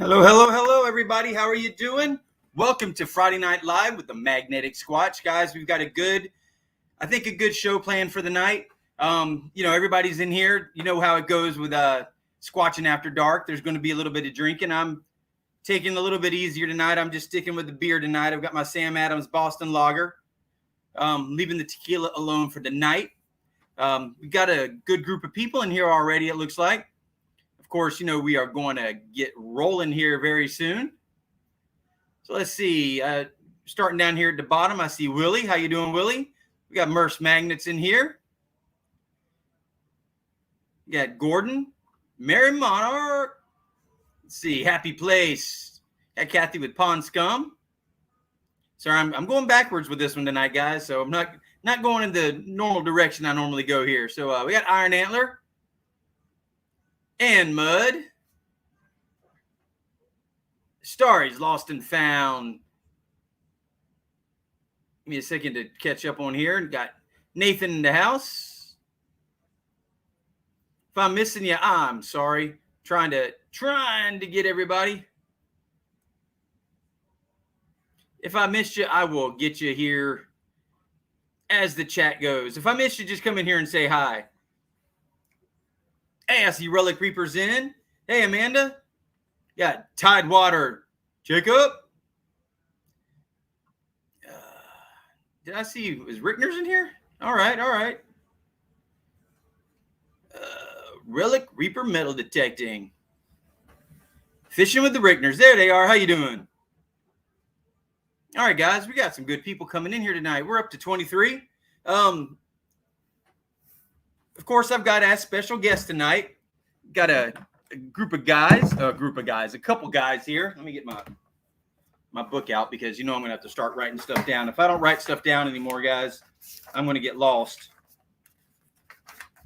Hello, hello, hello, everybody. How are you doing? Welcome to Friday Night Live with the Magnetic Squatch. Guys, we've got a good show planned for the night. Everybody's in here. You know how it goes with Squatching after dark. There's going to be a little bit of drinking. I'm taking a little bit easier tonight. I'm just sticking with the beer tonight. I've got my Sam Adams Boston Lager. Leaving the tequila alone for the night. We've got a good group of people in here already, it looks like. Of course, we are going to get rolling here very soon. So let's see. Starting down here at the bottom, I see Willie. How you doing, Willie? We got Murph's Magnets in here. We got Gordon, Mary Monarch. Let's see. Happy Place. Got Kathy with Pond Scum. Sorry, I'm going backwards with this one tonight, guys. So I'm not going in the normal direction I normally go here. So we got Iron Antler. And Mud. Starry's Lost and Found. Give me a second to catch up on here. Got Nathan in the house. If I'm missing you, I'm sorry. Trying to get everybody. If I missed you, I will get you here as the chat goes. If I missed you, just come in here and say hi. Hey, I see Relic Reaper's in. Hey, Amanda. Got Tidewater. Jacob. Did I see, is Rickner's in here? All right. Relic Reaper metal detecting. Fishing with the Rickners. There they are. How you doing? All right, guys. We got some good people coming in here tonight. We're up to 23. Of course, I've got a special guest tonight. Got a couple guys here. Let me get my book out because I'm going to have to start writing stuff down. If I don't write stuff down anymore, guys, I'm going to get lost.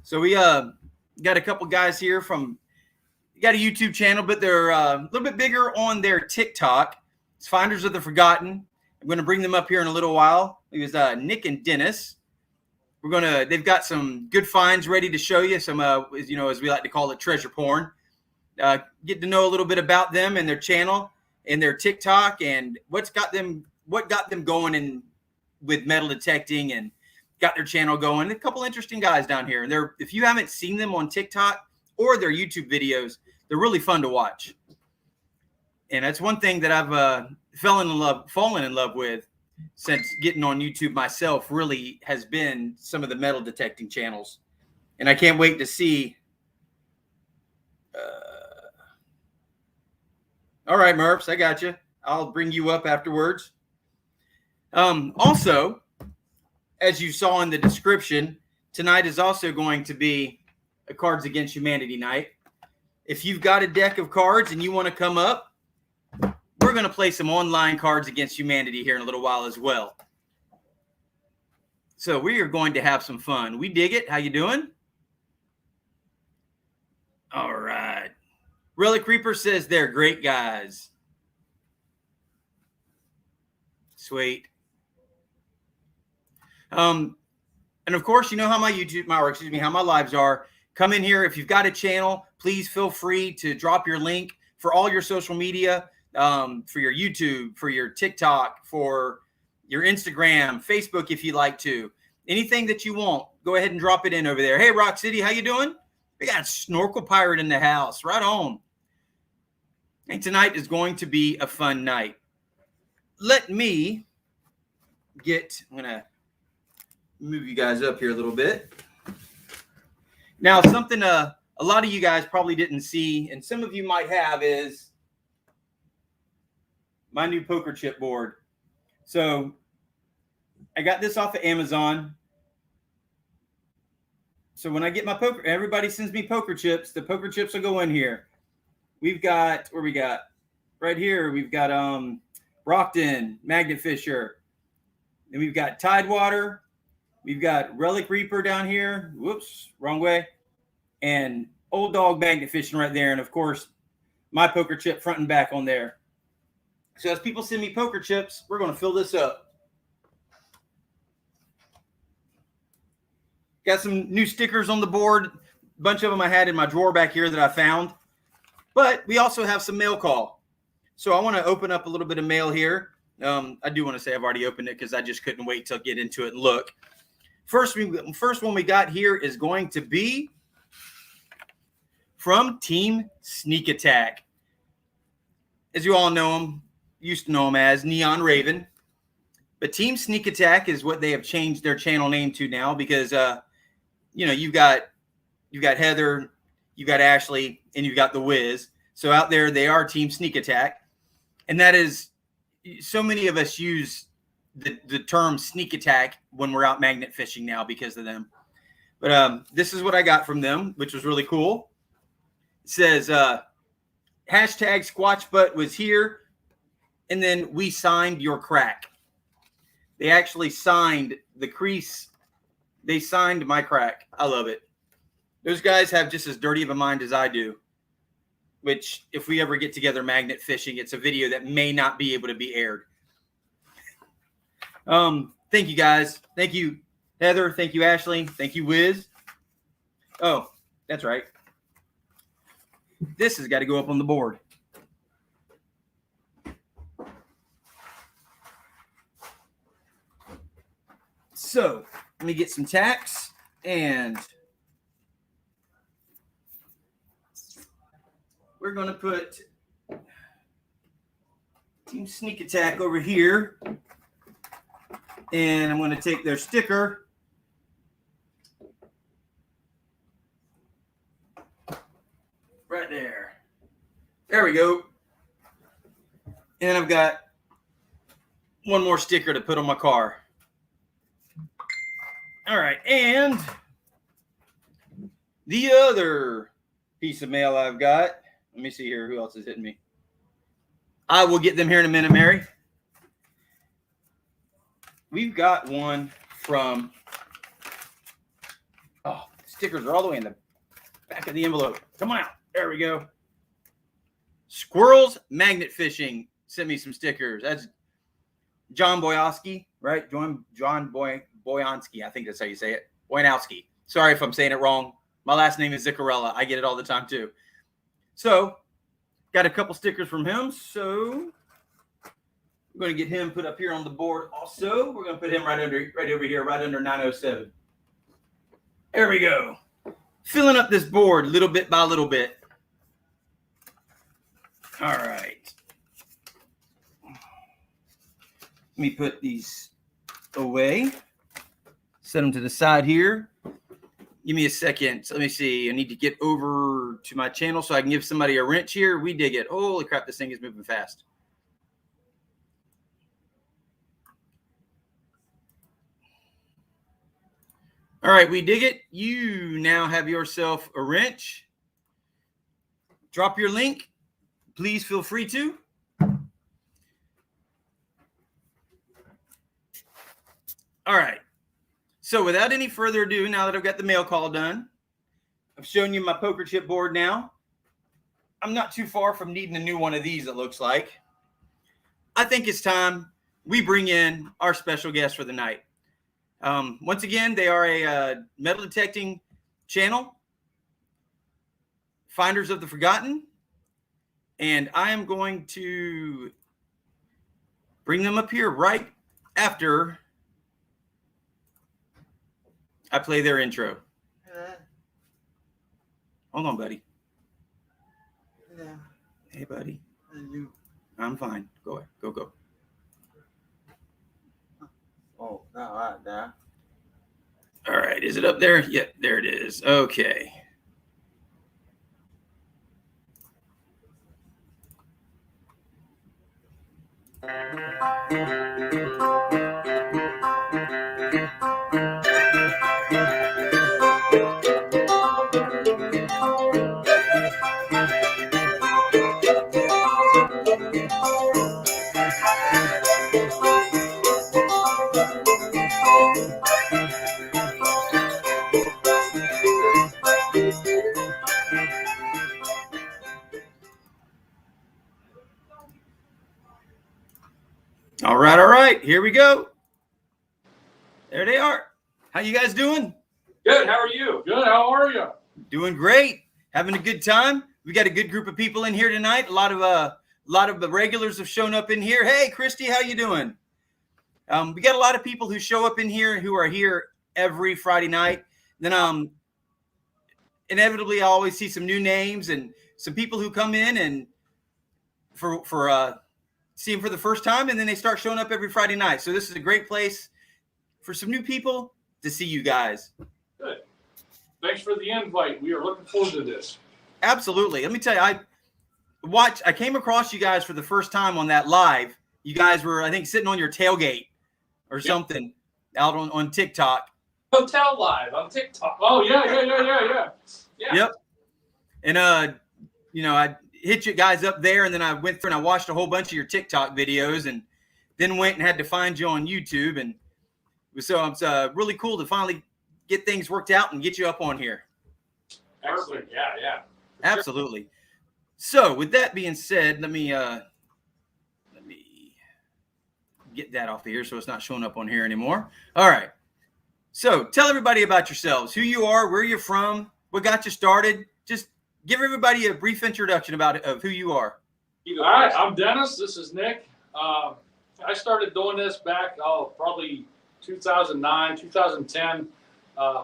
So we got a couple guys here got a YouTube channel, but they're a little bit bigger on their TikTok. It's Finders of the Forgotten. I'm going to bring them up here in a little while. It was Nick and Dennis. They've got some good finds ready to show you. Some, as we like to call it, treasure porn. Get to know a little bit about them and their channel and their TikTok and what got them going with metal detecting and got their channel going. A couple interesting guys down here. And if you haven't seen them on TikTok or their YouTube videos, they're really fun to watch. And that's one thing that I've fallen in love with since getting on YouTube myself really has been some of the metal detecting channels. And I can't wait to see. All right, Murphs, I got you. I'll bring you up afterwards. Also, as you saw in the description, tonight is also going to be a Cards Against Humanity night. If you've got a deck of cards and you want to come up, we're going to play some online Cards Against Humanity here in a little while as well. So we are going to have some fun. We dig it. How you doing? All right. Relic Reaper says they're great guys. Sweet. And of course, you know how how my lives are. Come in here. If you've got a channel, please feel free to drop your link for all your social media. For your YouTube, for your TikTok, for your Instagram, Facebook, if you like to. Anything that you want, go ahead and drop it in over there. Hey, Rock City, how you doing? We got Snorkel Pirate in the house. Right on. And tonight is going to be a fun night. I'm going to move you guys up here a little bit. Now, something a lot of you guys probably didn't see, and some of you might have, is my new poker chip board. So I got this off of Amazon. So when I get my poker, everybody sends me poker chips. The poker chips will go in here. We've got, right here, we've got Brockton, Magnet Fisher. Then we've got Tidewater. We've got Relic Reaper down here. Whoops, wrong way. And Old Dog Magnet Fishing right there. And of course, my poker chip front and back on there. So as people send me poker chips, we're going to fill this up. Got some new stickers on the board. A bunch of them I had in my drawer back here that I found. But we also have some mail call. So I want to open up a little bit of mail here. I do want to say I've already opened it because I just couldn't wait to get into it and look. First one we got here is going to be from Team Sneak Attack. As you all know him, used to know him as Neon Raven. But Team Sneak Attack is what they have changed their channel name to now because, you've got Heather, you've got Ashley, and you've got the Wiz. So out there, they are Team Sneak Attack. And that is, so many of us use the term sneak attack when we're out magnet fishing now because of them. But this is what I got from them, which was really cool. It says, hashtag Squatch Butt was here, and then we signed your crack. They actually signed the crease. They signed my crack. I love it. Those guys have just as dirty of a mind as I do, which if we ever get together magnet fishing, it's a video that may not be able to be aired. Thank you guys. Thank you, Heather. Thank you, Ashley. Thank you, Wiz. Oh, that's right. This has got to go up on the board. So let me get some tacks and we're going to put Team Sneak Attack over here. And I'm going to take their sticker. Right there. There we go. And I've got one more sticker to put on my car. All right. And the other piece of mail I've got. Let me see here. Who else is hitting me? I will get them here in a minute, Mary. We've got one from, stickers are all the way in the back of the envelope. Come on out. There we go. Squirrels Magnet Fishing sent me some stickers. That's John Boyowski, right? John Boyanski. I think that's how you say it. Boyanowski. Sorry if I'm saying it wrong. My last name is Ziccarella. I get it all the time too. So, got a couple stickers from him. So, we're going to get him put up here on the board. Also, we're going to put him right over here, right under 907. There we go. Filling up this board little bit by little bit. All right. Let me put these away. Set them to the side here. Give me a second. So let me see. I need to get over to my channel so I can give somebody a wrench here. We dig it. Holy crap, this thing is moving fast. All right, we dig it. You now have yourself a wrench. Drop your link. Please feel free to. All right. So without any further ado, now that I've got the mail call done, I've shown you my poker chip board now. I'm not too far from needing a new one of these, it looks like. I think it's time we bring in our special guest for the night. Once again, they are a metal detecting channel, Finders of the Forgotten, and I am going to bring them up here right after I play their intro. Hold on, buddy. Yeah. Hey, buddy. I'm fine. Go ahead. Go. Oh, not right there. All right. Is it up there? Yep, there it is. Okay. All right. Here we go. There they are. How you guys doing? Good. How are you? Good. How are you? Doing great. Having a good time. We got a good group of people in here tonight. A lot lot of the regulars have shown up in here. Hey, Christy, how you doing? We got a lot of people who show up in here who are here every Friday night. Then inevitably I always see some new names and some people who come in and for see them for the first time, and then they start showing up every Friday night. So this is a great place for some new people to see you guys. Good. Thanks for the invite. We are looking forward to this. Absolutely. Let me tell you, I came across you guys for the first time on that live. You guys were, I think, sitting on your tailgate or something out on TikTok. Hotel Live on TikTok. Oh, yeah. Yep. And, I hit you guys up there, and then I went through and I watched a whole bunch of your TikTok videos and then went and had to find you on YouTube. And so it's really cool to finally get things worked out and get you up on here. Excellent. Yeah. Absolutely. So with that being said, let me get that off of here so it's not showing up on here anymore. All right. So tell everybody about yourselves, who you are, where you're from, what got you started. Just give everybody a brief introduction of who you are. All right. I'm Dennis. This is Nick. I started doing this back, probably 2009, 2010.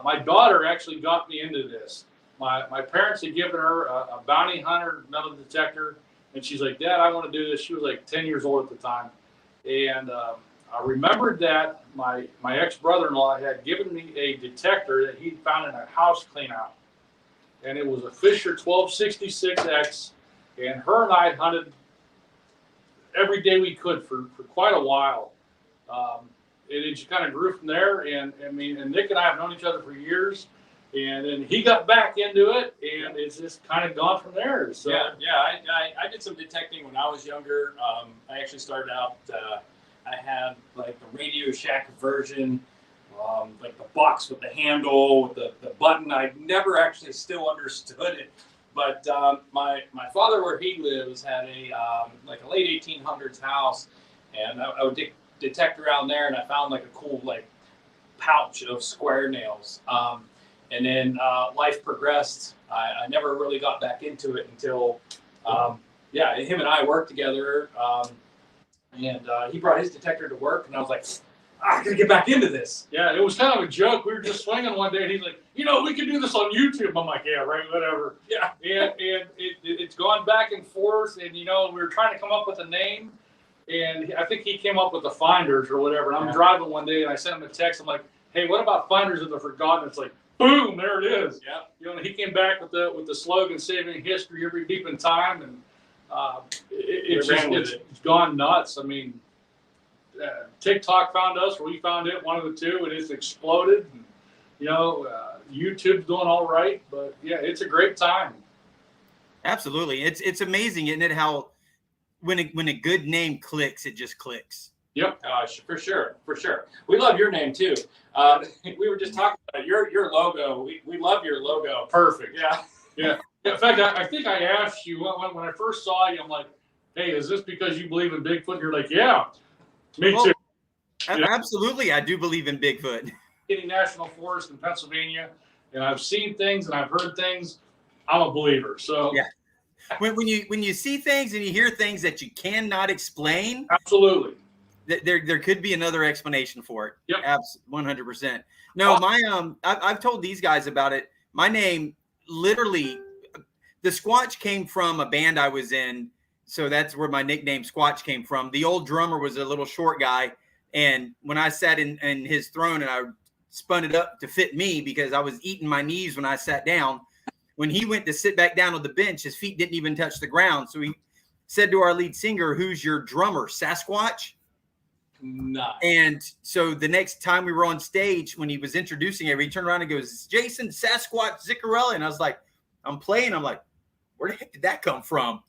My daughter actually got me into this. My parents had given her a bounty hunter metal detector, and she's like, Dad, I want to do this. She was like 10 years old at the time. And I remembered that my ex-brother-in-law had given me a detector that he'd found in a house clean out. And it was a Fisher 1266X, and her and I hunted every day we could for quite a while. It just kind of grew from there, and Nick and I have known each other for years. And then he got back into it, and it's just kind of gone from there. So I did some detecting when I was younger. I actually started out. I had like the Radio Shack version, like the box with the handle, with the button. I never actually still understood it, but my father, where he lives, had a like a late 1800s house, and I would detect around there, and I found like a cool like pouch of square nails. And then life progressed. I never really got back into it until, him and I worked together. And he brought his detector to work, and I was like, I gotta get back into this. Yeah, it was kind of a joke. We were just swinging one day, and he's like, we could do this on YouTube. I'm like, yeah, right, whatever. Yeah. And it's gone back and forth, and, we were trying to come up with a name, and I think he came up with the Finders or whatever. And I'm driving one day, and I sent him a text. I'm like, hey, what about Finders of the Forgotten? It's like, boom, there it is. Yeah. He came back with the slogan "Saving History Every Deep in Time," and it's gone nuts. I mean, TikTok found us, or we found it, one of the two, and it's exploded. And, YouTube's doing all right, but yeah, it's a great time. Absolutely, it's amazing, isn't it? How when a good name clicks, it just clicks. Yep. For sure. We love your name too. We were just talking about your logo. We love your logo. Perfect. Yeah. In fact, I think I asked you when I first saw you, I'm like, hey, is this because you believe in Bigfoot? And you're like, yeah, me too. Absolutely, I do believe in Bigfoot. Kitty National Forest in Pennsylvania, and I've seen things and I've heard things. I'm a believer. So yeah. When you see things and you hear things that you cannot explain, absolutely. There could be another explanation for it. Yep. 100%. No, I've told these guys about it. My name, literally, the Squatch came from a band I was in, so that's where my nickname Squatch came from. The old drummer was a little short guy, and when I sat in his throne and I spun it up to fit me because I was eating my knees when I sat down, when he went to sit back down on the bench, his feet didn't even touch the ground. So he said to our lead singer, "Who's your drummer, Sasquatch?" Nice. And so the next time we were on stage, when he was introducing everybody, he turned around and goes, "Jason Sasquatch Ziccarelli." And I was like, I'm like, where the heck did that come from?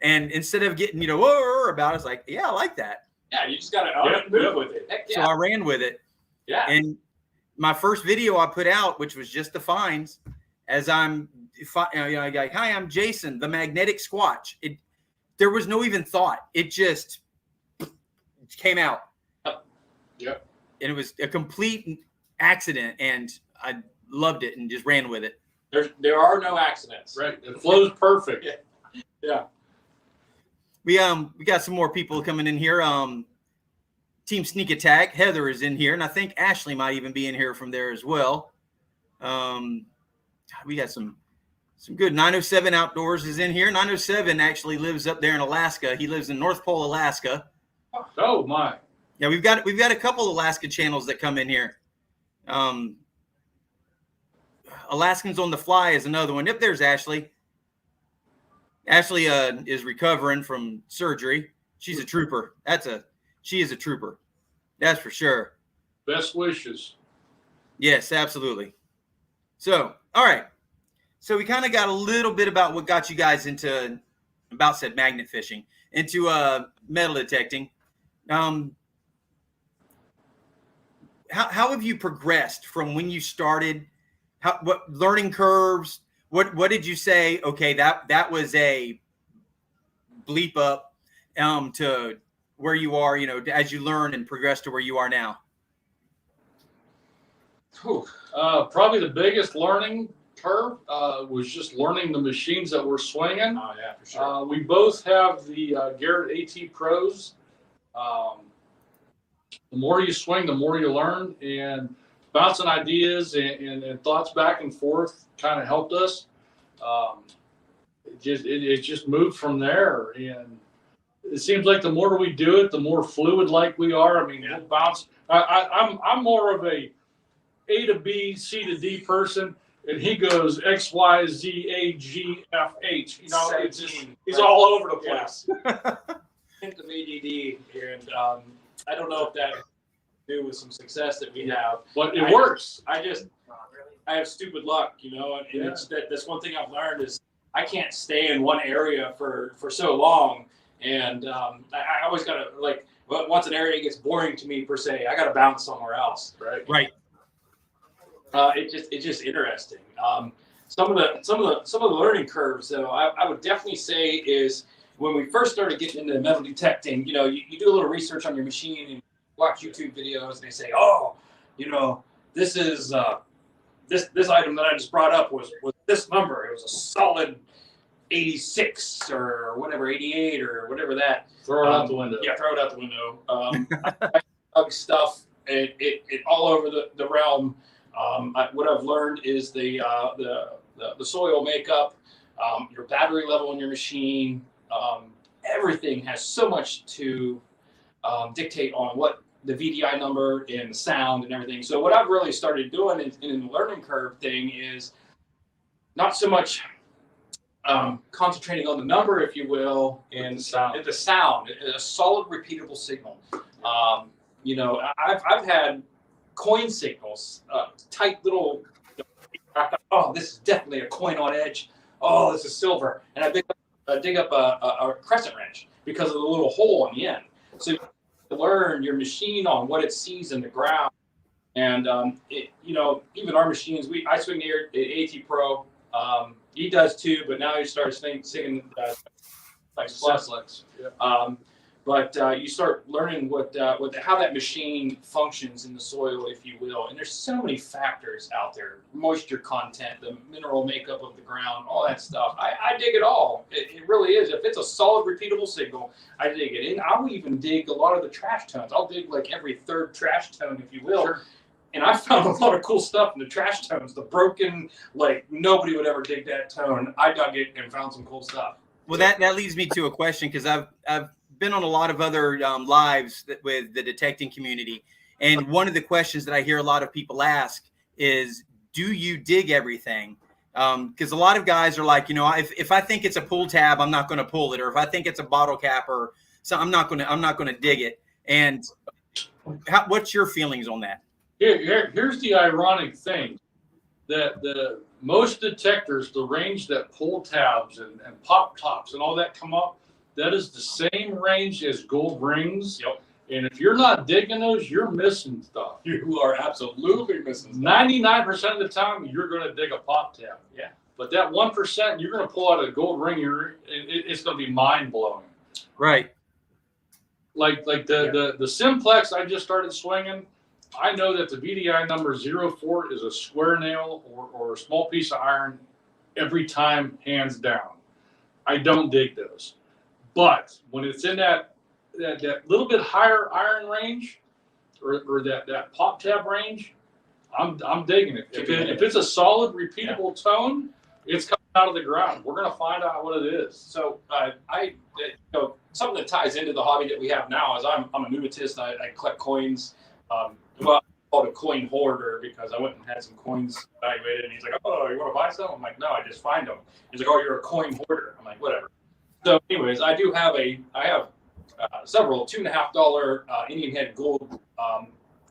And instead of getting, whoa about it, I was like, yeah, I like that. Yeah, you just got to move with it. Heck yeah. So I ran with it. Yeah. And my first video I put out, which was just the finds, as I'm, like, hi, I'm Jason, the magnetic Squatch. There was no even thought. It just came out. Yep. And it was a complete accident, and I loved it and just ran with it. There are no accidents. Right. It flows perfect. Yeah. We got some more people coming in here. Team Sneak Attack, Heather is in here, and I think Ashley might even be in here from there as well. We got some good 907 Outdoors is in here. 907 actually lives up there in Alaska. He lives in North Pole, Alaska. Oh my. Yeah, we've got a couple Alaska channels that come in here. Alaskans on the Fly is another one. Yep, there's Ashley. Ashley is recovering from surgery. She's a trooper. She is a trooper. That's for sure. Best wishes. Yes, absolutely. So, all right. So we kind of got a little bit about what got you guys into, about said magnet fishing, into metal detecting. How have you progressed from when you started? What learning curves? What did you say? Okay, that was a bleep up to where you are, you know, as you learn and progress to where you are now. Probably the biggest learning curve was just learning the machines that we're swinging. Oh yeah, for sure. We both have the Garrett AT Pros. The more you swing, the more you learn, and bouncing ideas and thoughts back and forth kind of helped us. It just moved from there, and it seems like the more we do it, the more fluid like we are. I mean, we'll bounce. I'm more of a to B, C to D person, and he goes X, Y, Z, A, G, F, H. You know, it's just, he's all over the place. Hint of ADD, and I don't know if that has to do with some success that we have, But it works. I have stupid luck, you know, and it's that's one thing I've learned is I can't stay in one area for so long, and I always gotta, like, once an area gets boring to me per se, I gotta bounce somewhere else. Right. It's just interesting. Some of the learning curves, though, I would definitely say is when we first started getting into metal detecting. You know, you do a little research on your machine and watch YouTube videos, and they say, oh, you know, this is this item that I just brought up was this number. It was a solid 86 or whatever, 88 or whatever that. Throw it out the window. Yeah, throw it out the window. I dug stuff and it all over the realm. What I've learned is the soil makeup, your battery level in your machine, everything has so much to dictate on what the VDI number and the sound and everything. So what I've really started doing in the learning curve thing is not so much concentrating on the number, if you will, and the sound, a solid repeatable signal. You know, I've had coin signals, tight little, oh, this is definitely a coin on edge. Oh, this is silver. And I dig up a crescent wrench because of the little hole on the end. So you learn your machine on what it sees in the ground. And, you know, even our machines, I swing the AT Pro. He does too, but now he starts singing like Squatch. Yep. But you start learning how that machine functions in the soil, if you will. And there's so many factors out there: moisture content, the mineral makeup of the ground, all that stuff. I dig it all. It really is. If it's a solid, repeatable signal, I dig it. And I'll even dig a lot of the trash tones. I'll dig like every third trash tone, if you will. Sure. And I found a lot of cool stuff in the trash tones. The broken, like nobody would ever dig that tone. I dug it and found some cool stuff. Well, that leads me to a question, because I've been on a lot of other lives with the detecting community, and one of the questions that I hear a lot of people ask is, do you dig everything? Because a lot of guys are like, you know, if I think it's a pull tab, I'm not going to pull it, or if I think it's a bottle cap, or so, I'm not going to dig it. And what's your feelings on that? Here's the ironic thing, that the most detectors, the range that pull tabs and pop tops and all that come up, that is the same range as gold rings. Yep. And if you're not digging those, you're missing stuff. You are absolutely missing stuff. 99% of the time, you're going to dig a pop tab. Yeah. But that 1%, you're going to pull out a gold ring. It's going to be mind blowing. Right. Like the simplex I just started swinging. I know that the VDI number 04 is a square nail or a small piece of iron every time, hands down. I don't dig those. But when it's in that little bit higher iron range, or that pop tab range, I'm digging it. If it's a solid, repeatable tone, it's coming out of the ground. We're gonna find out what it is. So something that ties into the hobby that we have now is I'm a pneumatist. I collect coins. Well, I'm called a coin hoarder because I went and had some coins evaluated, and he's like, "Oh, you want to buy some?" I'm like, "No, I just find them." He's like, "Oh, you're a coin hoarder." I'm like, "Whatever." So, anyways, I have several $2.50 Indian head gold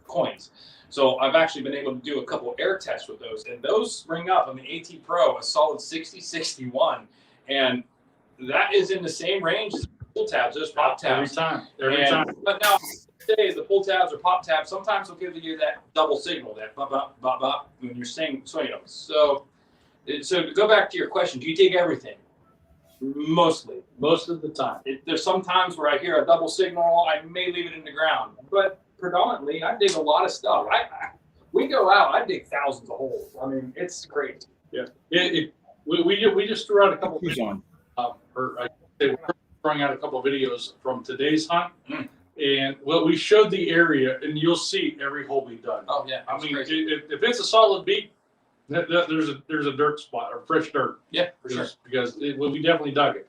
coins. So I've actually been able to do a couple of air tests with those, and those ring up on the AT Pro a solid 60, 61, and that is in the same range as pull tabs, those pop tabs. Every time. But now, say the pull tabs or pop tabs, sometimes they'll give you that double signal, that bop, bop, bop, bop, when you're swinging them. So to go back to your question, do you dig everything? Mostly. Most of the time. There's some times where I hear a double signal, I may leave it in the ground, but predominantly, I dig a lot of stuff. We go out, I dig thousands of holes. I mean, it's crazy. Yeah. We just threw out a couple of Who's videos, on? we're throwing out a couple of videos from today's hunt. And we showed the area, and you'll see every hole we dug. Oh yeah, I mean, if it's a solid beat, there's a dirt spot or fresh dirt. Yeah, for sure. Because we definitely dug it.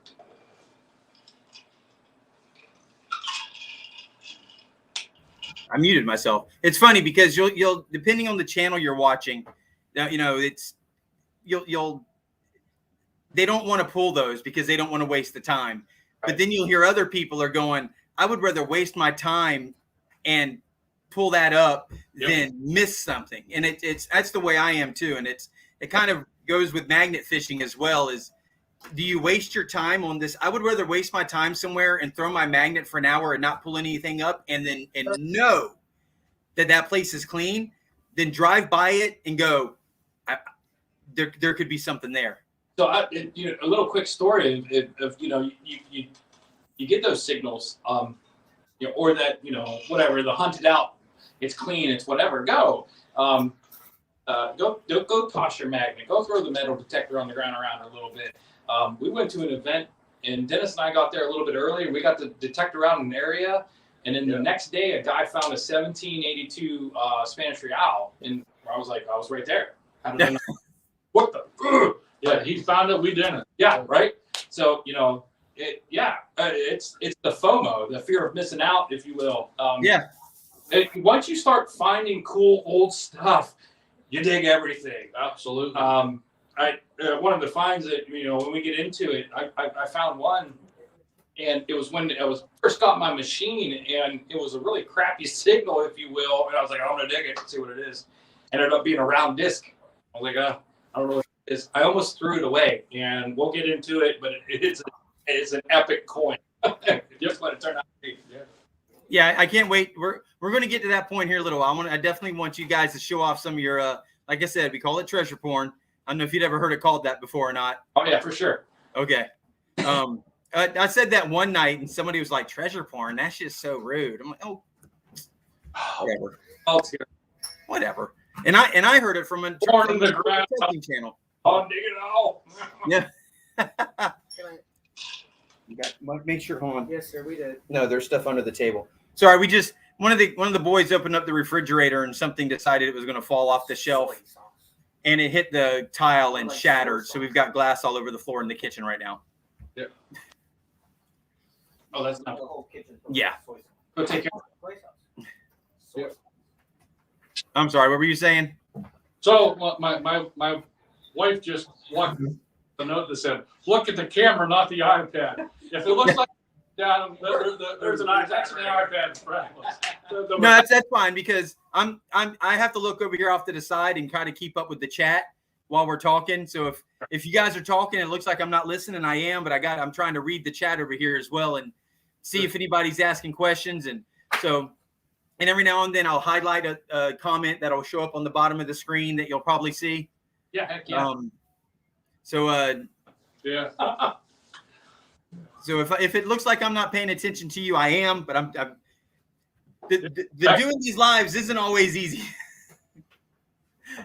I muted myself. It's funny because you'll depending on the channel you're watching, you know, they don't want to pull those because they don't want to waste the time. Right. But then you'll hear other people are going, I would rather waste my time and pull that up than miss something. And that's the way I am too. And it kind of goes with magnet fishing as well. Is do you waste your time on this? I would rather waste my time somewhere and throw my magnet for an hour and not pull anything up and know that place is clean, then drive by it and go, there could be something there. So a little quick story of you get those signals, or that, whatever, the hunted out, it's clean, it's whatever, go toss your magnet, go throw the metal detector on the ground around a little bit. We went to an event, and Dennis and I got there a little bit early, and we got the detector around an area, and then the next day, a guy found a 1782 Spanish Real, and I was right there. How did I know? What the? Yeah, he found it, we didn't. Yeah, right? So, it's the FOMO, the fear of missing out, if you will. Once you start finding cool old stuff, you dig everything. Absolutely. One of the finds that, when we get into it, I found one, and it was when I first got my machine, and it was a really crappy signal, if you will, and I was like, I'm going to dig it and see what it is. Ended up being a round disc. I was like, I don't know what it is. I almost threw it away, and we'll get into it, but it's an epic coin. Just what it turned out to be. Yeah, I can't wait. We're going to get to that point here a little while. I definitely want you guys to show off some of your, like I said, we call it treasure porn. I don't know if you'd ever heard it called that before or not. Oh yeah, for sure. Okay. I said that one night, and somebody was like, treasure porn? That's just so rude. I'm like, whatever. Whatever. And I heard it from a porn in the ground channel. Oh, dig it all. Yeah. You got make sure. Hold on. Yes, sir. We did. No, there's stuff under the table. Sorry, we just one of the boys opened up the refrigerator and something decided it was going to fall off the shelf, and it hit the tile and shattered. So we've got glass all over the floor in the kitchen right now. Yeah. Oh, that's not the whole kitchen. Yeah. Go take care. Yeah. I'm sorry. What were you saying? So my wife just walked the note that said, "Look at the camera, not the iPad." If it looks like there's an iPad. No, that's fine because I have to look over here off to the side and try to keep up with the chat while we're talking. So if you guys are talking, it looks like I'm not listening. I am, but I'm trying to read the chat over here as well and see if anybody's asking questions. And every now and then I'll highlight a comment that'll show up on the bottom of the screen that you'll probably see. Yeah, heck yeah. Yeah. So if it looks like I'm not paying attention to you, I am. But I'm doing these lives isn't always easy.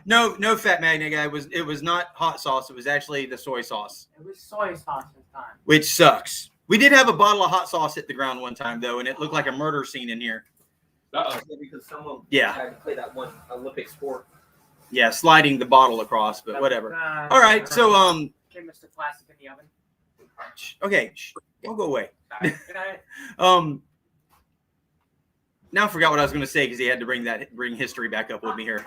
No, Fat Magnet guy. It was not hot sauce. It was actually the soy sauce. It was soy sauce this time. Which sucks. We did have a bottle of hot sauce hit the ground one time though, and it looked like a murder scene in here. Because someone Yeah. had to play that one Olympic sport. Yeah, sliding the bottle across, but whatever. All right, so Okay, Mr. Plastic in the oven. okay, don't go away. Sorry. Good night. Now I forgot what I was going to say because he had to bring history back up with me here.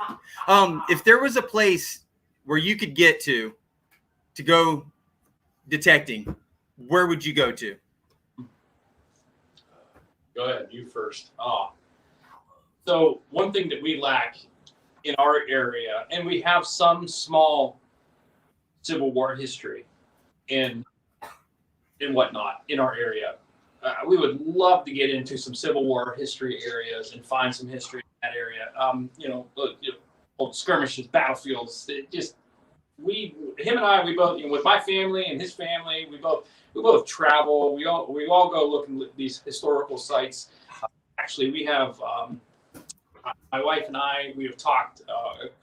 If there was a place where you could get to go detecting, where would you go to? Go ahead, you first. So one thing that we lack in our area, and we have some small Civil War history in whatnot in our area. We would love to get into some Civil War history areas and find some history in that area. Old skirmishes, battlefields. Him and I, we both, with my family and his family, we both travel. We all go looking at these historical sites. Actually, we have my wife and I. We have talked,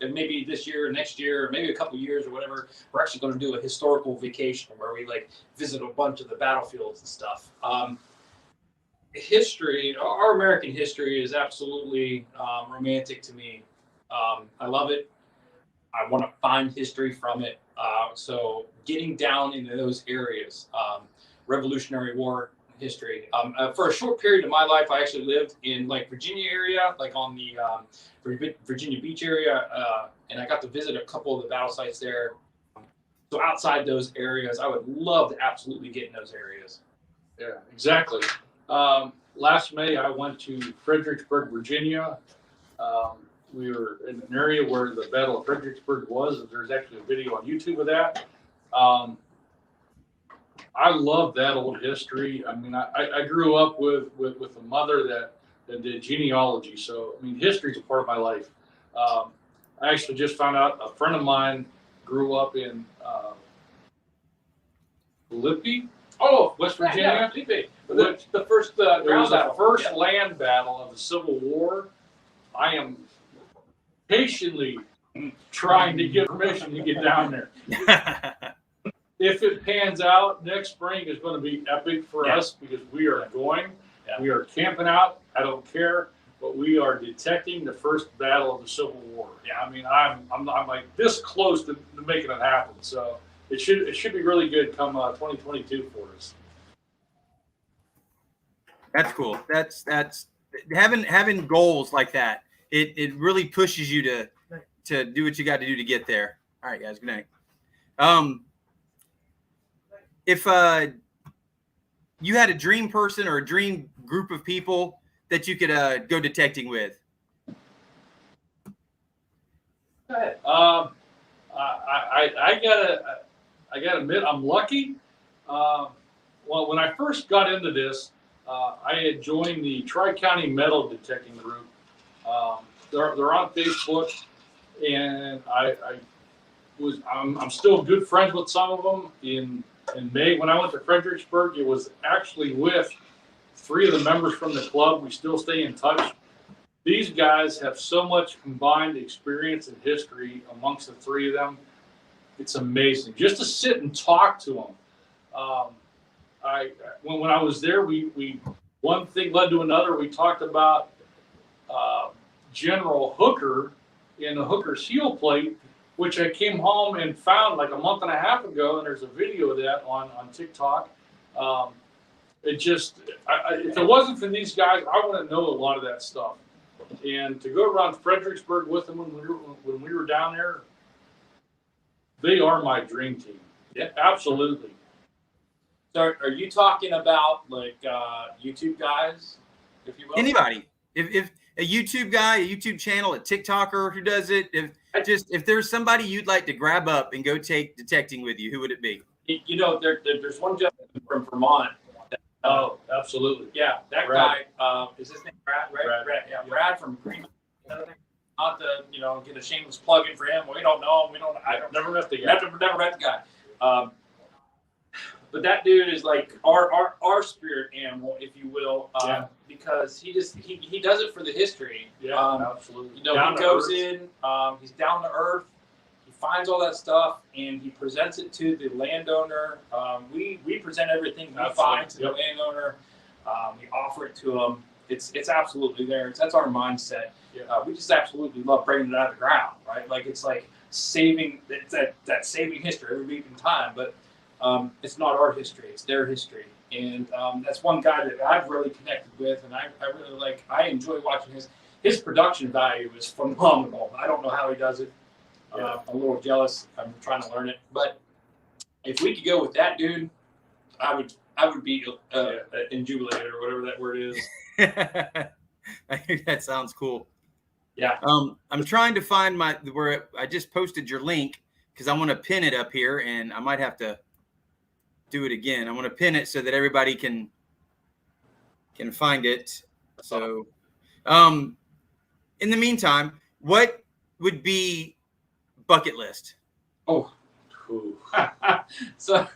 and maybe this year, next year, or maybe a couple of years or whatever. We're actually going to do a historical vacation where we visit a bunch of the battlefields and stuff. History, our American history, is absolutely romantic to me. I love it. I want to find history from it. So getting down into those areas, Revolutionary War history. For a short period of my life, I actually lived in Virginia area, on the Virginia Beach area, and I got to visit a couple of the battle sites there. So outside those areas, I would love to absolutely get in those areas. Yeah, exactly. Last May, I went to Fredericksburg, Virginia. We were in an area where the Battle of Fredericksburg was. There's actually a video on YouTube of that. I love that old history. I mean, I grew up with a mother that did genealogy. So, I mean, history is a part of my life. I actually just found out a friend of mine grew up in Lippe, West Virginia. The first It was the battle. first Yeah. land battle of the Civil War. I am patiently trying to get permission to get down there. If it pans out, next spring is going to be epic for us because we are going. Yeah. We are camping out. I don't care, but we are detecting the first battle of the Civil War. Yeah, I mean, I'm like this close to making it happen. So it should be really good come 2022 for us. That's cool. That's having goals like that. It really pushes you to do what you got to do to get there. All right, guys. Good night. If you had a dream person or a dream group of people that you could go detecting with, Go ahead. I gotta admit I'm lucky. Well, when I first got into this, I had joined the Tri-County Metal Detecting Group. They're on Facebook, and I'm still good friends with some of them. In May, when I went to Fredericksburg, it was actually with 3 of the members from the club. We still stay in touch. These guys have so much combined experience and history amongst the 3 of them. It's amazing just to sit and talk to them. When I was there, we one thing led to another. We talked about General Hooker in the Hooker's heel plate, which I came home and found like a month and a half ago, and there's a video of that on TikTok. If it wasn't for these guys, I wouldn't know a lot of that stuff. And to go around Fredericksburg with them when we were down there, they are my dream team. Yeah, absolutely. So are you talking about YouTube guys, if you will? anybody, if a YouTube guy, a YouTube channel, a TikToker who does it, if there's somebody you'd like to grab up and go take detecting with you, who would it be? There's one gentleman from Vermont. Oh, absolutely. Yeah, that Brad. guy. Is his name Brad? Right? Brad. Yeah, Brad from Green. Not to get a shameless plug in for him. We don't know him. Never met the guy. Never met the guy. But that dude is like our spirit animal, if you will, because he does it for the history. Yeah, absolutely. He goes in. He's down to earth. He finds all that stuff and he presents it to the landowner. We present everything we find to the landowner. We offer it to them. It's absolutely theirs. That's our mindset. We just absolutely love bringing it out of the ground, right? Like it's like saving that saving history every week in time, but it's not our history; it's their history. And that's one guy that I've really connected with, and I really like. I enjoy watching his production value is phenomenal. I don't know how he does it. I'm a little jealous. I'm trying to learn it, but if we could go with that dude, I would be injubilated or whatever that word is. I think that sounds cool. Yeah. I'm trying to find where I just posted your link because I want to pin it up here, and I might have to do it again. I want to pin it so that everybody can find it. So, in the meantime, what would be bucket list? Oh, so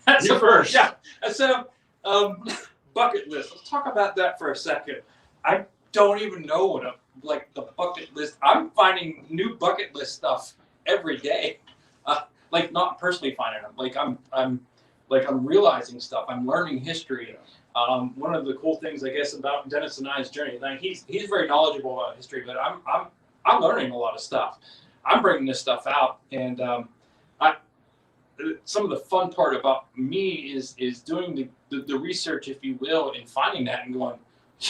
that's You first. Yeah. So, bucket list. Let's talk about that for a second. I don't even know what the bucket list. I'm finding new bucket list stuff every day. Like not personally finding them. Like I'm realizing stuff. I'm learning history. One of the cool things I guess about Dennis and I's journey, like he's very knowledgeable about history, but I'm learning a lot of stuff. I'm bringing this stuff out, and some of the fun part about me is doing the research, if you will, and finding that and going,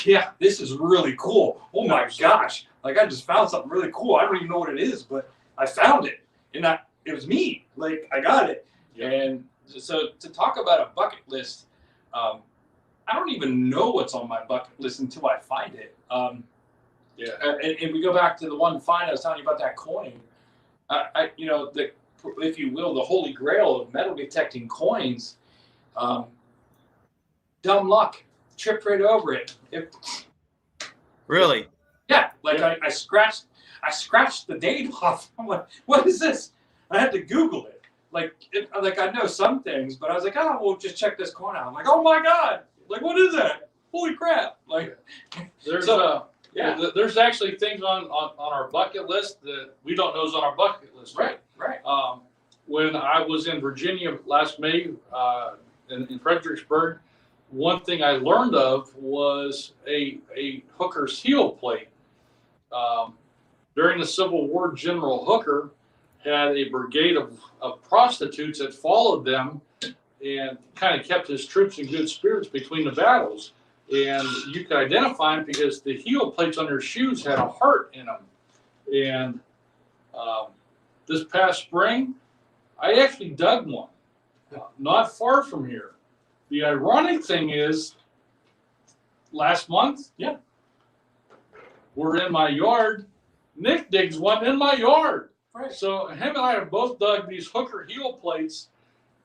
yeah, this is really cool. Oh my gosh. Like I just found something really cool. I don't even know what it is, but I found it. And it was me. Like I got it. Yeah. And so to talk about a bucket list, I don't even know what's on my bucket list until I find it. And we go back to the one find I was telling you about, that coin. If you will, the holy grail of metal detecting coins. Dumb luck. Tripped right over it. Really? Yeah, like I scratched the date off. I'm like, what is this? I had to Google it. Like I know some things, but I was like, oh, we'll just check this coin out. I'm like, oh my god, like what is that? Holy crap! Like there's actually things on our bucket list that we don't know is on our bucket list. Right. When I was in Virginia last May, in Fredericksburg, one thing I learned of was a hooker's heel plate. During the Civil War, General Hooker had a brigade of prostitutes that followed them and kind of kept his troops in good spirits between the battles. And you could identify them because the heel plates on their shoes had a heart in them. And this past spring, I actually dug one, not far from here. The ironic thing is, last month, we're in my yard. Nick digs one in my yard. Right. So him and I have both dug these hooker heel plates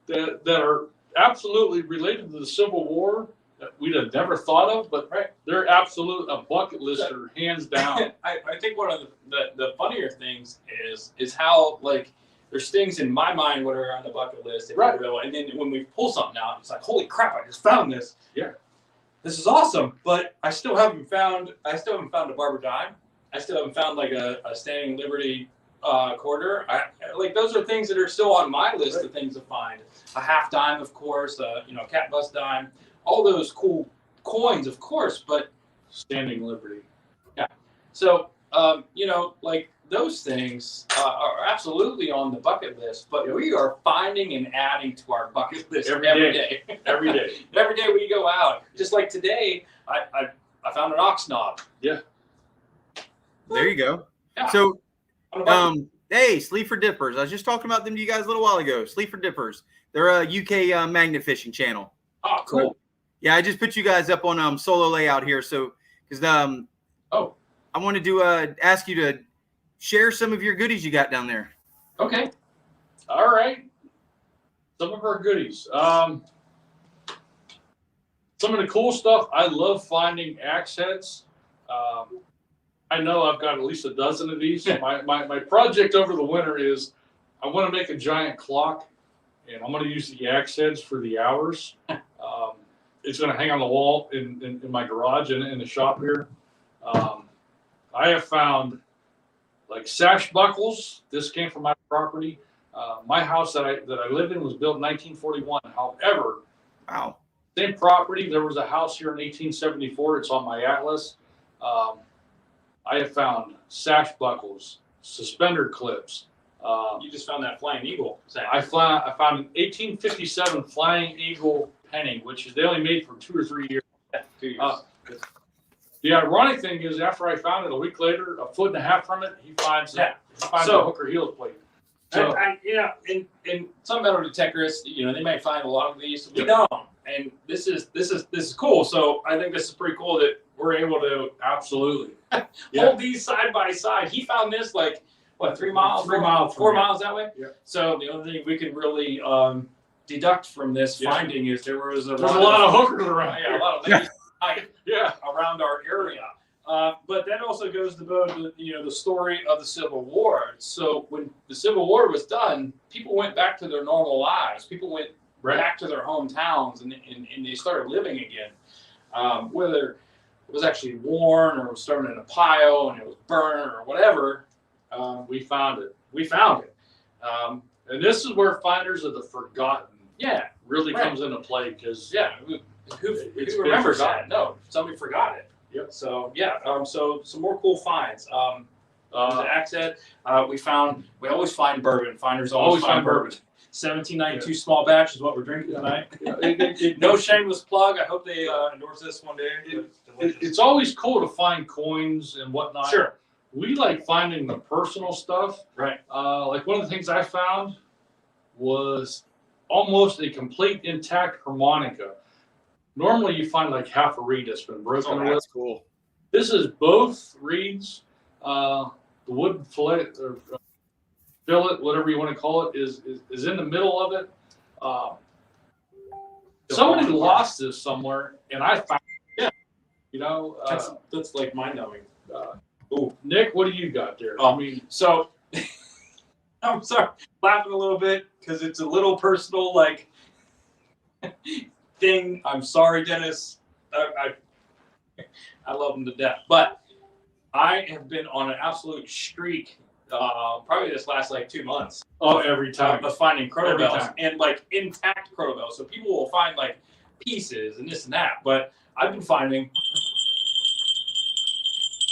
that are absolutely related to the Civil War that we'd have never thought of, but they're absolute a bucket lister, hands down. I think one of the funnier things is how like there's things in my mind what are on the bucket list, if you will, and then when we pull something out, it's like, holy crap, I just found this. Yeah. This is awesome, but I still haven't found a barber dime. I still haven't found like a Standing Liberty quarter. Like those are things that are still on my list of things to find. A half dime, of course, cat bus dime, all those cool coins, of course, but Standing Liberty. Yeah. So like those things are absolutely on the bucket list, but we are finding and adding to our bucket list every day. Every day. Every day we go out. Just like today, I found an ox knob. Yeah. There you go. Yeah. So, hey, Sleaford Dippers. I was just talking about them to you guys a little while ago. Sleaford Dippers. They're a UK magnet fishing channel. Oh, cool. So, yeah, I just put you guys up on solo layout here. So, because I wanted to ask you to share some of your goodies you got down there. Okay. All right. Some of our goodies. Some of the cool stuff. I love finding axe heads. I know I've got at least a dozen of these. My project over the winter is I want to make a giant clock, and I'm going to use the axe heads for the hours. It's going to hang on the wall in my garage and in the shop here. I have found like sash buckles. This came from my property. My house that I live in was built in 1941. However, Wow. same property, there was a house here in 1874. It's on my atlas. I have found sash buckles, suspender clips. You just found that flying eagle. I found an 1857 Flying Eagle penny, which is they only made for 2 or 3 years. 2 years. The ironic thing is, after I found it a week later, a foot and a half from it, he finds Yeah. a hooker heels plate. So and some metal detectors, they might find a lot of these. We don't, and this is cool. So I think this is pretty cool that we're able to absolutely, hold these side by side. He found this 3 miles, 3 miles, 4 miles that way. Yeah. So the only thing we can really deduct from this finding is there was there's a lot of hookers around. Yeah, a lot of ladies Yeah. around our area. But that also goes to the story of the Civil War. So when the Civil War was done, people went back to their normal lives. People went back to their hometowns and they started living again. Whether it was actually worn or it was thrown in a pile and it was burned or whatever, We found it. And this is where Finders of the Forgotten really comes into play, because who It's been remembers forgotten. that? No, somebody forgot it. Yep. So so some more cool finds. The axe head, we always find bourbon. Finders always find bourbon. 1792 small batch is what we're drinking tonight. No shameless plug. I hope they endorse this one day. It's always cool to find coins and whatnot. Sure. We like finding the personal stuff. Right. Like one of the things I found was almost a complete intact harmonica. Normally you find like half a reed that's been broken. Oh, that's cool. This is both reeds. The wood fillet or fillet, whatever you want to call it, is in the middle of it. Somebody lost this somewhere, and I found it. That's like mind numbing. Nick, what do you got there? I mean, so I'm sorry, laughing a little bit because it's a little personal, thing. I'm sorry, Dennis. I love him to death, but I have been on an absolute streak. Probably this last 2 months. Oh, every time. Of finding Every crotobells time. and intact crotobells. So people will find pieces and this and that, but I've been finding.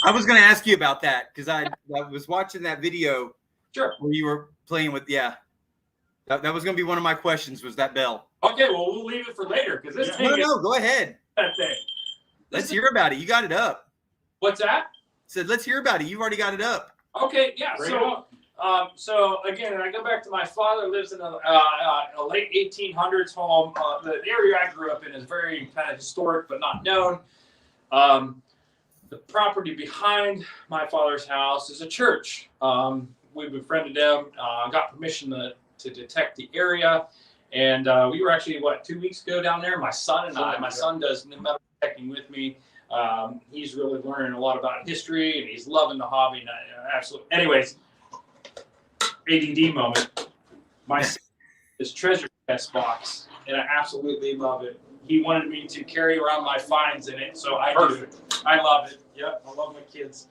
I was going to ask you about that because I was watching that video. Sure. Where you were playing with, That was going to be one of my questions, was that bell. Okay, well we'll leave it for later because this thing is No, go ahead. that thing. Let's hear about it. You got it up. What's that? Said, let's hear about it. You've already got it up. Okay, yeah. Bring So again, I go back to my father lives in a late 1800s home. The area I grew up in is very kind of historic, but not known. The property behind my father's house is a church. We befriended them, got permission to detect the area, and we were actually 2 weeks ago down there. My son and I. My son does metal detecting with me. He's really learning a lot about history, and he's loving the hobby. And absolutely. Anyways, ADD moment. My son his treasure chest box, and I absolutely love it. He wanted me to carry around my finds in it, so I do. I love it. Yep, I love my kids.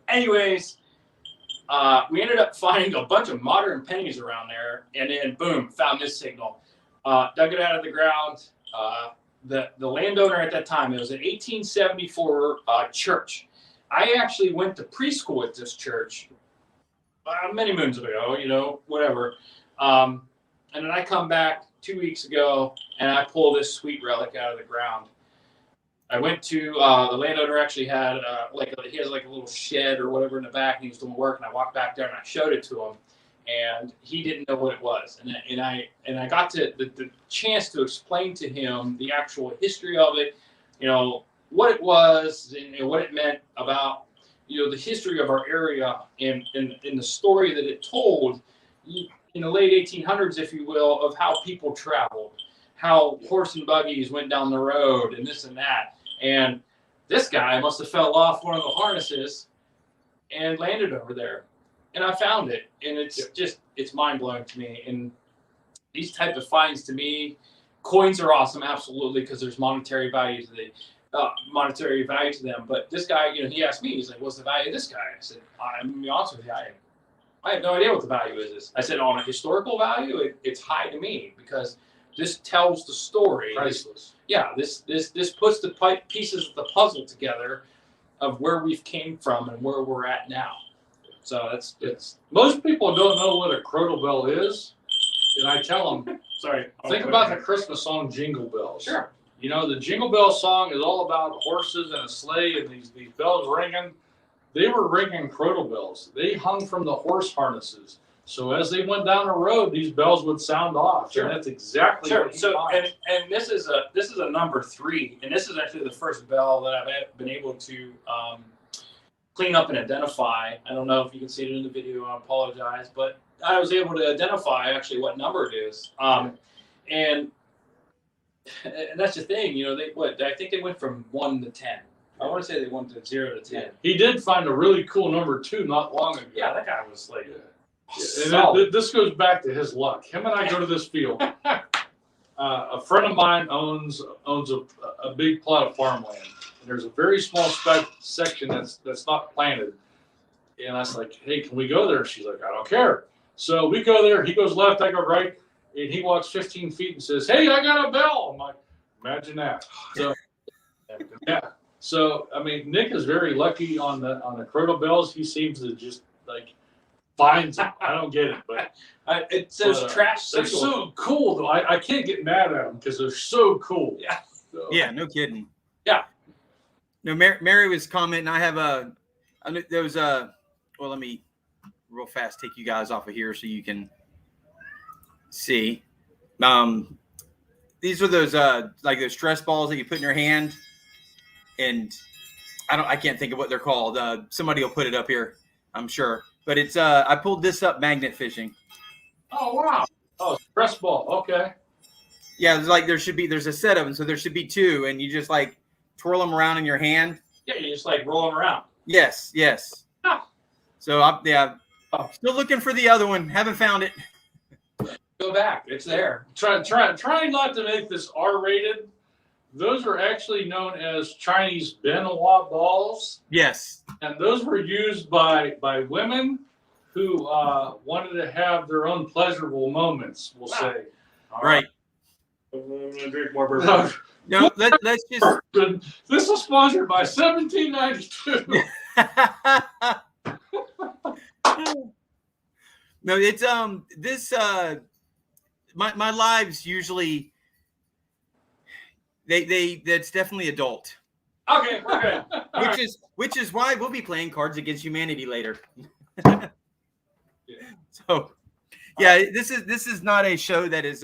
Anyways, we ended up finding a bunch of modern pennies around there, and then boom, found this signal. Dug it out of the ground. The landowner at that time, it was an 1874 church. I actually went to preschool at this church many moons ago, whatever. And then I come back 2 weeks ago and I pull this sweet relic out of the ground. I went to the landowner actually had he has a little shed or whatever in the back, and he was doing work, and I walked back there and I showed it to him, and he didn't know what it was, and I got to the chance to explain to him the actual history of it, what it was and what it meant about the history of our area and the story that it told in the late 1800s, if you will, of how people traveled, how horse and buggies went down the road and this and that. And this guy must have fell off one of the harnesses and landed over there. And I found it. And it's mind-blowing to me. And these type of finds to me, coins are awesome, absolutely, because there's monetary value to monetary value to them. But this guy, he asked me, he's like, "What's the value of this guy?" I said, "I'm gonna be honest with you, I have no idea what the value is." I said, "On a historical value, it's high to me because this tells the story. Priceless. This puts the pieces of the puzzle together of where we've came from and where we're at now." So it's Most people don't know what a crotal bell is, and I tell them, sorry. think about the Christmas song Jingle Bells. Sure. The Jingle Bell song is all about horses and a sleigh and these bells ringing. They were ringing crotal bells. They hung from the horse harnesses. So as they went down the road, these bells would sound off. Sure. And that's exactly Sure. what he So finds. and this is a number 3, and this is actually the first bell that I've been able to clean up and identify. I don't know if you can see it in the video. I apologize, but I was able to identify actually what number it is. And that's the thing. I think they went from 1 to 10. I want to say they went to 0 to 10. He did find a really cool number 2 not long ago. Yeah, that guy was like. And solid. this goes back to his luck. Him and I go to this field. A friend of mine owns a big plot of farmland, and there's a very small section that's not planted. And I was like, "Hey, can we go there?" And she's like, "I don't care." So we go there. He goes left, I go right, and he walks 15 feet and says, "Hey, I got a bell." I'm like, "Imagine that." So yeah. So I mean, Nick is very lucky on the crotal bells. He seems to just like finds them. I don't get it, but It says trash they're signal. so cool though. I can't get mad at them because they're so cool. Yeah. So, Yeah, no kidding. Yeah. No, Mary was commenting. I have well, let me real fast take you guys off of here so you can see. These are those like those stress balls that you put in your hand, and I can't think of what they're called. Somebody will put it up here, I'm sure. But it's I pulled this up magnet fishing. Oh wow. Oh, stress ball. Okay. Yeah, there's a set of them, so there should be 2, and you just like twirl them around in your hand. Yeah, you just like roll them around. Yes. Ah. So still looking for the other one. Haven't found it. Go back. It's there. Trying not to make this R-rated. Those are actually known as Chinese Benoit balls, Yes. and those were used by women who wanted to have their own pleasurable moments. We'll say. Right. I'm gonna drink more bourbon. No, let's just. This was sponsored by 1792. No, it's this my lives usually that's definitely adult. Okay, we're good. Which is why we'll be playing Cards Against Humanity later. So yeah, this is not a show that is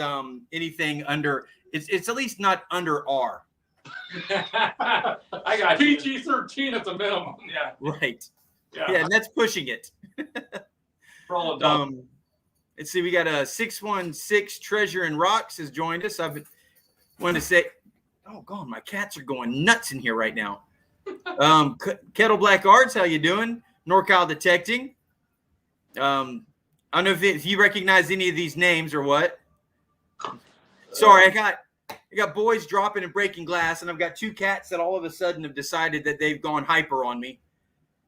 anything under it's at least not under R. I got you. PG-13 at the minimum. Yeah. Right. Yeah, and that's pushing it. For all adults. Let's see, we got a 616 Treasure and Rocks has joined us. I've wanted to say, oh god, my cats are going nuts in here right now. Kettle Black Arts, how you doing? NorCal Detecting. I don't know if you recognize any of these names or what. Sorry, I got boys dropping and breaking glass, and I've got 2 cats that all of a sudden have decided that they've gone hyper on me.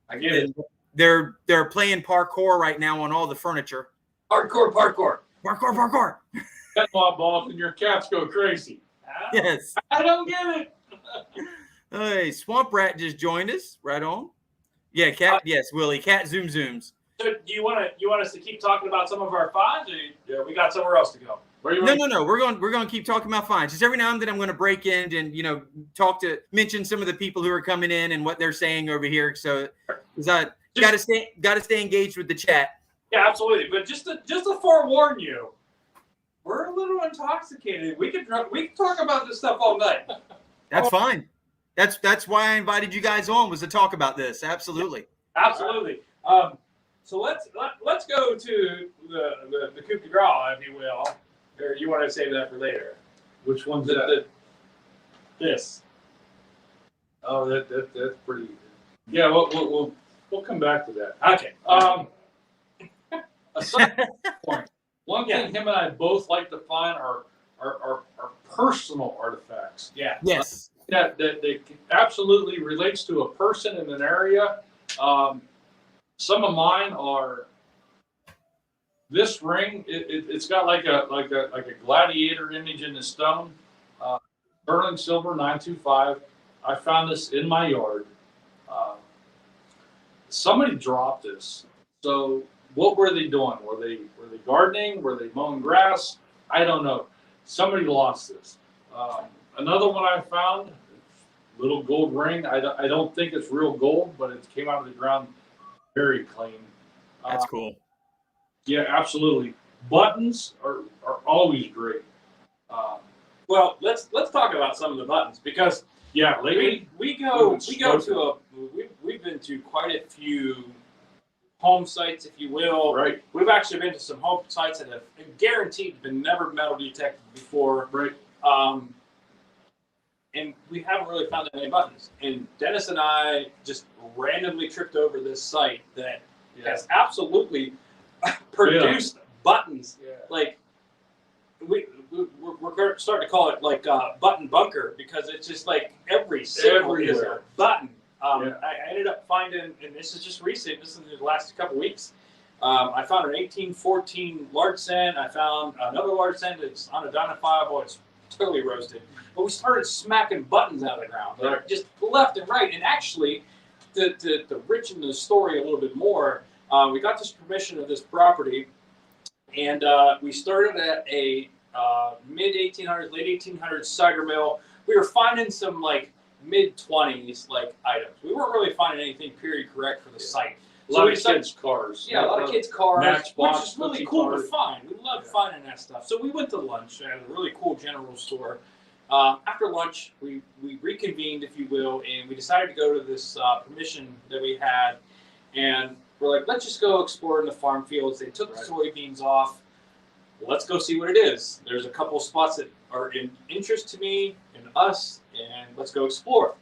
I get it. They're playing parkour right now on all the furniture. Parkour. Parkour. Pet balls and your cats go crazy. Yes. I don't get it. Hey, Swamp Rat just joined us. Right on. Yeah, cat. Yes, Willie. Cat zooms. So do you want us to keep talking about some of our finds, or we got somewhere else to go? No. We're going to keep talking about finds. Just every now and then I'm going to break in and mention some of the people who are coming in and what they're saying over here. So got to stay engaged with the chat. Yeah, absolutely. But just to forewarn you, we're a little intoxicated. We could talk about this stuff all night. That's fine. That's why I invited you guys on, was to talk about this. Absolutely. Absolutely. So let's go to the coup de grace, if you will. Or you want to save that for later? Which one's that? This. Oh, that's pretty. Yeah, we'll come back to that. Okay. Aside point, one thing him and I both like to find are personal artifacts. Yeah. Yes. that absolutely relates to a person in an area. Some of mine are this ring. It's got like a gladiator image in the stone. Sterling silver 925. I found this in my yard. Somebody dropped this. So what were they doing? Were they gardening? Were they mowing grass? I don't know. Somebody lost this. Another one I found, little gold ring. I don't think it's real gold, but it came out of the ground very clean. That's cool. Yeah, absolutely. Buttons are always great. Well, let's talk about some of the buttons, because Yeah, lately we've been to quite a few home sites, if you will. right, We've actually been to some home sites that have guaranteed been never metal detected before. right. And we haven't really found any buttons. And Dennis and I just randomly tripped over this site that has absolutely produced buttons. Yeah. Like we're starting to call it like button bunker, because it's just like every signal is a Everywhere. button. Yeah. I ended up finding, and this is just recent, this is in the last couple weeks, I found an 1814 large sand. I found another large sand that's unidentifiable. It's totally roasted. But we started smacking buttons out of the ground, like Right. just left and right. And actually, to richen the story a little bit more, we got this permission of this property, and we started at a mid 1800s, late 1800s cider mill. We were finding some like mid 20s like items. We weren't really finding anything period correct for the site. A So lot we of decided- kids' cars. Yeah, a lot of kids' cars, Matchbox, which is really cookie cool cars. to find. We love Yeah. finding that stuff. So we went to lunch at a really cool general store. After lunch, we reconvened, if you will, and we decided to go to this permission that we had. And we're like, let's just go explore in the farm fields. They took the soybeans off. Let's go see what it is. There's a couple spots that are in interest to me and us, and let's go explore.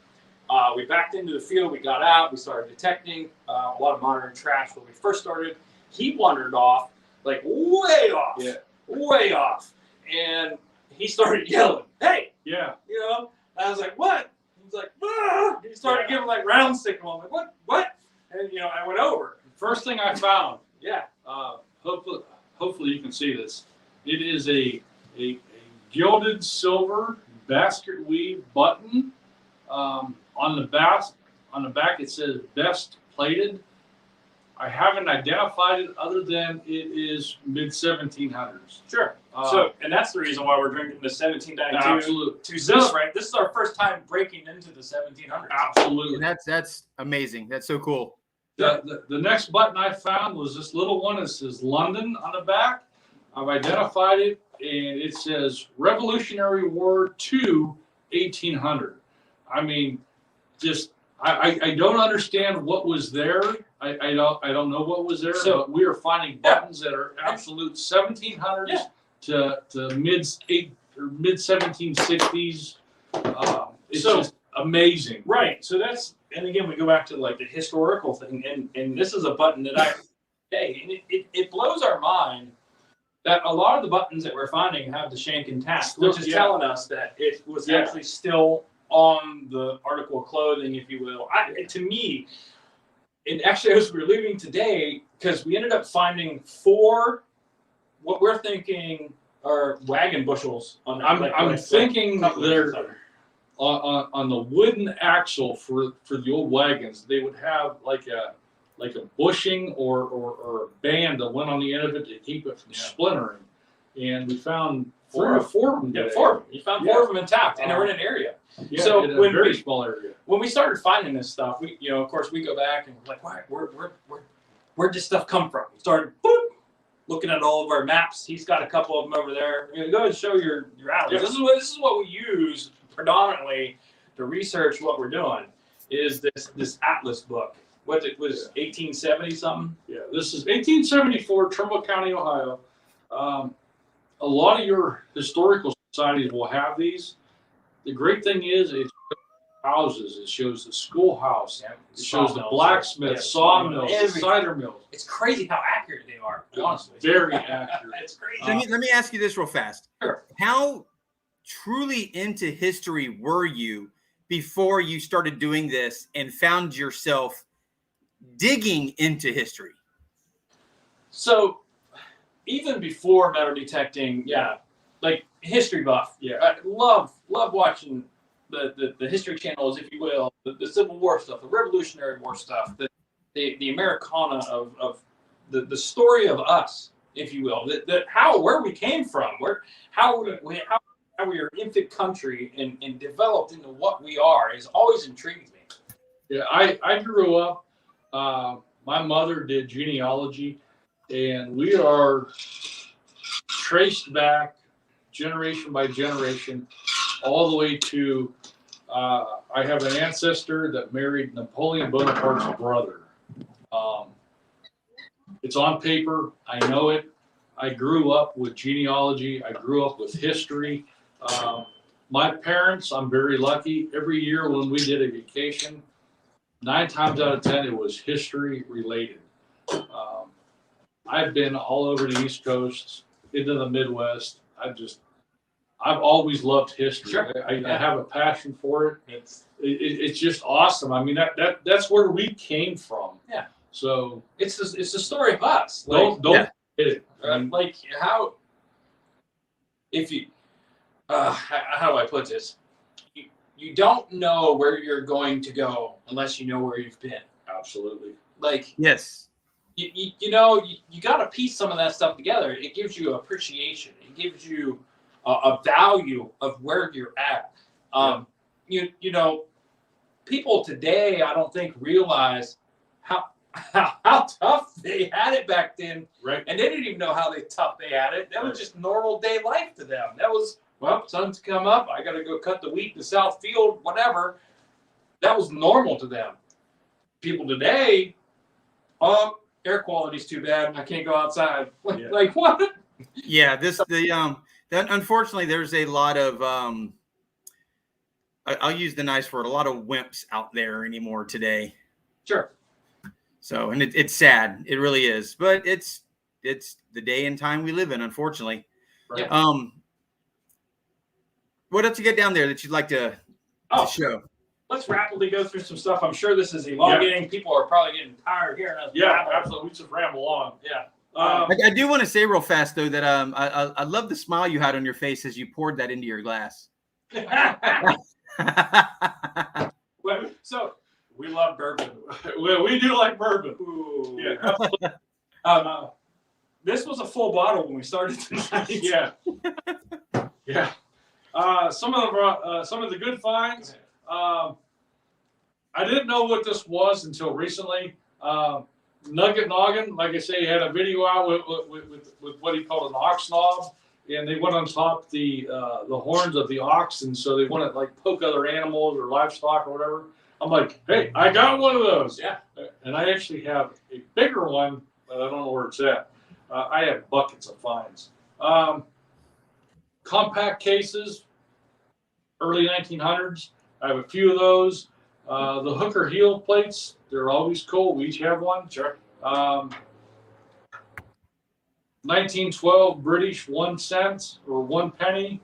We backed into the field, we got out, we started detecting a lot of modern trash when we first started. He wandered off, like way off, way off. And he started yelling, hey, Yeah. you know? I was like, what? He's like, ah! He started giving like round signal. I'm like, what? And, you know, I went over. First thing I found, Yeah. hopefully you can see this. It is a gilded silver basket weave button. On the back it says best plated. I haven't identified it other than it is mid 1700s. Sure. And that's the reason why we're drinking the 1792 Absolutely. to celebrate. This is our first time breaking into the 1700s. Absolutely. And that's amazing. That's so cool. The next button I found was this little one. It says London on the back. I've identified it, and it says Revolutionary War II, 1800. I mean, just I don't understand what was there. I don't know what was there. So- But we are finding buttons that are absolute 1700s to mid 1760s. It's So- just amazing. Right. So that's, and again, we go back to like the historical thing, and this is a button that and it blows our mind that a lot of the buttons that we're finding have the shank intact, which is telling us that it was actually still on the article of clothing, if you will. To me, and actually as we were leaving today, because we ended up finding 4, what we're thinking are wagon bushels on there. I'm thinking they're something. on the wooden axle for the old wagons. They would have like a bushing or a band that went on the end of it to keep it from splintering. And we found 3 or 4 of them. Yeah, today. 4 of them. You found 4 of them intact, and they were in an area. Yeah, So in a when very we- small area. When we started finding this stuff, we, you know, of course, we go back and we're like, where'd this stuff come from? We started looking at all of our maps. He's got a couple of them over there. Go ahead and show your alleys. Yeah. This is what we use predominantly to research what we're doing. Is this atlas book? What it was 1870 something? Yeah, this is 1874, Trimble County, Ohio. A lot of your historical societies will have these. The great thing is it shows houses. It shows the schoolhouse. It shows the blacksmith, sawmills, everything. cider mills. It's crazy how accurate they are. Honestly, Very accurate. It's crazy. Let me ask you this real fast. Sure. How truly into history were you before you started doing this and found yourself digging into history? So even before metal detecting, yeah, like history buff. Yeah, I love watching the History channels, if you will, the Civil War stuff, the Revolutionary War stuff, the Americana of the story of us, if you will, where we came from, how we are an infant country and developed into what we are is always intrigued me. Yeah, I grew up. My mother did genealogy, and we are traced back generation by generation, all the way to. I have an ancestor that married Napoleon Bonaparte's brother. It's on paper. I know it. I grew up with genealogy. I grew up with history. My parents, I'm very lucky. Every year when we did a vacation, 9 times out of 10, it was history related. I've been all over the East Coast, into the Midwest. I've always loved history. Sure. I have a passion for it. It's just awesome. I mean, that's where we came from. Yeah. So it's the story of us. don't Yeah. hit it. I mean, Like how, if you, how do I put this? You don't know where you're going to go unless you know where you've been. absolutely. Like Yes. you know you got to piece some of that stuff together. It gives you appreciation. It gives you a value of where you're at. You know, people today I don't think realize how tough they had it back then, Right. and they didn't even know how tough they had it. That was just normal day life to them. That was, well, sun's come up, I got to go cut the wheat in the south field, whatever. That was normal to them. People today, air quality's too bad, I can't go outside. Yeah. Like what? Yeah. Unfortunately, there's a lot of I'll use the nice word, a lot of wimps out there anymore today. Sure. So, and it's sad. It really is. But it's the day and time we live in, unfortunately. Right. Yeah. What else you get down there that you'd like to show? Let's rapidly go through some stuff. I'm sure this is elongating. People are probably getting tired of hearing us. Yeah, babble. absolutely. We just ramble on. Yeah. I do want to say real fast though that I love the smile you had on your face as you poured that into your glass. So we love bourbon. we do like bourbon. Ooh. Yeah. This was a full bottle when we started tonight. Yeah. Yeah. Some of the good finds. I didn't know what this was until recently. Nugget Noggin, like I say, he had a video out with what he called an ox knob, and they went on top the horns of the ox, and so they want to like poke other animals or livestock or whatever. I'm like, hey, I got one of those. Yeah. And I actually have a bigger one, but I don't know where it's at. I have buckets of finds. Compact cases, early 1900s. I have a few of those. The hooker heel plates, they're always cool. We each have one. Sure. 1912 British 1 cent or 1 penny.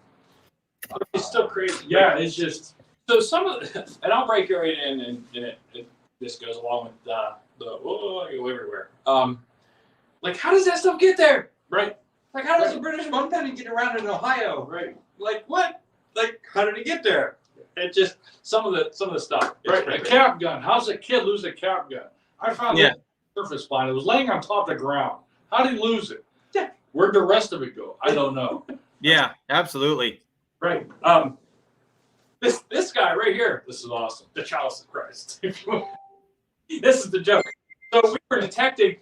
It's still crazy. Yeah, it's just. So some of the, and I'll break it right in, and this goes along with I go everywhere. Like how does that stuff get there? Right. Like how does a British 1 penny get around in Ohio? Right. Like what? Like how did it get there? It just some of the stuff. Right. A cap gun. How's a kid lose a cap gun? I found it surface fine. It was laying on top of the ground. How did he lose it? Yeah. Where'd the rest of it go? I don't know. Yeah, absolutely. Right. This guy right here. This is awesome. The chalice of Christ. This is the joke. So we were detecting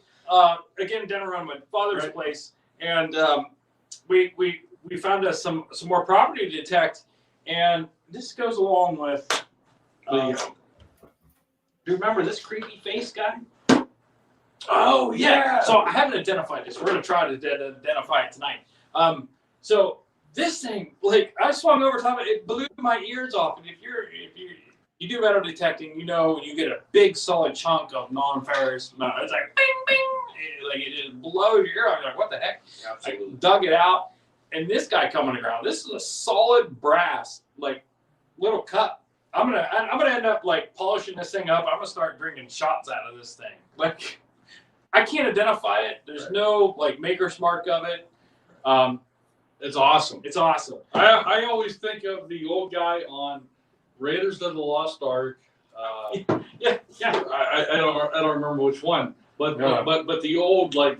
again down around my father's place, and we found us some more property to detect, and this goes along with. Do you remember this creepy face guy? Oh yeah. So I haven't identified this. We're gonna try to identify it tonight. So this thing, like I swung over top of it, it blew my ears off. And if you do metal detecting, you know when you get a big solid chunk of non-ferrous metal, it's like bing bing, like it just blows your ear off. You're like, what the heck? Absolutely. I dug it out, and this guy coming around. This is a solid brass, like little cup. I'm gonna end up like polishing this thing up. I'm gonna start bringing shots out of this thing. Like, I can't identify it. There's no like maker's mark of it. It's awesome. It's awesome. I always think of the old guy on Raiders of the Lost Ark. Yeah. I don't remember which one, but Yeah. but the old like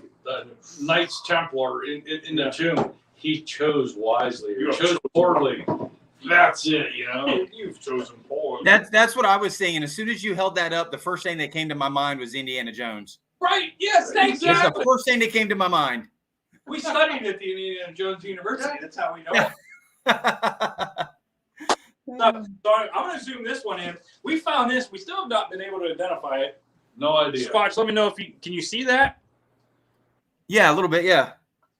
Knights Templar in the tomb. He chose wisely. He chose poorly. That's it, you know. You've chosen poorly. That's what I was saying. As soon as you held that up, the first thing that came to my mind was Indiana Jones. Right. Yes. Thank That's you. the first thing that came to my mind. We studied at the Indiana Jones University. That's how we know it. So I'm going to zoom this one in. We found this. We still have not been able to identify it. No idea. Squatch, let me know if can you see that? Yeah, a little bit. Yeah.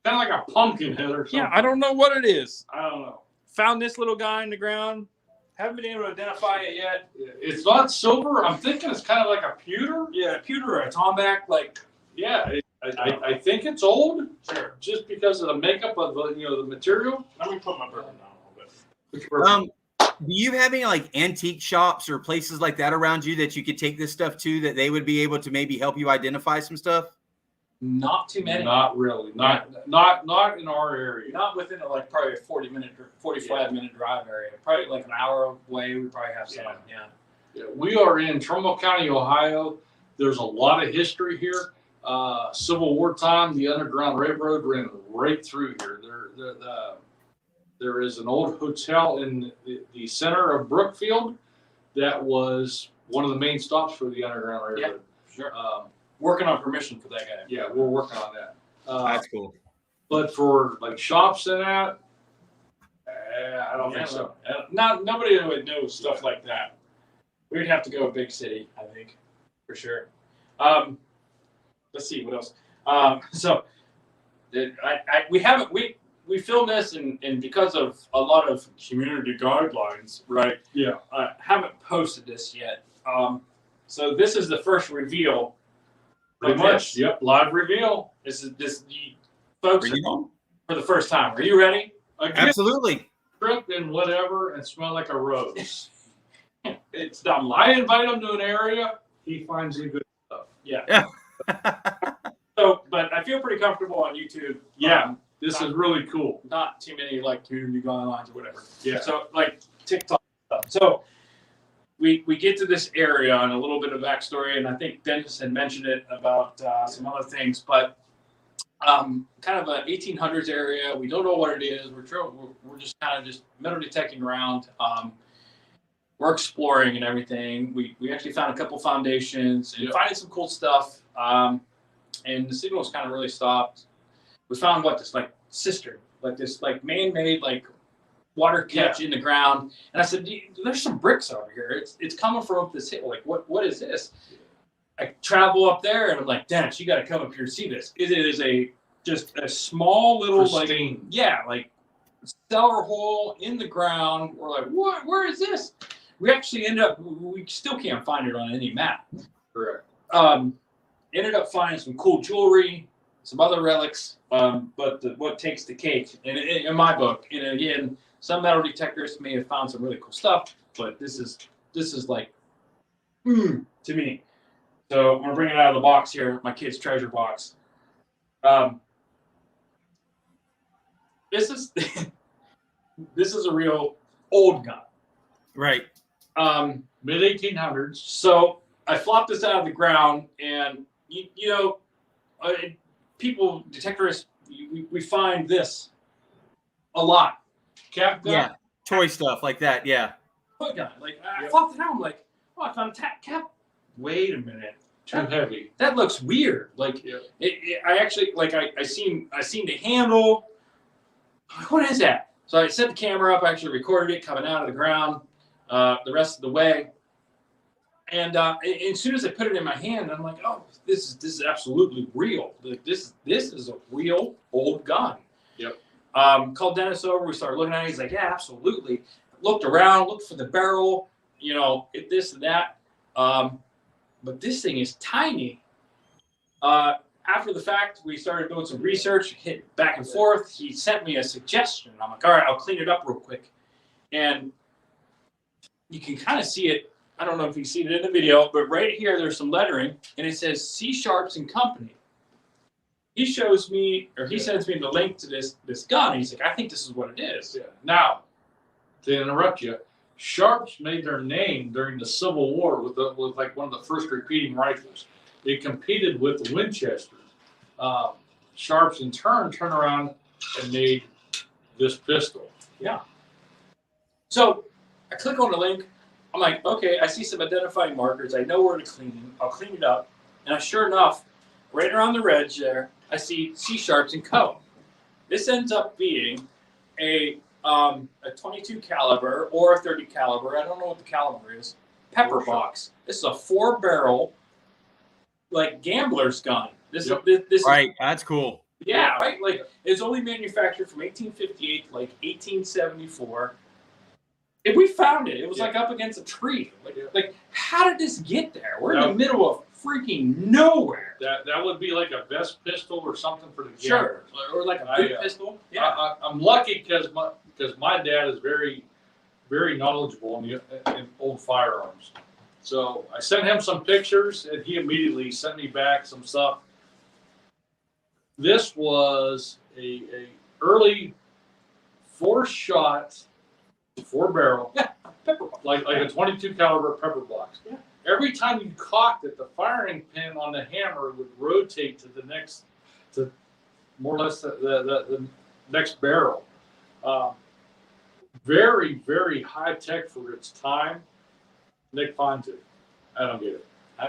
Kind of like a pumpkin head or something. Yeah, I don't know what it is. I don't know. Found this little guy in the ground. Haven't been able to identify it yet. It's not silver. I'm thinking it's kind of like a pewter. Yeah, a pewter or a tomback. Like, Yeah, I think it's old. sure. Just because of the makeup of the material. Let me put my bourbon down a little bit. Do you have any like antique shops or places like that around you that you could take this stuff to that they would be able to maybe help you identify some stuff? Not too many. Not really. Not in our area. Not within like probably a 40-minute or 45-minute drive area. Probably like an hour away. We probably have some. Yeah. Yeah, we are in Trumbull County, Ohio. There's a lot of history here. Civil War time, the Underground Railroad ran right through here. There is an old hotel in the center of Brookfield that was one of the main stops for the Underground Railroad. Yeah, sure. Working on permission for that guy. Yeah, we're working on that. That's cool. But for like shops and that, I don't think so. Nobody would know stuff like that. We'd have to go a big city, I think, for sure. Let's see what else. We filmed this and because of a lot of community guidelines, right? Yeah. Haven't posted this yet. So this is the first reveal. Pretty much. Yep. Live reveal. This the folks Bring it on. for the first time. Are you ready? Absolutely. Trip and whatever and smell like a rose. It's dumb. I invite him to an area. He finds the good stuff. Yeah. So, but I feel pretty comfortable on YouTube. Yeah. This is really cool. Not too many like community guidelines or whatever. Yeah. So like TikTok stuff. So we get to this area and a little bit of backstory, and I think Dennis had mentioned it about some other things, but kind of a 1800s area. We don't know what it is. We're just kind of just metal detecting around. We're exploring and everything. We actually found a couple foundations and finding some cool stuff. And the signals kind of really stopped. We found this like cistern, like this like man-made like water catch in the ground. And I said, there's some bricks over here. It's coming from up this hill. Like what is this? I travel up there and I'm like, Dennis, you got to come up here and see this. It is just a small little Pristine. like cellar hole in the ground. We're like, what? Where is this? We actually we still can't find it on any map. Correct. Ended up finding some cool jewelry, some other relics, but what takes the cake in my book, and again, some metal detectors may have found some really cool stuff, but this is like to me. So I'm gonna bring it out of the box here, my kid's treasure box. This is this is a real old gun. Right. Mid 1800s. So I flopped this out of the ground, and people, detectorists, we find this a lot. Cap gun. Yeah. Toy stuff like that. Yeah. Toy gun. Like I flopped it out. I'm like, oh, I found a cap. Wait a minute. Too heavy. That looks weird. Like I actually like I seen the handle. I'm like, what is that? So I set the camera up. I actually recorded it coming out of the ground. The rest of the way. And as soon as I put it in my hand, I'm like, oh, this is absolutely real. Like, this is a real old gun. Yep. Called Dennis over. We started looking at it. He's like, yeah, absolutely. Looked around, looked for the barrel, this and that. But this thing is tiny. After the fact, we started doing some research, hit back and forth. He sent me a suggestion. I'm like, all right, I'll clean it up real quick. And you can kind of see it. I don't know if you see it in the video, but right here there's some lettering, and it says C Sharps and Company. He shows me, or he sends me the link to this gun. And he's like, I think this is what it is. Yeah. Now, to interrupt you, Sharps made their name during the Civil War with like one of the first repeating rifles. They competed with the Winchesters. Sharps in turn turned around and made this pistol. Yeah. So I click on the link. I'm like, okay, I see some identifying markers. I know where to clean them. I'll clean it up. And sure enough, right around the edge there, I see C Sharps and Co. This ends up being a 22 caliber or a 30 caliber. I don't know what the caliber is. Pepper box. This is a 4-barrel, like gambler's gun. This Right, that's cool. Yeah, right. Like it's only manufactured from 1858 to like 1874. If we found it, it was like up against a tree. Like how did this get there? We're in the middle of freaking nowhere. That would be like a vest pistol or something for the Sure, or like a good pistol. Yeah, I'm lucky because my dad is very, very knowledgeable in old firearms. So I sent him some pictures, and he immediately sent me back some stuff. This was a early 4-shot, 4-barrel, pepper box. like a 22 caliber pepper box. Yeah. Every time you cocked it, the firing pin on the hammer would rotate to the next, to more or less the next barrel. Very, very high tech for its time. Nick finds it. I don't get it.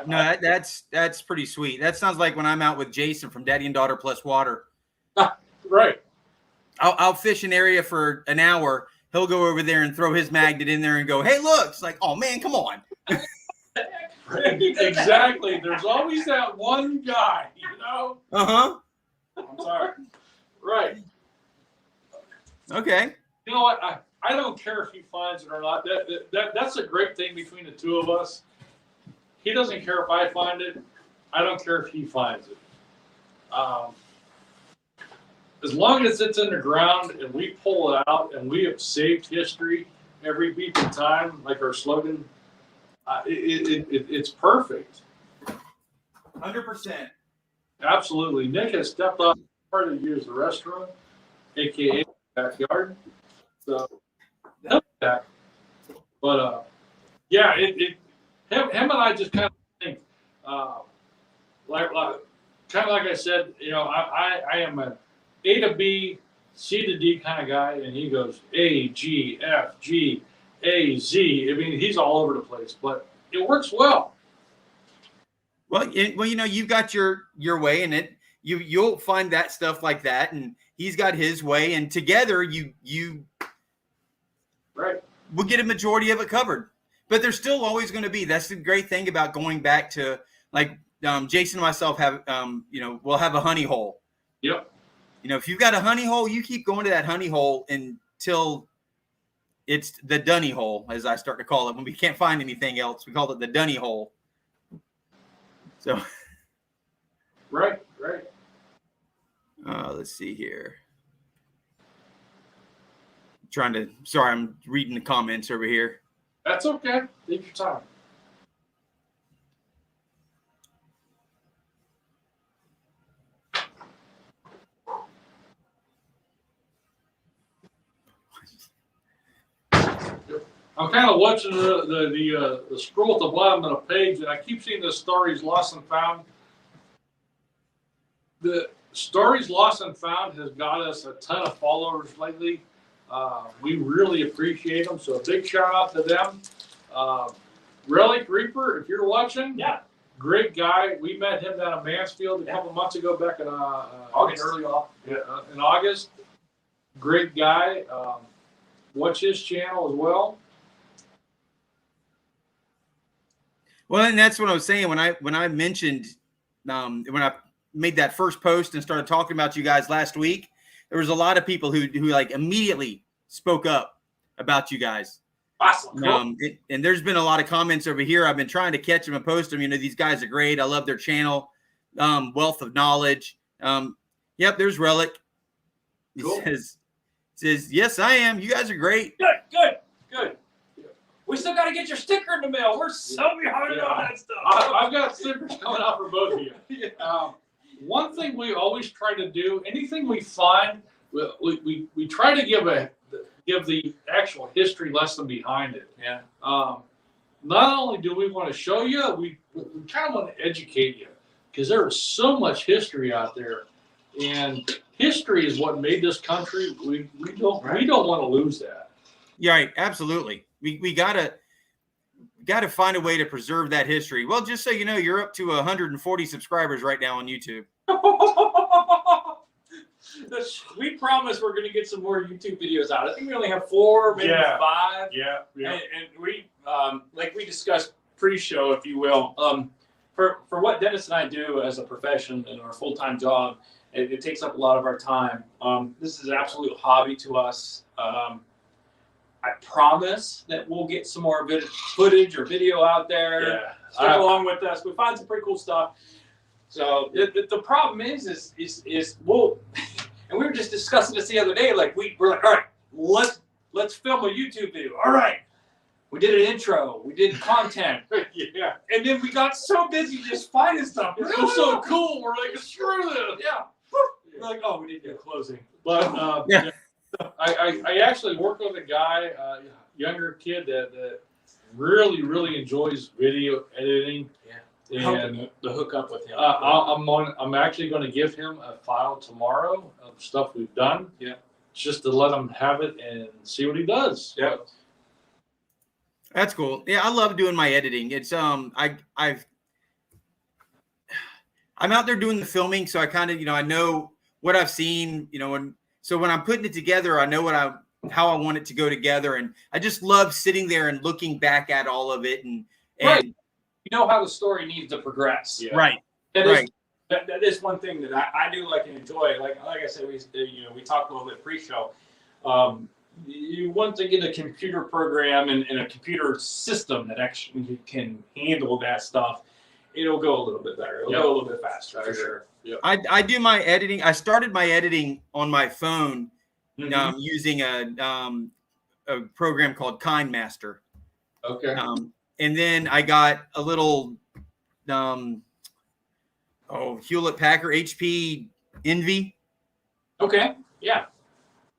No, that's pretty sweet. That sounds like when I'm out with Jason from Daddy and Daughter Plus Water. Right. I'll fish an area for an hour. He'll go over there and throw his magnet in there and go, hey, look. It's like, oh, man, come on. Exactly. There's always that one guy, you know? Uh-huh. I'm sorry. Right. Okay. You know what? I don't care if he finds it or not. That's a great thing between the two of us. He doesn't care if I find it. I don't care if he finds it. As long as it's in the ground and we pull it out and we have saved history every beat of time, like our slogan, it's perfect. 100%. Absolutely. Nick has stepped off part to use the restroom, aka backyard. So that. But yeah, him and I just kind of think like kind of like I said, you know, I am a A to B, C to D kind of guy, and he goes A, G, F, G, A, Z. I mean, he's all over the place, but it works well. Well, you know, you've got your way in it. You'll find that stuff like that, and he's got his way, and together you Right. we'll get a majority of it covered. But there's still always going to be. That's the great thing about going back to, like, Jason and myself have, you know, we'll have a honey hole. Yep. You know, if you've got a honey hole, you keep going to that honey hole until it's the dunny hole, as I start to call it. When we can't find anything else, we call it the dunny hole. So. Right. Let's see here. Sorry, I'm reading the comments over here. That's okay. Take your time. I'm kind of watching the scroll at the bottom of the page, and I keep seeing the stories lost and found. The stories lost and found has got us a ton of followers lately. We really appreciate them, so a big shout out to them. Relic Reaper, if you're watching, Yeah. great guy. We met him down in Mansfield a couple months ago, back in August. in August. Great guy. Watch his channel as well. Well, and that's what I was saying when I mentioned when I made that first post and started talking about you guys last week. There was a lot of people who like immediately spoke up about you guys. Awesome. Cool. And there's been a lot of comments over here. I've been trying to catch them and post them. You know, these guys are great. I love their channel. Wealth of knowledge. Yep, there's Relic. He Cool. says, yes, I am. You guys are great. Good. We still got to get your sticker in the mail. We're so behind on that stuff. I've got stickers coming out for both of you. One thing we always try to do, anything we find, we try to give the actual history lesson behind it. Yeah. Not only do we want to show you, we kind of want to educate you, because there is so much history out there, and history is what made this country. We don't want to lose that. Yeah, right. Absolutely. We gotta find a way to preserve that history. Well, just so you know, you're up to 140 subscribers right now on YouTube. We promise we're going to get some more YouTube videos out. I think we only have 4, maybe 5. Yeah. And we, like we discussed pre-show, if you will, for what Dennis and I do as a profession and our full-time job, it takes up a lot of our time. This is an absolute hobby to us. I promise that we'll get some more footage or video out there. Yeah. Stick along with us. We find some pretty cool stuff. So the problem is we'll, and we were just discussing this the other day. Like we're like, all right, let's film a YouTube video. All right, we did an intro, we did content, Yeah. and then we got so busy just finding stuff. It was so cool. We're like, screw this. Yeah. We're like, oh, we didn't do closing. But Yeah. I actually work with a guy, younger kid that really enjoys video editing. Yeah. And The hook up with him. I'm actually going to give him a file tomorrow of stuff we've done. Yeah. Just to let him have it and see what he does. Yeah. That's cool. Yeah, I love doing my editing. It's I'm out there doing the filming, so I kind of, I know what I've seen, so when I'm putting it together, I know how I want it to go together, and I just love sitting there and looking back at all of it and Right. You know how the story needs to progress. Yeah. right. That is one thing that I do like and enjoy. Like I said, we talked a little bit pre-show. You want to get a computer program and a computer system that actually can handle that stuff. It'll go a little bit better. It'll go a little bit faster for sure. Yeah. I do my editing. I started my editing on my phone using a program called KindMaster. Okay. And then I got a little Hewlett Packard HP Envy. Okay. Yeah.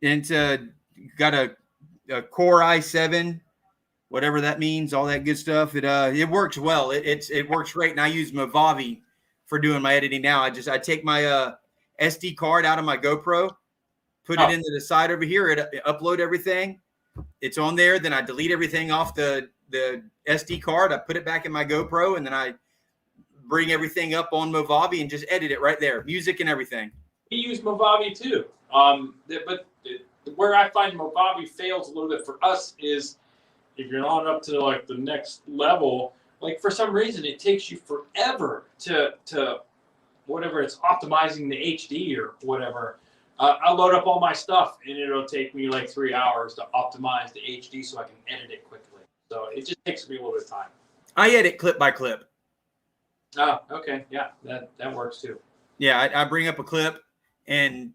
And got a Core i7, whatever that means, all that good stuff. It works well. It works great. And I use Movavi for doing my editing now. I take my SD card out of my GoPro, put it into the side over here, it upload everything. It's on there. Then I delete everything off the SD card. I put it back in my GoPro, and then I bring everything up on Movavi and just edit it right there, music and everything. We use Movavi too. But where I find Movavi fails a little bit for us is if you're not up to like the next level, like for some reason it takes you forever to whatever it's optimizing the HD or whatever. I load up all my stuff and it'll take me like 3 hours to optimize the HD so I can edit it quickly. So it just takes me a little bit of time. I edit clip by clip. Oh, okay. Yeah, that works too. Yeah, I bring up a clip and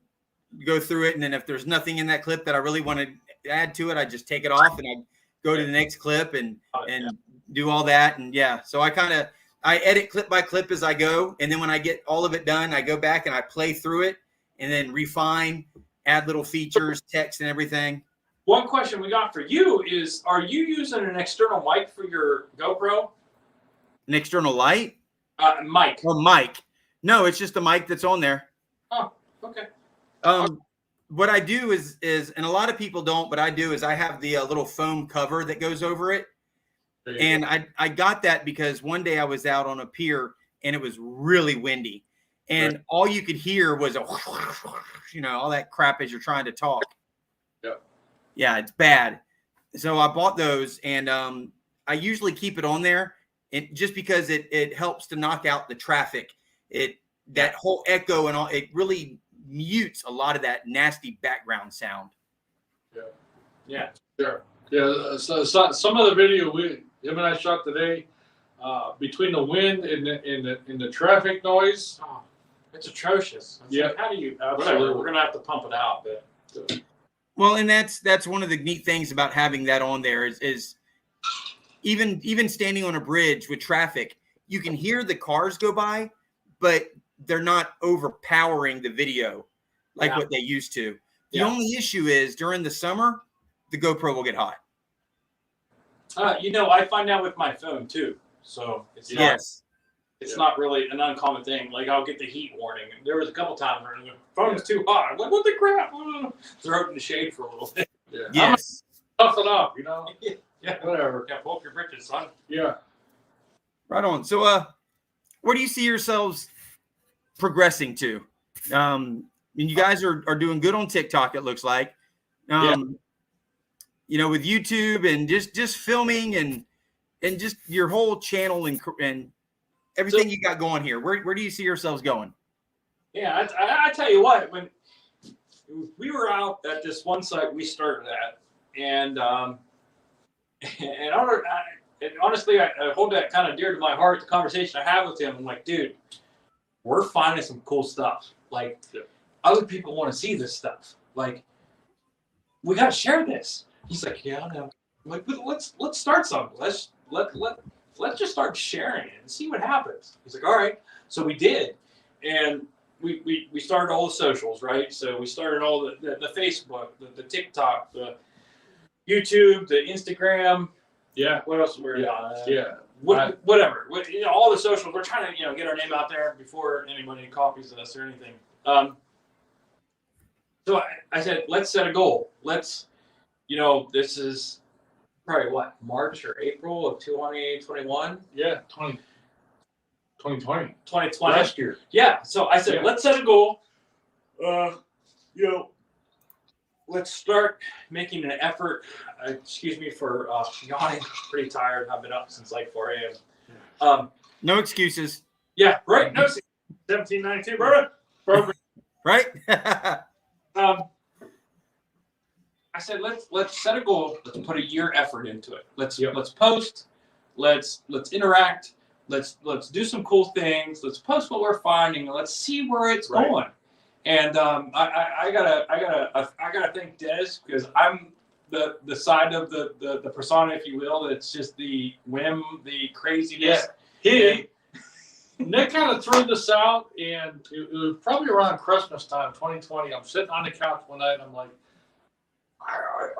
go through it, and then if there's nothing in that clip that I really want to add to it, I just take it off and I go to the next clip and do all that. And yeah, so I edit clip by clip as I go, and then when I get all of it done, I go back and I play through it and then refine, add little features, text, and everything. One question we got for you is, are you using an external mic for your GoPro? An external light? Mic. Or mic? No, it's just the mic that's on there. Oh, okay. What I do is, and a lot of people don't, but I do, is I have the little foam cover that goes over it. And I got that because one day I was out on a pier and it was really windy. And all you could hear was all that crap as you're trying to talk. Yeah, it's bad. So I bought those, and I usually keep it on there, and just because it helps to knock out the traffic. That whole echo and all, it really mutes a lot of that nasty background sound. Yeah. Sure. Yeah. So some of the video him and I shot today, between the wind and the traffic noise. Oh, it's atrocious. Yeah. Like, how do you? Absolutely. We're gonna have to pump it out, but. Well, and that's one of the neat things about having that on there is even standing on a bridge with traffic, you can hear the cars go by, but they're not overpowering the video like what they used to. The only issue is during the summer, the GoPro will get hot. I find that with my phone too. So it's not really an uncommon thing. Like I'll get the heat warning. There was a couple times where the phone was too hot. I'm like, what the crap? Throw it in the shade for a little bit. Yeah. Yes. Tough it up, Yeah. Whatever. Yeah, pull up your britches, son. Yeah. Right on. So, where do you see yourselves progressing to? You guys are doing good on TikTok, it looks like. With YouTube and just filming and just your whole channel and everything you got going here. Where do you see yourselves going? Yeah, I tell you what, when we were out at this one site we started at, and honestly, I hold that kind of dear to my heart. The conversation I have with him, I'm like, dude, we're finding some cool stuff. Like, other people want to see this stuff. Like, we got to share this. He's like, yeah, I know. I'm like, let's start something. Let's just start sharing it and see what happens. He's like, all right. So we did, and we started all the socials, right? So we started all the Facebook, the TikTok, the YouTube, the Instagram. Yeah. What else were we on? Whatever. All the socials. We're trying to get our name out there before anybody copies us or anything. So I said, let's set a goal. Let's, this is probably what, March or April of 2021? Yeah, 2020. 2020. Last year. Yeah. So I said, let's set a goal. Let's start making an effort. Excuse me for yawning. Pretty tired. I've been up since like 4 a.m. No excuses. Yeah, right. No, 1792, brother. Right? I said, let's set a goal. Let's put a year effort into it. Let's post. Let's interact. Let's do some cool things. Let's post what we're finding. Let's see where it's going. And I gotta thank Dennis, because I'm the side of the persona, if you will, that's just the whim, the craziness. Yeah. Nick kind of threw this out, and it was probably around Christmas time, 2020. I'm sitting on the couch one night, and I'm like,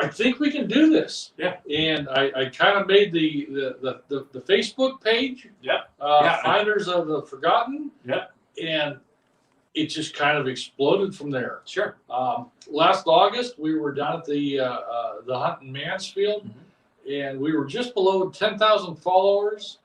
I think we can do this. Yeah. And I kind of made the Facebook page. Yeah. Finders of the Forgotten. Yeah. And it just kind of exploded from there. Sure. Last August, we were down at the hunt in Mansfield, and we were just below 10,000 followers.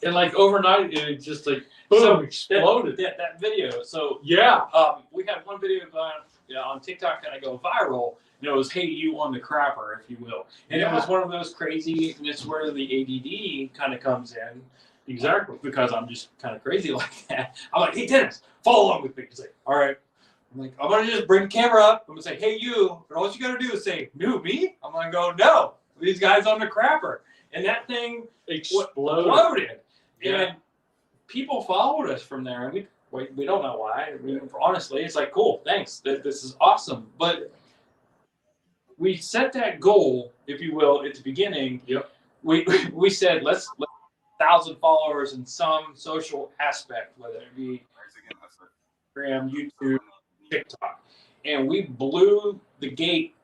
And like overnight, it just like boom, exploded. That video. So yeah, we had one video on TikTok kind of go viral. It was "Hey You" on the crapper, if you will, and it was one of those crazy. And it's where the ADD kind of comes in. Exactly, because I'm just kind of crazy like that. I'm like, hey Dennis, follow along with me. He's like, all right. I'm like, I'm gonna just bring the camera up. I'm gonna say, hey you, and all you gotta do is say, me? I'm gonna go, no, these guys on the crapper, and that thing exploded. Yeah. And people followed us from there, and we don't know why. I mean, honestly, it's like, cool, thanks, this is awesome. But we set that goal, if you will, at the beginning. Yep. We said let's 1,000 followers in some social aspect, whether it be Instagram, YouTube, TikTok, and we blew the gate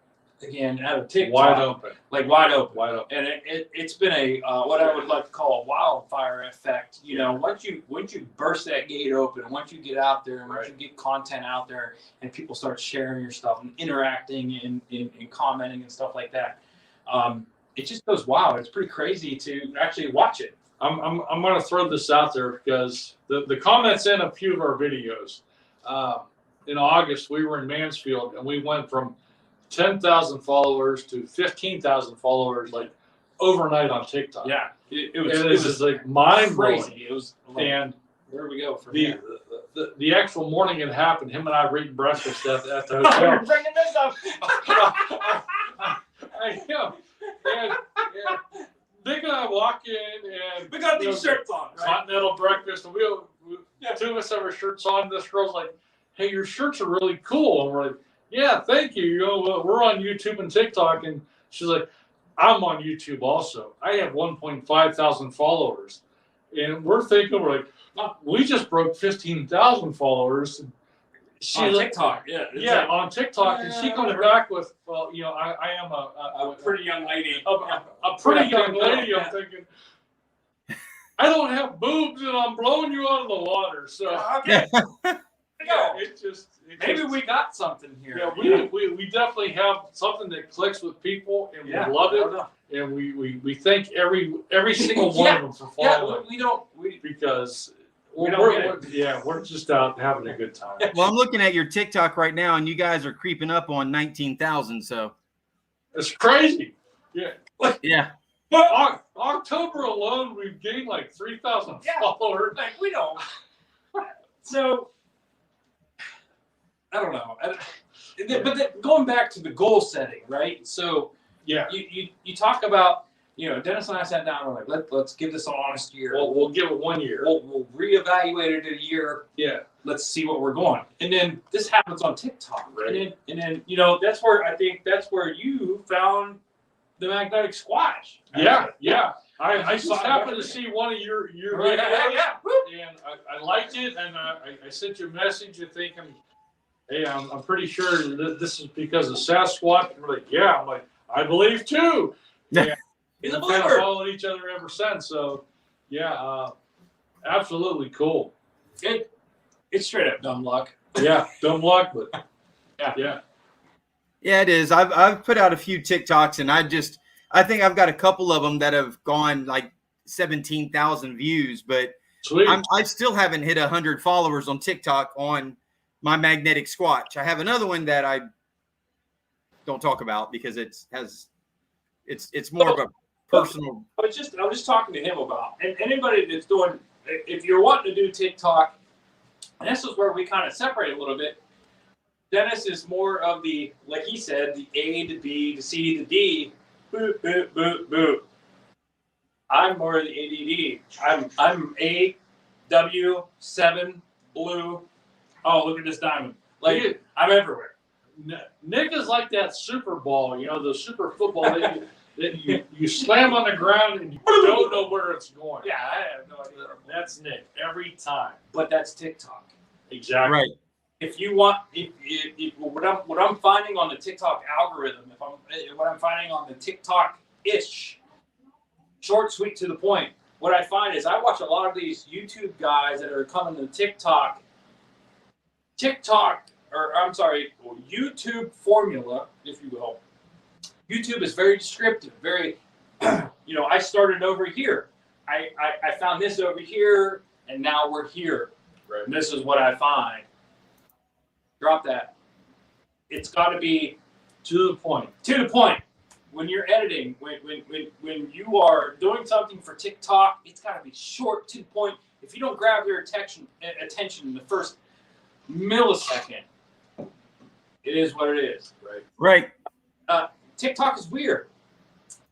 again out of TikTok, wide open, and it's been a what I would like to call a wildfire effect. Once you burst that gate open, once you get out there, and once you get content out there, and people start sharing your stuff and interacting and commenting and stuff like that, it just goes wild. It's pretty crazy to actually watch it. I'm going to throw this out there because the comments in a few of our videos. In August, we were in Mansfield, and we went from 10,000 followers to 15,000 followers like overnight on TikTok. Yeah, it was like mind blowing. Crazy. It was, like, and where do we go from here? The actual morning it happened, him and I were eating breakfast at the hotel. You're bringing this up. I am. And Nick and I walk in, and we got these shirts on, right? Continental breakfast, and we two of us have our shirts on. This girl's like, "Hey, your shirts are really cool." And we're like, "Yeah, thank you. We're on YouTube and TikTok." And she's like, I'm on YouTube also. I have 1.5 thousand followers, and we're like, oh, we just broke 15,000 followers. She On TikTok, yeah. It's yeah, like on TikTok, and she comes back with, well, you know, I am a pretty young lady. a pretty young lady. I'm thinking, I don't have boobs, and I'm blowing you out of the water. So Okay. yeah, Maybe we got something here. Yeah, we definitely have something that clicks with people, and we love it, and we thank every single one of them for following. Because we're just out having a good time. Well, I'm looking at your TikTok right now, and you guys are creeping up on 19,000. So It's crazy. Yeah. yeah, October alone, we've gained like 3,000 followers. Like we don't. So I don't know. But going back to the goal setting, right? So Yeah. you talk about, you know, Dennis and I sat down and we're like, let's give this an honest year. We'll give it 1 year. We'll reevaluate it in a year. Yeah. Let's see what we're going. And then this happens on TikTok. Right. And then you know, that's where you found the magnetic squash. Yeah. I just happened to see one of your videos, and I liked it, and I sent you a message thinking, hey, I'm pretty sure that this is because of Sasquatch. And we're like, yeah. I'm like, I believe too. Yeah. He's a We've kind of believer. followed each other ever since. So yeah, absolutely cool. It's straight up dumb luck. Yeah, dumb luck, but yeah. yeah, it is. I've put out a few TikToks, and I think I've got a couple of them that have gone like 17,000 views, but Sweet. I still haven't hit 100 followers on TikTok on my magnetic Squatch. I have another one that I don't talk about because it's more of a personal. I was just talking to him about, and anybody that's doing, if you're wanting to do TikTok, and this is where we kind of separate a little bit. Dennis is more of the, like he said, the A to B to C to D. Boop, boop, boop, boop. I'm more of the ADD. I'm A, W, 7, blue. Oh, look at this diamond. Like, I'm everywhere. Nick is like that Super Ball, you know, the Super Football that you slam on the ground and you don't know where it's going. Yeah, I have no idea. That's Nick every time. But that's TikTok. Exactly. Right. If you want, if what I'm finding on the TikTok algorithm, what I'm finding on the TikTok-ish, short, sweet, to the point, what I find is I watch a lot of these YouTube guys that are coming to TikTok, YouTube formula, if you will. YouTube is very descriptive, very, you know, I started over here. I found this over here, and now we're here. Right. And this is what I find. Drop that. It's got to be To the point. to the point. When you're editing, when you are doing something for TikTok, it's got to be short, to the point. If you don't grab their attention in the first millisecond, it is what it is. Right. Right. TikTok is weird.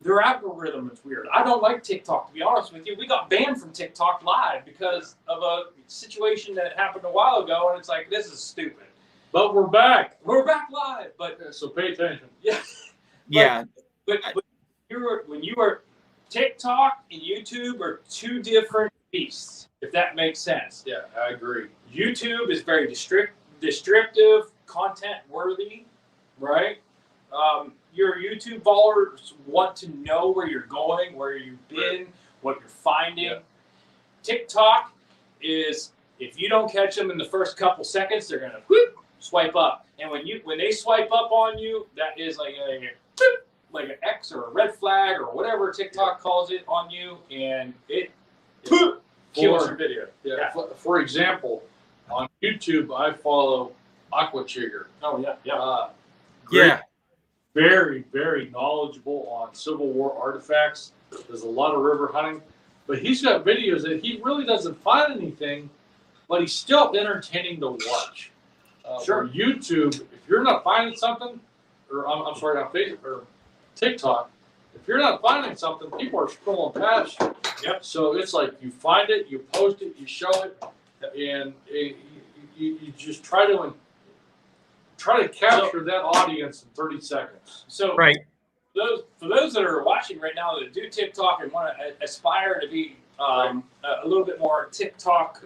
Their algorithm is weird. I don't like TikTok, to be honest with you. We got banned from TikTok live because of a situation that happened a while ago, and it's like, this is stupid. But we're back. We're back live, but So pay attention. yeah. Yeah. But when you are TikTok and YouTube are two different beasts, if that makes sense. Yeah, I agree. YouTube is very descriptive, content worthy, right? Your YouTube followers want to know where you're going, where you've been, what you're finding. Yeah. TikTok is, if you don't catch them in the first couple seconds, they're gonna whoop, swipe up. And when they swipe up on you, that is like an X or a red flag or whatever TikTok calls it on you, and it kills your video. Yeah. For example, on YouTube, I follow Aquachigger. Oh yeah. Great, Yeah. Very, very knowledgeable on Civil War artifacts. There's a lot of river hunting, but he's got videos that he really doesn't find anything, but he's still entertaining to watch. Sure. For YouTube, if you're not finding something, or I'm sorry, on Facebook or TikTok, if you're not finding something, people are scrolling past you. Yep. So it's like you find it, you post it, you show it, and you just try to capture that audience in 30 seconds. So Right. for those that are watching right now that do TikTok and want to aspire to be a little bit more TikTok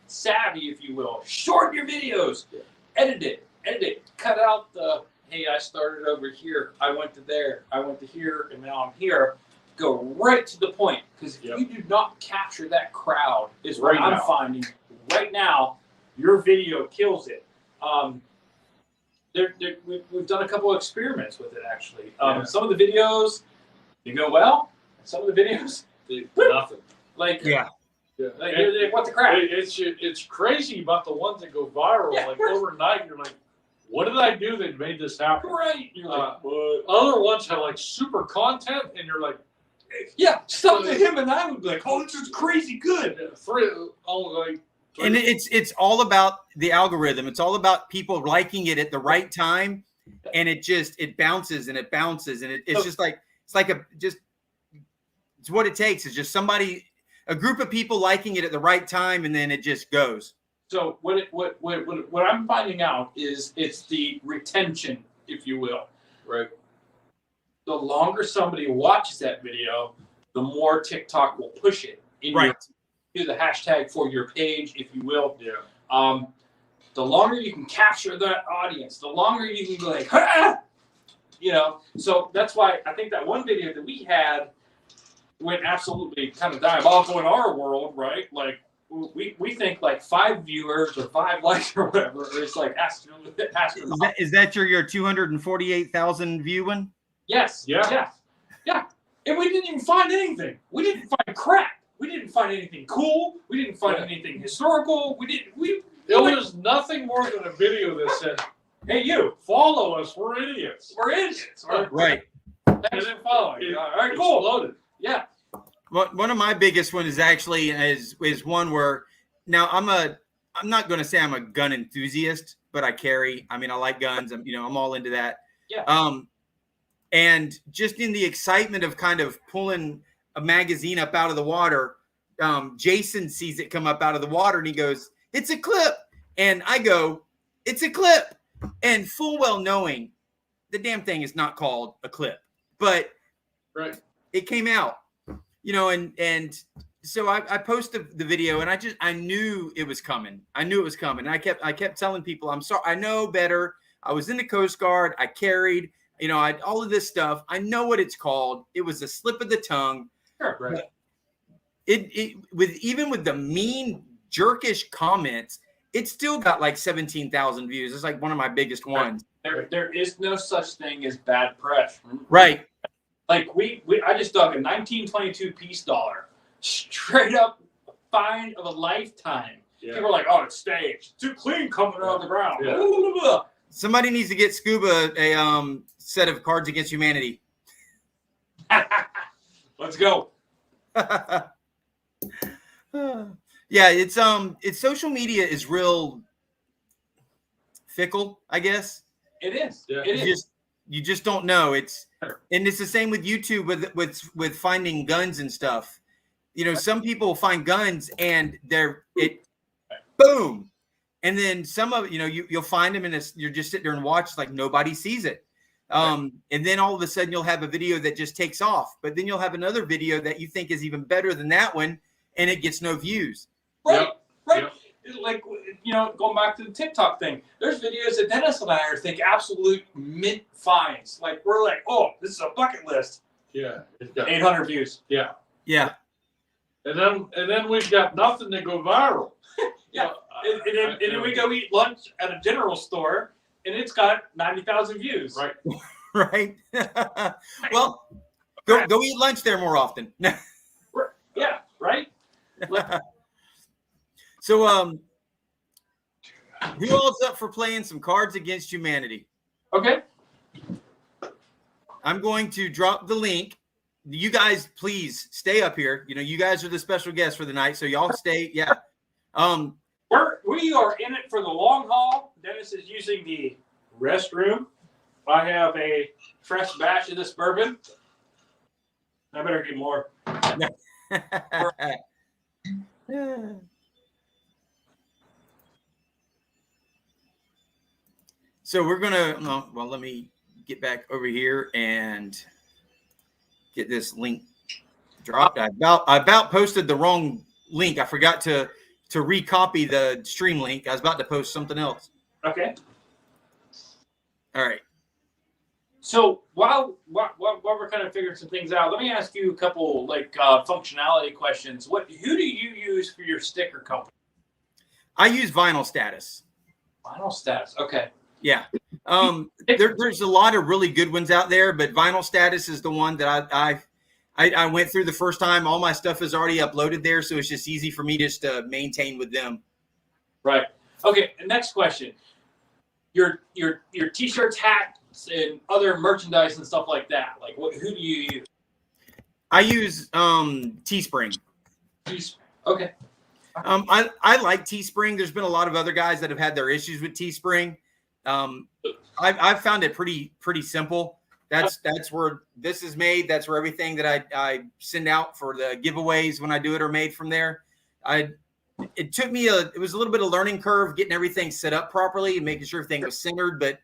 savvy, if you will, shorten your videos, edit it, cut out the hey, I started over here, I went to there, I went to here, and now I'm here. Go right to the point, because if you do not capture that crowd, is what I'm finding right now. Your video kills it. We've done a couple of experiments with it actually. Some of the videos they go well, and some of the videos Nothing. like Yeah. like what the crap? It's crazy about the ones that go viral. Like overnight, you're like, what did I do that made this happen? Right. You're like, what? Other ones have like super content, and you're like, yeah, stuff to him, and I would be like, oh, this is crazy good. And it's all about the algorithm. It's all about people liking it at the right time, and it bounces and it bounces, and it's just like it's what it takes. It's just a group of people liking it at the right time, and then it just goes. So what I'm finding out is it's the retention, if you will. Right. The longer somebody watches that video, the more TikTok will push it in to the hashtag for your page, if you will. Yeah. The longer you can capture that audience, the longer you can be like, ah! So that's why I think that one video that we had went absolutely kind of diabolical in our world, right? Like we think like 5 viewers or 5 likes or whatever is like astronomical. Is that your 248,000 view one? Yes. Yeah. And we didn't even find anything. We didn't find crap. We didn't find anything cool. We didn't find anything historical. It was nothing more than a video that said, hey, you, follow us. We're idiots. We're idiots. Right. And then follow it. All right, cool. Exploded. Yeah. One of my biggest ones is actually is one where now I'm not going to say I'm a gun enthusiast, but I carry. I mean, I like guns. I'm all into that. Yeah. And just in the excitement of kind of pulling a magazine up out of the water, Jason sees it come up out of the water and he goes, "It's a clip." And I go, "It's a clip." And full well knowing the damn thing is not called a clip, but it came out, and so I posted the video and I knew it was coming. And I kept telling people, I'm sorry, I know better. I was in the Coast Guard. I carried, I all of this stuff. I know what it's called. It was a slip of the tongue. Sure, right. Even with the mean jerkish comments, it still got like 17,000 views. It's like one of my biggest ones. There is no such thing as bad press. Right. Like I just dug a 1922 peace dollar, straight up find of a lifetime. Yeah. People are like, "Oh, it's staged. Too clean coming out of the ground." Yeah. Blah, blah, blah, blah. Somebody needs to get Scuba a set of Cards Against Humanity. Let's go. Yeah, it's social media is real fickle, I guess. It is. Yeah. It is. You just don't know. And it's the same with YouTube with finding guns and stuff. Some people find guns and boom. And then some of you'll find them and you're just sitting there and watch, it's like nobody sees it. And then all of a sudden you'll have a video that just takes off, but then you'll have another video that you think is even better than that one, and it gets no views. Right. Like, going back to the TikTok thing, there's videos that Dennis and I think absolute mint finds. Like, we're like, oh, this is a bucket list. Yeah. 800 views. Yeah. Yeah. And then we've got nothing to go viral. Yeah. And then we go eat lunch at a general store, and it's got 90,000 views. Right. Right. Well, go eat lunch there more often. Yeah. Right. So, who all's up for playing some Cards Against Humanity? Okay. I'm going to drop the link. You guys, please stay up here. You guys are the special guests for the night, so y'all stay. Yeah. We are in it for the long haul. Dennis is using the restroom. I have a fresh batch of this bourbon. I better get more. So we're gonna. Well, let me get back over here and get this link dropped. I about posted the wrong link. I forgot to recopy the stream link. I was about to post something else. Okay. All right. So while we're kind of figuring some things out, let me ask you a couple functionality questions. Who do you use for your sticker company? I use Vinyl Status. Vinyl Status. Okay. Yeah. There's a lot of really good ones out there, but Vinyl Status is the one that I went through the first time. All my stuff is already uploaded there, so it's just easy for me just to maintain with them. Right. Okay. Next question. Your t-shirts, hats, and other merchandise and stuff like that. Like, who do you use? I use Teespring. Teespring. Okay. I like Teespring. There's been a lot of other guys that have had their issues with Teespring. I've found it pretty simple. That's where this is made. That's where everything that I send out for the giveaways when I do it are made from there. It took me it was a little bit of learning curve getting everything set up properly and making sure everything was centered. But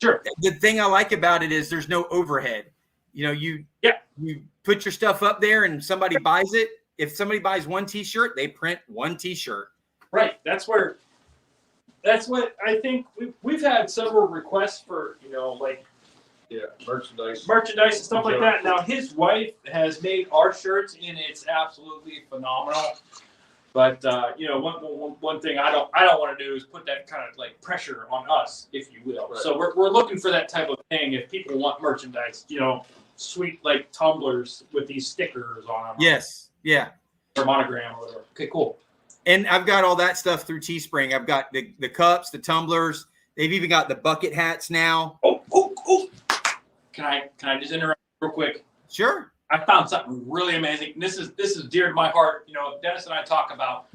sure, the thing I like about it is there's no overhead. You know, you put your stuff up there and somebody buys it. If somebody buys one T-shirt, they print one T-shirt. Right. That's what I think we've had several requests for, merchandise and stuff like that. Now his wife has made our shirts and it's absolutely phenomenal. But one thing I don't want to do is put that kind of like pressure on us, if you will. Right. So we're looking for that type of thing. If people want merchandise, sweet like tumblers with these stickers on them. Yes. Yeah. Or monogram or whatever. Okay, cool. And I've got all that stuff through Teespring. I've got the cups, the tumblers. They've even got the bucket hats now. Oh. Can I just interrupt real quick? Sure. I found something really amazing. This is dear to my heart. Dennis and I talk about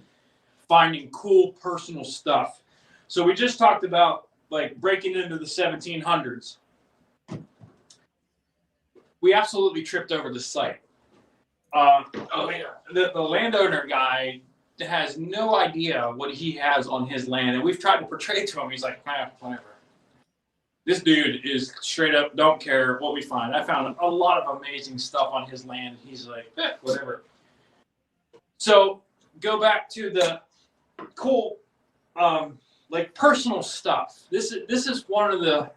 finding cool personal stuff. So we just talked about like breaking into the 1700s. We absolutely tripped over the site. The landowner guy has no idea what he has on his land, and we've tried to portray to him. He's like, whatever. This dude is straight up don't care what we find. I found a lot of amazing stuff on his land. He's like, whatever. So go back to the cool, personal stuff. This is one of the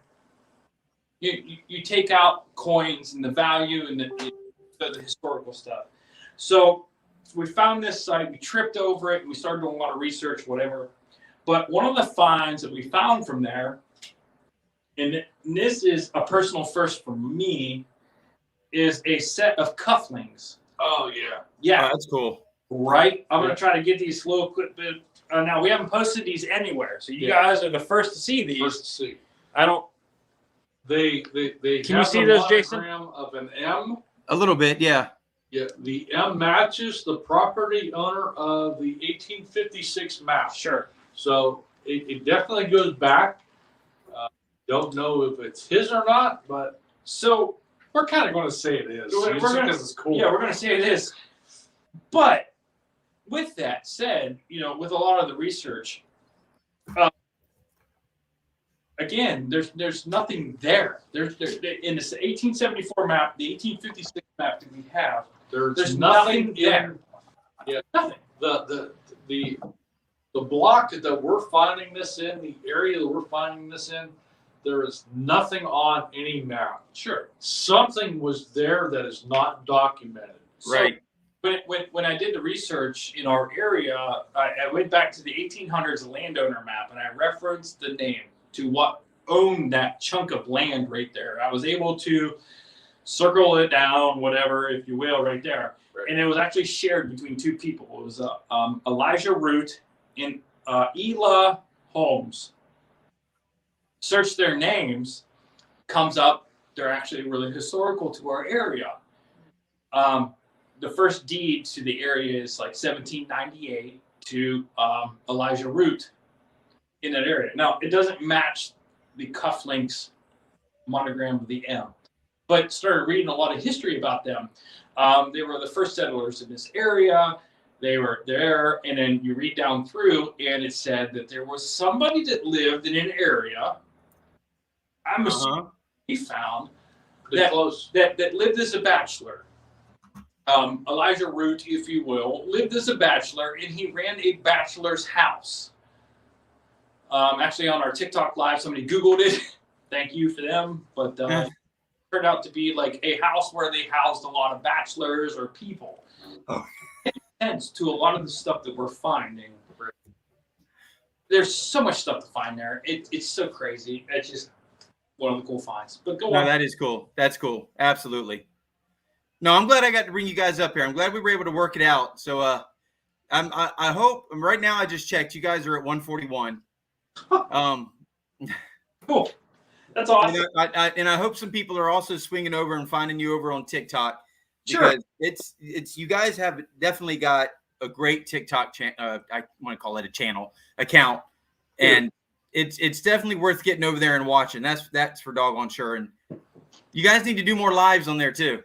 you take out coins and the value and the historical stuff. So we found this site. We tripped over it. We started doing a lot of research, whatever. But one of the finds that we found from there. And this is a personal first for me, is a set of cufflinks. Oh, yeah. Yeah. Oh, that's cool. Right? I'm going to try to get these little quick bit. Now, we haven't posted these anywhere, so you guys are the first to see these. First to see. I don't. They Can you have see the those, Jason? monogram of an M. A little bit, yeah. Yeah, the M matches the property owner of the 1856 map. Sure. So it definitely goes back. Don't know if it's his or not, but So we're kind of going to say it is. We're just gonna- because it's cool. yeah, we're going to say it is. But with that said, with a lot of the research, again, there's nothing there. There's in this 1874 map, the 1856 map that we have, there's nothing there. Yeah, Nothing. The block that we're finding this in, the area that we're finding this in, there is nothing on any map. Sure. Something was there that is not documented. Right. When I did the research in our area, I went back to the 1800s landowner map and I referenced the name to what owned that chunk of land right there. I was able to circle it down, whatever, if you will, right there. Right. And it was actually shared between two people. It was Elijah Root and Ela Holmes. Search their names, comes up, they're actually really historical to our area. The first deed to the area is like 1798 to Elijah Root in that area. Now, it doesn't match the cufflinks monogram of the M, but started reading a lot of history about them. They were the first settlers in this area. They were there, and then you read down through, and it said that there was somebody that lived in an area. I'm assuming he found Pretty close. that lived as a bachelor. Elijah Root, if you will, lived as a bachelor, and he ran a bachelor's house. Actually, on our TikTok live, somebody Googled it. Thank you for them. But it turned out to be like a house where they housed a lot of bachelors or people. Oh. It makes sense to a lot of the stuff that we're finding. There's so much stuff to find there. It's so crazy. It's just one of the cool finds. But go on. That is cool. That's cool. Absolutely. No, I'm glad I got to bring you guys up here. I'm glad we were able to work it out. So I hope right now I just checked. You guys are at 141. Cool. That's awesome. And I hope some people are also swinging over and finding you over on TikTok. Sure. Because it's you guys have definitely got a great TikTok I want to call it a channel account, and it's definitely worth getting over there and watching. That's for doggone sure. And you guys need to do more lives on there too.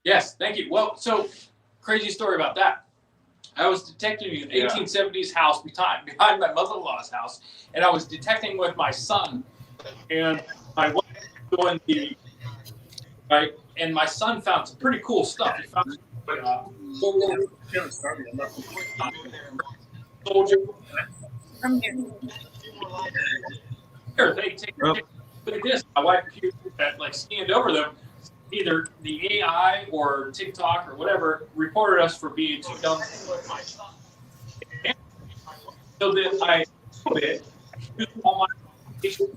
Yes, thank you. Well, so crazy story about that. I was detecting an 1870s house behind my mother-in-law's house, and I was detecting with my son, and my wife was doing right, and my son found some pretty cool stuff. He found soldier. Here, they take look at this. My wife had like scanned over them. Either the AI or TikTok or whatever reported us for being too dumb. So then I used all my information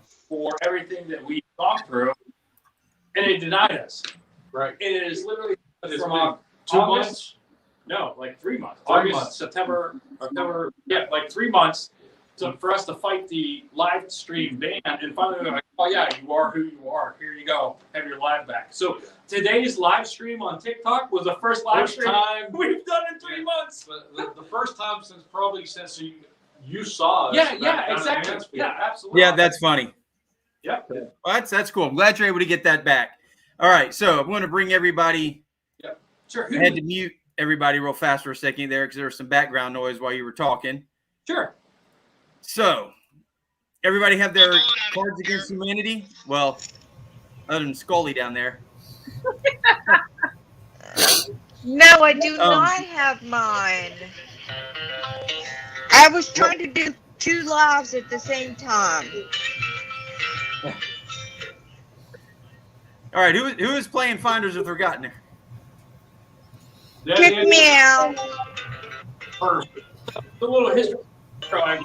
for everything that we've gone through, and it denied us. Right. And it is literally from been 2 August. months? No, like 3 months. 3 August, months. September, October. Yeah, like 3 months for us to fight the live stream ban. And finally, we're like, oh, yeah, you are who you are. Here you go. Have your live back. So today's live stream on TikTok was the first live stream time we've done in 3 months. But the first time since you saw us. Yeah, back down in exactly. Mansfield. Yeah, absolutely. Yeah, that's funny. Yep. Well, that's cool. I'm glad you're able to get that back. All right, so I'm going to bring everybody. Sure. I had to mute everybody real fast for a second there because there was some background noise while you were talking. Sure. So, everybody have their Cards Against Humanity? Well, other than Scully down there. No, I do not have mine. I was trying to do 2 lives at the same time. All right, who is playing Finders of Forgotten there? Kick me out. First, a little history. Trying.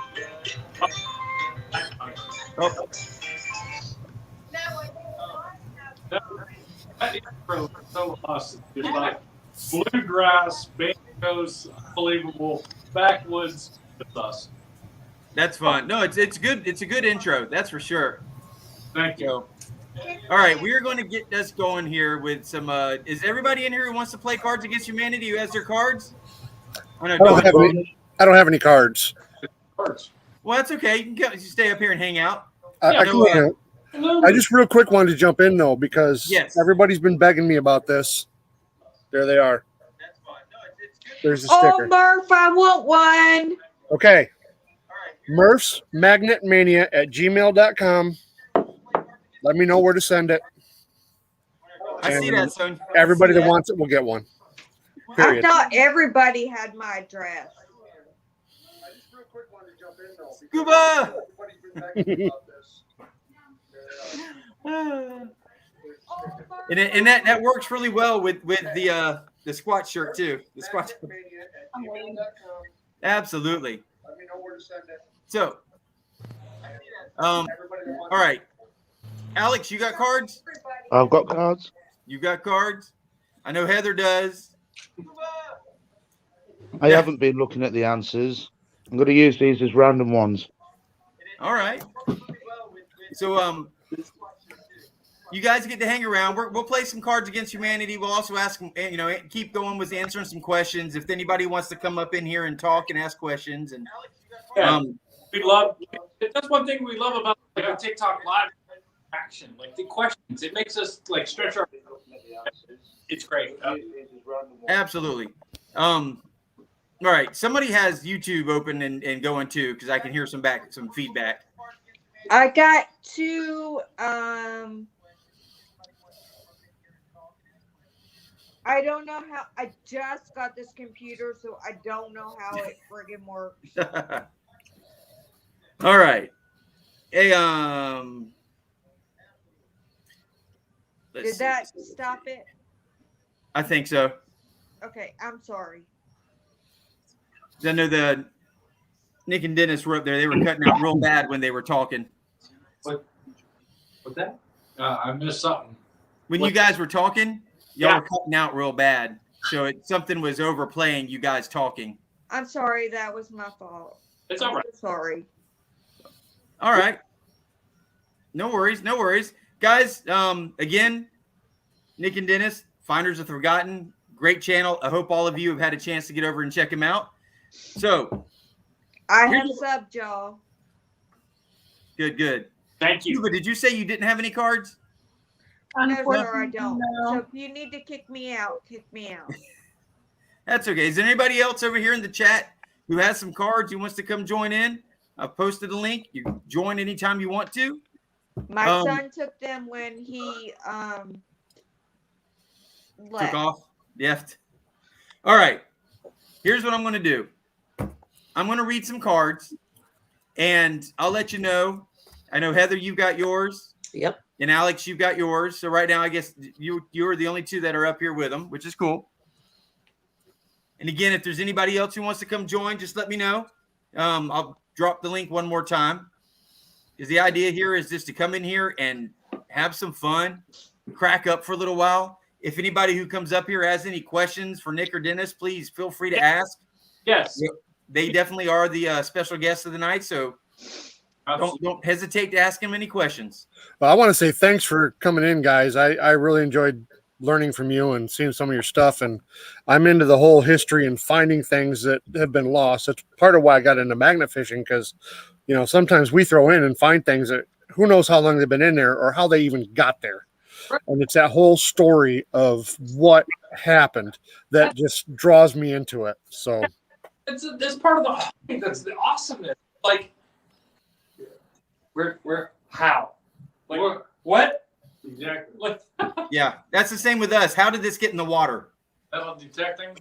Oh, That intro is so awesome. It's like bluegrass, banjos, unbelievable, backwoods with us. that's fun. No, it's good. It's a good intro. That's for sure. Thank you. So, all right, we are going to get us going here with some. Is everybody in here who wants to play Cards Against Humanity who has their cards? Oh, no, I don't have any cards. First. well, that's okay. You can stay up here and hang out. I just real quick wanted to jump in though because Yes. everybody's been begging me about this. There they are. That's fine. No, it's good. There's a Oh, sticker. Murph, I want one. Okay. Murph's Magnet Mania at gmail.com. Let me know where to send it. I see that, Sonia. Everybody I see that wants it will get one. I Period. thought everybody had my address. Scuba. And that works really well with the Squatch shirt too. The Squatch. Absolutely. So, all right, Alex, you got cards? I've got cards. You got cards? I know Heather does. I haven't been looking at the answers. I'm going to use these as random ones. All right. So, you guys get to hang around. We'll play some Cards Against Humanity. We'll also ask, keep going with answering some questions. If anybody wants to come up in here and talk and ask questions, and We love. That's one thing we love about like, TikTok live action, like the questions. It makes us like stretch our. It's great. absolutely. All right. Somebody has YouTube open and going too, because I can hear some feedback. I got two. I don't know how. I just got this computer, so I don't know how it friggin' works. All right. Hey, let's Did see. that stop it? I think so. Okay, I'm sorry. I know the Nick and Dennis were up there. They were cutting out real bad when they were talking. What's that? I missed something. When you guys were talking, y'all Yeah. were cutting out real bad. So something was overplaying you guys talking. I'm sorry. That was my fault. It's all right. I'm so sorry. All right. No worries. No worries. Guys, again, Nick and Dennis, Finders of Forgotten, great channel. I hope all of you have had a chance to get over and check them out. So, I have subbed y'all. good. Thank you. But did you say you didn't have any cards? No, sir, I don't. no. So if you need to kick me out, kick me out. That's okay. Is there anybody else over here in the chat who has some cards who wants to come join in? I've posted a link. You can join anytime you want to. My son took them when he left. Took off. Left. All right. Here's what I'm going to do. I'm going to read some cards, and I'll let you know. I know, Heather, you got yours. Yep. And Alex, you got yours. So right now, I guess you're the only two that are up here with them, which is cool. And again, if there's anybody else who wants to come join, just let me know. I'll drop the link one more time. Because the idea here is just to come in here and have some fun, crack up for a little while. If anybody who comes up here has any questions for Nick or Dennis, please feel free to ask. Yes. They definitely are the special guests of the night, so don't hesitate to ask them any questions. Well, I want to say thanks for coming in, guys. I really enjoyed learning from you and seeing some of your stuff. And I'm into the whole history and finding things that have been lost. That's part of why I got into magnet fishing, because, you know, sometimes we throw in and find things that who knows how long they've been in there or how they even got there. And it's that whole story of what happened that just draws me into it. So It's part of that's the awesomeness. Like, we're how? Like, what? Exactly. Like, Yeah, that's the same with us. How did this get in the water? metal detecting.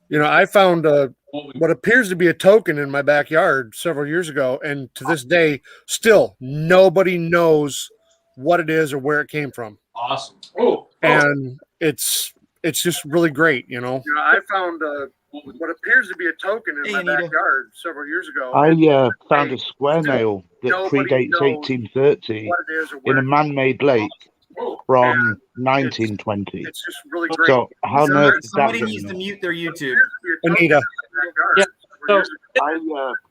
you know, I found what appears to be a token in my backyard several years ago, and to this day, still nobody knows what it is or where it came from. Awesome. Oh, And it's just really great, you know. I found what appears to be a token in Hey, my Anita. backyard several years ago. I found a square nail that Nobody predates knows 1830 what it is or in where a man-made lake oh. from 1920. it's just really great. So how on earth did that Somebody get needs to in? mute their YouTube. Anita, Yeah, so- I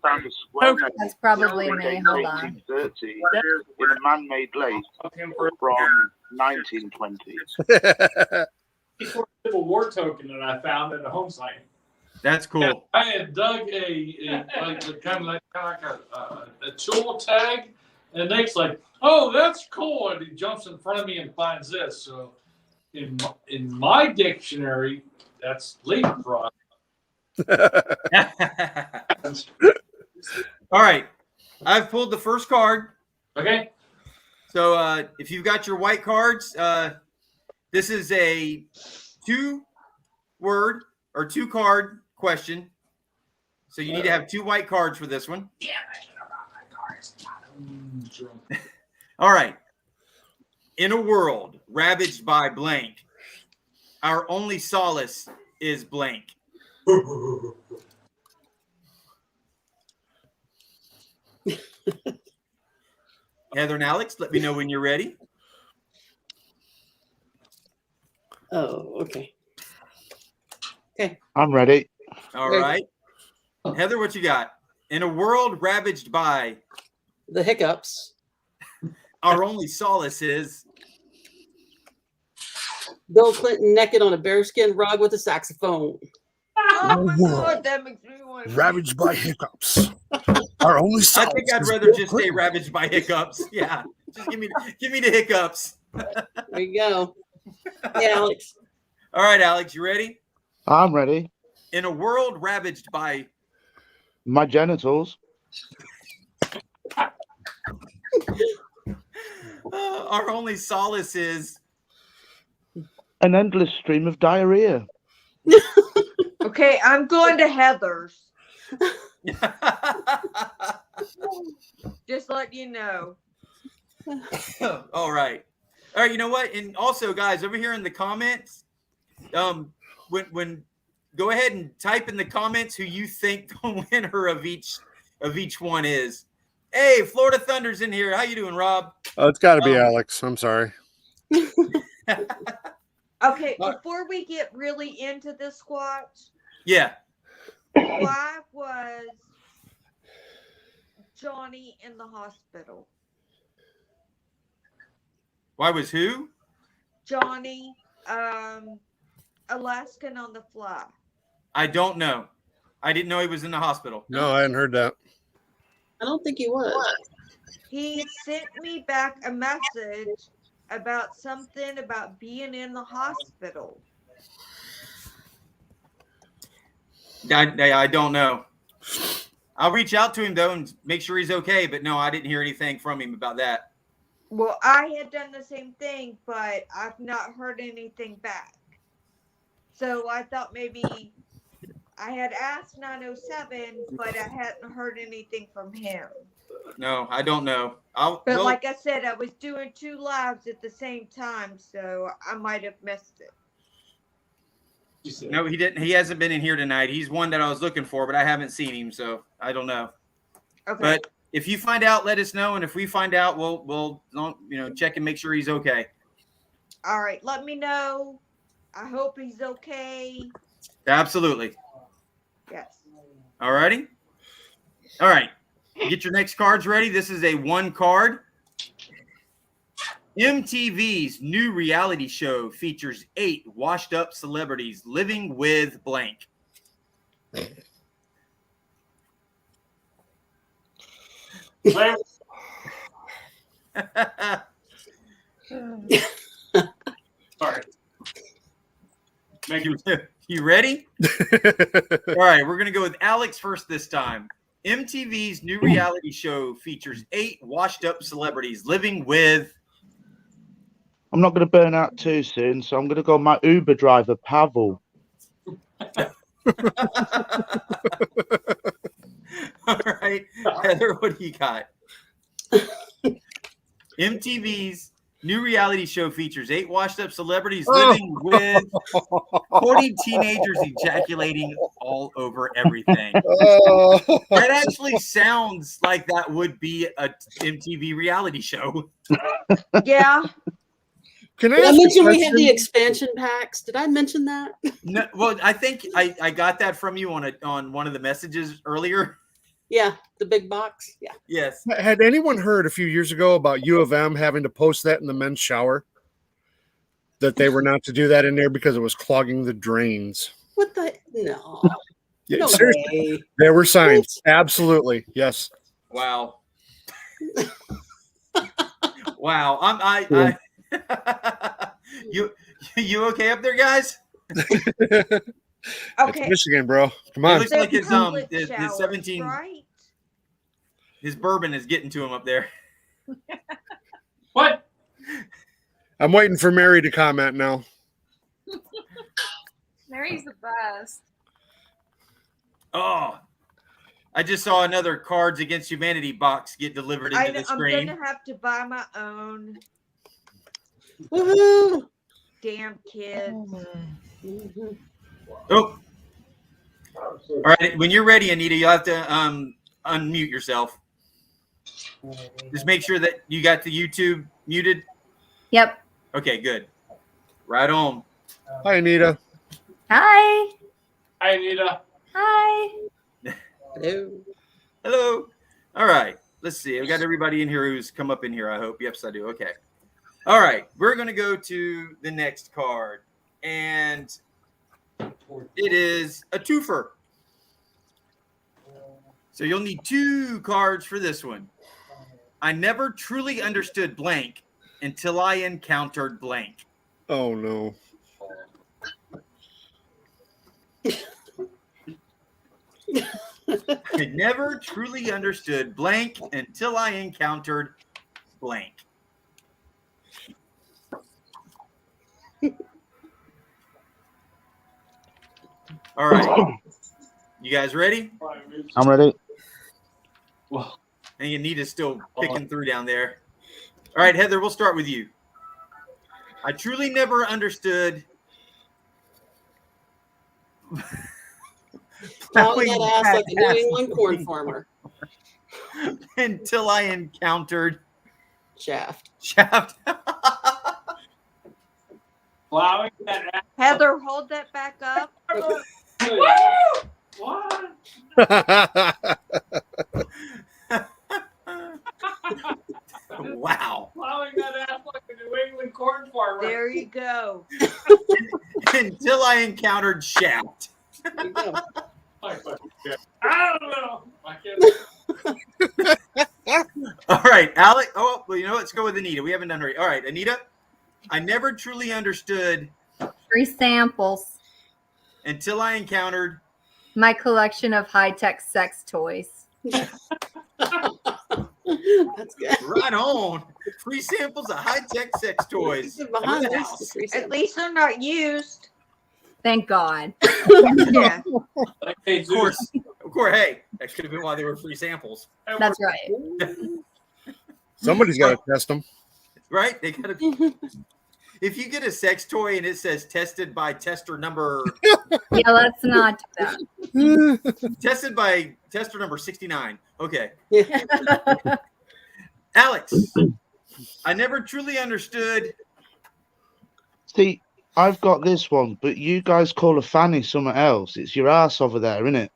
found a square nail That's probably that me. predates Hold on. 1830 in a man-made lake Him for from 1920. a Civil War token that I found at a home site. That's cool. I had dug a kind of like a tool tag, and Nate's like, "Oh, that's cool," and he jumps in front of me and finds this. So, in my dictionary, that's leapfrog. All right. I've pulled the first card. Okay. So if you've got your white cards, this is a 2-word or 2-card question. So you need to have 2 white cards for this one. Damn, I should have brought my cards. All right. In a world ravaged by blank, our only solace is blank. Heather and Alex, let me know when you're ready. Oh, okay. I'm ready. All Okay. right. Heather, what you got? In a world ravaged by The hiccups. our only solace is Bill Clinton naked on a bearskin rug with a saxophone. Oh my Whoa. God, that makes me want to. ravaged by hiccups. Our only I solace think I'd is rather Bill just say Clinton. ravaged by hiccups. Yeah. Just give me the hiccups. There you go. Yeah, Alex. All right, Alex, you ready? I'm ready. In a world ravaged by My genitals. Our only solace is An endless stream of diarrhea. Okay, I'm going to Heather's. Just let you know. all right. All right, you know what? And also, guys, over here in the comments, when go ahead and type in the comments who you think the winner of each one is. Hey, Florida Thunder's in here. How you doing, Rob? Oh, it's got to be Alex. I'm sorry. Okay, before we get really into the Squatch, Yeah. why was Johnny in the hospital? Why was who? Johnny, Alaskan on the fly. I don't know. I didn't know he was in the hospital. No, I hadn't heard that. I don't think he was. He sent me back a message about something about being in the hospital. I don't know. I'll reach out to him though and make sure he's okay. But no, I didn't hear anything from him about that. Well, I had done the same thing, but I've not heard anything back. So I thought maybe I had asked 907, but I hadn't heard anything from him. No, I don't know. But like I said, I was doing 2 lives at the same time, so I might have missed it. No, he didn't. He hasn't been in here tonight. He's one that I was looking for, but I haven't seen him, so I don't know. Okay. But if you find out, let us know, and if we find out, we'll check and make sure he's okay. All right, let me know. I hope he's okay. Absolutely. Yes. All righty. All right. Get your next cards ready. This is a 1 card. MTV's new reality show features 8 washed-up celebrities living with blank. Sorry. You ready? All right, we're going to go with Alex first this time. MTV's new reality show features 8 washed-up celebrities living with... I'm not going to burn out too soon, so I'm going to go my Uber driver, Pavel. All right, Heather, what do you got? MTV's new reality show features 8 washed-up celebrities living with 40 teenagers ejaculating all over everything. That actually sounds like that would be a MTV reality show. Yeah. Can I Did I ask a mention we had the question? expansion packs? Did I mention that? No, well, I think I got that from you on one of the messages earlier. Yeah, the big box. Yeah. Yes. Had anyone heard a few years ago about U of M having to post that in the men's shower? That they were not to do that in there because it was clogging the drains. What the? No. Yeah, No seriously, way. there were signs. Absolutely. Yes. Wow. Wow. You okay up there, guys? It's Okay. Michigan, bro. Come It on. looks like his Public his showers, 17 right? his bourbon is getting to him up there. What? I'm waiting for Mary to comment now. Mary's the best. Oh, I just saw another Cards Against Humanity box get delivered into the I'm screen. gonna have to buy my own. Woohoo! Damn kids. Mhm. Oh, all right. When you're ready, Anita, you'll have to unmute yourself. Just make sure that you got the YouTube muted. Yep. Okay, good. Right on. Hi, Anita. Hi. Hi, Anita. Hi. Hello. Hello. All right. Let's see. I've got everybody in here who's come up in here, I hope. Yes, I do. Okay. All right. We're going to go to the next card. And it is a twofer. So you'll need 2 cards for this one. I never truly understood blank until I encountered blank. Oh, no. I never truly understood blank until I encountered blank. All right. You guys ready? I'm ready. Well, And Anita's still picking through down there. All right, Heather, we'll start with you. I truly never understood Plowing that ass like a New England corn farmer. until I encountered Shaft. Shaft. plowing that ass. Heather, hold that back up. What? Wow. Plowing that ass like a New England corn farmer. There you go. Until I encountered Shaft. There you go. I don't know. I can't. All right, Alec. Oh, well, you know what? Let's go with Anita. We haven't done her. All right, Anita. I never truly understood Free samples. until I encountered. My collection of high-tech sex toys. That's good. Right on. Free samples of high-tech sex toys. Behind At the this, house. the free At sample. least they're not used. Thank God. Yeah. Hey, Of course. Hey, that could have been why they were free samples, That's right. Somebody's got to test them. right? They gotta be. If you get a sex toy and it says tested by tester number Yeah, let's not do tested by tester number 69. Okay. that. Alex, I never truly understood. See, I've got this one, but you guys call a fanny something else. It's your ass over there, isn't it?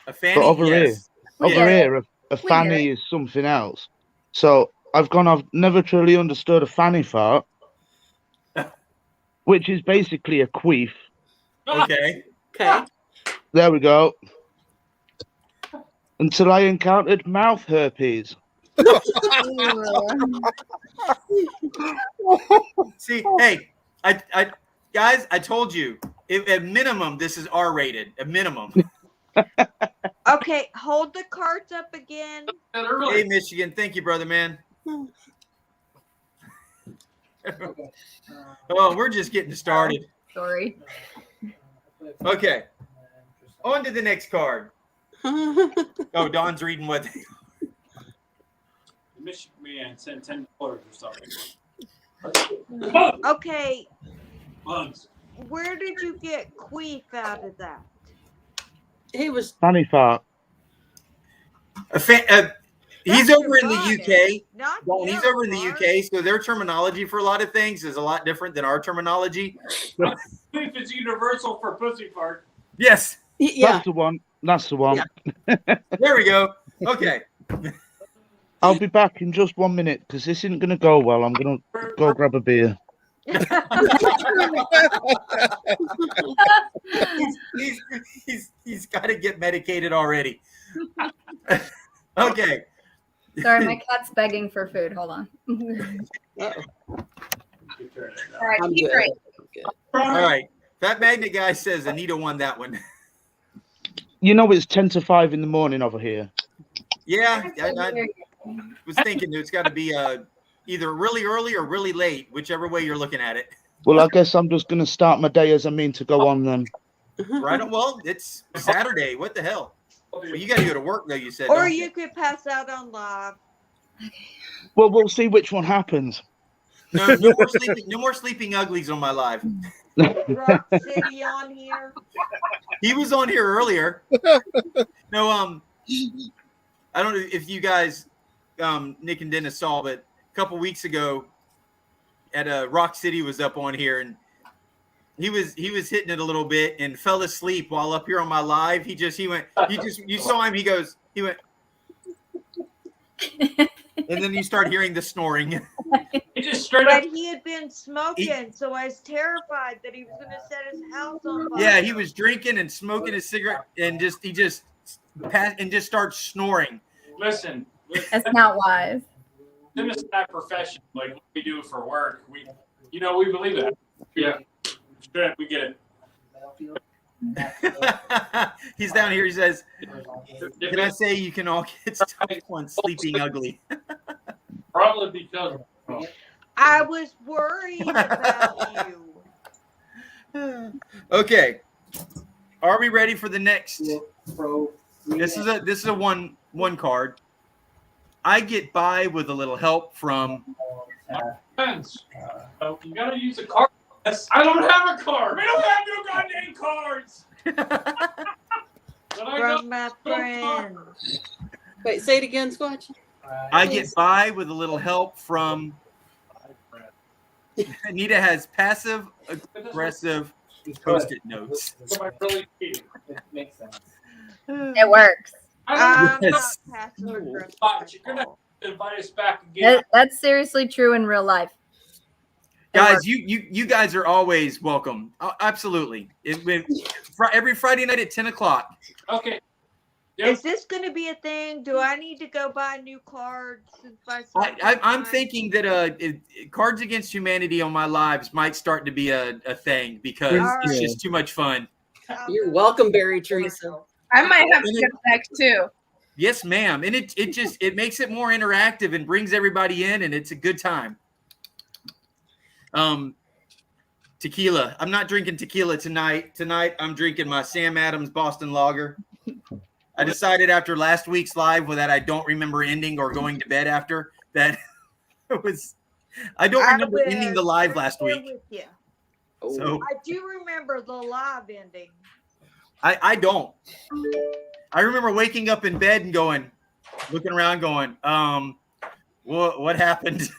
A fanny, But over yes. Over get it. here, a We fanny get is something else. So I've never truly understood a fanny fart, which is basically a queef. Okay. Okay. There we go. Until I encountered mouth herpes. See, hey, I guys, I told you, at minimum, this is R-rated. At minimum. Okay, hold the cards up again. Hey, Michigan, thank you, brother, man. Oh, we're just getting started. Sorry. Okay, on to the next card. Oh, Don's reading what? Michigan man sent $10 or something. Okay, Bugs. where did you get queef out of that? He was Fanny fart. He's That's over in the erotic, UK. Not Don, the he's other over in the part. UK, so their terminology for a lot of things is a lot different than our terminology. If it's universal for pussy fart. Yes, yeah. That's the one. That's the one. there we go. Okay. I'll be back in just 1 minute because this isn't going to go well. I'm going to go grab a beer. He's got to get medicated already. Okay. Sorry, my cat's begging for food. Hold on. Uh-oh. All right, I'm keep good. right. All right. That magnet guy says Anita won that one. You know it's 10 to 5 in the morning over here. Yeah, I was thinking it's got to be either really early or really late, whichever way you're looking at it. Well, I guess I'm just going to start my day as I mean to go on then. Right on. Well, it's Saturday. What the hell? Well, you got to go to work, though, you said. Or don't you could pass out on live. Well, we'll see which one happens. No more sleeping uglies on my live. Rock City on here. He was on here earlier. No, I don't know if you guys, Nick and Dennis saw, but a couple weeks ago, at Rock City was up on here, and he was hitting it a little bit and fell asleep while up here on my live. You saw him. He went, and then you start hearing the snoring. He just straight up. But he had been smoking, so I was terrified that he was going to set his house on fire. Yeah, he was drinking and smoking a cigarette, and he just starts snoring. Listen, That's not wise. this is not profession like what we do for work. We believe that. Yeah, straight up, we get it. He's down here. He says, "Can I say you can all get stuck on sleeping ugly?" Probably because I was worried about you. Okay. Are we ready for the next? This is a one card. I get by with a little help from. friends. You gotta use a card. I don't have a card. We don't have no goddamn cards. But I got From my friends. Wait, say it again, Squatch. I get by with a little help from. Anita has passive aggressive post-it notes. what I really need. It makes sense. It works. I don't I'm not Yes. passive aggressive. Squatch, you're gonna invite us back again. That's seriously true in real life. It Guys, works. you guys are always welcome. Absolutely. Every Friday night at 10 o'clock. Okay. Is this going to be a thing? Do I need to go buy new cards? I'm thinking that Cards Against Humanity on my lives might start to be a thing because it's Alright. just too much fun. You're welcome, Barry Teresa. I might have to get back too. Yes, ma'am. And it makes it more interactive and brings everybody in, and it's a good time. Tequila. I'm not drinking tequila tonight. Tonight I'm drinking my Sam Adams Boston Lager. I decided after last week's live that I don't remember ending or going to bed after that. I don't remember ending the live last week. With you. So I do remember the live ending. I don't. I remember waking up in bed and looking around going, what happened?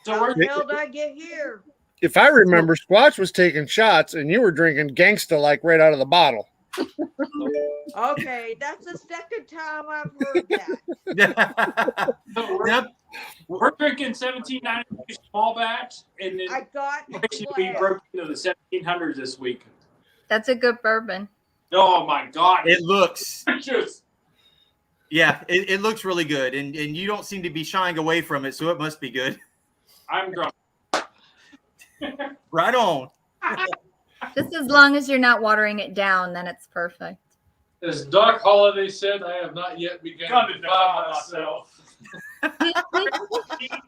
So How the hell did I get here? If I remember, Squatch was taking shots and you were drinking gangsta like right out of the bottle. Okay, that's the second time I've heard that. Yep. We're drinking 1792 small batch, and then I got actually we glass. broke into the 1700s this week. That's a good bourbon. Oh my God! It looks. Just Yeah, it looks really good, and you don't seem to be shying away from it, so it must be good. I'm drunk. Right on. Just as long as you're not watering it down, then it's perfect. as Doc Holliday said, I have not yet begun Come to to define define myself.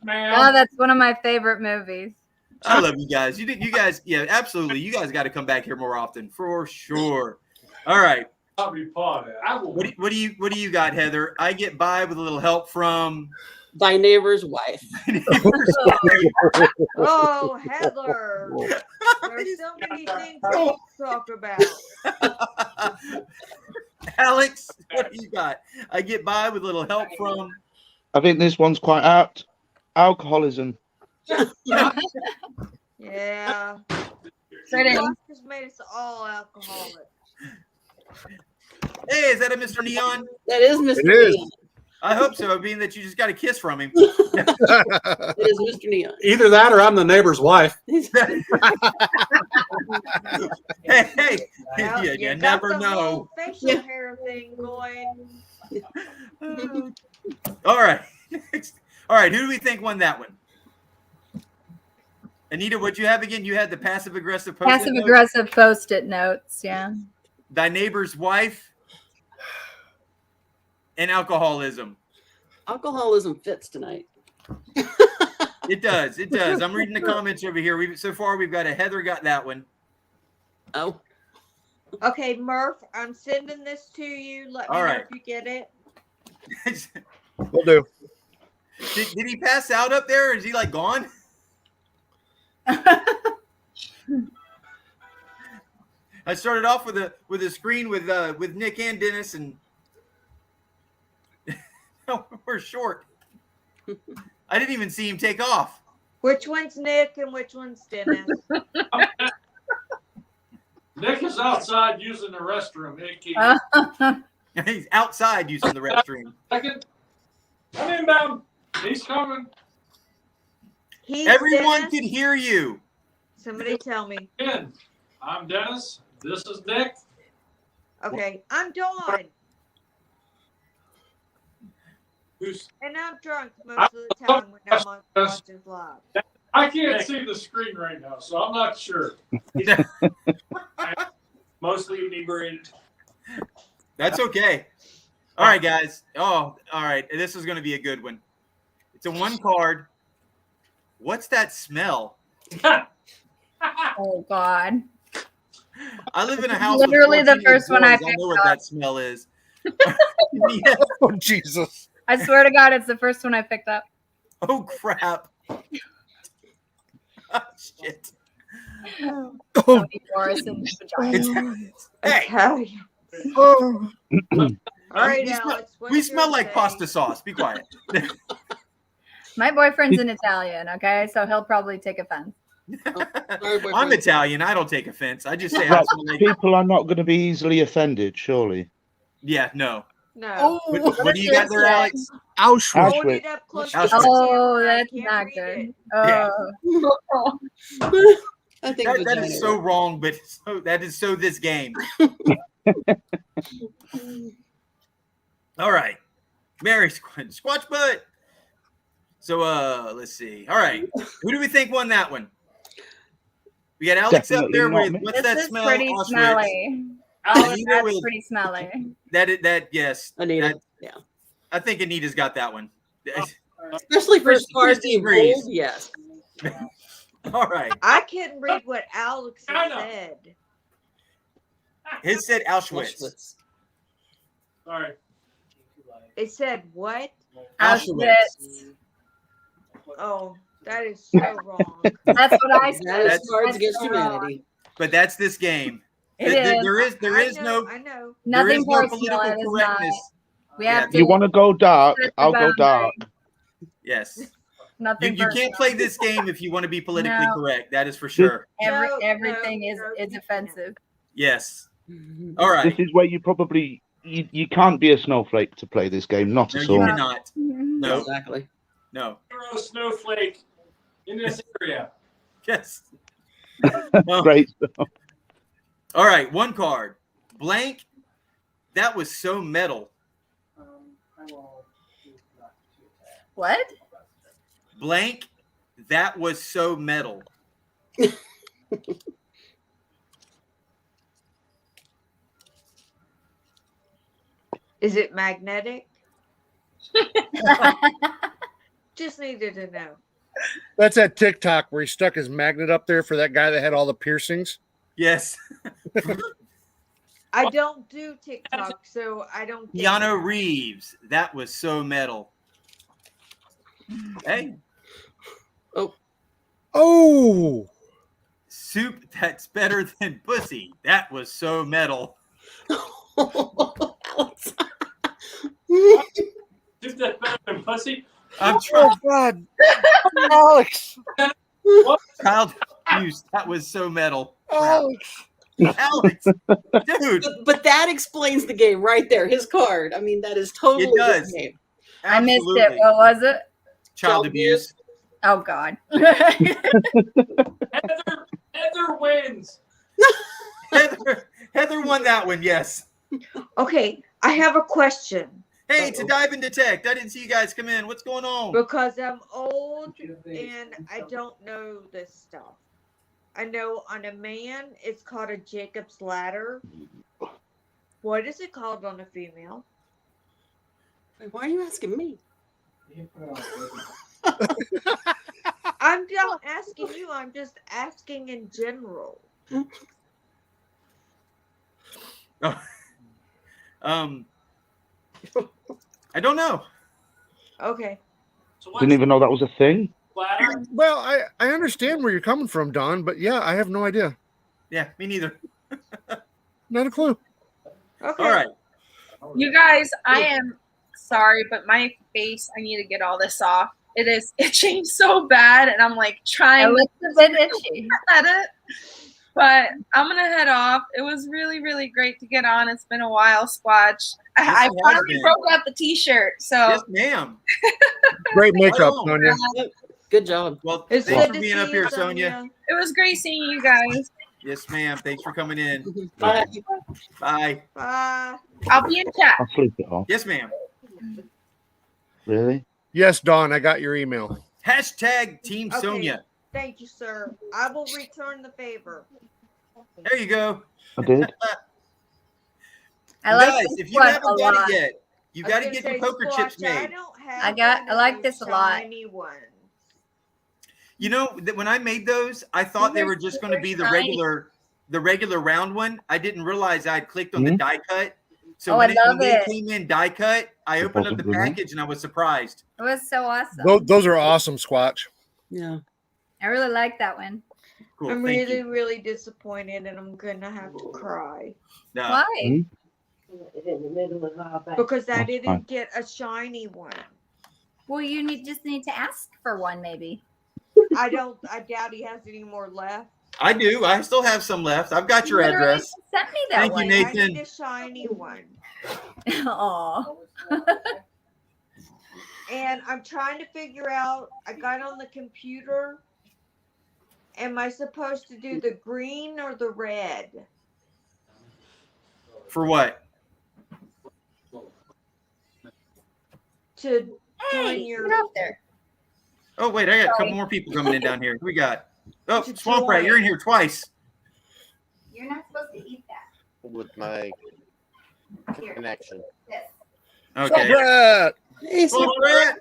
Man, Oh, that's one of my favorite movies. I love you guys. You guys, yeah, absolutely. You guys got to come back here more often, for sure. All right. I'll be part of it. I will. What do you got, Heather? I get by with a little help from. Thy neighbor's wife. Oh, Heather. There's so many things we can talk about. Alex, what do you got? I get by with a little help from. I think this one's quite apt. Alcoholism. Yeah. Fitting. Josh has made us all alcoholics. Hey, is that a Mr. Neon? That is Mr. It is. Neon. I hope so, being that you just got a kiss from him. It is Mr. Neon. Either that or I'm the neighbor's wife. Hey, Well, you got never the know. whole facial hair thing going. All right. All right. Who do we think won that one? Anita, what'd you have again? You had the passive aggressive post-it Passive note? aggressive post-it notes. Yeah. Thy neighbor's wife and alcoholism. Alcoholism fits tonight. It does. It does. I'm reading the comments over here. So far, we've got a Heather got that one. Oh, Okay, Murph, I'm sending this to you. Let me All know right. if you get it. Will do. Did he pass out up there? Or is he like gone? I started off with a screen with Nick and Dennis, and we're short. I didn't even see him take off. Which one's Nick and which one's Dennis? Nick is outside using the restroom. He's outside using the restroom. Second. Come inbound. He's coming. He's Everyone Dennis. can hear you. Somebody tell me. Again, I'm Dennis. This is Nick. Okay, I'm Dawn, Who's and I'm drunk most of the time when I'm on Squatching Live. I can't see the screen right now, so I'm not sure. mostly inebriated. That's okay. All right, guys. Oh, all right. This is going to be a good one. It's a one card. What's that smell? Oh God. I live in a house. Literally with the 14 first one I boys. I picked know what up. that smell is. Oh Jesus! I swear to God, it's the first one I picked up. Oh crap! Oh, shit. Tony Morrison's vagina. Hey, Italian. Oh. All right, we smell, Alex. What's we smell yours like say? pasta sauce. Be quiet. My boyfriend's an Italian, okay? So he'll probably take offense. I'm Italian. I don't take offense. I just say I Right, smell like. people are not going to be easily offended, surely. Yeah, no. No. What do you got there, Alex? Auschwitz. Hold it up close to Auschwitz. the Oh, camera. I that's can't not read good. it. Yeah. Oh. I think That vagina is so works. wrong, but that is so this game. All right, Mary Squatch butt. So let's see. All right, who do we think won that one? We got Alex up Definitely there not with me. what's This that is smell? pretty Auschwitz. smelly. Anita That's with pretty smelly. that yes. Anita. That- Yeah. I think Anita's got that one. Especially for Chris- cars Chris being agrees. bold, yes. All right, I couldn't read what Alex I know. said. his said Auschwitz. Auschwitz. Sorry. It said what? Auschwitz. Oh, that is so wrong. That's what I That said. is That's- Cards Against so wrong. Humanity. But that's this game. It is. There I is know, no I know. there Nothing is no personal. political It is not. correctness. We Yeah, have to. You want to go dark? set the I'll go boundary. dark. Yes. Nothing You can't personal. play this game if you want to be politically No. correct. That is for sure. No, Everything no, is no, is you offensive. Yes. All right. This is where you probably you can't be a snowflake to play this game. Not No, at you all. cannot. No. Exactly. No. Zero snowflake in this area. Yes. Well, Great stuff. all right. One card. Blank. That was so metal. What? Blank. That was so metal. Is it magnetic? Just needed to know. That's that TikTok where he stuck his magnet up there for that guy that had all the piercings. Yes. I don't do TikTok, so I don't. think Keanu that. Reeves. That was so metal. Hey. Oh, Soup that's better than pussy. That was so metal. Alex. Is that better than pussy? I'm trying. oh God, Alex, Child abuse. That was so metal. Alex. Alex, dude. But that explains the game right there. His card. I mean, that is totally It does. the game. I missed it. Absolutely. What was it? Child abuse. Oh God. Heather wins. Heather won that one. Yes. Okay, I have a question Hey, to dive into tech. I didn't see you guys come in. What's going on? because I'm old and I don't know this stuff. I know on a man it's called a Jacob's ladder. What is it called on a female? Wait, why are you asking me? I'm not asking you. I'm just asking in general. Oh. I don't know. Okay. So what's Didn't even know that was a thing. ladder? Well, I understand where you're coming from, Don, but yeah, I have no idea. Yeah, me neither. Not a clue. Okay. All right. You guys, I am sorry, but my face, I need to get all this off. It is itching so bad, and I'm like It trying looks a bit itchy. at it. But I'm gonna head off. It was really, really great to get on. It's been a while, Squatch. I Yes, it has finally been. broke out the T-shirt. So Yes, ma'am. Great makeup, on. Sonia. Good job. Well, It's thanks good for to being see up you, here, Sonia. it was great seeing you guys. Yes, ma'am. Thanks for coming in. Bye. Bye. Bye. I'll be in chat. I'll sleep it off. Yes, ma'am. Really? Yes, Don, I got your email. Hashtag Team Okay. Sonia. Thank you, sir. I will return the favor. There you go. I did. I like Guys, this if you one haven't a got lot. it yet, you I was got to gonna get your say, poker chips Squatch, I made. don't have I one like of this those a lot. shiny ones. You know, when I made those, I thought they were just going to be the regular round one. I didn't realize I'd clicked on the die cut. So when they came in die cut, I opened up the package and I was surprised. It was so awesome. Those are awesome, Squatch. Yeah. I really like that one. Cool. I'm really, really disappointed, and I'm gonna have to cry. No. Why? Because I didn't get a shiny one. Well, you just need to ask for one, maybe. I doubt he has any more left. I do. I still have some left. I've got your Literally address. Send me that Thank one. you, Nathan. I need a shiny one. Aw. And I'm trying to figure out, I got on the computer. Am I supposed to do the green or the red? For what? To join Hey, your. get up there. Oh, wait. I got a couple more people coming in down here. Who we got? Oh, Swamp Rat, you're in here twice. You're not supposed to eat that. With my connection. This. Okay. Swamp Rat! Swamp Rat!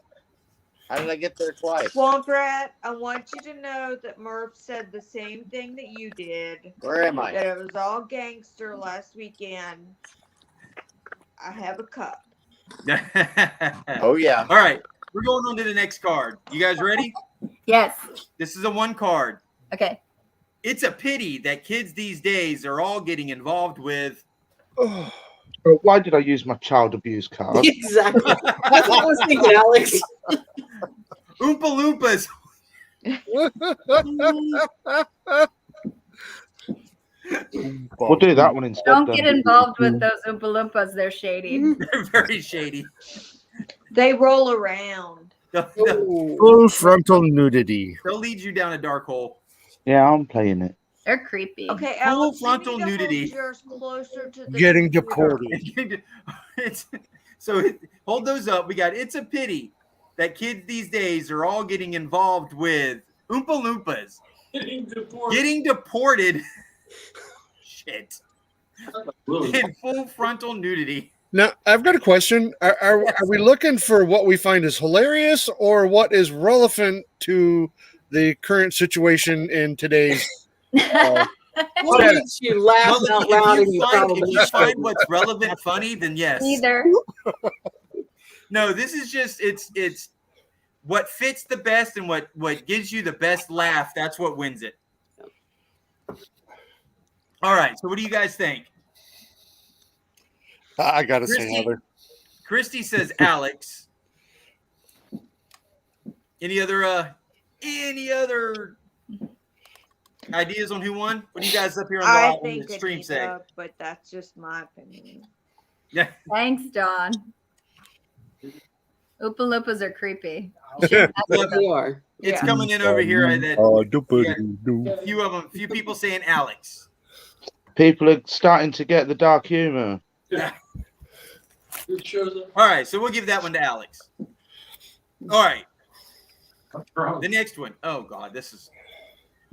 How did I get there twice? Swamp Rat, I want you to know that Murph said the same thing that you did. Where am I? That it was all gangster last weekend. I have a cup. Oh, yeah. All right. We're going on to the next card. You guys ready? Yes. This is a one card. Okay. It's a pity that kids these days are all getting involved with. Why did I use my child abuse card? Exactly. That's what I was thinking, Alex. Oompa Loompas. We'll do that one instead. Don't then. get involved with those Oompa Loompas. They're shady. They're very shady. They roll around. Full frontal nudity. They'll lead you down a dark hole. Yeah, I'm playing it. They're creepy. Okay, Full Alex, frontal you need to hold nudity. yours closer to the Getting computer. deported. Hold those up. We got It's a Pity that kids these days are all getting involved with Oompa Loompas. Getting deported. Shit. In full frontal nudity. Now, I've got a question. Are we looking for what we find is hilarious or what is relevant to the current situation in today's What makes you laugh Well, out loud and you if probably you find what's relevant funny, then yes. Either. No, this is just it's what fits the best and what gives you the best laugh. That's what wins it. All right. So what do you guys think? I gotta say, Christy- Heather. Christy says Alex. Any other ideas on who won? What do you guys up here on I the think stream say? Anita, but that's just my opinion. Yeah. Thanks, Dawn. Oompa Loompas are creepy. They are. It's Yeah. coming in over here that doop-a-doo-doo. a few people saying Alex. People are starting to get the dark humor. All right, so we'll give that one to Alex. All right. The next one. Oh God, this is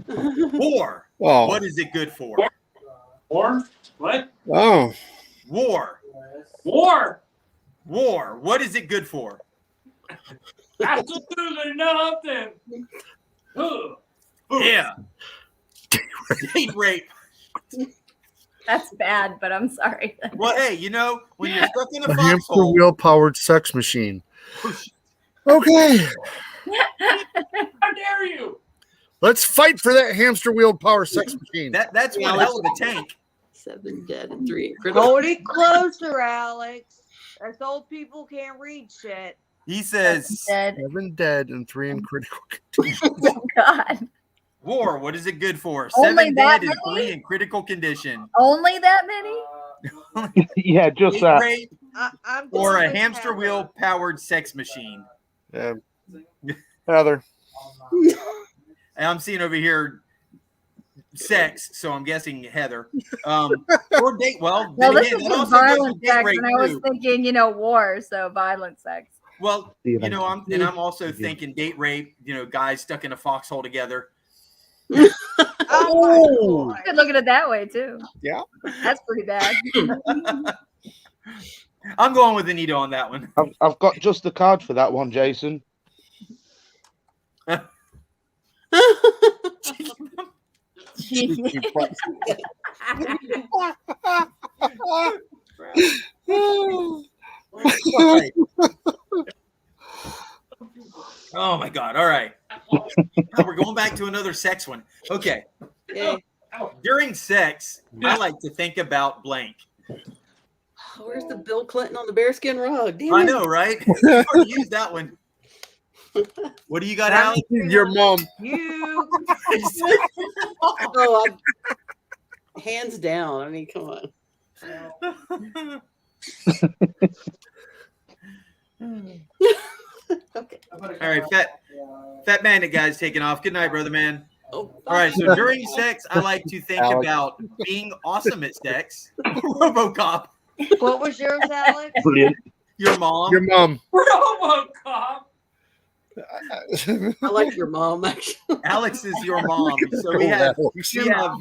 war. Oh. What is it good for? War? What? Oh. War. War? War. What is it good for? Absolutely nothing. Ugh. Yeah. Date rape. That's bad, but I'm sorry. Well, hey, you know, when you're stuck in a A hamster foxhole, wheel powered sex machine. Okay. How dare you? Let's fight for that hamster wheel powered sex machine. that's one hell of a tank. 7 dead and 3 critical. Hold it closer, Alex. Us old people can't read shit. He says Dead. 7 dead and 3 in critical. Oh, God. war. What is it good for? Only 7 that dead and many? 3 in critical condition. Only that many? Yeah, just Date that. rape I'm or going a with hamster Heather. wheel powered sex machine. Yeah. Heather. And I'm seeing over here sex, so I'm guessing Heather. Or date. Well, Well, then this again, is that just also goes violent with date sex, rape and I was too. thinking, war, so violent sex. Well, I'm also Yeah. thinking date rape. Guys stuck in a foxhole together. Oh, my You could look at it that way, too. Yeah. That's pretty bad. I'm going with Anita on that one. I've got just the card for that one, Jason. Oh my God. All right. We're going back to another sex one. Okay. Yay. During sex, I like to think about blank. Where's the Bill Clinton on the bearskin rug? Damn I it. know, right? I already used that one. What do you got, Alex? Your mom. You. Oh, hands down. I mean, come on. Okay. All right, Fat Bandit guy's taking off. Good night, brother man. Oh, All right, so during sex, I like to think Alex. about being awesome at sex. RoboCop. What was yours, Alex? Brilliant. Your mom. Your mom. RoboCop. I like your mom, actually. Alex is your mom. So Go we with have Alex. we have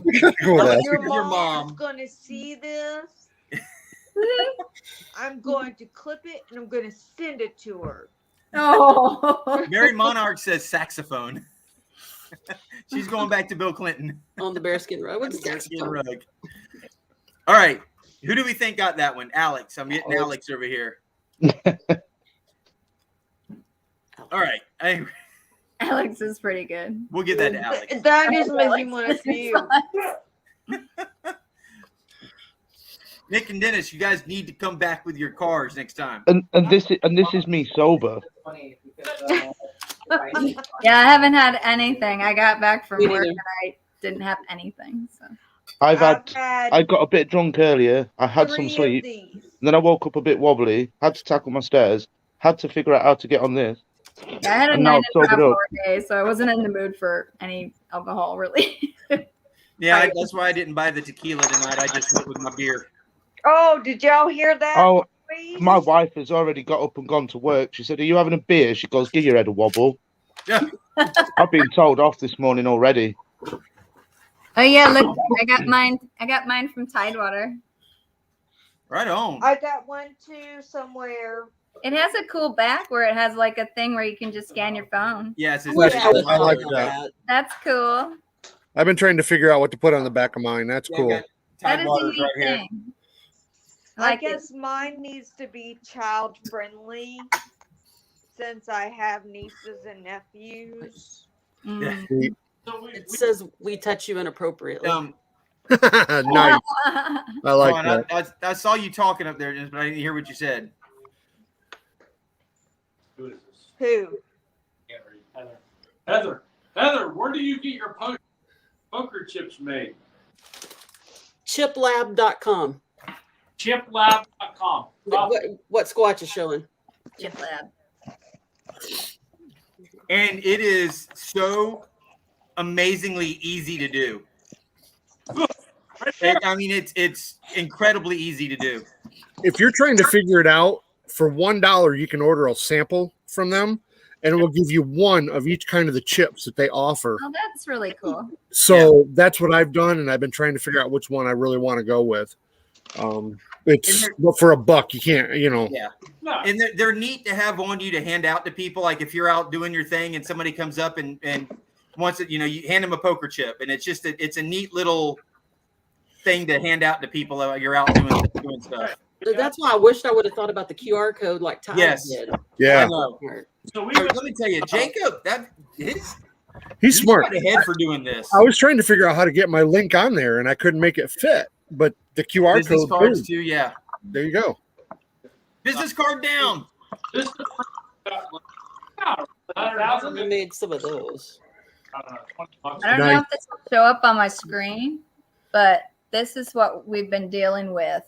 Go with Alex Alex. is Your your mom's mom. gonna see this. I'm going to clip it and I'm going to send it to her. Oh. Mary Monarch says saxophone. She's going back to Bill Clinton. On the bearskin rug. What's Bearskin saxophone? rug. All right. Who do we think got that one? Alex. I'm getting Alex over here. All right. Alex is pretty good. We'll give that to Alex. That just makes me want to see you. Nick and Dennis, you guys need to come back with your cars next time. And this is me sober. Yeah, I haven't had anything. I got back from Me work neither. and I didn't have anything. So I had got a bit drunk earlier. I had some 3 of sleep. these. And then I woke up a bit wobbly. Had to tackle my stairs. Had to figure out how to get on this. yeah, I had a And now 9 I'm and a half sobered up. hour day, so I wasn't in the mood for any alcohol really. Yeah, that's why I didn't buy the tequila tonight. I just went with my beer. Oh, did y'all hear that? Oh, Please? my wife has already got up and gone to work. She said, "Are you having a beer?" She goes, "Give your head a wobble." Yeah. I've been told off this morning already. Oh yeah, look, I got mine. I got mine from Tidewater. Right on. I got one too somewhere. It has a cool back where it has like a thing where you can just scan your phone. Yeah, it's wish I was I like on that. That's cool. I've been trying to figure out what to put on the back of mine. That's Yeah, cool. got That is a Tidewater's neat right here. thing. I I like it. guess mine needs to be child friendly since I have nieces and nephews. Mm. So It says we touch you inappropriately. Nice. I like Ron, that. I saw you talking up there, but I didn't hear what you said. Who is this? Who? Heather, where do you get your poker chips made? Chiplab.com. Chiplab.com. What Squatch is showing. Chip Lab. And it is so amazingly easy to do. I mean, it's incredibly easy to do. If you're trying to figure it out, for $1, you can order a sample from them, and it will give you one of each kind of the chips that they offer. Oh, that's really cool. So that's what I've done, and I've been trying to figure out which one I really want to go with. It's but for $1, you can't, Yeah. And they're neat to have on you to hand out to people. Like if you're out doing your thing and somebody comes up and wants it, you hand them a poker chip, and it's just it's a neat little thing to hand out to people while you're out doing stuff. That's why I wished I would have thought about the QR code like Ty Yes. did. Yeah. I know. So we Let me tell you, Jacob, He's smart. got ahead for doing this. I was trying to figure out how to get my link on there, and I couldn't make it fit. But the QR Business code, cards boom, too, yeah. there you go. Business card down. this is I made some of those. I don't know if this will show up on my screen, but this is what we've been dealing with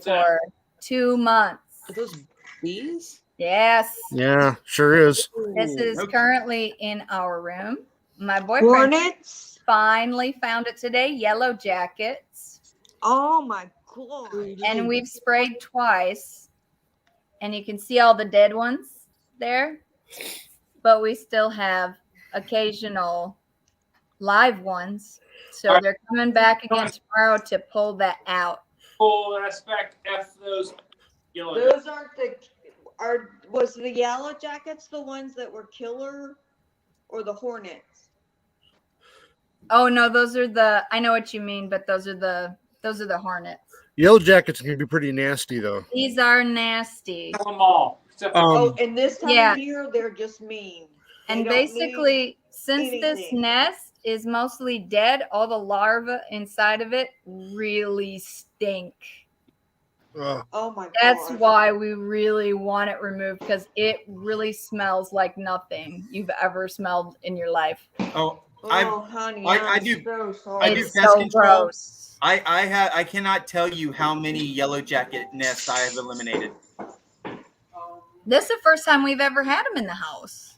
for 2 months. Are those bees? Yes. Yeah, sure is. This is Okay. currently in our room. My boyfriend Hornets? finally found it today. Yellow jackets. Oh my god. And we've sprayed twice. And you can see all the dead ones there. But we still have occasional live ones. So they're coming back again tomorrow to pull that out. full aspect. F those yellow. Those aren't was the yellow jackets the ones that were killer or the hornets? Oh no, those are the. I know what you mean, but those are the hornets. Yellow jackets can be pretty nasty, though. These are nasty. Kill them all. Except for Oh, and this time yeah. of year, they're just mean. They And don't basically, need since this anything. nest is mostly dead, all the larvae inside of it really stink. Ugh. Oh my god. That's why we really want it removed, because it really smells like nothing you've ever smelled in your life. Oh, Oh, honey, I I'm do. so sorry. I do It's pest so control. gross. I cannot tell you how many yellow jacket nests I have eliminated. This is the first time we've ever had them in the house.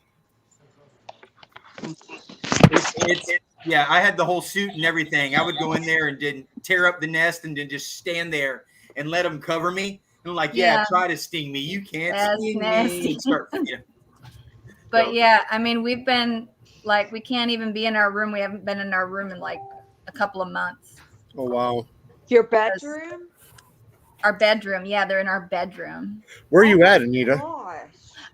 It's yeah, I had the whole suit and everything. I would go in there and then tear up the nest and then just stand there and let them cover me. And I'm like, yeah, try to sting me. You can't That's sting nasty. me. Start, But So- yeah, I mean, we've been like, we can't even be in our room. We haven't been in our room in like a couple of months. Oh wow. Your bedroom? Our bedroom. Yeah, they're in our bedroom. Where are you at, Anita? Gosh.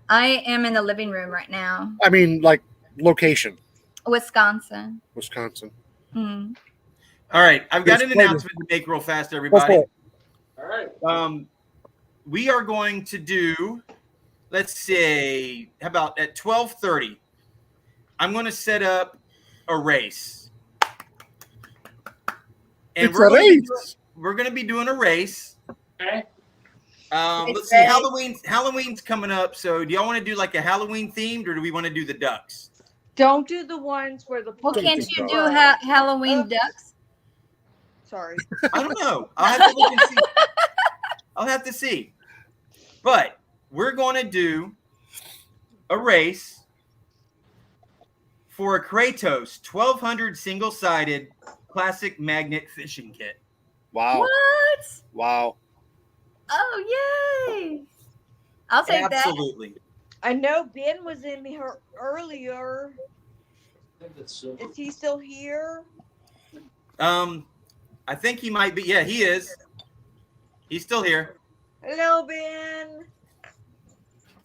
I am in the living room right now. I mean, like location, Wisconsin. Wisconsin. Mm. All right, I've got an Yes, please. announcement to make real fast, Go everybody. for it. all right. We are going to do, let's say, how about at 12:30? I'm going to set up a race, and It's a race. we're going to be doing a race. Okay. Let's see, Halloween's coming up. So, do y'all want to do like a Halloween themed, or do we want to do the ducks? Don't do the ones where the Well, can't pumpkins you do are. Halloween ducks? Sorry. I don't know. I'll have to look and see. I'll have to see. But we're going to do a race for a Kratos 1200 single-sided classic magnet fishing kit. Wow. What? Wow. Oh, yay. I'll take that. Absolutely. I know Ben was in here earlier. I think that's silver. Is he still here? I think he might be. Yeah, he is. He's still here. Hello, Ben.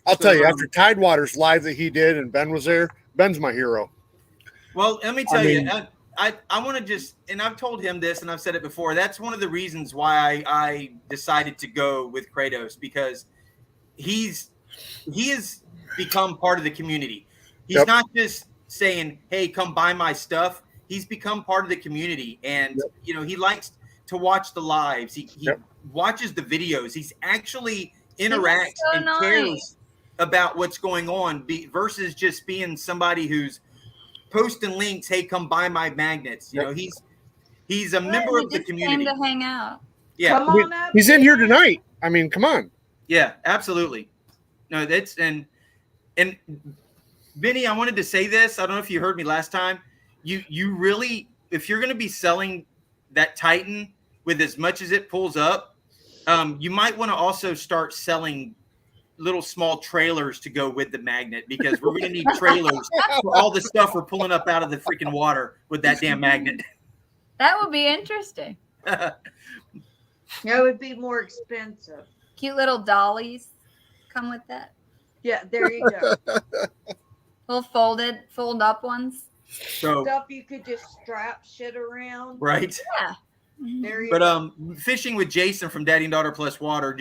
I'll tell you, after Tidewater's live that he did and Ben was there, Ben's my hero. Well, let me tell mean- you, I want to just, and I've told him this, and I've said it before. That's one of the reasons why I decided to go with Kratos, because he has become part of the community. He's Yep. not just saying, "Hey, come buy my stuff." He's become part of the community, and he likes to watch the lives. He Yep. watches the videos. He's actually interacts so and nice. cares about what's going on, versus just being somebody who's posting links. Hey, come buy my magnets. You know, he's a member of the community. Came to hang out. Yeah, Come on up. He's in here tonight. I mean, come on. yeah, absolutely. No, that's and Vinny, I wanted to say this. I don't know if you heard me last time. You really, if you're going to be selling that Titan with as much as it pulls up, you might want to also start selling little small trailers to go with the magnet, because we're going to need trailers for all the stuff we're pulling up out of the freaking water with that damn magnet. That would be interesting. That would be more expensive. Cute little dollies come with that. Yeah, there you go. Little fold up ones. So Stuff you could just strap shit around. right. Yeah. There you But go. fishing with Jason from Daddy and Daughter Plus Water,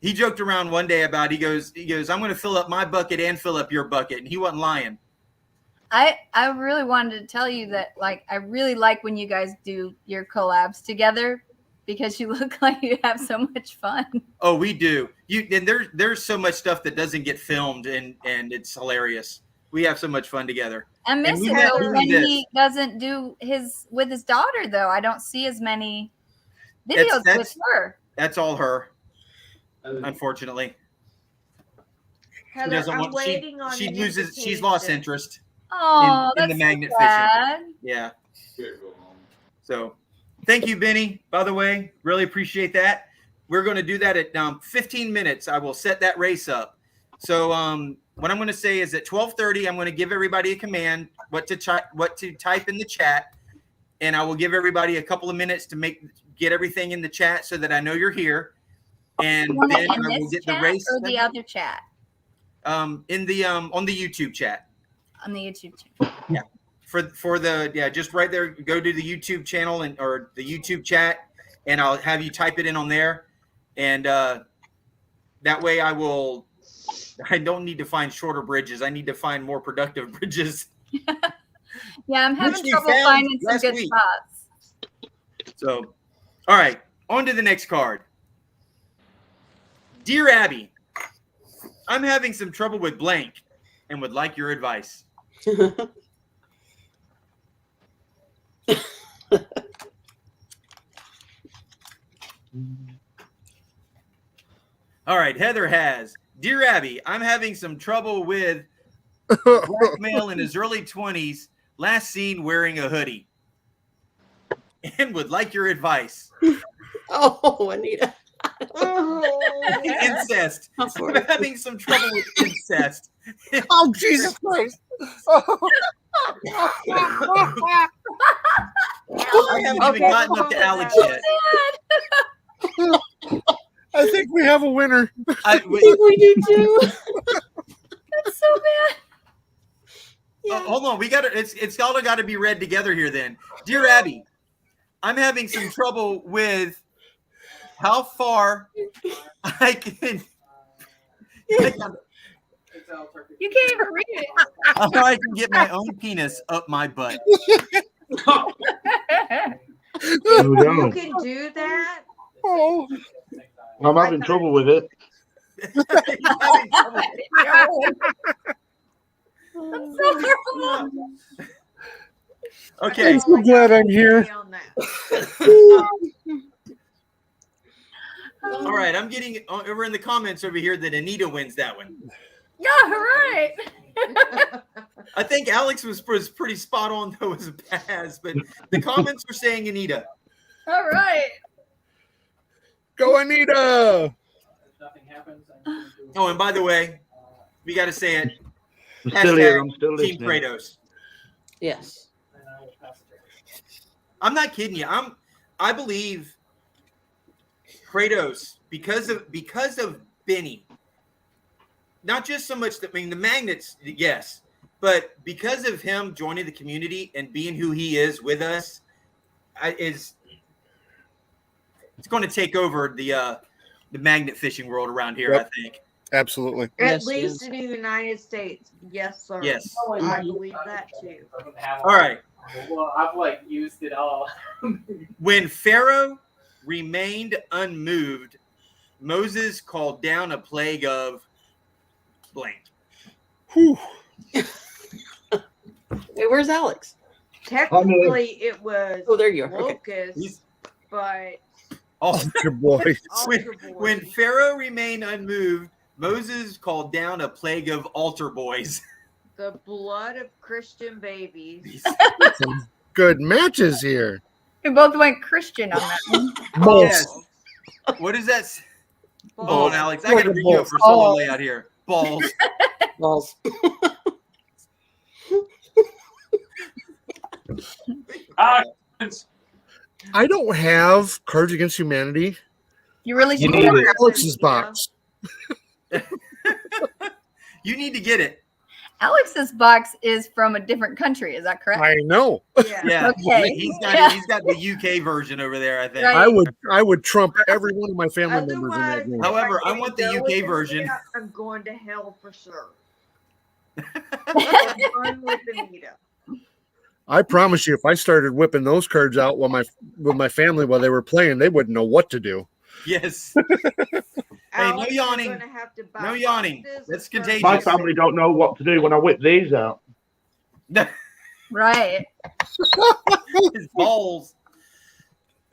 he joked around one day about, he goes, I'm going to fill up my bucket and fill up your bucket, and he wasn't lying. I really wanted to tell you that, like, I really like when you guys do your collabs together, because you look like you have so much fun. Oh, we do. And there's so much stuff that doesn't get filmed, and it's hilarious. We have so much fun together. I miss we it met though doing when this. he doesn't do with his daughter, though. I don't see as many videos with her. That's all her, unfortunately. Heather, doesn't I'm want- waiting on She an loses. She's lost invitation. interest. Oh, in the that's magnet so fishing. sad. Yeah. So, thank you, Benny. By the way, really appreciate that. We're going to do that at 15 minutes. I will set that race up. So, what I'm going to say is at 12:30, I'm going to give everybody a command what to type in the chat, and I will give everybody a couple of minutes to get everything in the chat so that I know you're here. And You want it then in I will this get the chat race or the other chat? in the on the YouTube chat. On the YouTube channel. Yeah. for the just right there. Go to the YouTube channel or the YouTube chat, and I'll have you type it in on there, and that way I don't need to find shorter bridges. I need to find more productive bridges. Yeah, I'm having Which we trouble found finding some last good week. spots. So, all right, on to the next card. Dear Abby, I'm having some trouble with blank and would like your advice. All right, Heather has. Dear Abby, I'm having some trouble with a black male in his early 20s, last seen wearing a hoodie, and would like your advice. Oh, Anita. Incest. I'm having some trouble with incest. Oh, Jesus Christ. I haven't even gotten up to Alex yet. I think we have a winner. I think we do too. That's so bad. Yeah. Hold on, we got to. It's all got to be read together here. Then, dear Abby, I'm having some trouble with how far I can. You can't even read it. How far I can get my own penis up my butt. You can do that. Oh. I'm having trouble with it. I'm so horrible. Okay. I'm so glad I'm here. All right, I'm getting over in the comments over here that Anita wins that one. Yeah, right. I think Alex was pretty spot on though as a pass, but the comments were saying Anita. All right. Go, Anita. Oh, and by the way, we got to say it. I'm still here. I'm still Team listening. Kratos. Yes. I'm not kidding you. I believe Kratos because of Benny. Not just so much that the magnets, yes, but because of him joining the community and being who he is with us, it's going to take over the magnet fishing world around here. Yep. I think. Absolutely. At least in the United States. Yes, sir. Yes. I believe that too. All right. Well, I've used it all. When Pharaoh remained unmoved, Moses called down a plague of blank. Whew. Wait, where's Alex? Technically, it was Oh, there you are. Okay. locusts, but Altar boy. When Pharaoh remained unmoved, Moses called down a plague of altar boys. the blood of Christian babies. Some good matches here. We both went Christian on that one. Yes. What is that? Hold on, Alex. I got to bring you up for solo layout here. Balls. Balls. I don't have Cards Against Humanity. You really You should need get it. Alex's box. You need to get it. Alex's box is from a different country. Is that correct? I know. Yeah. Okay. He's got the UK version over there, I think. Right. I would trump every one of my family members in that game. However, I want the UK version. I'm going to hell for sure. I'm going with Anita. I promise you, if I started whipping those cards out with my family while they were playing, they wouldn't know what to do. Yes. Hey, no yawning. No yawning. That's contagious. My family don't know what to do when I whip these out. Right. His balls.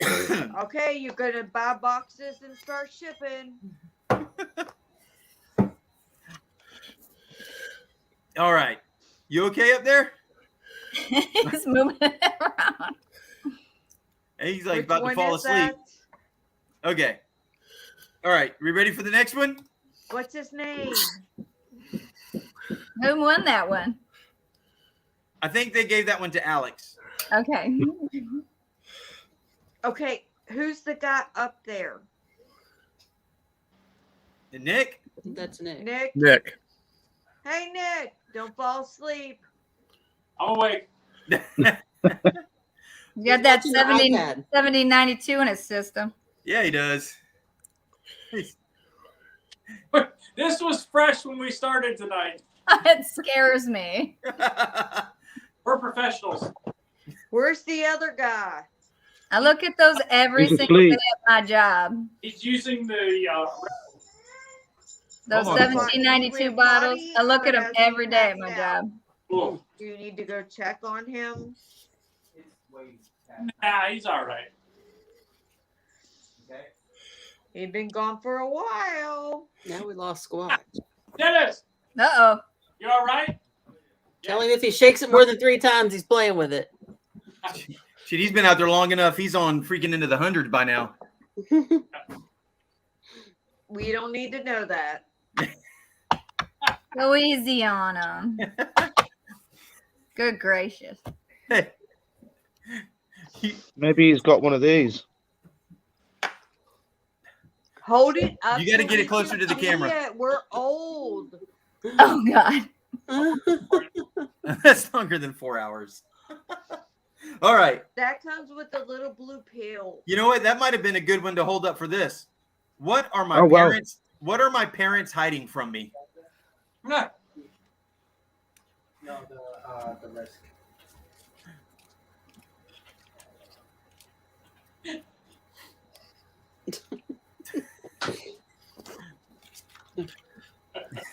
Okay, you're going to buy boxes and start shipping. All right. You okay up there? He's moving around. He's like Which about to one fall is asleep. that? Okay. All right. We ready for the next one? What's his name? Who won that one? I think they gave that one to Alex. Okay. Okay, who's the guy up there? Nick? That's Nick. Nick? Nick. Hey, Nick, don't fall asleep. I'm awake. You got that watching the 70, iPad. 7092 in his system. Yeah, he does. This was fresh when we started tonight. It scares me. We're professionals. Where's the other guy? I look at those every He's single day asleep. at my job. He's using the Those Hold on. 1792 Wait, bottles. potty, I look or at them has he every day at my passed out? job. Ooh. Do you need to go check on him? Nah, he's all right. He's been gone for a while. Now we lost Squatch. Dennis, Uh-oh. you all right? Tell him if he shakes it more than 3 times, he's playing with it. Shit, he's been out there long enough. He's on freaking into the hundreds by now. We don't need to know that. Go easy on him. Good gracious. Hey. Maybe he's got one of these. Hold it up. You gotta so get it we closer can to the see camera. it. We're old. Oh, God. That's longer than 4 hours. All right. That comes with the little blue pill. You know what? That might have been a good one to hold up for this. What are my Oh, wow. parents? What are my parents hiding from me? Nah. No, the risk.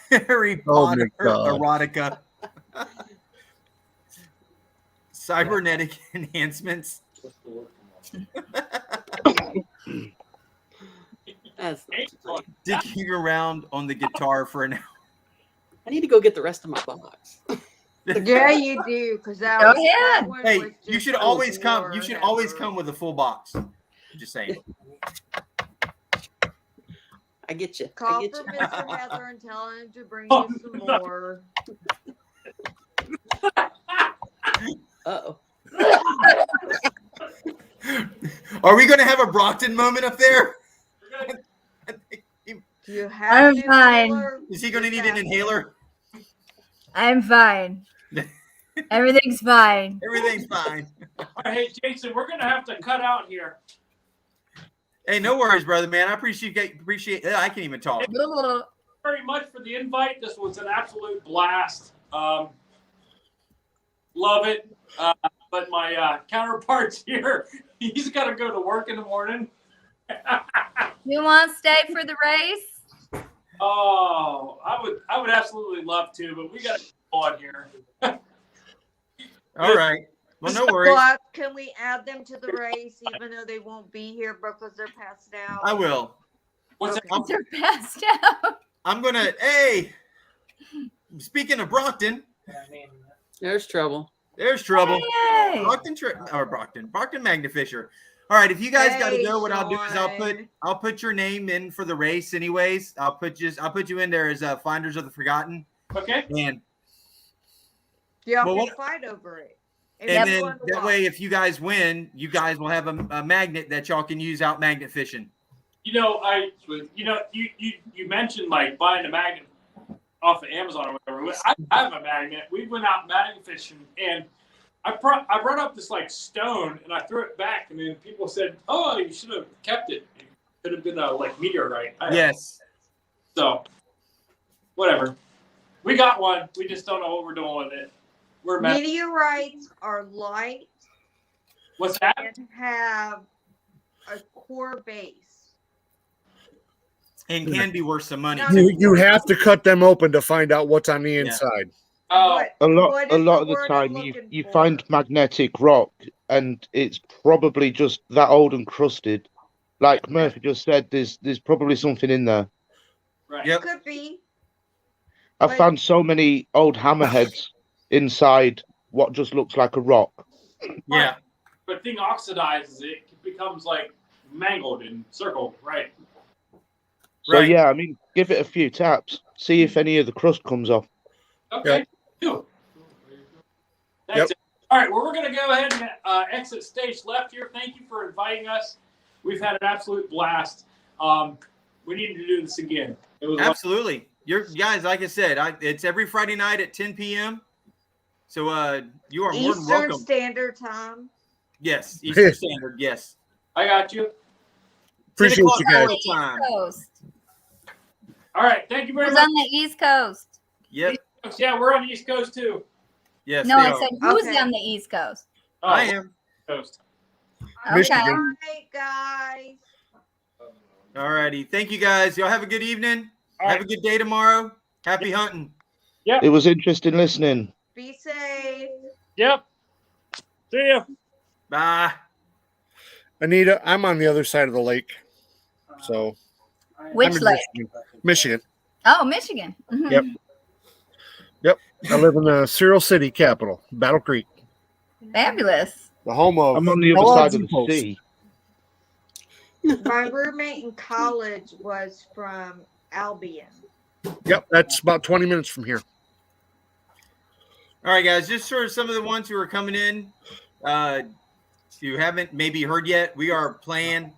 Harry Oh, Potter my God. erotica. Cybernetic enhancements. That's not too funny. Dicking around on the guitar for an hour. I need to go get the rest of my box. Yeah, you do, because that Go was, ahead. that one Hey, was you just should so always come. You bored should always ever. come with a full box. Just saying. I get you. I Call get for you. Mr. Heather and tell him to bring Oh, you some no. more. Uh-oh. Are we going to have a Brockton moment up there? Do you have I'm an fine. inhaler? Is he going to need an inhaler? I'm fine. Everything's fine. Everything's fine. All right, hey, Jason, we're gonna have to cut out here. Hey, no worries, brother, man. I appreciate. I can't even talk. Very much for the invite. This was an absolute blast. Love it. But my counterpart's here. He's got to go to work in the morning. You want to stay for the race? Oh, I would absolutely love to, but we got to go on here. All right. Well, no worries. But can we add them to the race, even though they won't be here because they're passed out? I will. What's Okay. that? They're passed out. I'm going to. Hey, speaking of Brockton, There's trouble. there's trouble. Yay. Brockton Magnafisher. All right, if you guys got to Hey, go, what I'll do is Sean. I'll put your name in for the race, anyways. I'll put you in there as Finders of the Forgotten, Okay. and Y'all Well, can what- fight over it. If and you then want to that watch. way, if you guys win, you guys will have a magnet that y'all can use out magnet fishing. You know, you mentioned like buying a magnet off of Amazon or whatever. I have a magnet. We went out magnet fishing, and I brought up this like stone, and I threw it back, and then people said, "Oh, you should have kept it. It could have been a like meteorite." Yes. So, whatever. We got one. We just don't know what we're doing with it. We're mad. Meteorites are light What's that? and have a core base. And can be worth some money. No, too. You have to cut them open to find out what's on the Yeah. inside. Oh, What- A lot, what a is lot the of the word I'm time, you looking for? find magnetic rock, and it's probably just that old and crusted. Like Murphy just said, there's probably something in there. right. Yep. Could be. I've But- found so many old hammerheads inside what just looks like a rock. Yeah. But thing oxidizes it, it becomes like mangled and circled, right? So Right. yeah, I mean, give it a few taps, see if any of the crust comes off. Okay. Cool. Thanks. All right. Well, we're going to go ahead and exit stage left here. Thank you for inviting us. We've had an absolute blast. We need to do this again. It was Absolutely. You're guys, like I said, it's every Friday night at 10 p.m. So you are more than Eastern welcome. Standard Time. Yes, Eastern Standard. Yes. I got you. Appreciate 10 o'clock you guys. Florida time. Coast. All right. Thank you very Who's much. on the East Coast? Yep. Yeah, we're on the East Coast too. Yes. No, they I are. said who's Okay. on the East Coast? Oh, I am. Coast. Michigan. All right, guys. All righty. Thank you guys. Y'all have a good evening. All Have right. a good day tomorrow. Happy hunting. It was interesting listening. Be safe. Yep. See ya. Bye. Anita, I'm on the other side of the lake. So Which I'm in lake? Michigan. Oh, Michigan. Mhm. Yep. Yep. I live in the Cereal City capital, Battle Creek, Fabulous. the home of. I'm on the other Kellogg's side of the Post. sea. My roommate in college was from Albion. Yep, that's about 20 minutes from here. All right, guys. Just for some of the ones who are coming in, if you haven't maybe heard yet, we are playing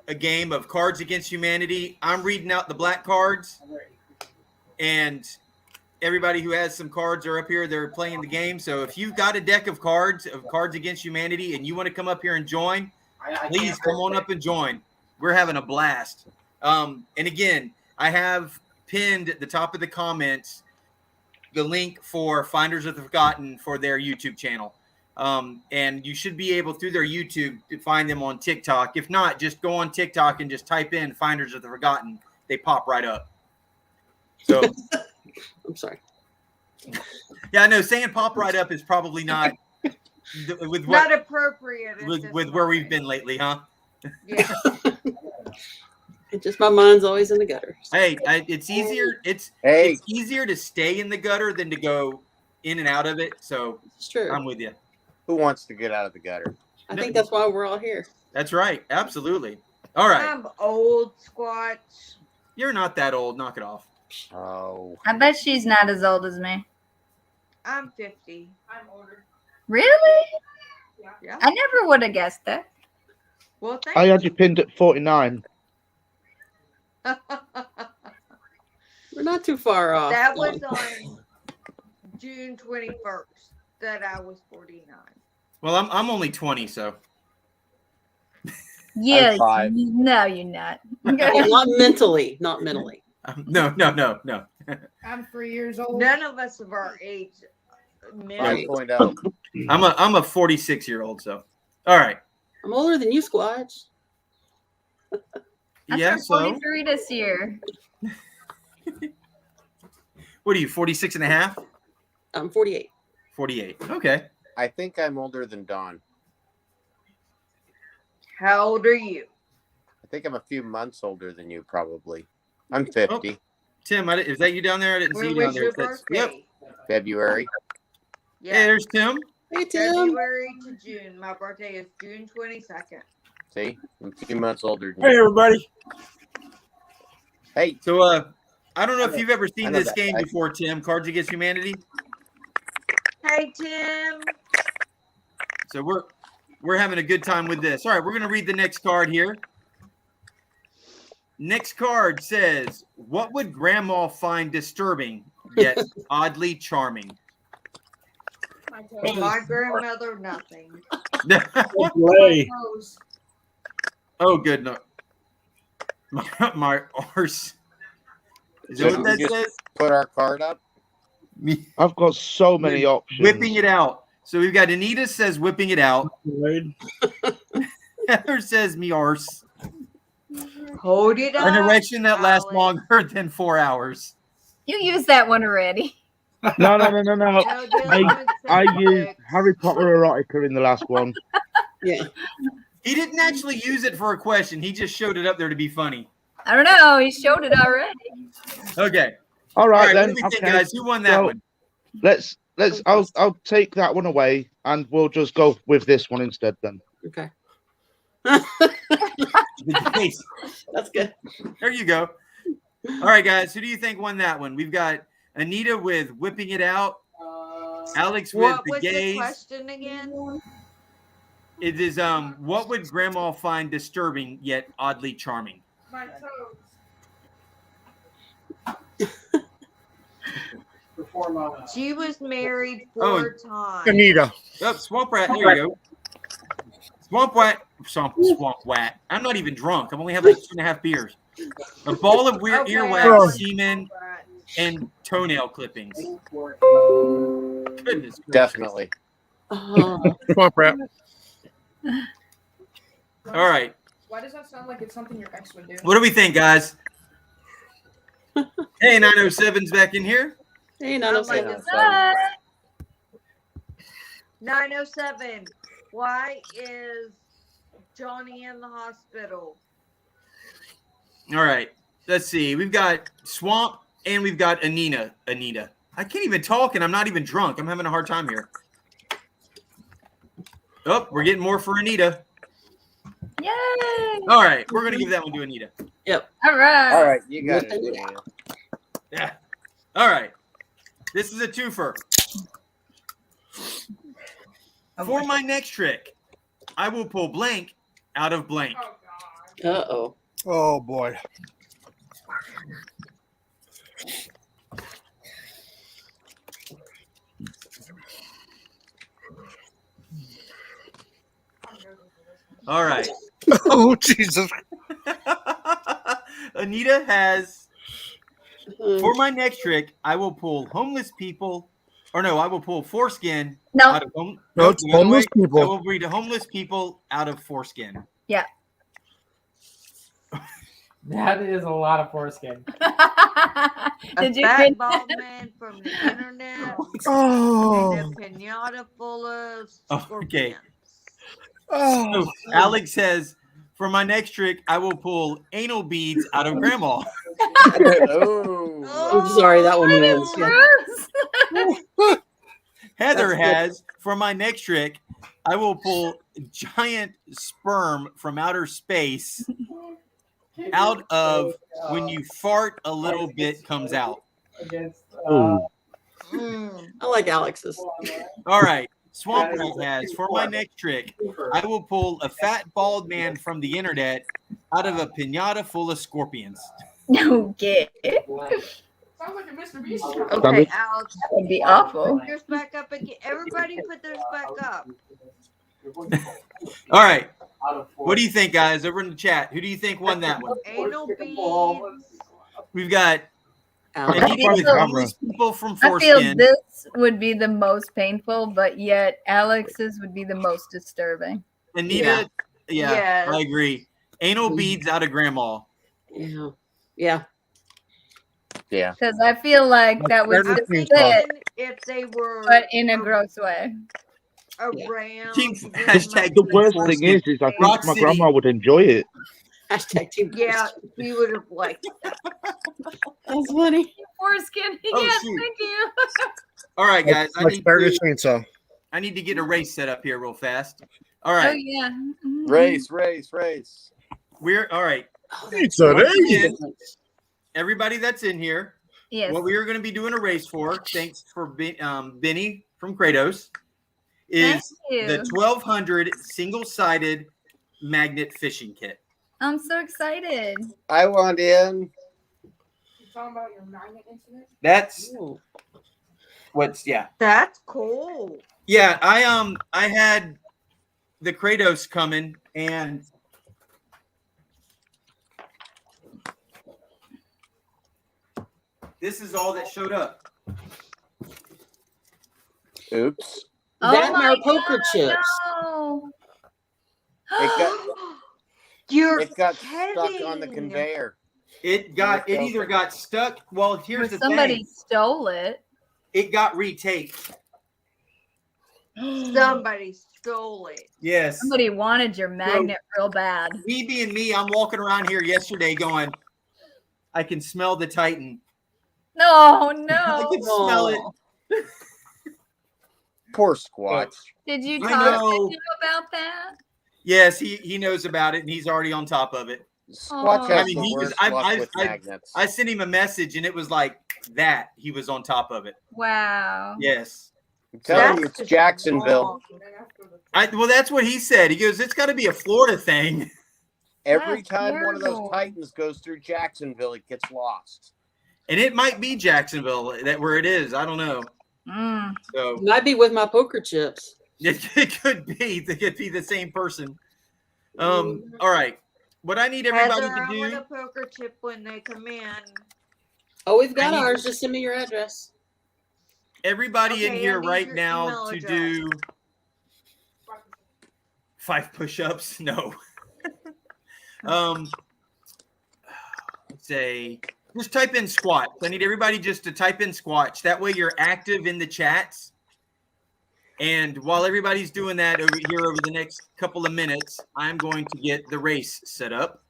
a game of Cards Against Humanity. I'm reading out the black cards, and everybody who has some cards are up here. They're playing the game. So if you've got a deck of Cards Against Humanity and you want to come up here and join, please come on up and join. We're having a blast. And again, I have pinned at the top of the comments the link for Finders of the Forgotten for their YouTube channel. And you should be able through their YouTube to find them on TikTok. If not, just go on TikTok and just type in Finders of the Forgotten. They pop right up. So I'm sorry. yeah, I know saying pop right up is probably not with what Not appropriate. at with this where we've moment. been lately, huh? Yeah. It just my mind's always in the gutter. Hey, it's easier. It's easier to stay in the gutter than to go in and out of it. So It's true. I'm with you. Who wants to get out of the gutter? I think that's why we're all here. That's right. Absolutely. All right. I'm old, Squatch. You're not that old. Knock it off. Oh. I bet she's not as old as me. I'm 50. I'm older. Really? Yeah. I never would have guessed that. Well, thank I had you pinned at 49. We're not too far off. That was on June 21st that I was 49. Well, I'm only 20, so Yes. five. No, you're not. Well, not mentally. Not mentally. no. I'm 3 years old. None of us of our age. Right. 5.0. I'm a 46-year-old. So, all right. I'm older than you, Squatch. I Yeah. turned So 43 this year. what are you? 46 and a half? I'm 48. 48. Okay. I think I'm older than Dawn. How old are you? I think I'm a few months older than you, probably. I'm 50. Tim, is that you down there? I didn't see When you down was there. your That's- birthday? Yep. February. Yeah. Hey, there's Tim. Hey, Tim. February to June. My birthday is June 22nd. See? I'm a few months older than Hey, you. everybody. Hey, So, I don't know if you've ever seen I know this that game guy. before, Tim. Cards Against Humanity. Hey, Tim. So we're having a good time with this. All right, we're gonna read the next card here. Next card says, "What would Grandma find disturbing yet oddly charming?" My grandmother, nothing. Lay. Oh, good. No. My arse. Is that what that Just says? put our card up. I've got so many options. Whipping it out. So we've got Anita says whipping it out. Wade. Heather says me arse. Hold it up. An erection that lasts Alex. longer than 4 hours. You used that one already. No. No, Dylan would say I used six. Harry Potter erotica in the last one. Yeah. He didn't actually use it for a question. He just showed it up there to be funny. I don't know. He showed it already. Okay. All All right, right, then. what do we think, Okay. guys? Who won that So, one? Let's. I'll take that one away, and we'll just go with this one instead. Then. Okay. Nice. That's good. There you go. All right, guys. Who do you think won that one? We've got Anita with whipping it out. Alex with What the was the gaze. question again? It is what would Grandma find disturbing yet oddly charming? My toes. She was married Oh, 4 times. Anita. Yep, Swamp Rat. There you go. Swamp Rat. I'm not even drunk. I'm only having like 2.5 beers. A ball of weird Okay, earwax, semen, and toenail clippings. Goodness gracious. Definitely. Swamp Rat. All right. Why does that sound like it's something your ex would do? What do we think, guys? Hey, 907's back in here. Hey, Oh my 907. God. 907. Why is Johnny in the hospital? All right. Let's see. We've got Swamp and we've got Anita. I can't even talk and I'm not even drunk. I'm having a hard time here. Oh, we're getting more for Anita. Yay! All right. We're going to give that one to Anita. Yep. All right. All right, you got it. Yeah. All right. This is a twofer. For my next trick, I will pull blank out of blank. Uh-oh. Oh boy. All right. Oh Jesus. Anita has, for my next trick, I will pull homeless people, or no, I will pull foreskin out of No, it's the other homeless way. people. I will breed homeless people out of foreskin. Yeah. That is a lot of foreskin. Did you Fat bald man from the internet. Oh. And a pinata full of Okay. Oh. So Alex says, for my next trick, I will pull anal beads out of grandma. Oh. I'm sorry, that one wins. Yeah. Heather That's has, for my next trick, I will pull giant sperm from outer space out of when you fart, a little bit comes out. I like Alex's. All right. Swamp Rat has, for my next trick, I will pull a fat bald man from the internet out of a pinata full of scorpions. Okay. Sounds like a Mr. Beast joke. Okay, Alex. That would be awful. Put yours back up again. Everybody put theirs back up. All right. What do you think, guys, over in the chat? Who do you think won that one? Anal beads. We've got Alex. Anita with homeless people from I feel foreskin. this would be the most painful, but yet Alex's would be the most disturbing. Anita, yeah, Yes. I agree. Anal beads out of grandma. Yeah. Yeah. Yeah. Because I feel like that would I'm fit, thinking if they were but in a gross way. around. Team with hashtag The worst thing is I think Rock my City. grandma would enjoy it. Hashtag team. Yeah, he would have liked that. That's funny. Foreskin. Oh, Yes, shoot. thank you. All right, guys. Let's start a chainsaw. I need to get a race set up here real fast. All Oh right. yeah. Mhm. Race. We're all right. It's a Once race. again, everybody that's in here, Yes. what we are going to be doing a race for, thanks for Benny from Kratos, is Thank the you. 1200 single-sided magnet fishing kit. I'm so excited. I want in. You talking about your magnet incident? That's what's That's cool. Yeah, I had the Kratos coming and this is all that showed up. Oops. That Oh my Mariposa God, chips. no. You're It got stuck on the kidding. conveyor. It either got stuck. Well, here's Or the somebody thing. stole it. It got retaped. Somebody stole it. Yes. Somebody wanted your magnet real bad. Me being me, I'm walking around here yesterday going, I can smell the Titan. No, I no. can smell it. Poor Squatch. Did you I talk to know. him about that? Yes, he knows about it and he's already on top of it. Squatch Oh. has I mean, the he was. worst luck with I magnets. sent him a message and it was like that. He was on top of it. Wow. Yes. I'm telling you, That's it's just Jacksonville. wrong. Well, that's what he said. He goes, it's got to be a Florida thing. Every That's time one of those terrible. Titans goes through Jacksonville, it gets lost. And it might be Jacksonville that where it is. I don't know. So Might be with my poker chips. it could be. It could be the same person. All right. What I need everybody Heather, to I want do. a poker chip when they come in. Oh, we've got I need- ours. Just send me your address. Everybody in Okay, I here need right your now email to address. do 5 push-ups. No. Let's say just type in Squatch. I need everybody just to type in Squatch. That way you're active in the chats. And while everybody's doing that over here over the next couple of minutes, I'm going to get the race set up.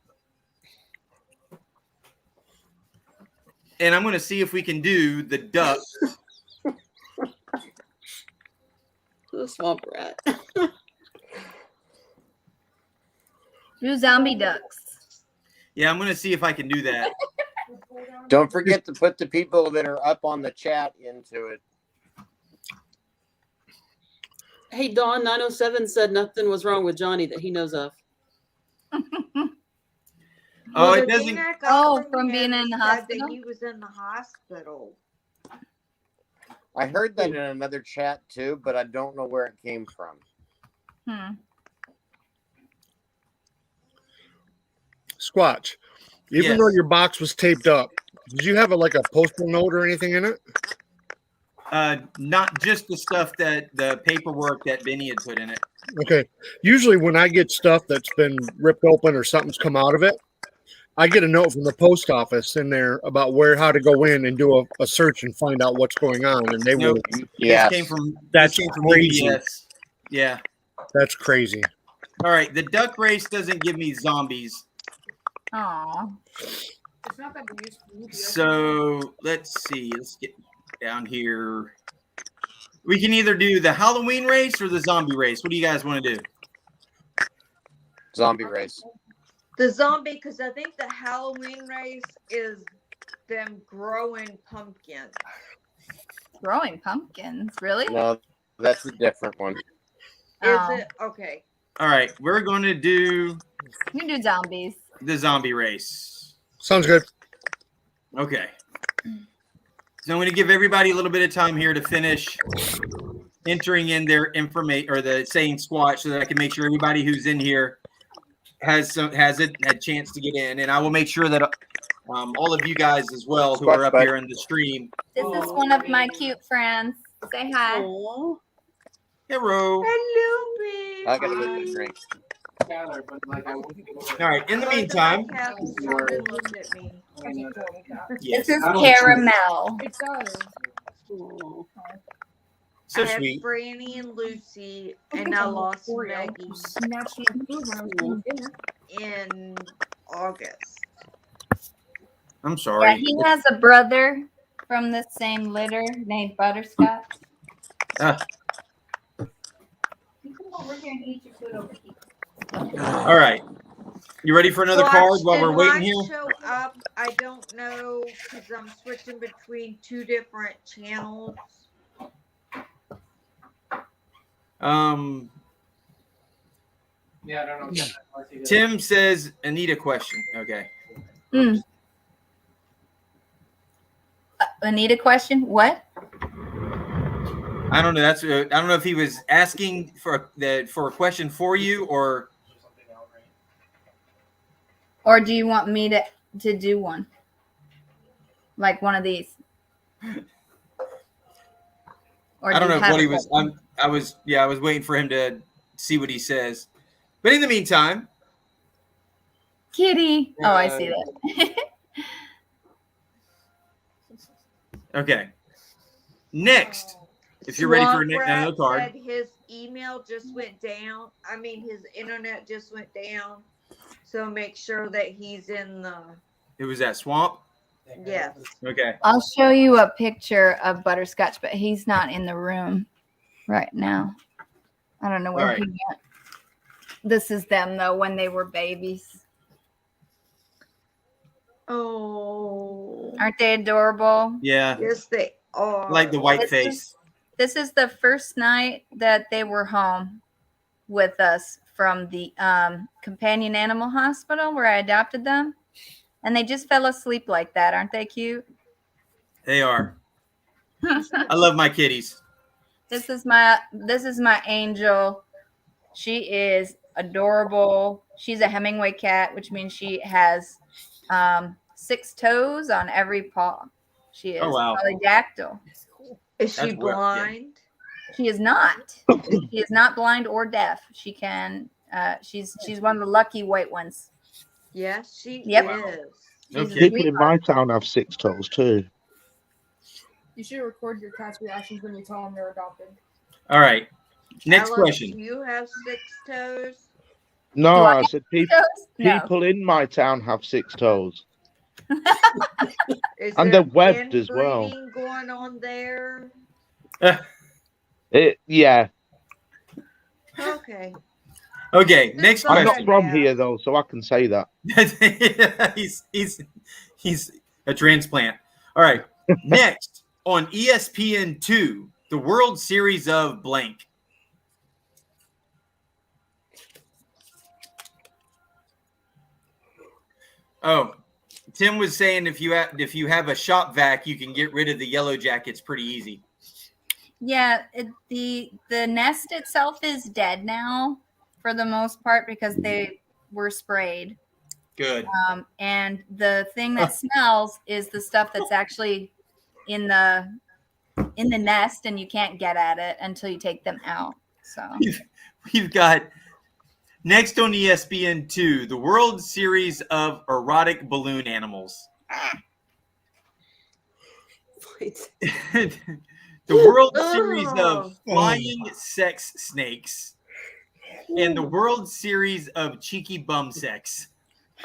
And I'm going to see if we can do the duck. The swamp rat. Do zombie ducks. Yeah, I'm going to see if I can do that. Don't forget to put the people that are up on the chat into it. Hey, Dawn 907 said nothing was wrong with Johnny that he knows of. Oh, the it doesn't. thing I got from him being in the said hospital? that he was in the hospital. I heard that in another chat too, but I don't know where it came from. Squatch, even though Yes. your box was taped up, did you have like a postal note or anything in it? Not just the stuff that the paperwork that Benny had put in it. Okay. Usually when I get stuff that's been ripped open or something's come out of it, I get a note from the post office in there about how to go in and do a search and find out what's going on. And they Nope. will. This came from That's crazy. UPS. Yeah. That's crazy. All right. The duck race doesn't give me zombies. Aw. It's not that we use. So let's see. Let's get down here. We can either do the Halloween race or the zombie race. What do you guys want to do? Zombie race. The zombie, because I think the Halloween race is them growing pumpkins. Growing pumpkins, really? No, that's a different one. Is it? Okay. All right. We're going to do You can do zombies. the zombie race. Sounds good. Okay. So I'm going to give everybody a little bit of time here to finish entering in their information or the saying Squatch so that I can make sure everybody who's in here has a chance to get in. And I will make sure that all of you guys as well who are up here in the stream. This is one of my cute friends. Say hi. Hello. Hello, baby. I gotta get the drink. All right. In the meantime, Look at me. yes. This is caramel. It does. So I have sweet. Franny and Lucy, and I lost Maggie in August. I'm Yeah, sorry. he has a brother from the same litter named Butterscotch. Ah, You come over here and eat your food over here. all right. You ready for another card while we're waiting here? Show up. I don't know because I'm switching between two different channels. Yeah, I don't know. Tim says Anita question. Okay. Anita question? What? I don't know. That's I don't know if he was asking for a question for you or do you want me to do one? Like one of these? Or I don't do know you have what he a was. question? I was waiting for him to see what he says. But in the meantime, Kitty. Oh, I see that. okay. Next, if you're ready for another card. Said his email just went down. I mean, his internet just went down. So make sure that he's in the. It was that swamp. Yes. Okay. I'll show you a picture of Butterscotch, but he's not in the room right now. I don't know where he went. This is them, though, when they were babies. Oh. Aren't they adorable? Yeah. Yes, they are. Like the white face. This is the first night that they were home with us from the companion animal hospital where I adopted them. And they just fell asleep like that. Aren't they cute? They are. I love my kitties. This is my angel. She is adorable. She's a Hemingway cat, which means she has 6 toes on every paw. She is Oh, wow. polydactyl. Is she That's weird, yeah. blind? She is not. She is not blind or deaf. She can. She's one of the lucky white ones. Yes, she Yep. is. She's a People in sweetheart. my town have 6 toes too. You should record your cat's reactions when you tell them they're adopted. All right. Next Alex, question. do you have 6 toes? No, Do I I have said toes? No. people in my town have 6 toes. Is And there they're webbed as well. inbreeding going on there? Yeah. Okay. Okay. Next I'm not question. from here though, so I can say that. he's a transplant. All right. Next on ESPN2, the World Series of blank. Oh, Tim was saying if you have a shop vac, you can get rid of the yellow jackets pretty easy. Yeah, the nest itself is dead now for the most part because they were sprayed. Good. And the thing that smells is the stuff that's actually in the nest, and you can't get at it until you take them out. So We've got next on ESPN2, the World Series of erotic balloon animals. The World Series of flying sex snakes and the World Series of cheeky bum sex.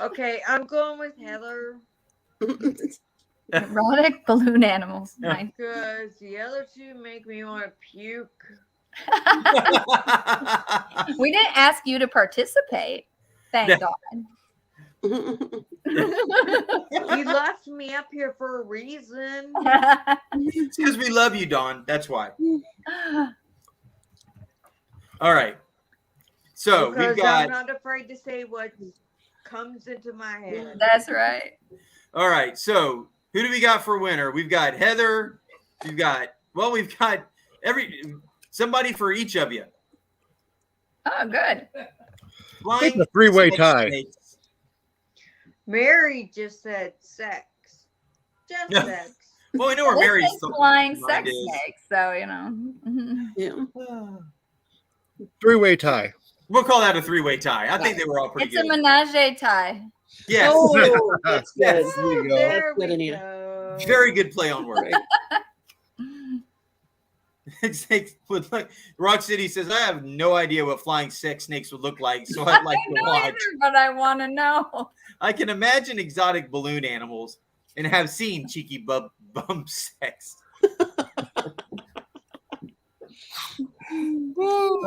Okay, I'm going with Heather. erotic balloon animals. Nice. Because the other two make me want to puke. We didn't ask you to participate. Thank God. You left me up here for a reason. It's because we love you, Dawn. That's why. All right. So Because we've got. I'm not afraid to say what comes into my head. That's right. All right. So who do we got for winner? We've got Heather. We've got somebody for each of you. Oh, good. It's a 3-way tie. Snakes. Mary just said sex. Just sex. Well, we know where This Mary's is flying sex is. snakes, so you know. Yeah. 3-way tie. We'll call that a 3-way tie. I think they were all pretty It's good. a menage a tie. Yes. Oh, that's good. Yes. There you go. There That's good, we Anita. go. Very good play on words. Look, Rock City says, I have no idea what flying sex snakes would look like, so I'd like I to know watch. either, but I want to know. I can imagine exotic balloon animals and have seen cheeky bum sex.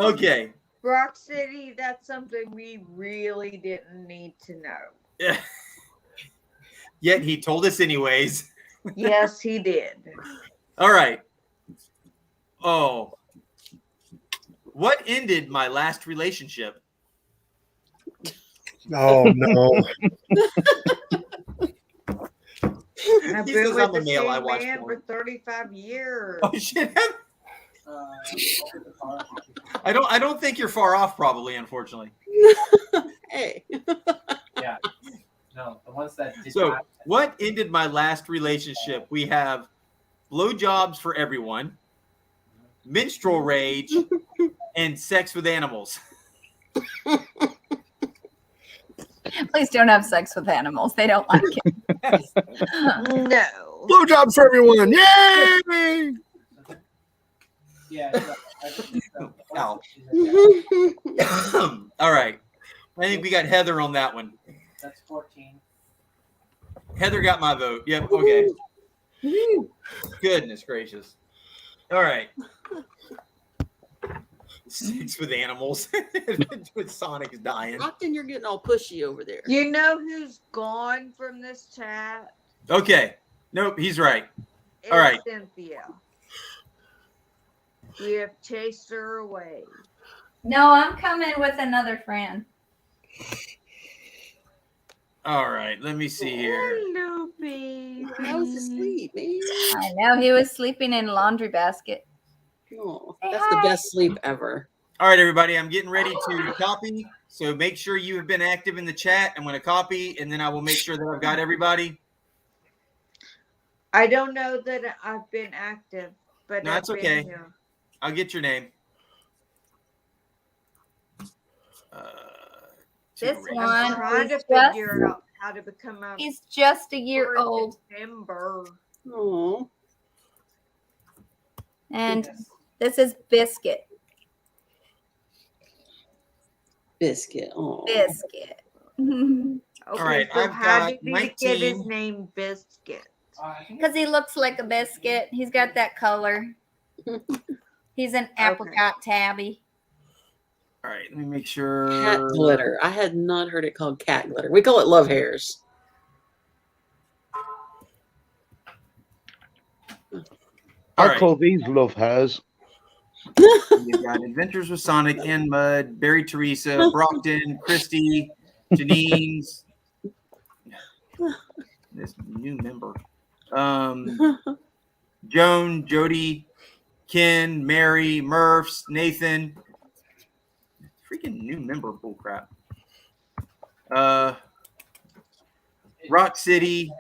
Okay. Rock City, that's something we really didn't need to know. Yet he told us anyways. Yes, he did. All right. Oh. What ended my last relationship? Oh no. I've He been says with I'm a the male, I same watch man porn. for 35 years. Oh shit. I don't think you're far off, probably, unfortunately. Hey. Yeah. No, the ones that did So not. what ended my last relationship? We have blowjobs for everyone, menstrual rage, and sex with animals. Please don't have sex with animals. They don't like it. No. Blowjobs for everyone. Yay! Yeah. Ow. All right. I think we got Heather on that one. That's 14. Heather got my vote. Yep. Okay. Goodness gracious. All right. Sex with animals. With Sonic's dying. Often you're getting all pushy over there. You know who's gone from this chat? Okay. Nope, he's right. It's All right. Cynthia. We have chased her away. No, I'm coming with another friend. All right. Let me see here. Hello, baby. I was asleep, man. I know he was sleeping in a laundry basket. Oh, that's the best sleep ever. All right, everybody, I'm getting ready to copy. So make sure you have been active in the chat. I'm going to copy, and then I will make sure that I've got everybody. I don't know that I've been active, but No, I've that's been okay. here. I'll get your name. This one I'm trying to is just, figure out how to become a he's just a year old. member. Oh. And this is Biscuit. Biscuit. Oh. Biscuit. Okay, All right, so I've how got did you 19. get his name Biscuit? Because he looks like a biscuit. He's got that color. He's an apricot tabby. All right, let me make sure. Cat glitter. I had not heard it called cat glitter. We call it love hairs. I call these love hairs. You've got Adventures with Sonic and Mud, Barry Teresa, Brockton, Christy, Janine's. This new member. Joan, Jody, Ken, Mary, Murphs, Nathan. Freaking new member bullcrap. Rock City,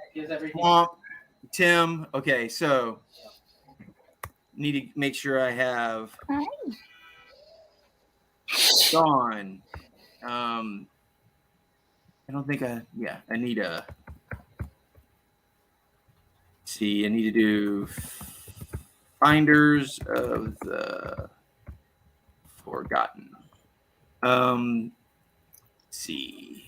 Swamp, Tim. Okay, so need to make sure I have Dawn. I don't think I need a. See, I need to do Finders of the Forgotten. Let's see.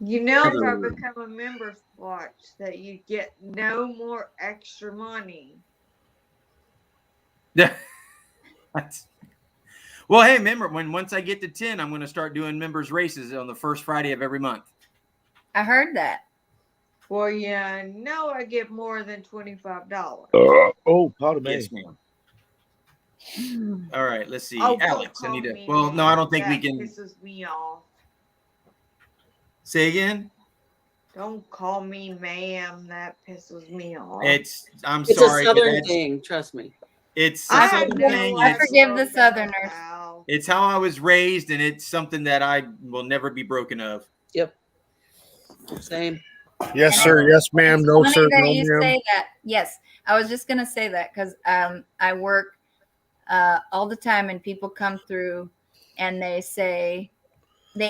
You know, if I become a member Squatch, that you get no more extra money. Yeah. Well, hey, remember once I get to 10, I'm going to start doing members races on the first Friday of every month. I heard that. Well, yeah, no, I get more than $25. Oh, pardon me. Yes, ma'am. All right, let's see. Oh, Alex, I don't need to. call me Well, no, I don't think we that can. Pisses me off. Say again. Don't call me ma'am. That pisses me off. I'm It's sorry. a southern thing. Trust me. It's a I southern know thing. I forgive the Southerners. It's how I was raised, and it's something that I will never be broken of. Yep. Same. Yes, sir. Yes, ma'am. No, Funny sir. that No, you ma'am. say that. Yes, I was just gonna say that because I work all the time, and people come through, and they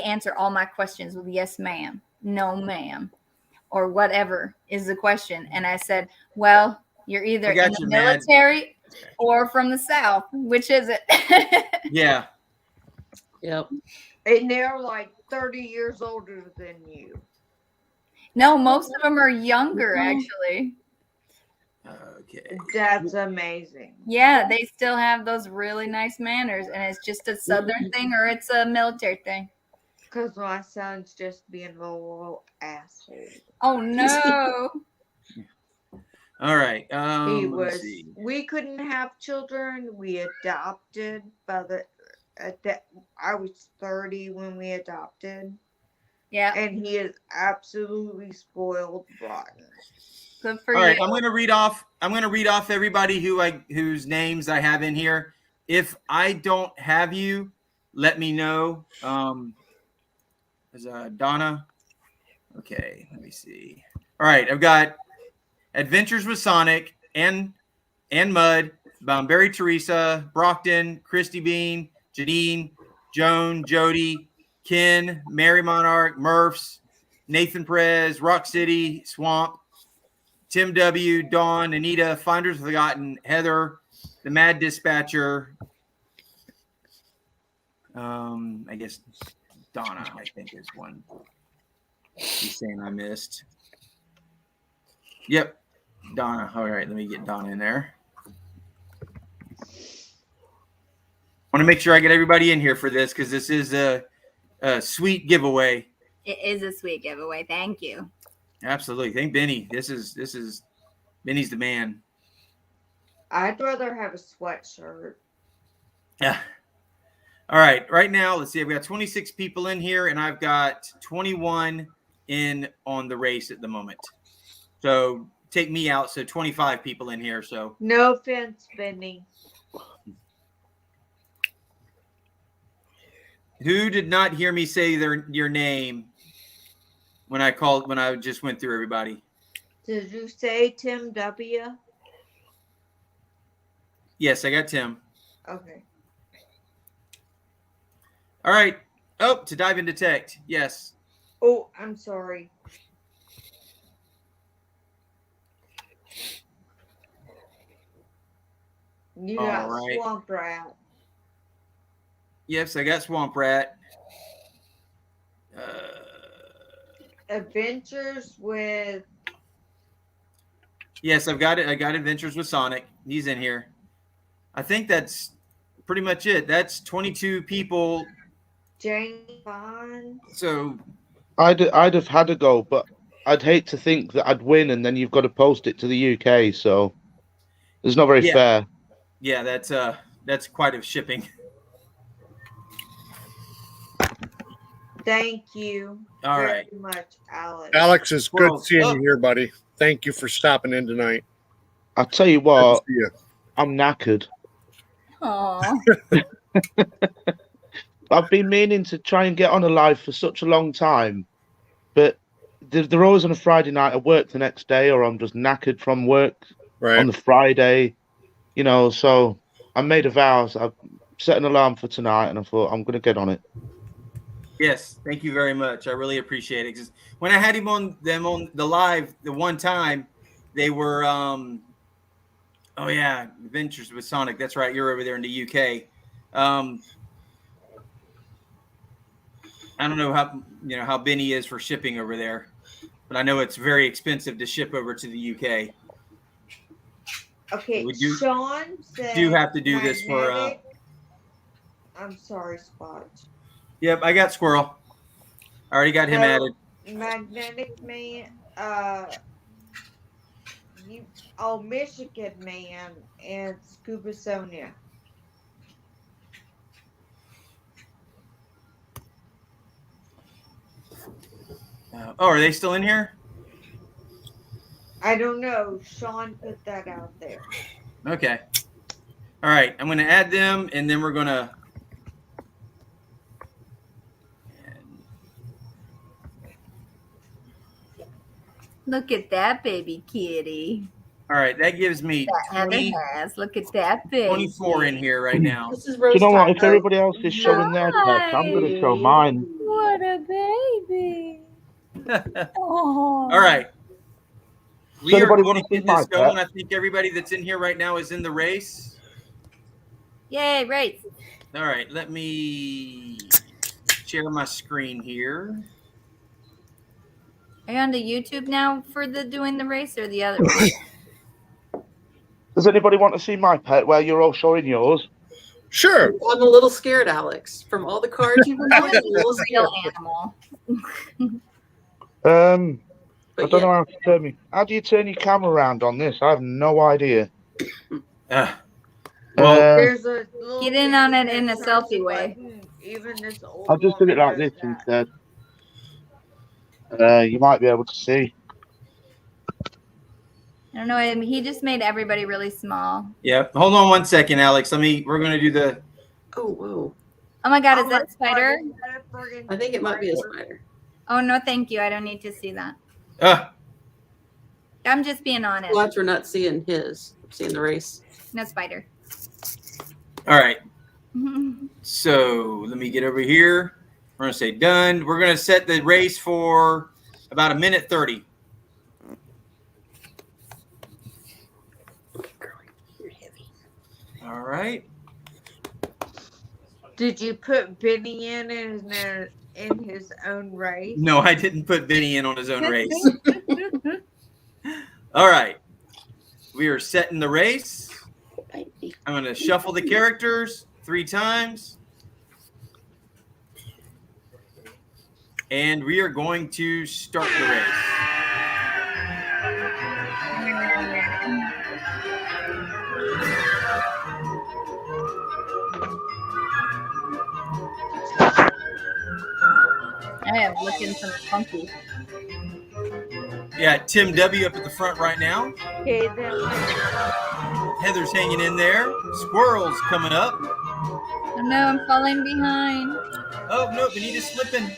answer all my questions with yes, ma'am, no, ma'am, or whatever is the question. And I said, well, you're either in the military or from the South. Which is it? Yeah. Yep. And they're like 30 years older than you. No, most of them are younger, actually. Okay. That's amazing. Yeah, they still have those really nice manners, and it's just a Southern thing or it's a military thing. Because my son's just being a little asshole. Oh, no. All right. He Let me was. see. We couldn't have children. We adopted I was 30 when we adopted. Yeah. And he is absolutely spoiled rotten. Good for All you. right, I'm going to read off everybody whose names I have in here. If I don't have you, let me know. Is Donna? Okay, let me see. All right, I've got Adventures with Sonic and Mud, Barry Teresa, Brockton, Christy Bean, Janine, Joan, Jody, Ken, Mary Monarch, Murphs, Nathan Perez, Rock City, Swamp, Tim W., Dawn, Anita, Finders of the Forgotten, Heather, the Mad Dispatcher. I guess Donna, I think, is one he's saying I missed. Yep, Donna. All right, let me get Donna in there. I want to make sure I get everybody in here for this because this is a sweet giveaway. It is a sweet giveaway. Thank you. Absolutely. Thank Benny. This is Benny's the man. I'd rather have a sweatshirt. Yeah. All right. Right now, let's see. I've got 26 people in here, and I've got 21 in on the race at the moment. So take me out. So 25 people in here. So No offense, Benny. who did not hear me say your name when I just went through everybody? Did you say Tim W? Yes, I got Tim. Okay. All right. Oh, to dive and detect. Yes. Oh, I'm sorry. You got All right. Swamp Rat. Yes, I got Swamp Rat. Adventures with. Yes, I've got it. I got Adventures with Sonic. He's in here. I think that's pretty much it. That's 22 people. Jane Bond. So I'd have had a go, but I'd hate to think that I'd win and then you've got to post it to the UK. So it's not very fair. Yeah, that's quite a shipping. Thank you All very right. much, Alex. Alex, it's good Well, seeing you here, buddy. Thank you for stopping in tonight. I'll tell you Good what, to see you. I'm knackered. Aw. I've been meaning to try and get on a live for such a long time, but they're always on a Friday night. I work the next day, or I'm just knackered from work on the Friday, you know. So I made a vow. I set an alarm for tonight, and I thought I'm going to get on it. Yes, thank you very much. I really appreciate it. Because when I had on the live the one time, they were oh yeah, Adventures with Sonic. That's right. You're over there in the UK. I don't know how Benny is for shipping over there, but I know it's very expensive to ship over to the UK. Okay, We Sean said. do have to do this for. I'm sorry, Squatch. Yep, I got Squirrel. I already got him added. Magnetic Man. Michigan Man and Scuba Sonia. Are they still in here? I don't know. Sean put that out there. Okay. All right. I'm going to add them, and then we're going to. Look at that baby kitty. All right. That gives me That Heather has. Look at that baby. 24 in here right now. This is Do you know what? If time. everybody else is showing their pets, I'm going to show mine. What a baby. Oh. All right. We Does are anybody going want to to get see my this going. pet? I think everybody that's in here right now is in the race. Yay, race. All right. Let me share my screen here. Are you on the YouTube now for doing the race or the other one? Does anybody want to see my pet while you're all showing yours? Sure. I'm a little scared, Alex. From all the cards you've been playing, I'm a little scared. Real animal. I don't know how to turn me. How do you turn your camera around on this? I have no idea. There's a little Get in on it in a turns selfie the way. button. Even this old I'll just do it woman like knows this that. instead. You might be able to see. I don't know. He just made everybody really small. Yeah. Hold on one second, Alex. We're going to do the. Oh, whoa. Oh my God, is that a spider? I think it might be a spider. Oh, no, thank you. I don't need to see that. I'm just being honest. Watch, we're not seeing his. We're seeing the race. No spider. All right. So let me get over here. We're going to say done. We're going to set the race for about 1:30. All right. Did you put Benny in his own race? No, I didn't put Benny in on his own race. All right. We are setting the race. I'm going to shuffle the characters 3 times. And we are going to start the race. I am looking some funky. Yeah, Tim W up at the front right now. Okay, then. Heather's hanging in there. Squirrel's coming up. Oh no, I'm falling behind. Oh no, Benita's slipping.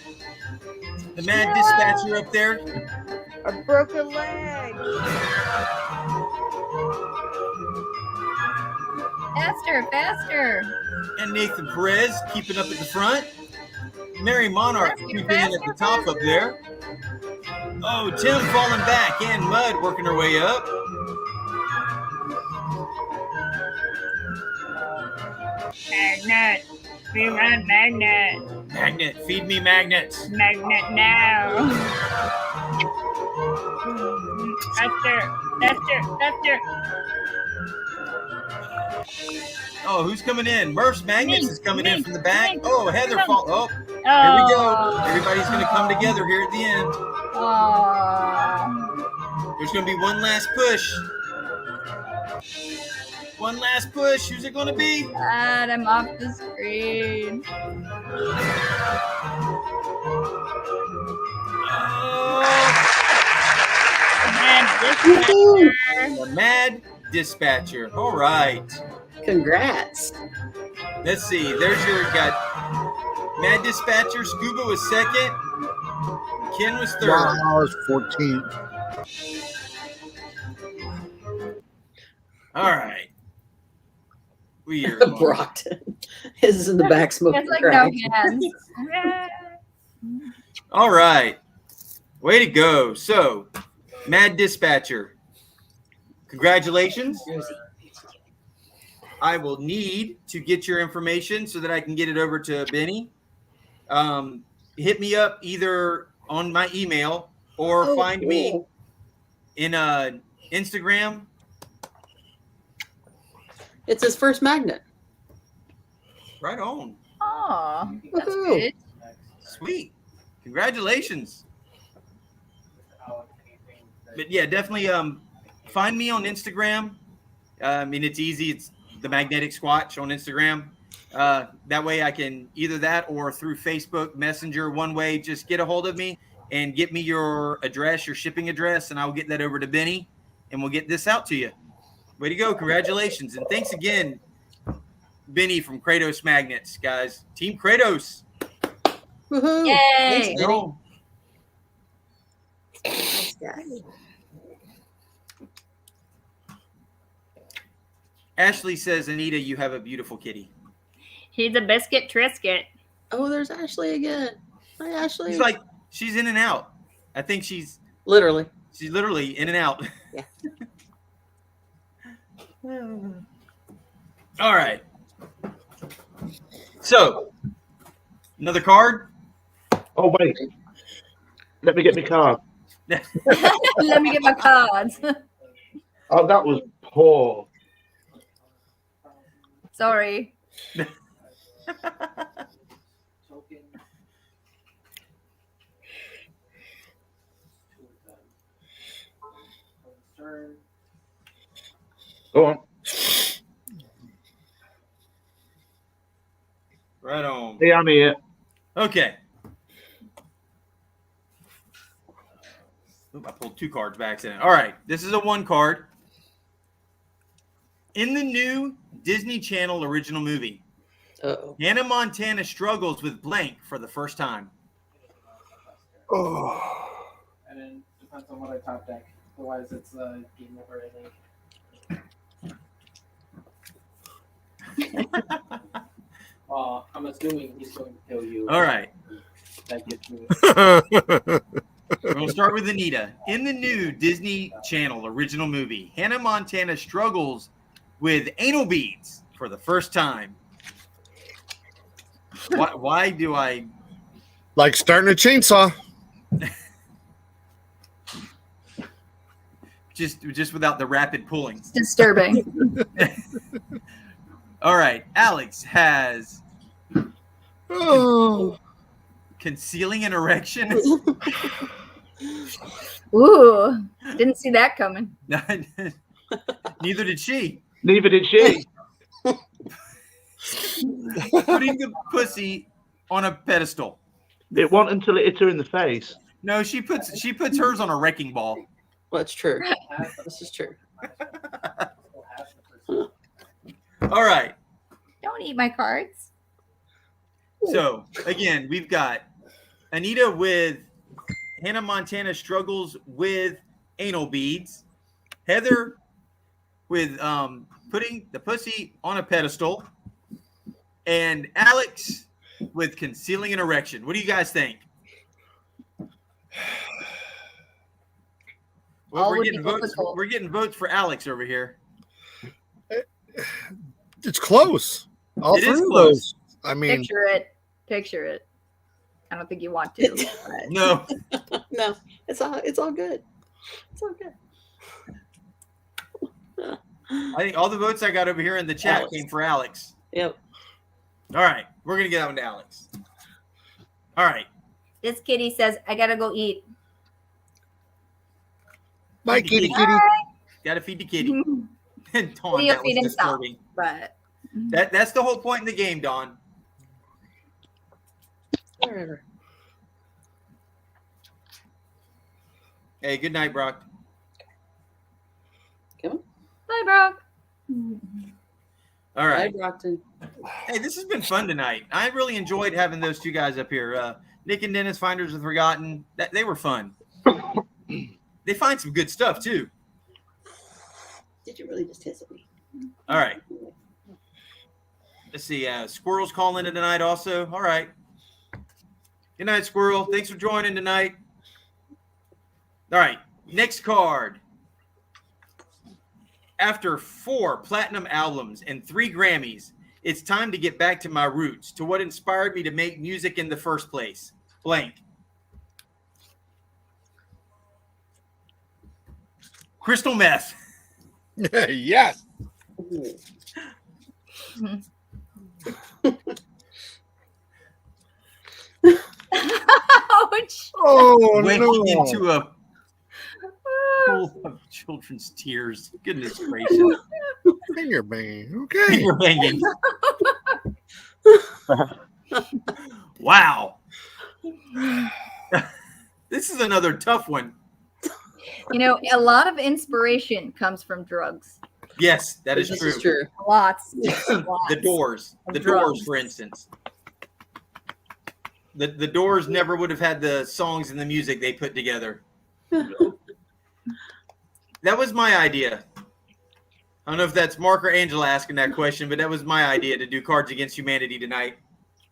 The mad dispatcher up there. I broke a leg. Faster, faster. And Nathan Perez keeping up at the front. Mary Monarch creeping in at the top up there. Oh, Tim falling back and Mud working her way up. Magnet. We run magnet. Magnet, feed me magnets. Magnet now. Faster, faster, faster. Oh, who's coming in? Murph's Magnets is coming in from the back. me. Oh, Heather Come fall. Oh, here we go. Everybody's going to come together here at the end. Aww. There's going to be one last push. One last push. Who's it going to be? God, I'm off the screen. The Mad Dispatcher. All right. Congrats. Let's see. There's your got Mad Dispatcher. Scuba was second. Ken was third. Wow, I was 14th. All right. We are Brockton is in the back smoking It's like crack. no hands. All right. Way to go. So, Mad Dispatcher, congratulations. I will need to get your information so that I can get it over to Benny. Hit me up either on my email or find me in Instagram. It's his first magnet. Right on. Aw, that's Woohoo. good. Sweet. Congratulations. But yeah, definitely find me on Instagram. I mean, it's easy. It's the Magnetic Squatch on Instagram. That way I can either that or through Facebook Messenger, one way, just get a hold of me and get me your address, your shipping address, and I'll get that over to Benny and we'll get this out to you. Way to go. Congratulations. And thanks again, Benny from Kratos Magnets, guys. Team Kratos. Woohoo. Yay. Thanks, Go. Nice guy. Ashley says, Anita, you have a beautiful kitty. He's a biscuit Triscuit. Oh, there's Ashley again. Hi, Ashley. She's like, she's in and out. I think she's literally in and out. Yeah. All right. So, another card. Oh wait, let me get my card. Let me get my cards. Oh, that was poor. Sorry. Go on. Right on. Hey, I'm here. Okay. Oop, I pulled two cards by accident. All right. This is a one card. In the new Disney Channel original movie, Hannah Montana struggles with blank for the first time. Oh. And then depends on what I top deck. Otherwise, it's game over, I think. Well, I'm assuming he's going to kill you. All right. That gets me. We're going to start with Anita. In the new Disney Channel original movie, Hannah Montana struggles with anal beads for the first time. Why do I... Like starting a chainsaw. Just without the rapid pulling. It's disturbing. All right. Alex has concealing an erection. Ooh, didn't see that coming. Neither did she. Neither did she. Putting the pussy on a pedestal. It wasn't until it hit her in the face. No, she puts hers on a wrecking ball. Well, that's true. This is true. All right. Don't eat my cards. So again, we've got Anita with Hannah Montana struggles with anal beads. Heather with putting the pussy on a pedestal. And Alex with concealing an erection. What do you guys think? Well, All we're would getting be votes. difficult. We're getting votes for Alex over here. It's close. All It three is of close. those. I mean, Picture it. Picture it. I don't think you want to. But. No. No, it's all good. It's all good. I think all the votes I got over here in the chat Alex. came for Alex. Yep. All right. We're going to get that one to Alex. All right. This kitty says, I gotta go eat. bye, kitty, kitty. Got to feed the kitty. And Dawn, Kitty will that was feed himself, disturbing. but That's the whole point in the game, Dawn. Whatever. Hey, good night, Brock. Come on. bye, Brock. All right. Bye, Brockton. Hey, this has been fun tonight. I really enjoyed having those two guys up here. Nick and Dennis, Finders of Forgotten. They were fun. They find some good stuff, too. Did you really just hiss at me? All right. Let's see. Squirrel's calling in tonight also. All right. Good night, Squirrel. Thanks for joining tonight. All right. Next card. After 4 platinum albums and 3 Grammys, it's time to get back to my roots, to what inspired me to make music in the first place. Blank. Crystal meth. Yes. Ouch. Oh, Waking no. into a pool of children's tears. Goodness gracious. Finger banging. Okay. Finger banging. Wow. This is another tough one. You know, a lot of inspiration comes from drugs. Yes, that is This true. is true. Lots. The Doors. The Doors, for instance. The Doors never would have had the songs and the music they put together. That was my idea. I don't know if that's Mark or Angela asking that question, but that was my idea to do Cards Against Humanity tonight.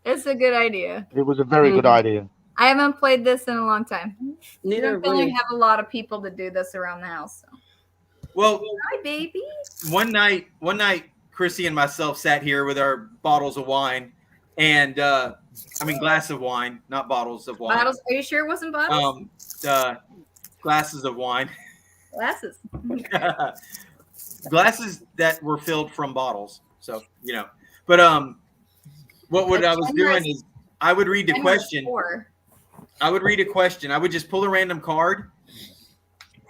It's a good idea. It was a very good idea. I haven't played this in a long time. We Neither don't really really. have a lot of people to do this around the house. So. Well, Hi, baby. one night, Chrissy and myself sat here with our bottles of wine, and glass of wine, not bottles of wine. Bottles? Are you sure it wasn't bottles? Glasses of wine. Glasses. Glasses that were filled from bottles. So, you know. But what I was doing is I would read the question. I would read a question. I would just pull a random card,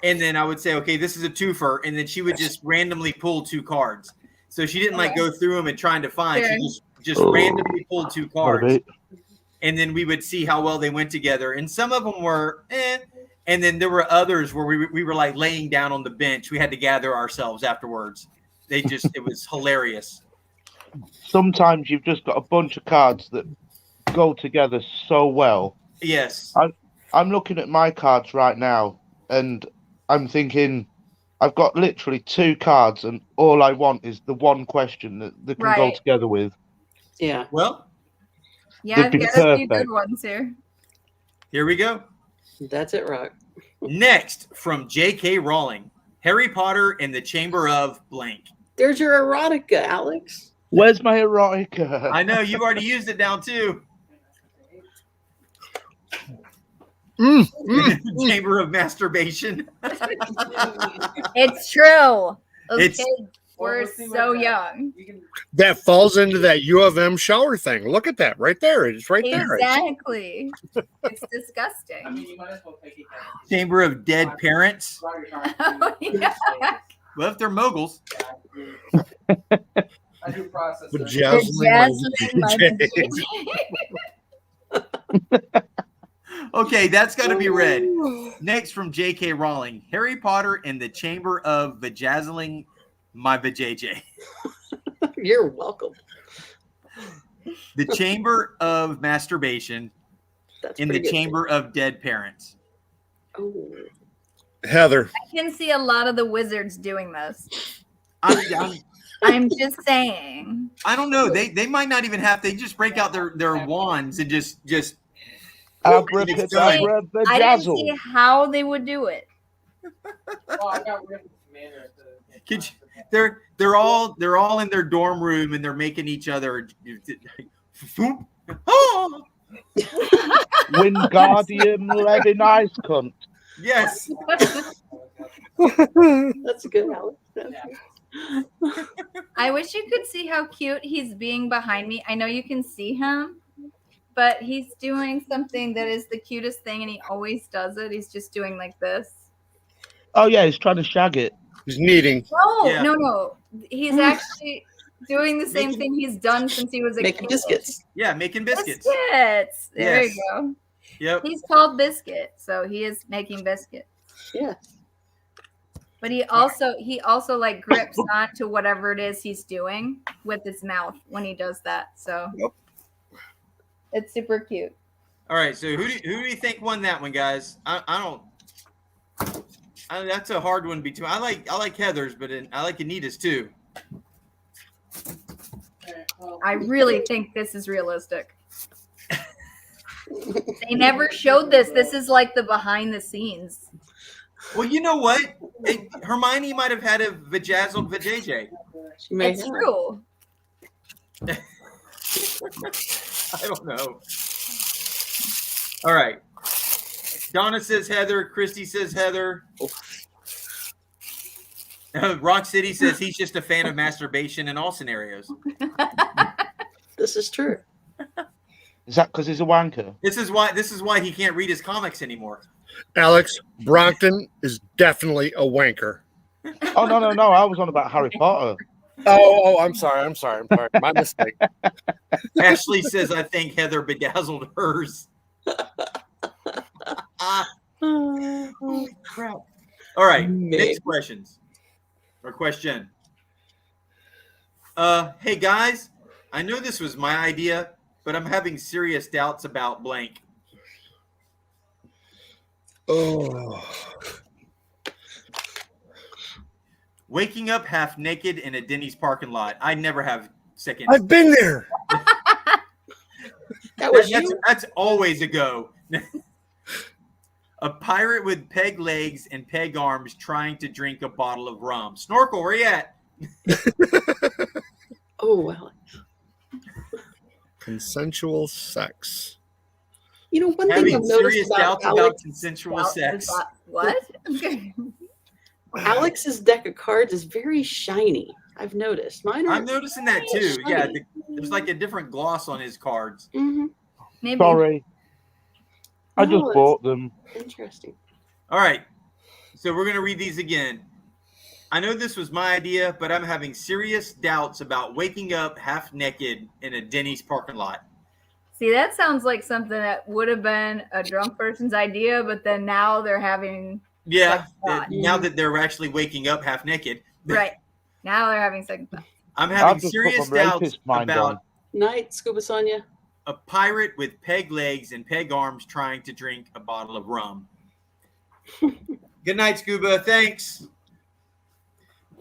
and then I would say, okay, this is a twofer, and then she would just randomly pull 2 cards. So she didn't like go through them and trying to find. Sure. She just randomly pulled 2 cards, and then we would see how well they went together. And some of them were and then there were others where we were like laying down on the bench. We had to gather ourselves afterwards. It was hilarious. Sometimes you've just got a bunch of cards that go together so well. Yes. I'm looking at my cards right now, and I'm thinking I've got literally 2 cards, and all I want is the one question that they can go together with. Yeah. Well, Yeah, I've They'd be got a few perfect. good ones here. here we go. That's it, Rock. Next, from J.K. Rowling, Harry Potter and the Chamber of Blank. There's your erotica, Alex. Where's my erotica? I know you've already used it down too. Chamber of Masturbation. It's true. Those It's- kids were so young. That falls into that U of M shower thing. Look at that right there. It's right there. Exactly. It's disgusting. You might as well take it down. Chamber of Dead Parents. Oh, yeah. Well, if they're moguls. I do process With it. Jasmine, Jasmine, my my DJ. Okay, that's got to be read. Next from J.K. Rowling, Harry Potter and the Chamber of Vajazzling my vajayjay. You're welcome. The Chamber of Masturbation That's in the pretty good. Chamber of Dead Parents. Oh. Heather. I can see a lot of the wizards doing this. I'm just saying. I don't know. They might not even have. They just break out their wands and just. Abracadabra, I didn't see how they would do it. Well, I got rid of the commander at the. They're all in their dorm room and they're making each other. Wingardium Levin cunt. Yes. That's good, Alex. I wish you could see how cute he's being behind me. I know you can see him, but he's doing something that is the cutest thing, and he always does it. He's just doing like this. Oh yeah, he's trying to shag it. He's kneading. No. He's actually doing the same thing he's done since he was a Making kid. biscuits. Yeah, making biscuits. Biscuits. There Yes. you go. Yep. He's called Biscuit, so he is making biscuits. Yeah. But he also like grips onto whatever it is he's doing with his mouth when he does that. So it's super cute. All right. So who do you think won that one, guys? That's a hard one between. I like Heather's, but I like Anita's too. I really think this is realistic. They never showed this. This is like the behind the scenes. Well, you know what? Hermione might have had a vajazzled vajayjay. It's true. I don't know. All right. Donna says Heather. Christy says Heather. Rock City says he's just a fan of masturbation in all scenarios. This is true. Is that because he's a wanker? This is why he can't read his comics anymore. Alex, Brockton is definitely a wanker. Oh no! I was on about Harry Potter. Oh, I'm sorry. My mistake. Ashley says I think Heather bedazzled hers. Holy crap. All right, next questions. Or question. Hey guys, I know this was my idea, but I'm having serious doubts about blank. Oh. Waking up half naked in a Denny's parking lot. I never have second. I've been there. That's always a go. A pirate with peg legs and peg arms trying to drink a bottle of rum. Snorkel, where you at? Oh, wow. Consensual sex. You know, one thing Having I've noticed serious about doubts about Alex, consensual sex. What? Alex's deck of cards is very shiny. I've noticed. Mine are. I'm noticing that too. shiny. Yeah, there's like a different gloss on his cards. Mm-hmm. Maybe. Sorry, I No, just it's bought them. Interesting. All right, so we're gonna read these again. I know this was my idea, but I'm having serious doubts about waking up half naked in a Denny's parking lot. See, that sounds like something that would have been a drunk person's idea, but then now they're having Yeah, thought. now that they're actually waking up half naked. right. Now they're having second thoughts. I'm I'll having just serious put my doubts rapist mind about on. Night, Scuba Sonia. a pirate with peg legs and peg arms trying to drink a bottle of rum. Good night, Scuba. Thanks.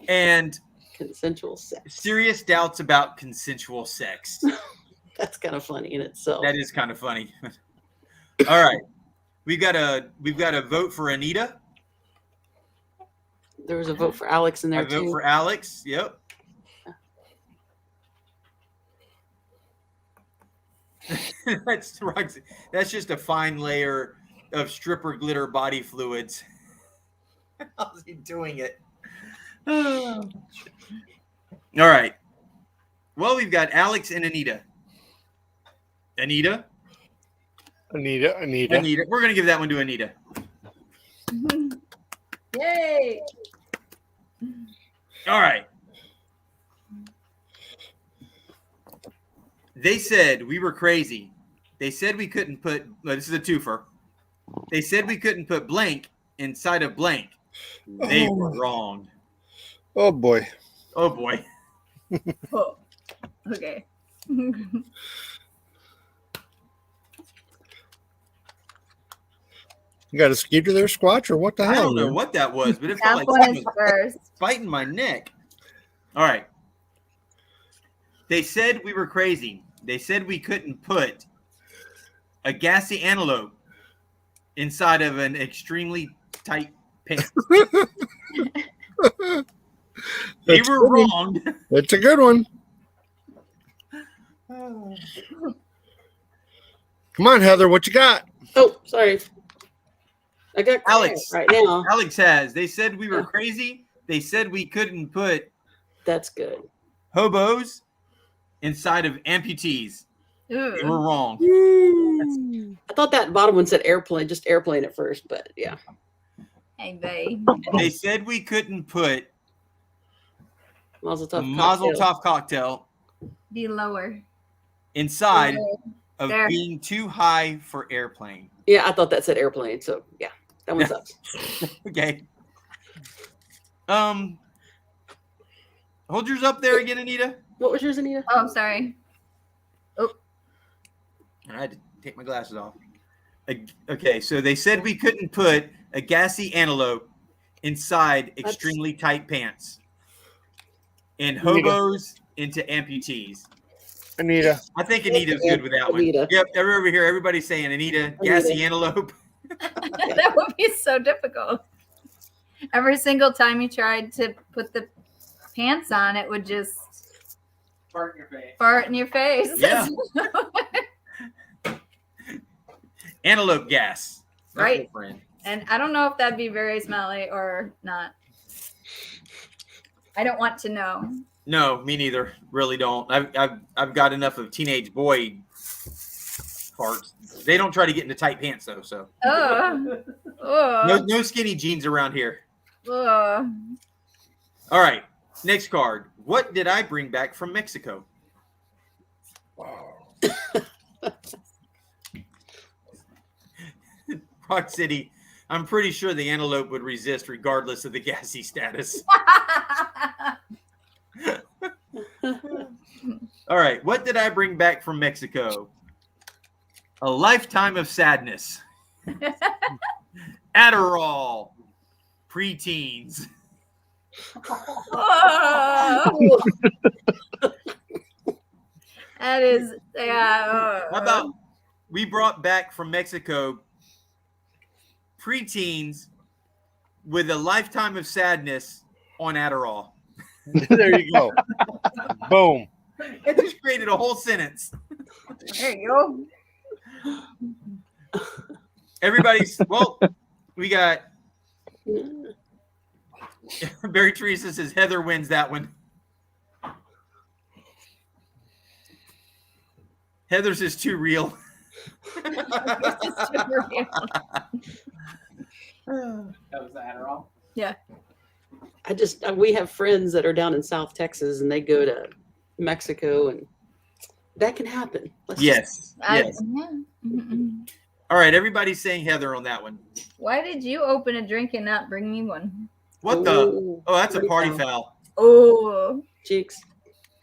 And Consensual sex. serious doubts about consensual sex. That's kind of funny in itself. That is kind of funny. All right. We've got a vote for Anita. There was a vote for Alex in there A vote too. for Alex. Yep. That's just a fine layer of stripper glitter body fluids. How's he doing it? All right. Well, we've got Alex and Anita. Anita. We're going to give that one to Anita. Yay! All right. They said we were crazy. They said we couldn't put. Well, this is a twofer. They said we couldn't put blank inside of blank. They were wrong. Oh boy. Oh boy. Oh, okay. You got a skeeter there, Squatch, or what the I hell? don't know man? what that was, but it That felt like one something is was first. biting my neck. All right. They said we were crazy. They said we couldn't put a gassy antelope inside of an extremely tight pants. They That's were a good one. wrong. It's a good one. Come on, Heather, what you got? Oh, sorry. I got Alex right now. Alex has. They said we were crazy. They said we couldn't put That's good. hobos inside of amputees. They were wrong. I thought that bottom one said airplane, just airplane at first, but yeah. Hey, babe. They said we couldn't put Mazel tov Mazel cocktail. Tov cocktail Be lower. inside of There. being too high for airplane. Yeah, I thought that said airplane, so yeah, that one sucks. Okay. Hold yours up there again, Anita. What was yours, Anita? Oh, sorry. Oh, I had to take my glasses off. Okay, so they said we couldn't put a gassy antelope inside extremely tight pants. And hobos into amputees. Anita. I think Anita's good with that one. Anita. Yep, over here, everybody's saying Anita, gassy antelope. that would be so difficult. Every single time you tried to put the pants on, it would just Fart in your face. fart in your face. Yeah. Antelope gas. Not Right. my friend. And I don't know if that'd be very smelly or not. I don't want to know. No, me neither. Really don't. I've got enough of teenage boy farts. They don't try to get into tight pants though. So Oh. no skinny jeans around here. Oh. All right, next card. What did I bring back from Mexico? Rock City. I'm pretty sure the antelope would resist regardless of the gassy status. All right, what did I bring back from Mexico? A lifetime of sadness. Adderall. Preteens. Oh. That is, yeah. How about we brought back from Mexico preteens with a lifetime of sadness on Adderall? There you go. Boom. It just created a whole sentence. There you go. Everybody's, well, we got Barry Teresa says Heather wins that one. Heather's is too real. That was the Adderall. Yeah. We have friends that are down in South Texas and they go to Mexico and that can happen. Yes. Yeah. Mm-mm. All right, everybody's saying Heather on that one. Why did you open a drink and not bring me one? What the? Oh, that's a party foul. Oh. Cheeks.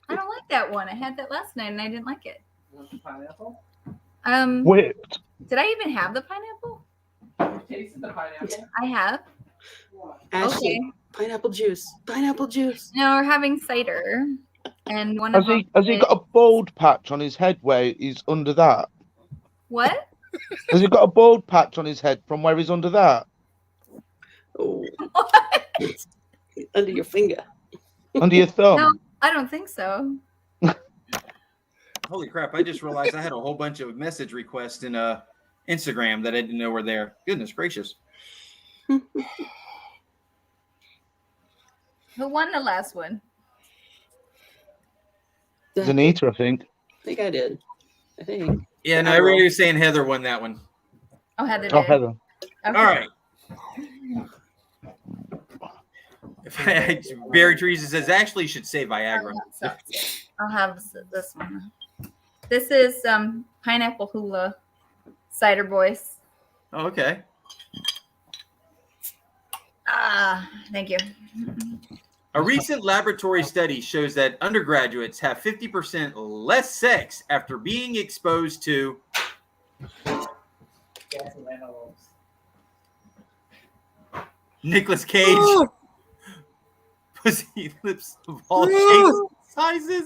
I don't like that one. I had that last night and I didn't like it. Want the pineapple? Whipped. Did I even have the pineapple? You tasted the pineapple? I have. Ashley, Okay. pineapple juice. Pineapple juice. No, we're having cider. And one Has of them he is- got a bald patch on his head where he's under that? What? Has he got a bald patch on his head from where he's under that? Oh. Under your finger. Under your thumb? No, I don't think so. Holy crap! I just realized I had a whole bunch of message requests in Instagram that I didn't know were there. Goodness gracious! Who won the last one? Zanita, I think. I think I did. I think. Yeah, no, everybody was saying Heather won that one. Oh, Heather. Oh, did. Heather. Okay. All right. Barry Teresa says actually you should say Viagra. I'll have this one. This is pineapple hula cider boys. Oh, okay. Thank you. A recent laboratory study shows that undergraduates have 50% less sex after being exposed to Nicolas Cage pussy lips of all shapes and sizes.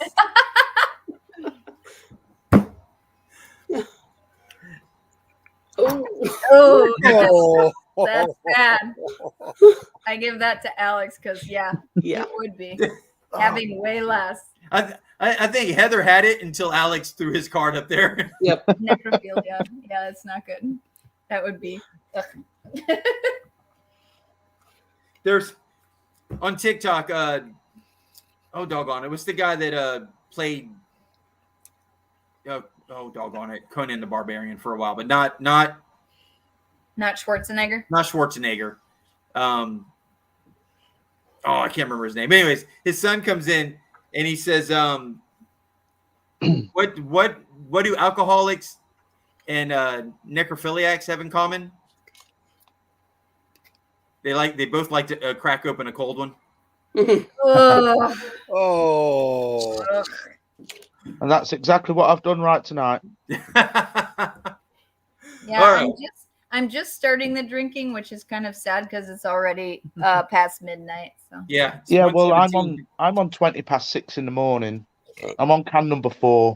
Oh, Oh. that's bad. I give that to Alex because it would be having way less. I think Heather had it until Alex threw his card up there. Yep. Necrophilia. Yeah, that's not good. That would be. There's on TikTok. Oh doggone! It was the guy that played. Oh doggone it! Conan the Barbarian for a while, but not Schwarzenegger. Not Schwarzenegger. I can't remember his name. Anyways, his son comes in and he says, what do alcoholics and necrophiliacs have in common? They both like to crack open a cold one. Oh. And that's exactly what I've done right tonight. Yeah, right. I'm just starting the drinking, which is kind of sad because it's already past midnight. So yeah. Well, I'm on 20 past 6 in the morning. I'm on can number 4.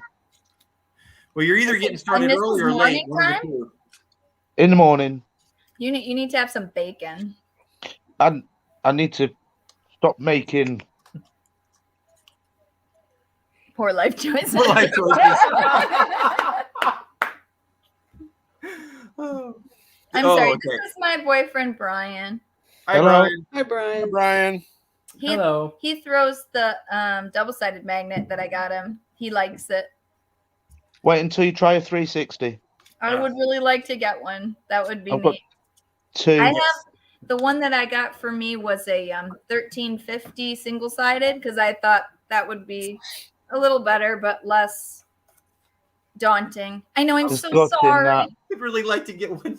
Well, you're either getting started early or late. In the morning. You need to have some bacon. And I need to stop making poor life choices. Poor life choices. I'm sorry. Okay. This is my boyfriend Brian. Hi, Brian. Hi, Brian. Hi, Brian. Hello. He throws the double-sided magnet that I got him. He likes it. Wait until you try a 360. I would really like to get one. That would be I've got neat. 2. I have the one that I got for me was a 1350 single-sided because I thought that would be a little better but less daunting. I know. I'm so sorry. I'd really like to get one.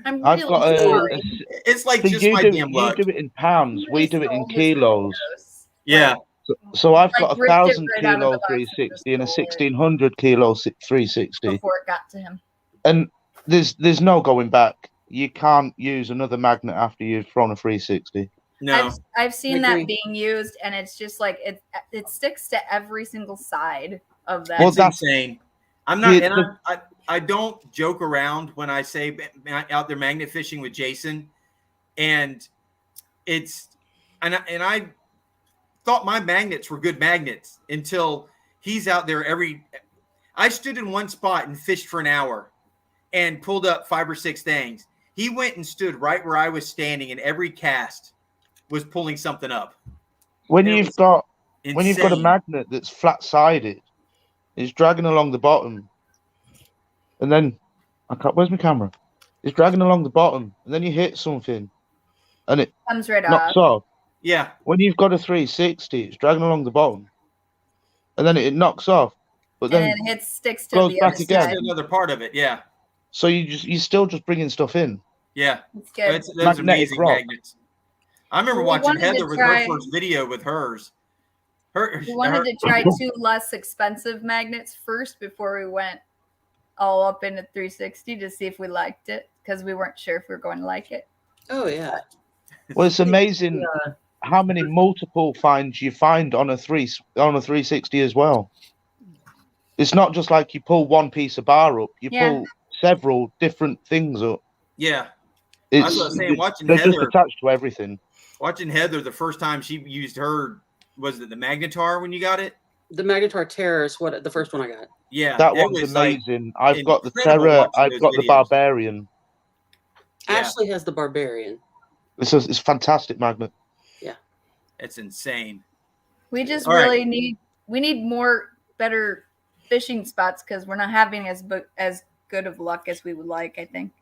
I've got sorry. It's like just my damn luck. You do it in pounds. We do it in kilos. Yeah. So I've got 1,000 kilo 360 and a 1,600 kilo 360. Before it got to him. And there's no going back. You can't use another magnet after you've thrown a 360. No. I've seen that being used, and it's just like it sticks to every single side of that. Well, that's insane. I'm not, I don't joke around when I say out there magnet fishing with Jason, and I thought my magnets were good magnets until he's out there I stood in one spot and fished for an hour and pulled up 5 or 6 things. He went and stood right where I was standing, and every cast was pulling something up. When you've got a magnet that's flat sided, it's dragging along the bottom, and then where's my camera? It's dragging along the bottom, and then you hit something, and it comes right knocks off. off. Yeah. When you've got a 360, it's dragging along the bottom, and then it knocks off, but then it sticks to goes the back other again. side. Another part of it, yeah. So you're still just bringing stuff in. Yeah, it's good. Those amazing rock. magnets. I remember watching Heather with her first video with hers. We wanted to try 2 less expensive magnets first before we went all up into 360 to see if we liked it because we weren't sure if we were going to like it. Oh yeah. Well, it's amazing how many multiple finds you find on a 360 as well. It's not just like you pull one piece of bar up; you pull several different things up. Yeah, it's, I was gonna say, watching they're Heather, just attached to everything. Watching Heather, the first time she used her, was it the Magnetar when you got it? The Magnetar Terror is what the first one I got. Yeah, that one's amazing. I've got the Terror. I've got the Barbarian. Ashley has the Barbarian. It's a fantastic magnet. Yeah, it's insane. We just really need more better fishing spots because we're not having as good of luck as we would like, I think.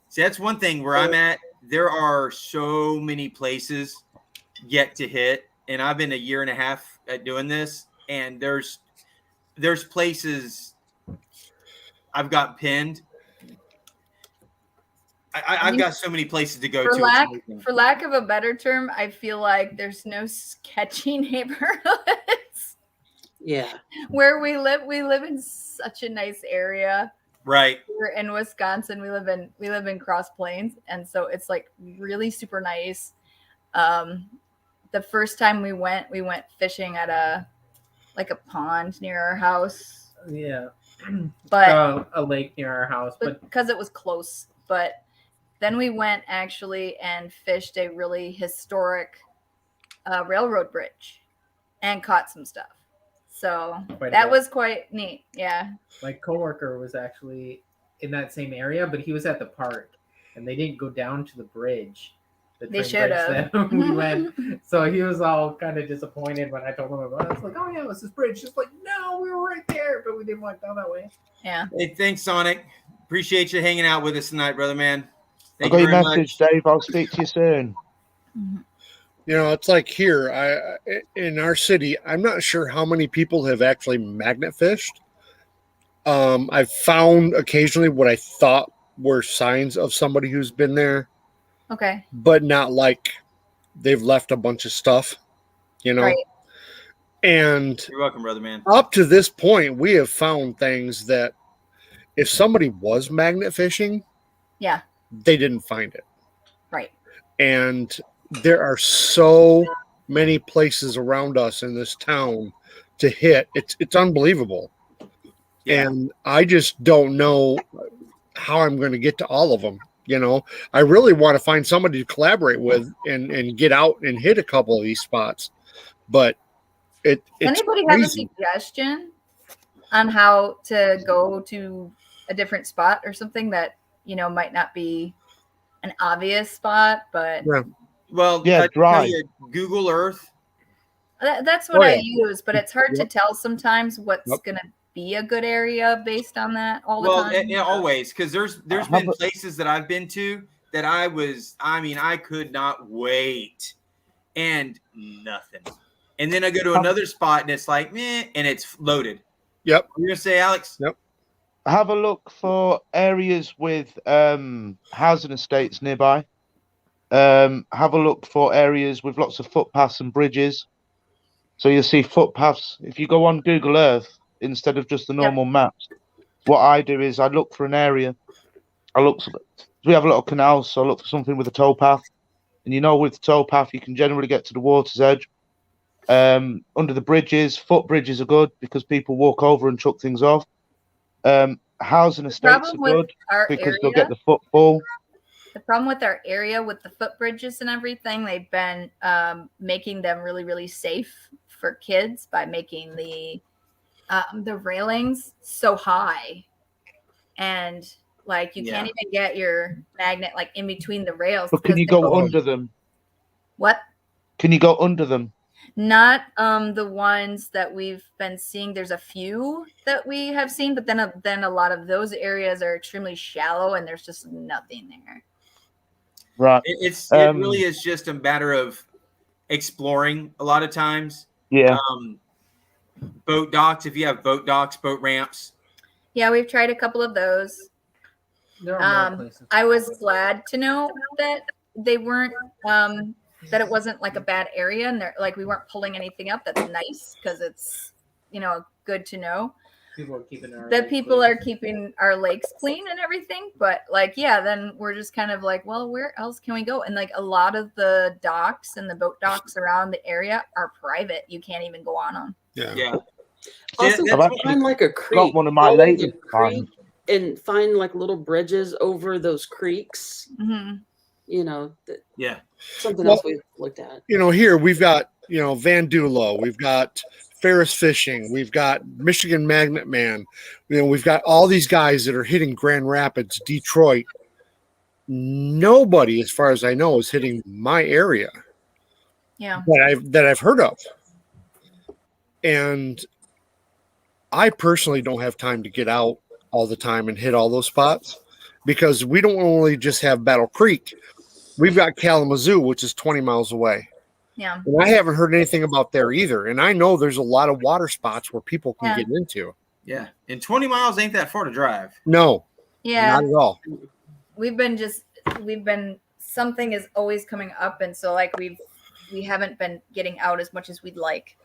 See, that's one thing where I'm at. There are so many places yet to hit, and I've been a year and a half at doing this, and there's places I've got pinned I've got so many places to go for to. lack of a better term, I feel like there's no sketchy neighborhoods. Yeah. Where we live in such a nice area. Right. We're in Wisconsin. We live in Cross Plains, and so it's like really super nice. The first time we went fishing at a pond near our house. Yeah. But a lake near our house, but because it was close. But then we went actually and fished a really historic railroad bridge and caught some stuff. So that was quite neat. Yeah. My coworker was actually in that same area, but he was at the park, and they didn't go down to the bridge. They should have. We went, so he was all kind of disappointed when I told him about it. I was like, "Oh yeah, it was this bridge." Just like, no, we were right there, but we didn't walk down that way. Yeah. Hey, thanks, Sonic. Appreciate you hanging out with us tonight, brother man. I got your message, Dave. I'll speak to you soon. You know, it's like here, in our city, I'm not sure how many people have actually magnet fished. I've found occasionally what I thought were signs of somebody who's been there. Okay. But not like they've left a bunch of stuff, you know. Right. And you're welcome, brother man. Up to this point, we have found things that if somebody was magnet fishing, yeah, they didn't find it. Right. And there are so many places around us in this town to hit. It's unbelievable. Yeah. And I just don't know how I'm going to get to all of them. You know, I really want to find somebody to collaborate with and get out and hit a couple of these spots. But it's anybody have a suggestion on how to go to a different spot or something that, you know, might not be an obvious spot, but well, yeah, drive Google Earth. That's what I use, but it's hard to tell sometimes what's going to be a good area based on that all the time. Yeah, always, because there's been places that I've been to that I could not wait, and nothing. And then I go to another spot and it's like, meh, and it's loaded. Yep. You're gonna say, Alex? Yep. Have a look for areas with housing estates nearby. Have a look for areas with lots of footpaths and bridges. So you'll see footpaths. If you go on Google Earth, instead of just the normal maps, what I do is I look for an area. We have a lot of canals, so I look for something with a towpath. And you know, with the towpath, you can generally get to the water's edge. Under the bridges, footbridges are good because people walk over and chuck things off. Housing estates are good because they'll get the footfall. The problem with our area with the footbridges and everything, they've been making them really, really safe for kids by making the railings so high, and like you can't even get your magnet like in between the rails. But can you go under them? What? Can you go under them? Not the ones that we've been seeing. There's a few that we have seen, but then a lot of those areas are extremely shallow and there's just nothing there. Right. It really is just a matter of exploring a lot of times. Yeah. Boat docks, if you have boat docks, boat ramps. Yeah, we've tried a couple of those. There are more places. I was glad to know that they weren't that it wasn't like a bad area and they're like we weren't pulling anything up. That's nice because it's, you know, good to know. People are keeping are keeping our lakes clean and everything, but like then we're just kind of like, well, where else can we go? And like a lot of the docks and the boat docks around the area are private. You can't even go on them. Yeah. Also, find like a creek. Got one of my latest and find like little bridges over those creeks. Mm-hmm. You know. Something Well, else we've looked at. You know, here we've got, you know, Van Dulo, we've got Ferris Fishing, we've got Michigan Magnet Man, you know, we've got all these guys that are hitting Grand Rapids, Detroit. Nobody, as far as I know, is hitting my area. Yeah. That I've heard of. And I personally don't have time to get out all the time and hit all those spots because we don't only just have Battle Creek. We've got Kalamazoo, which is 20 miles away. Yeah. And I haven't heard anything about there either. And I know there's a lot of water spots where people can get into. Yeah. And 20 miles ain't that far to drive. No. Yeah. Not at all. We've been just something is always coming up, and so like we haven't been getting out as much as we'd like.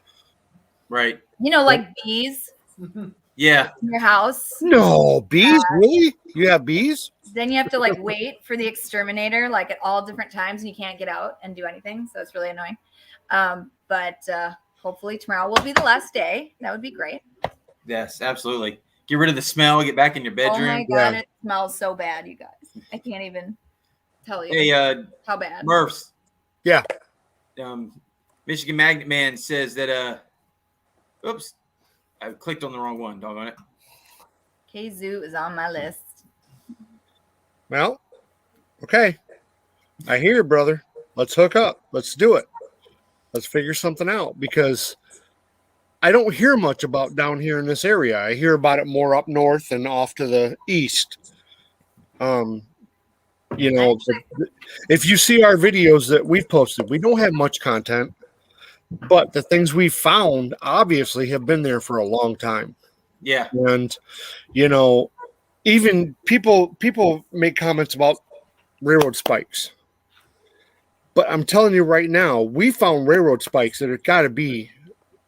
Right. You know, like bees Yeah. in your house. No, bees? Really? You have bees? Then you have to like wait for the exterminator like at all different times, and you can't get out and do anything. So it's really annoying. But hopefully tomorrow will be the last day. That would be great. Yes, absolutely. Get rid of the smell. Get back in your bedroom. Oh my god, it smells so bad, you guys. I can't even tell you Hey, how bad. Murphs. Yeah. Michigan Magnet Man says that oops, I clicked on the wrong one. Doggone it. K-Zoo is on my list. Well, okay. I hear you, brother. Let's hook up. Let's do it. Let's figure something out, because I don't hear much about down here in this area. I hear about it more up north and off to the east. You know, if you see our videos that we've posted, we don't have much content, but the things we found obviously have been there for a long time. Yeah. And, you know, even people make comments about railroad spikes. But I'm telling you right now, we found railroad spikes that have got to be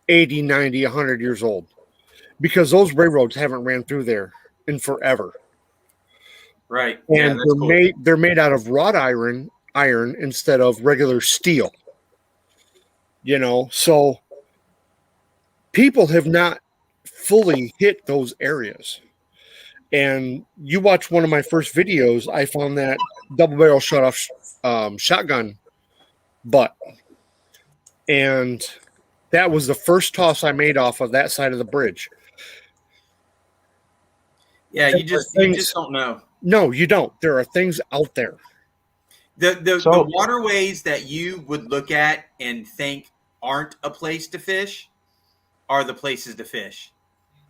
80, 90, 100 years old, because those railroads haven't ran through there in forever. Right. And Yeah, that's cool. they're made out of wrought iron instead of regular steel. You know, so people have not fully hit those areas. And you watch one of my first videos, I found that double barrel shut off shotgun butt. And that was the first toss I made off of that side of the bridge. Yeah, you just don't know. No, you don't. There are things out there. The waterways that you would look at and think aren't a place to fish are the places to fish.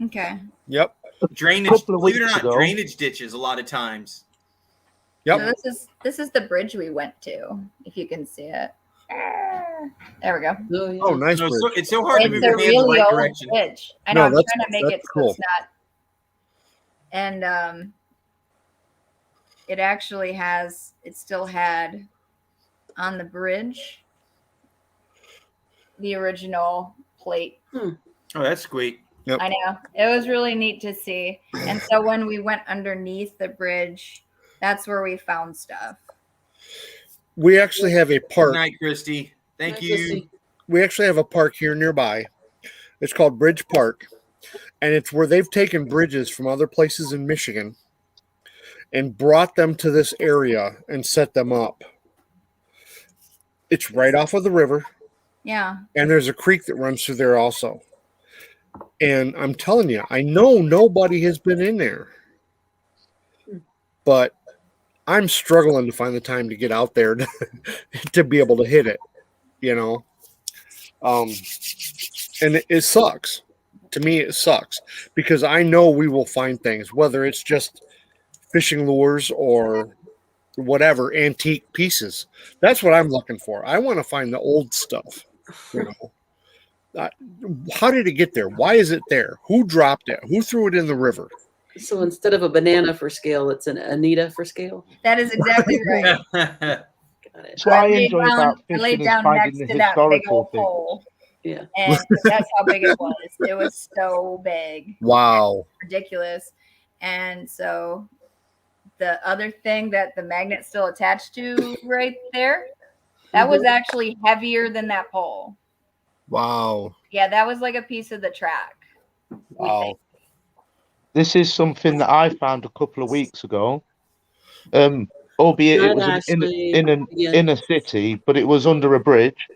Okay. Yep. Drainage, believe it or not, drainage ditches a lot of times. Yep. So this is the bridge we went to, if you can see it. There we go. Oh, nice. No, bridge. it's so hard to move It's a your hands in the really right old direction. bridge. I No, know, I'm that's- trying to make it that's so it's cool. not. And it actually has, it still had on the bridge the original plate. Oh, that's sweet. Yep. I know. It was really neat to see. And so when we went underneath the bridge, that's where we found stuff. We actually have a park. Good night, Christy. Thank Hi, you. Christy. We actually have a park here nearby. It's called Bridge Park. And it's where they've taken bridges from other places in Michigan and brought them to this area and set them up. It's right off of the river. Yeah. And there's a creek that runs through there also. And I'm telling you, I know nobody has been in there, but I'm struggling to find the time to get out there to be able to hit it, you know? And it sucks. To me, it sucks because I know we will find things, whether it's just fishing lures or whatever, antique pieces. That's what I'm looking for. I want to find the old stuff, you know? How did it get there? Why is it there? Who dropped it? Who threw it in the river? So instead of a banana for scale, it's an Anita for scale. That is exactly right. Got it. So I laid enjoy down- about I laid fishing is down finding next the to that big historical old things. pole. Yeah. And that's how big it was. It was so big. Wow. Ridiculous. And so the other thing that the magnet's still attached to right there, that was actually heavier than that pole. Wow. Yeah, that was like a piece of the track. Wow. This is something that I found a couple of weeks ago. Albeit it Not was Ashley, in a city, but it was under a bridge.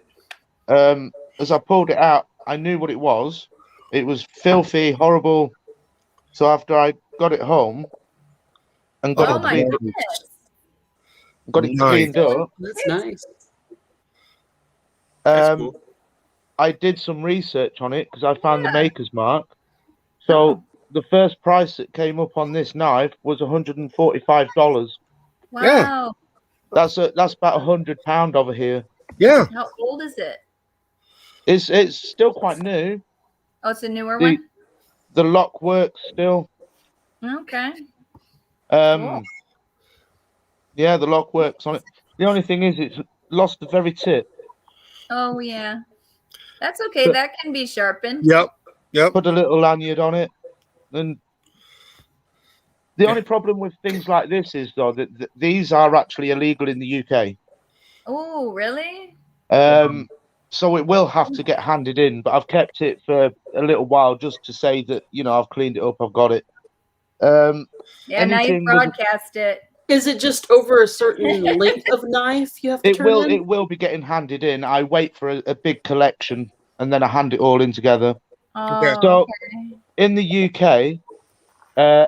As I pulled it out, I knew what it was. It was filthy, horrible. So after I got it home and got Oh it my cleaned, goodness. got it Nice. cleaned up, That's nice. That's cool. I did some research on it because I found the maker's mark. So the first price that came up on this knife was $145. Wow. That's about £100 over here. Yeah. How old is it? It's still quite new. Oh, it's a newer The, one? the lock works still. Okay. Um, Yeah, the lock works on it. The only thing is, it's lost the very tip. Oh yeah, that's okay. But- That can be sharpened. Yep. Put a little lanyard on it, and the only problem with things like this is though that these are actually illegal in the UK. Oh, really? So it will have to get handed in, but I've kept it for a little while just to say that I've cleaned it up, I've got it. Yeah, now you anything with- broadcast it. Is it just over a certain length of knife you have to It turn will. in? It will be getting handed in. I wait for a big collection, and then I hand it all in together. Oh, So okay. in the UK,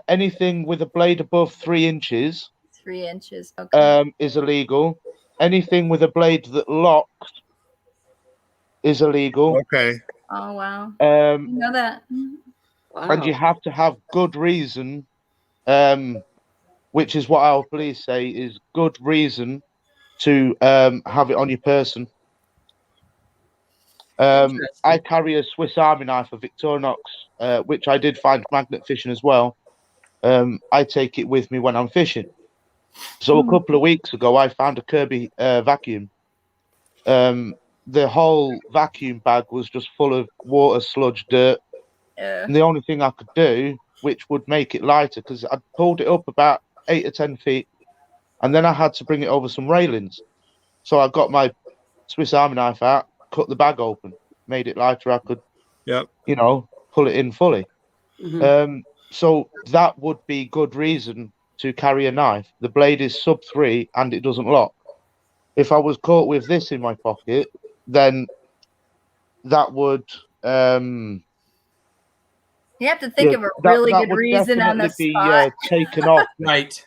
anything with a blade above 3 inches 3 inches. Okay. is illegal. Anything with a blade that locks is illegal. Okay. Oh wow. Um, You know that. and you have to have good reason, which is what our police say is good reason to have it on your person. I carry a Swiss Army knife, a Victorinox, which I did find magnet fishing as well. I take it with me when I'm fishing. So a couple of weeks ago, I found a Kirby vacuum. The whole vacuum bag was just full of water, sludge, dirt. And the only thing I could do, which would make it lighter, because I pulled it up about 8 or 10 feet, and then I had to bring it over some railings. So I got my Swiss Army knife out, cut the bag open, made it lighter. I could, pull it in fully. So that would be good reason to carry a knife. The blade is sub 3 and it doesn't lock. If I was caught with this in my pocket, then that would You have to think of a really that good would reason on the definitely spot. be taken off. Right.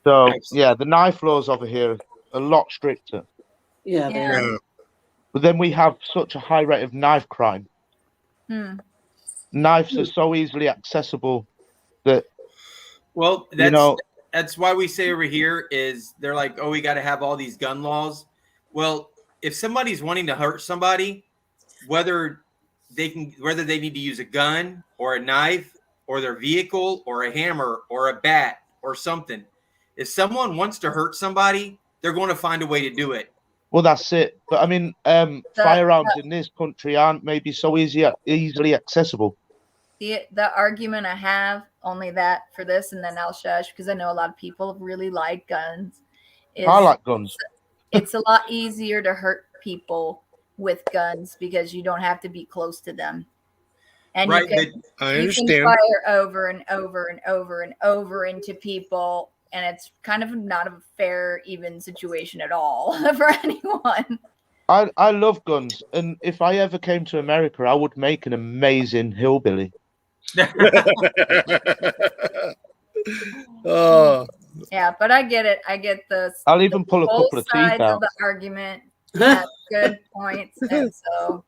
So yeah, the knife laws over here are a lot stricter. Yeah, they are. But then we have such a high rate of knife crime. Knives are so easily accessible that Well, that's why we say over here is they're like, oh, we got to have all these gun laws. Well, if somebody's wanting to hurt somebody, whether they need to use a gun or a knife or their vehicle or a hammer or a bat or something, if someone wants to hurt somebody, they're going to find a way to do it. Well, that's it. But I mean, firearms in this country aren't maybe so easily accessible. The argument I have, only that for this, and then I'll shush because I know a lot of people really like guns. I like guns. It's a lot easier to hurt people with guns because you don't have to be close to them. And Right, you can fire over and over and over and over into people, and it's kind of not a fair, even situation at all for anyone. I love guns, and if I ever came to America, I would make an amazing hillbilly. Oh. Yeah, but I get it. I get I'll even pull a couple of teeth sides out. of the argument. Have good points, and so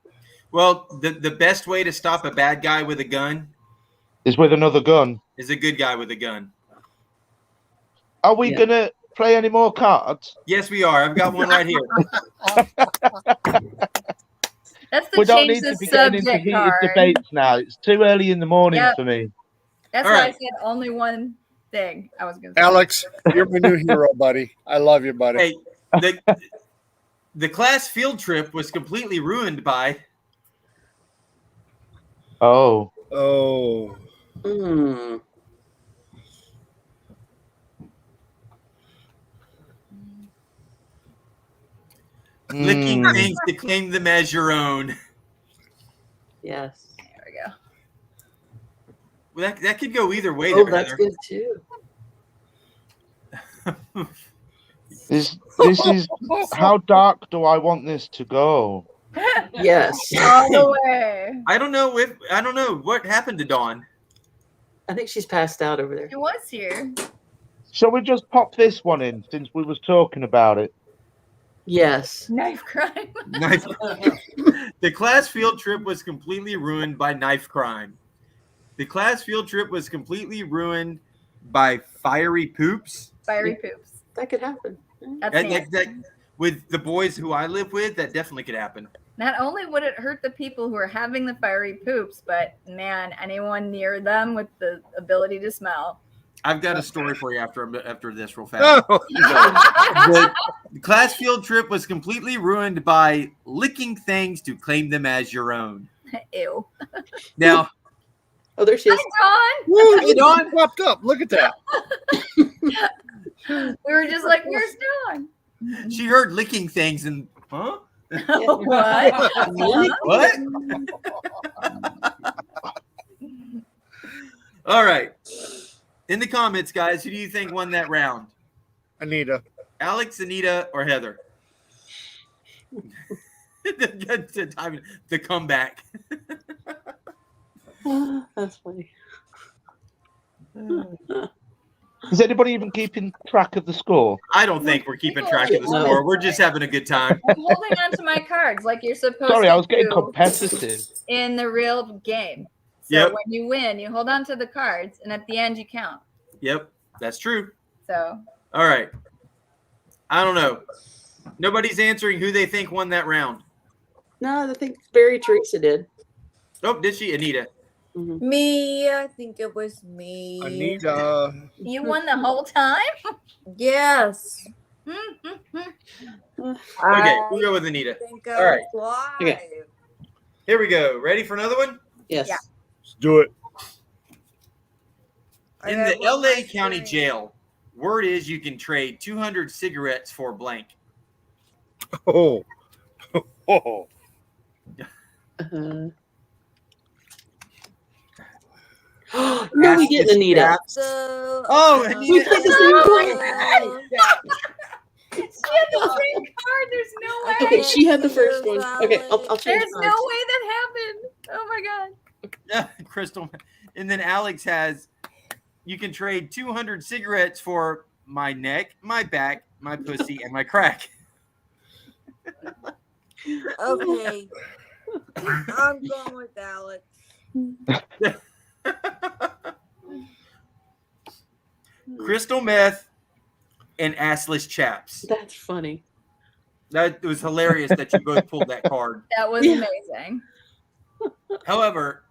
Well, the best way to stop a bad guy with a gun is with another gun. Is a good guy with a gun. Are we gonna play any more cards? Yes, we are. I've got one right here. that's the We don't change need to the be getting into subject heated card. debates now. It's too early in the morning Yep. for me. That's All why I right. said only one thing I was going to say. Alex, you're my new hero, buddy. I love you, buddy. Hey, the class field trip was completely ruined by. Oh. Licking things to claim them as your own. Yes. There we go. Well, that could go either way. Oh, there, that's Heather. good too. This is how dark do I want this to go? Yes. All the way. I don't know what happened to Dawn. I think she's passed out over there. She was here. Shall we just pop this one in since we was talking about it? Yes. Knife crime. Knife. The class field trip was completely ruined by knife crime. The class field trip was completely ruined by fiery poops. Fiery poops. That could happen. That's That, with the boys who I live with, that definitely could happen. Not only would it hurt the people who are having the fiery poops, but man, anyone near them with the ability to smell. I've got a story for you after this real fast. Oh, The class field trip was completely ruined by licking things to claim them as your own. Ew. Now, Oh, there she is. Hi, woo, Hey, Dawn. it popped up. Look at that. Dawn. We were just like, where's Dawn? she heard licking things and huh? What? What? All right. In the comments, guys, who do you think won that round? Anita. Alex, Anita, or Heather? The comeback. That's funny. Is anybody even keeping track of the score? I don't think we're keeping track of the No. score. We're just having a good time. I'm holding on to my cards like you're supposed Sorry, to I was getting do competitive. in the real game. So Yep. when you win, you hold on to the cards, and at the end, you count. Yep, that's true. So All right. I don't know. Nobody's answering who they think won that round. No, I think Barry Teresa did. Oh, did she? Anita. Me, I think it was me. Anita. you won the whole time? Yes. Okay, we'll go with Anita. Think All right. live. Okay. Here we go. Ready for another one? Yes. Yeah. Let's do it. I In got the one LA last County drink. Jail, word is you can trade 200 cigarettes for blank. Oh. Oh. No, we didn't, Anita. So, Oh, We Anita. played the same one. She had the same card. There's no way. Okay, she had the first one. Okay, I'll change There's no cards. way that happened. Oh my god. Crystal. And then Alex has, you can trade 200 cigarettes for my neck, my back, my pussy, and my crack. okay. I'm going with Alex. Crystal meth and assless chaps. That's funny. That was hilarious that you both pulled that card. That was amazing. However,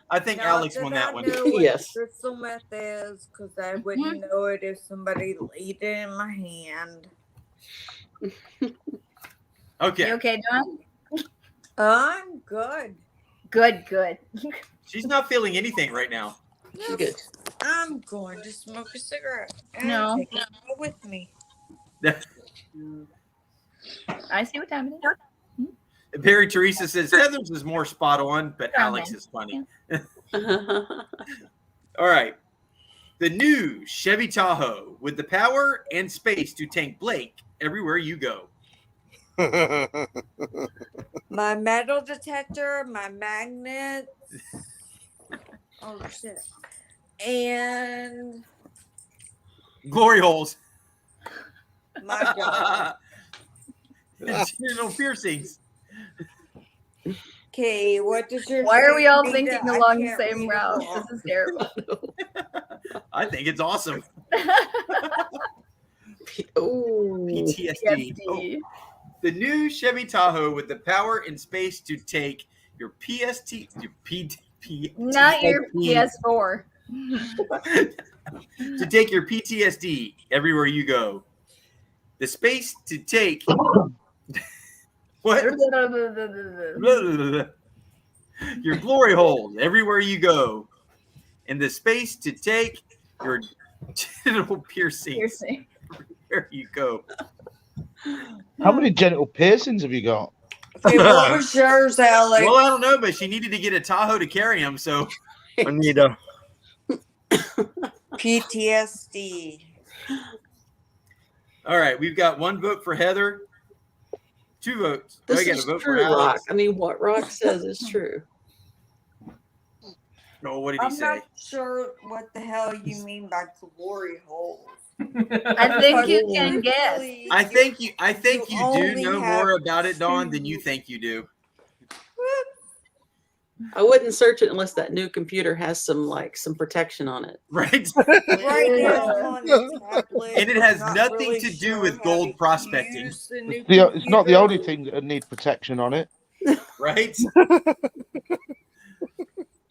I think Not Alex that won I that one. know what Yes. crystal meth is, because I wouldn't know it if somebody laid it in my hand. Okay. You okay, Dawn? I'm good. Good. She's not feeling anything right now. She's good. I'm going to smoke a cigarette. And No. take it with me. I see what time it is. Barry Teresa says Heather's is more spot on, but Come Alex on. is funny. All right. The new Chevy Tahoe with the power and space to tank Blake everywhere you go. My metal detector, my magnets. Oh, shit. And Glory holes. my dog. Genital piercings. Okay, what does your Why are we all say, thinking Nita? I along the can't same read route? it all. This is terrible. I think it's awesome. Oh. PTSD. Oh, PSD. the new Chevy Tahoe with the power and space to take your Not your PS4. to take your PTSD everywhere you go. The space to take what? Your glory holes everywhere you go. And the space to take your genital piercings Piercing. everywhere you go. How many genital piercings have you got? Okay, what was yours, Alex? Well, I don't know, but she needed to get a Tahoe to carry him, so Anita. PTSD. all right, we've got one vote for Heather, 2 votes. This I got a is vote true, for Alex. Rock. I mean, what Rock says is true. Oh, what did he I'm say? not sure what the hell you mean by glory holes. I think you can guess. I think you do only know have more about it, Dawn, than you two. think you do. I wouldn't search it unless that new computer has some protection on it. Right? Right now, I'm on the tablet. And it has I'm not nothing really to do sure with how gold to prospecting. use the new It's not the computer. only thing that needs protection on it. Right?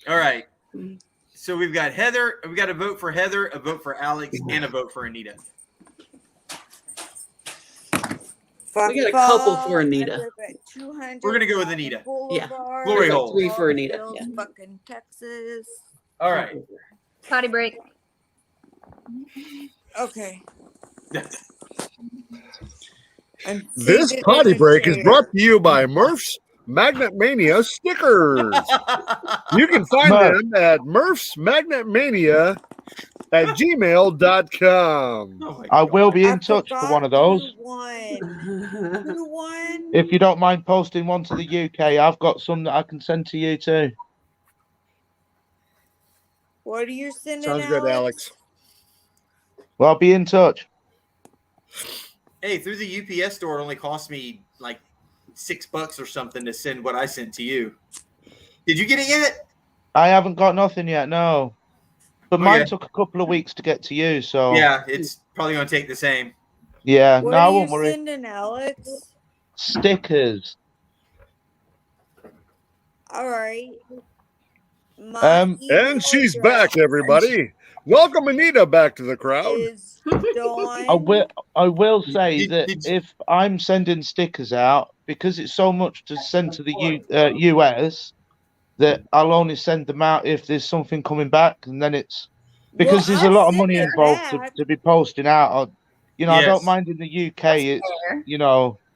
All right. So we've got Heather. We got a vote for Heather, a vote for Alex, and a vote for Anita. We got a couple for Anita. We're gonna go with Anita. Yeah. Glory There's like hole. 3 for Anita. Hills, Yeah. fucking Texas. All right. Potty break. Okay. This potty break is brought to you by Murph's Magnet Mania stickers. You can find them at Murph's Magnet Mania at gmail.com. I will be in touch for one of those. Who won? If you don't mind posting one to the UK, I've got some that I can send to you too. What are you sending? Sounds good, Alex. Well, I'll be in touch. Hey, through the UPS store, it only cost me like $6 or something to send what I sent to you. Did you get it yet? I haven't got nothing yet, no. But Okay. mine took a couple of weeks to get to you, so Yeah, it's probably going to take the same. yeah. What No, I are you won't worry. sending, Alex? Stickers. All right. And she's back, everybody. Welcome Anita back to the crowd. Is I will say that if I'm sending stickers out, because it's so much to send to the US, that I'll only send them out if there's something coming back, and then it's because there's a lot of money involved to be posting out. I Yes. don't mind in the UK. It's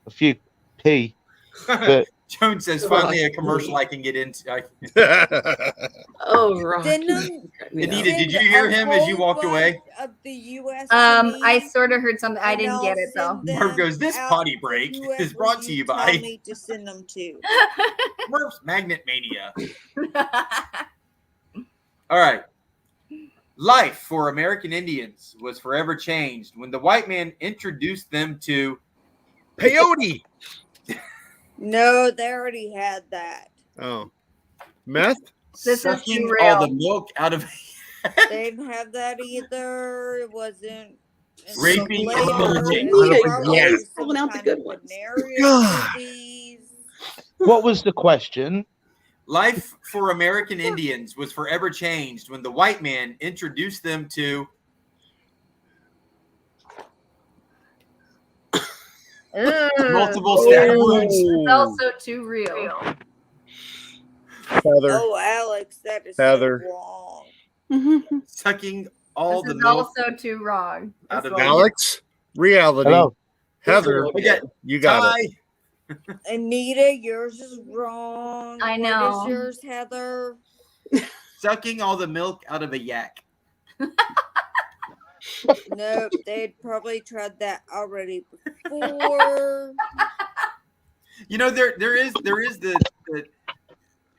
a few p, but Joan says, finally a commercial I can get into. Oh, right. Anita, did you hear him as you walked away? Of the US I sort of heard something. I didn't get it though. Murph goes, this potty break is brought to you by me to send them to. Murph's Magnet Mania. All right. Life for American Indians was forever changed when the white man introduced them to peyote. No, they already had that. Oh, meth. This is Sucking too all real. the milk out of They didn't have that either. It wasn't. raping and later. pillaging. It was probably Yeah. some Pulling out the kind good of ones. venereal disease. what was the question? Life for American Indians was forever changed when the white man introduced them to multiple stab wounds. It's also too real. Heather. Oh, Alex, that is Heather. so wrong. Sucking all This the is milk also too wrong. out of Alex. Reality. Hello. Heather. We got You got Ty. it. Anita, yours is wrong. I What know. is yours, Heather? Sucking all the milk out of a yak. Nope, they'd probably tried that already before. You know, there is the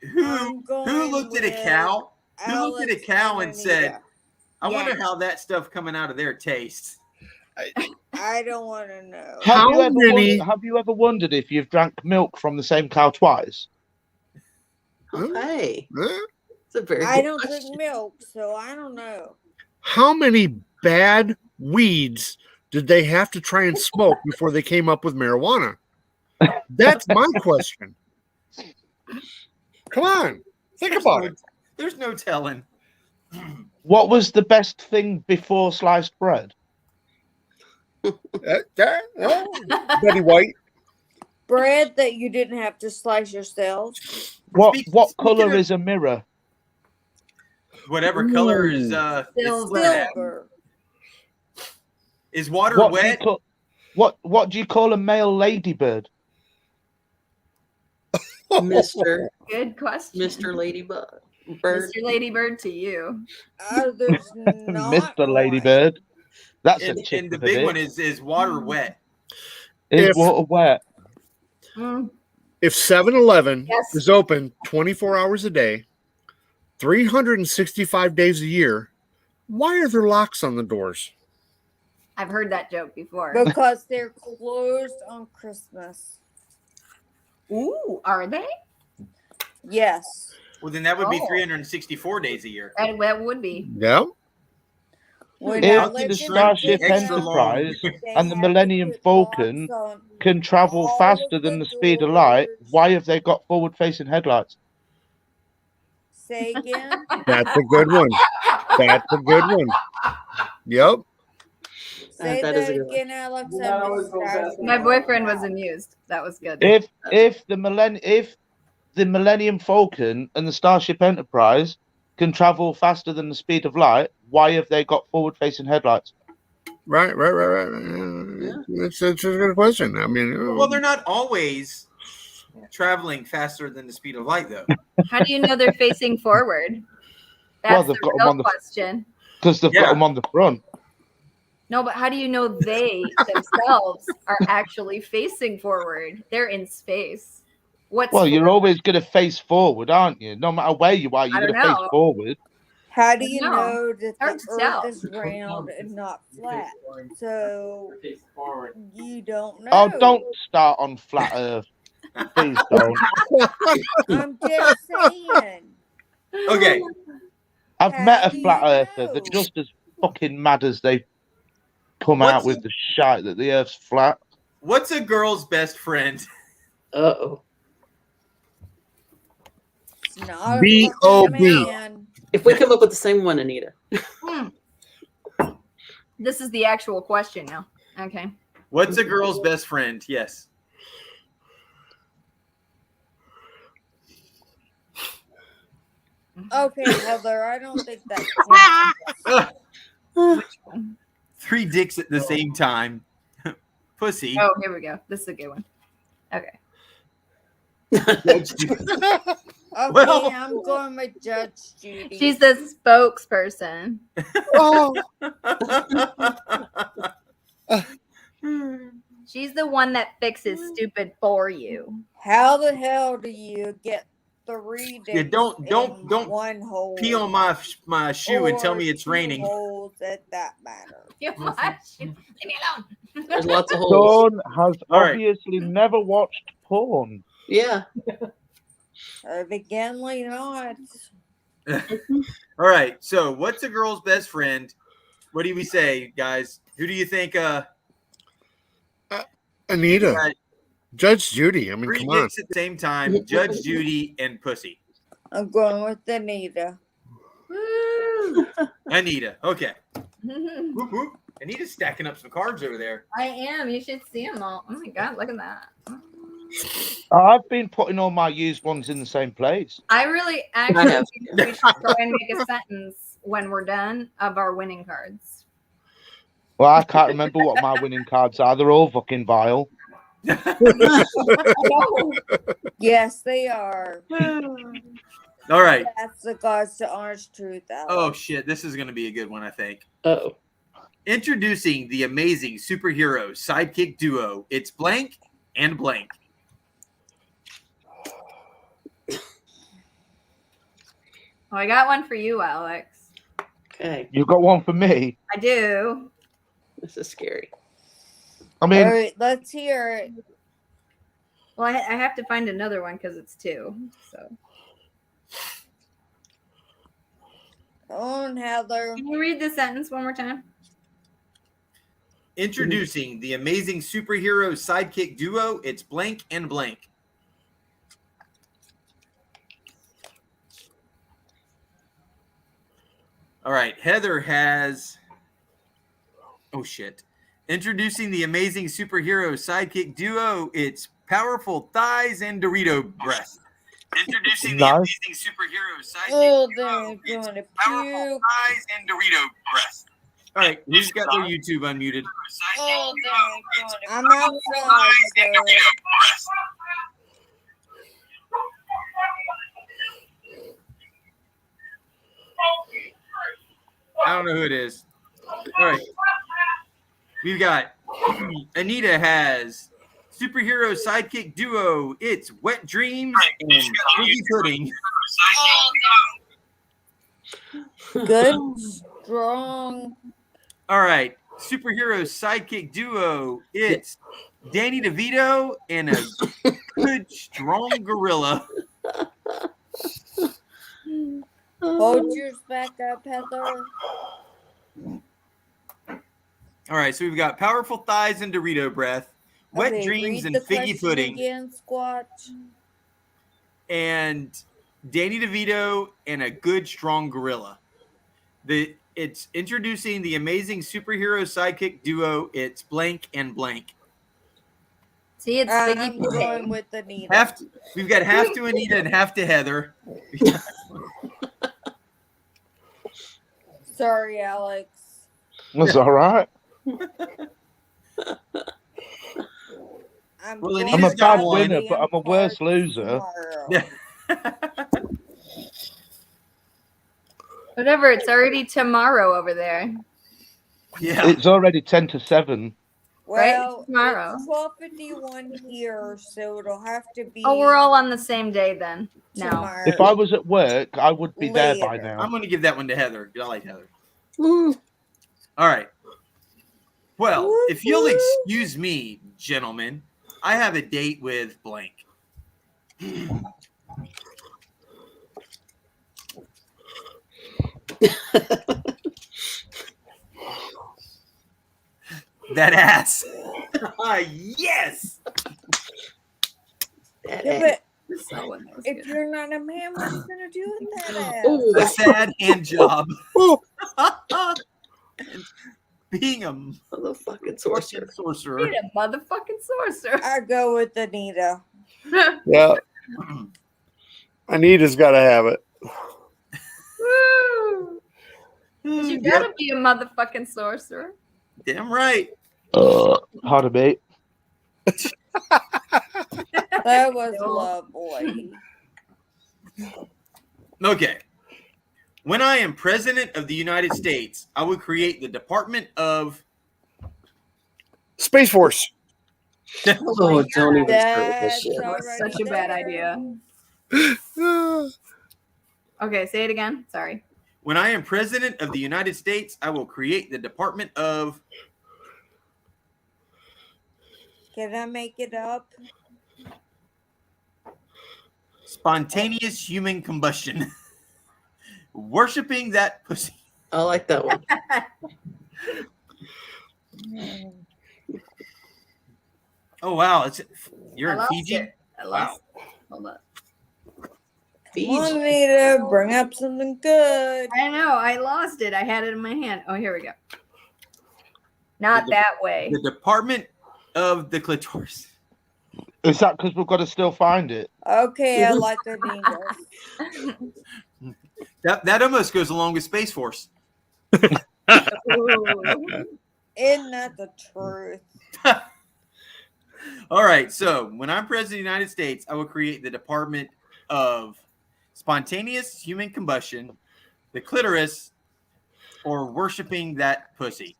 I'm who going looked at a with cow? Who looked at a Alex cow and said, Anita. I wonder Yeah. how that stuff coming out of there tastes. I don't want to know. How many- Have you ever wondered if you've drank milk from the same cow twice? Hey, Huh? it's a very I good don't question. drink milk, so I don't know. How many bad weeds did they have to try and smoke before they came up with marijuana? That's my question. Come on, think about it. There's no telling. What was the best thing before sliced bread? Betty White. Bread that you didn't have to slice yourself. What Speak- color speaking of- is a mirror? Whatever color is Silver. is water What do you wet? call, what do you call a male ladybird? Mr. Good question. Mr. Ladybug. Bird. Mr. Ladybird to you. There's not Mr. Ladybird. That's a And chick the of a big dick. one is water wet. Is If- water wet? Mm. If 7-Eleven Yes. is open 24 hours a day, 365 days a year, why are there locks on the doors? I've heard that joke before. because they're closed on Christmas. Ooh, are they? Yes. Well, then that would be Oh. 364 days a year. That would be. Yeah. When If I the lived in Starship Virginia, Enterprise they and the had to Millennium put Falcon locks on can travel all faster of than the the speed of light, doors. why have they got forward-facing headlights? Say again. That's a good one. That's a good one. Yep. Say that is a that good one. again, Alex. I missed that. My boyfriend was amused. That was good. If the Millennium Falcon and the Starship Enterprise can travel faster than the speed of light, why have they got forward-facing headlights? Right. It's a good question. I mean, Well, they're not always traveling faster than the speed of light, though. How do you know they're facing forward? Well, That's they've the got 'em real on the- question. Because they've got them on the front. No, but how do you know they themselves are actually facing forward? They're in space. Well, you're always going to face forward, aren't you? No matter where you are, you're going to face forward. How do you No, know that hard the to tell. Earth is round and not flat? So you don't know. Oh, don't start on flat Earth. Please don't. I'm just saying. Okay. I've How met a do flat you earther. know? They're just as fucking mad as they come out with the shite that the Earth's flat. What's a girl's best friend? Uh-oh. It's not a B.O.B.. fucking man. If we come up with the same one, Anita. This is the actual question now. Okay. What's a girl's best friend? Yes. Okay, Heather, I don't think that's Ugh. 3 dicks at the same time. Pussy. Oh, here we go. This is a good one. Okay. Okay, Well- I'm going with Judge Judy. She's the spokesperson. She's the one that fixes stupid for you. How the hell do you get 3 dicks Yeah, don't one hole? pee on my shoe and tell me it's Or 2 raining. holes at that matter. You watch. Leave me alone. There's lots of holes. Dawn has All right. obviously never watched porn. Yeah. Evidently not. All right. So, what's a girl's best friend? What do we say, guys? Who do you think? Anita, Right. Judge Judy. I mean, 3 come on. dicks at the same time. Judge Judy and pussy. I'm going with Anita. Anita. Okay. Whoop, whoop. Anita's stacking up some cards over there. I am. You should see them all. Oh my god, look at that. I've been putting all my used ones in the same place. I really actually think we should try and make a sentence when we're done of our winning cards. Well, I can't remember what my winning cards are. They're all fucking vile. Yes, they are. All right. That's the God's the honest truth. Alex. Oh shit, this is gonna be a good one, I think. Uh-oh. Introducing the amazing superhero sidekick duo. It's blank and blank. Oh, I got one for you, Alex. Okay. You got one for me? I do. This is scary. I mean, All right, let's hear it. Well, I have to find another one because it's 2. So Come on, Heather. can you read the sentence one more time? Introducing the amazing superhero sidekick duo. It's blank and blank. All right. Heather has. Oh, shit. Introducing the amazing superhero sidekick duo. It's powerful thighs and Dorito breath. Introducing the Nice. amazing superhero sidekick Oh, duo. they're It's going to powerful puke. thighs and Dorito breath. All right. Who's got their YouTube unmuted? Oh, they're going to I'm outside. So. I don't know who it is. All right. We've got Anita has superhero sidekick duo. It's Wet Dreams and Figgy Pudding. Good, strong. All right. Superhero sidekick duo. It's Danny DeVito and a good, strong gorilla. Hold yours back up, Heather. All right. So we've got powerful thighs and Dorito breath, Wet Okay, Dreams read and the Figgy question Pudding. again, Squatch. And Danny DeVito, and a good, strong gorilla. It's introducing the amazing superhero sidekick duo. It's blank and blank. See, it's I'm Biggie going Pig. with Anita. We've got half to Anita and half to Heather. Sorry, Alex. That's all right. I'm Well, going I'm a Anita's got bad one. winner, but I'm a worse loser. tomorrow. Yeah. Whatever, it's already tomorrow over there. Yeah. It's already 10 to 7. Well, Tomorrow. it's 12:51 here, so it'll have to be. Oh, we're all on the same day then. No. tomorrow. If I was at work, I would be there by Later. now. I'm going to give that one to Heather. I like Heather. Ooh. All right. Well, if you'll excuse me, gentlemen, I have a date with blank. That ass. Yes. Yeah, but So if you're not a man, what are you gonna do with that ass? Oh, A sad hand job. Being a motherfucking sorcerer. sorcerer. Need a motherfucking sorcerer. I go with Anita. Yeah. Anita's got to have it. Woo! 'Cause you gotta be a motherfucking sorcerer. Damn right. Pardon me. That was lovely. Okay. When I am president of the United States, I will create the Department of Space Force. Oh, don't even start with this That's shit. That was already such a bad there. idea. Okay, say it again. Sorry. When I am president of the United States, I will create the Department of Can I make it up? Spontaneous Human Combustion. Worshipping that pussy. I like that one. Oh wow, you're I in lost Fiji. it. I lost it. Hold up. Come on, Anita, bring up something good. I know. I lost it. I had it in my hand. Oh, here we go. Not that way. The Department of the Clitoris. Is that because we've got to still find it? Okay, I like Anita. That almost goes along with Space Force. Isn't that the truth? All right. So when I'm president of the United States, I will create the Department of Spontaneous Human Combustion, the clitoris, or worshiping that pussy.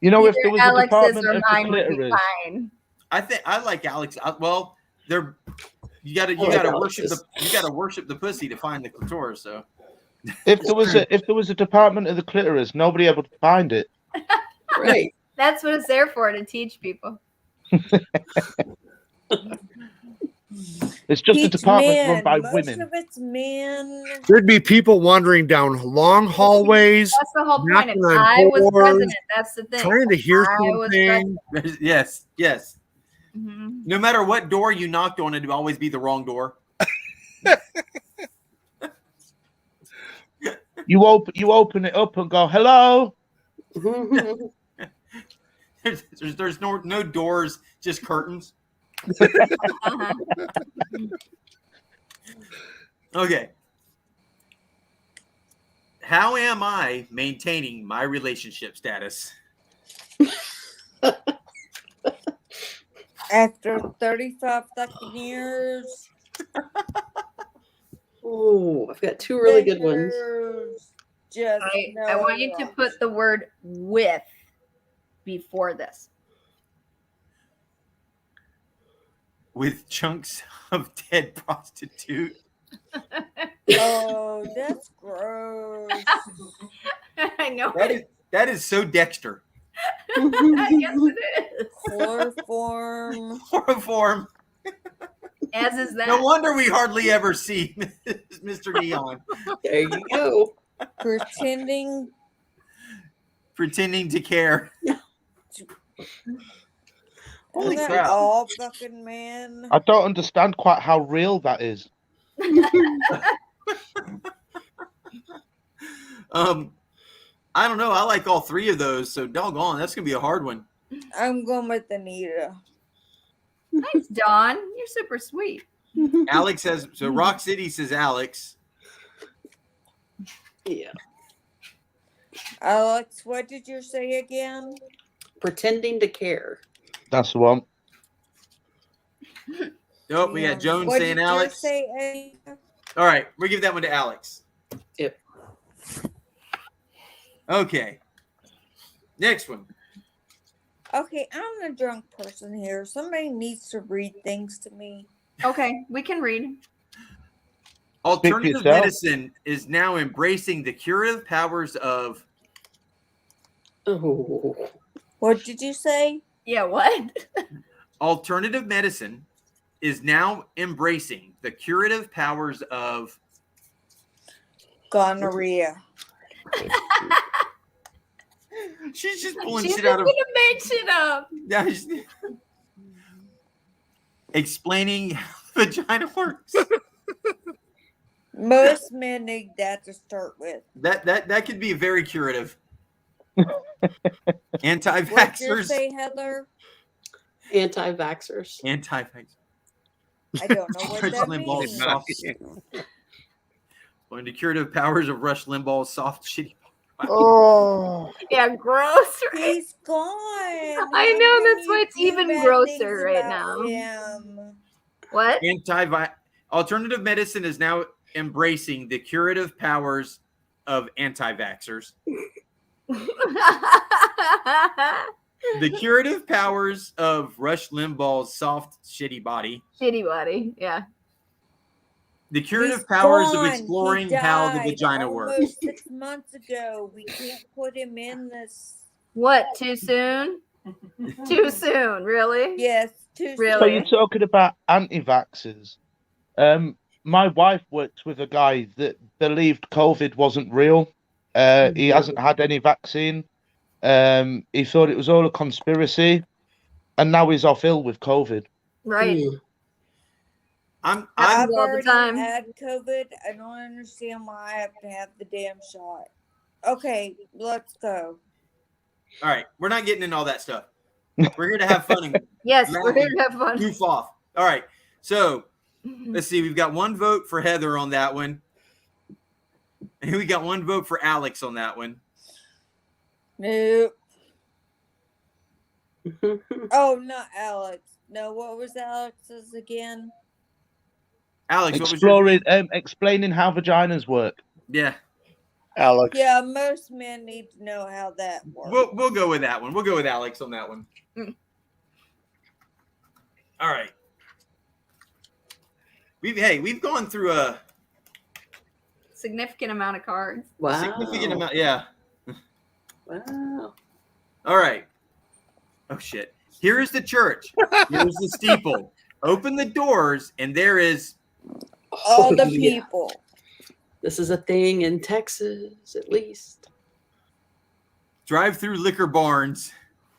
You know, if Either there was Alex's a department or of the mine would be clitoris, fine. I think I like Alex. Well, you gotta worship the pussy to find the clitoris. So if there was a department of the clitoris, nobody ever would find it. Right. That's what it's there for, to teach people. It's just a Each department man, run by most women. of it's men. There'd be people wandering down long hallways, That's the whole point. If knocking on I was doors, president, that's the thing. trying to hear I was something. yes. Mhm. No matter what door you knocked on, it'd always be the wrong door. You open it up and go, hello. There's no doors, just curtains. Uh-huh. Okay. How am I maintaining my relationship status? After 35 fucking years. Oh, I've got two really good ones. Just I want you to put the word with before this. With chunks of dead prostitute. Oh, that's gross. I know. That is so Dexter. Yes, it is. Chloroform. Chloroform. As is that. No wonder we hardly ever see Mr. Neon. There you go. Pretending to care. Holy Isn't that crap. all fucking man? I don't understand quite how real that is. I don't know. I like all three of those, so doggone, that's gonna be a hard one. I'm going with Anita. Thanks, Dawn. You're super sweet. Alex says so. Rock City says Alex. Yeah. Alex, what did you say again? Pretending to care. That's the one. Nope, we got Joan What saying did Alex. you say, Anita? All right, we'll give that one to Alex. Yep. Okay. Next one. Okay, I'm a drunk person here. Somebody needs to read things to me. Okay, we can read. Alternative yourself. medicine is now embracing the curative powers of. Oh. What did you say? Yeah, what? Alternative medicine is now embracing the curative powers of Gonorrhea. She's just pulling She's shit just out of. gonna make shit up. Yeah, explaining how vagina works. Most men need that to start with. That could be very curative. What'd you Anti-vaxxers. say, Heather? Anti-vaxxers. Anti-vaxxers. I don't know what Rush that Limbaugh's means. soft. Going to curative powers of Rush Limbaugh's soft, shitty. Oh, Yeah, gross. Right? He's gone. I know, How can that's why you it's do even bad grosser things right about now. him? What? Alternative medicine is now embracing the curative powers of anti-vaxxers. The curative powers of Rush Limbaugh's soft, shitty body. Shitty body. Yeah. The curative He's powers of gone. exploring He how the died vagina works. almost 6 months ago. We can't put him in this. What? Too soon? Too soon? Really? Yes, too So Really? you're talking about anti-vaxxers. My wife works with a guy that believed COVID wasn't real. He hasn't had any vaccine. He thought it was all a conspiracy, and now he's off ill with COVID. Right. Mm. I'm I've all the already time. had COVID. I don't understand why I have to have the damn shot. Okay, let's go. all right. We're not getting into all that stuff. We're here to have fun and Yes, laugh we're here and to have fun. goof off. All right. So let's see. We've got one vote for Heather on that one, and we got one vote for Alex on that one. Nope. Oh, not Alex. No, what was Alex's again? Alex, what was your Explaining how vaginas work. yeah? Alex. Yeah, most men need to know how that works. We'll go with that one. We'll go with Alex on that one. All right. We've gone through a Significant amount of cards. Wow. significant amount. Yeah. Wow. All right. Oh shit. Here is the church. Here's the steeple. Open the doors, and there is All the Yeah. people. This is a thing in Texas, at least. drive-through liquor barns.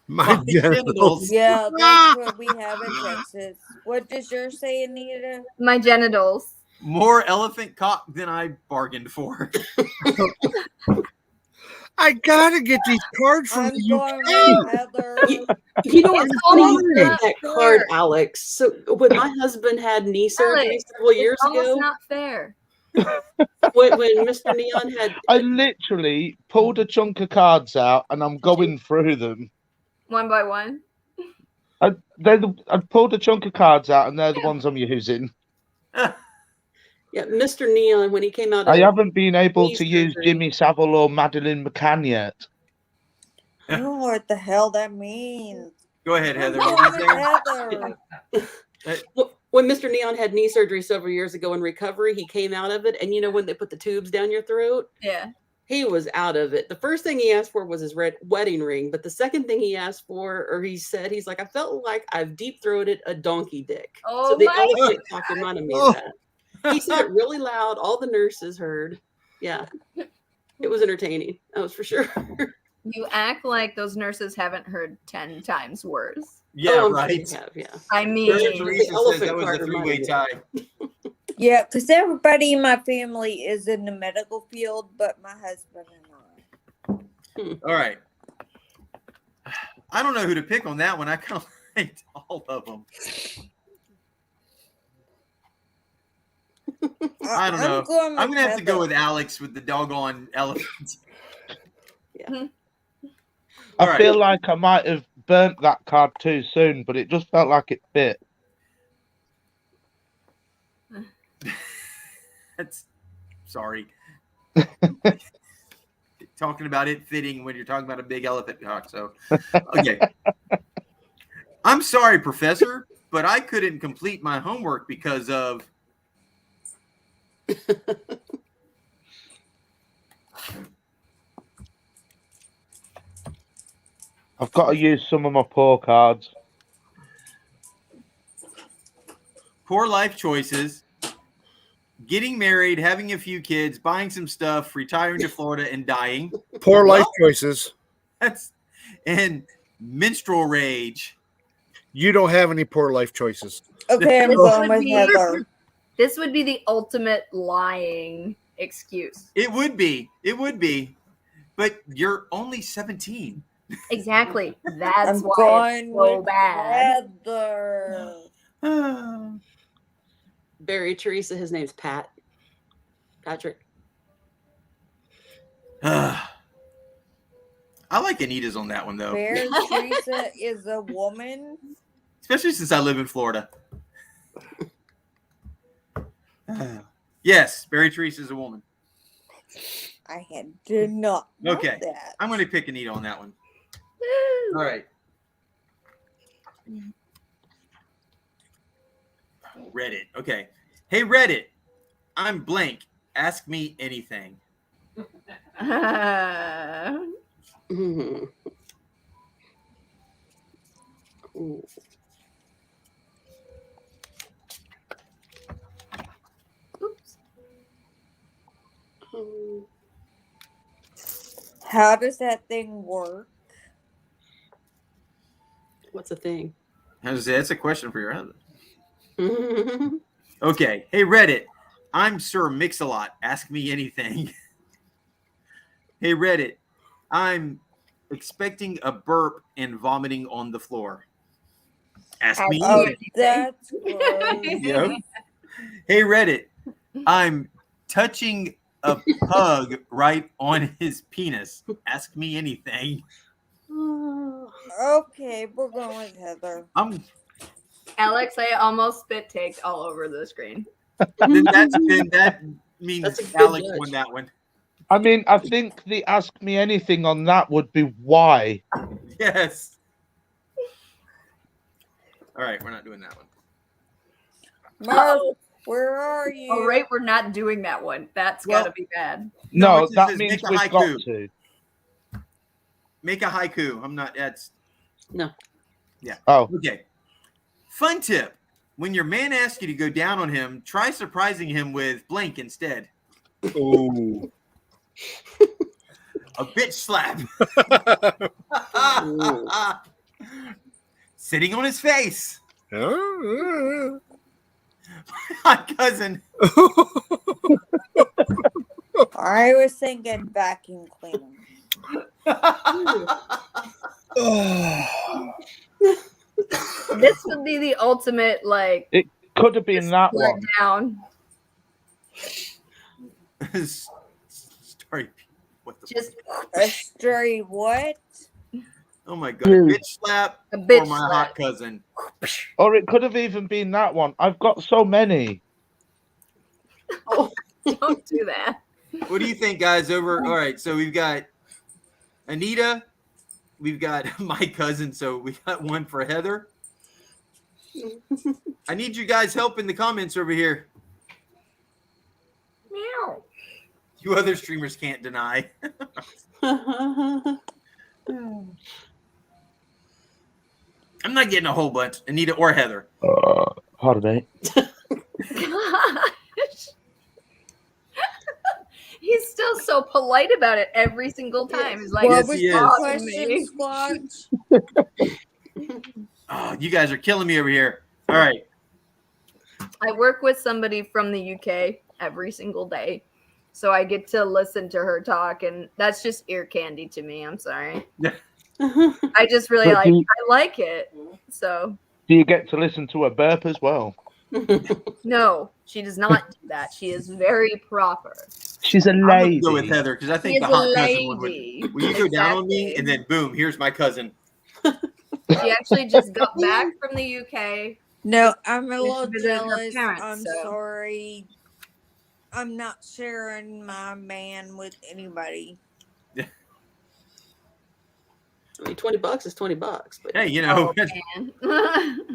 My genitals. Yeah, that's what we have in Texas. What does yours say, Anita? My genitals. More elephant cock than I bargained for. I gotta get these cards from I'm the going UK. with Heather. You know what's funny? almost You said not that fair. card, Alex. So when my husband had knee surgery Alex, several years it's almost ago, not fair. when Mr. Neon had I literally pulled a chunk of cards out and I'm going through them. One by one. I pulled a chunk of cards out and they're the ones I'm using. yeah, Mr. Neon when he came out. I of haven't been able knee to use surgery- Jimmy Savile or Madeline McCann yet. I don't know what the hell that means. Go ahead, I'm Heather. going What with were you saying? Heather. When Mr. Neon had knee surgery several years ago in recovery, he came out of it, and you know when they put the tubes down your throat, Yeah. he was out of it. The first thing he asked for was his red wedding ring, but the second thing he asked for, or he said, he's like, I felt like I've deep throated a donkey dick. Oh so the my elephant talk reminded me of that. He said it really loud. All the nurses heard. Yeah, it was entertaining. That was for sure. You act like those nurses haven't heard 10 times worse. Yeah, Oh, I'm sure right. they have, yeah. I mean, Teresa says elephant that was card a reminded three-way me. tie. Yeah, because everybody in my family is in the medical field, but my husband and I. All right. I don't know who to pick on that one. I kind of liked all of them. I don't know. I'm going to have to go with Alex with the doggone elephant. Yeah. I feel like I might have burnt that card too soon, but it just felt like it fit. That's sorry. Talking about it fitting when you're talking about a big elephant cock. So, okay. I'm sorry, Professor, but I couldn't complete my homework because of. I've got to use some of my poor cards. Poor life choices, getting married, having a few kids, buying some stuff, retiring to Florida, and dying. Poor life choices. And menstrual rage. You don't have any poor life choices. Okay, I'm going with Heather. This would be the ultimate lying excuse. It would be. It would be. But you're only 17. Exactly. That's I'm why going it's so with bad. Heather. Barry, Teresa, his name's Pat. Patrick. I like Anita's on that one, though. Bear Teresa is a woman. Especially since I live in Florida. Yes, Barry Teresa is a woman. I did not know Okay. that. I'm going to pick Anita on that one. All right. Reddit. Okay. Hey, Reddit. I'm blank. Ask me anything. Ooh. Oops. How does that thing work? What's a thing? That's a question for your husband. Okay. Hey, Reddit. I'm Sir Mix-a-Lot. Ask me anything. Hey, Reddit. I'm expecting a burp and vomiting on the floor. Ask me anything. That's gross. Yep. Hey, Reddit. I'm touching a pug right on his penis. Ask me anything. Okay, we're going with Heather. Alex, I almost spit taked all over the screen. Then that means That's a good Alex judge. won that one. I mean, I think the ask me anything on that would be why. Yes. All right, we're not doing that one. Marv, where are you? All right, we're not doing that one. That's got to be bad. No, it that says means make a we've haiku. got to. Make a haiku. I'm not. That's No. yeah. Oh. Okay. Fun tip: when your man asks you to go down on him, try surprising him with blank instead. Ooh. A bitch slap. Sitting on his face. My cousin. I was thinking vacuum cleaner. This would be the ultimate, like, It could have been that let one. down. Sorry. What the Just a stray what? Oh my god. Bitch slap a bitch for my slap. hot cousin. Or it could have even been that one. I've got so many. Oh, don't do that. What do you think, guys? All right, so we've got Anita, we've got my cousin, so we got one for Heather. I need you guys' help in the comments over here. Meow. You other streamers can't deny. I'm not getting a whole bunch, Anita or Heather. Pardon me. Gosh. He's still so polite about it every single time. He's like, What Yes, was he the is. question, Squatch? Oh, you guys are killing me over here. All right. I work with somebody from the UK every single day. So I get to listen to her talk, and that's just ear candy to me. I'm sorry. I just really But I like it. So do you get to listen to her burp as well? no, she does not do that. She is very proper. She's a I'm gonna lady. go with Heather because I think She the is a hot cousin one lady. would. Will you go down on me, Exactly. and then boom, here's my cousin. She actually just got back from the UK. No, I'm a She little visited her jealous. parents, I'm so. sorry. I'm not sharing my man with anybody. I mean, $20 is $20, but Hey, you know. Oh,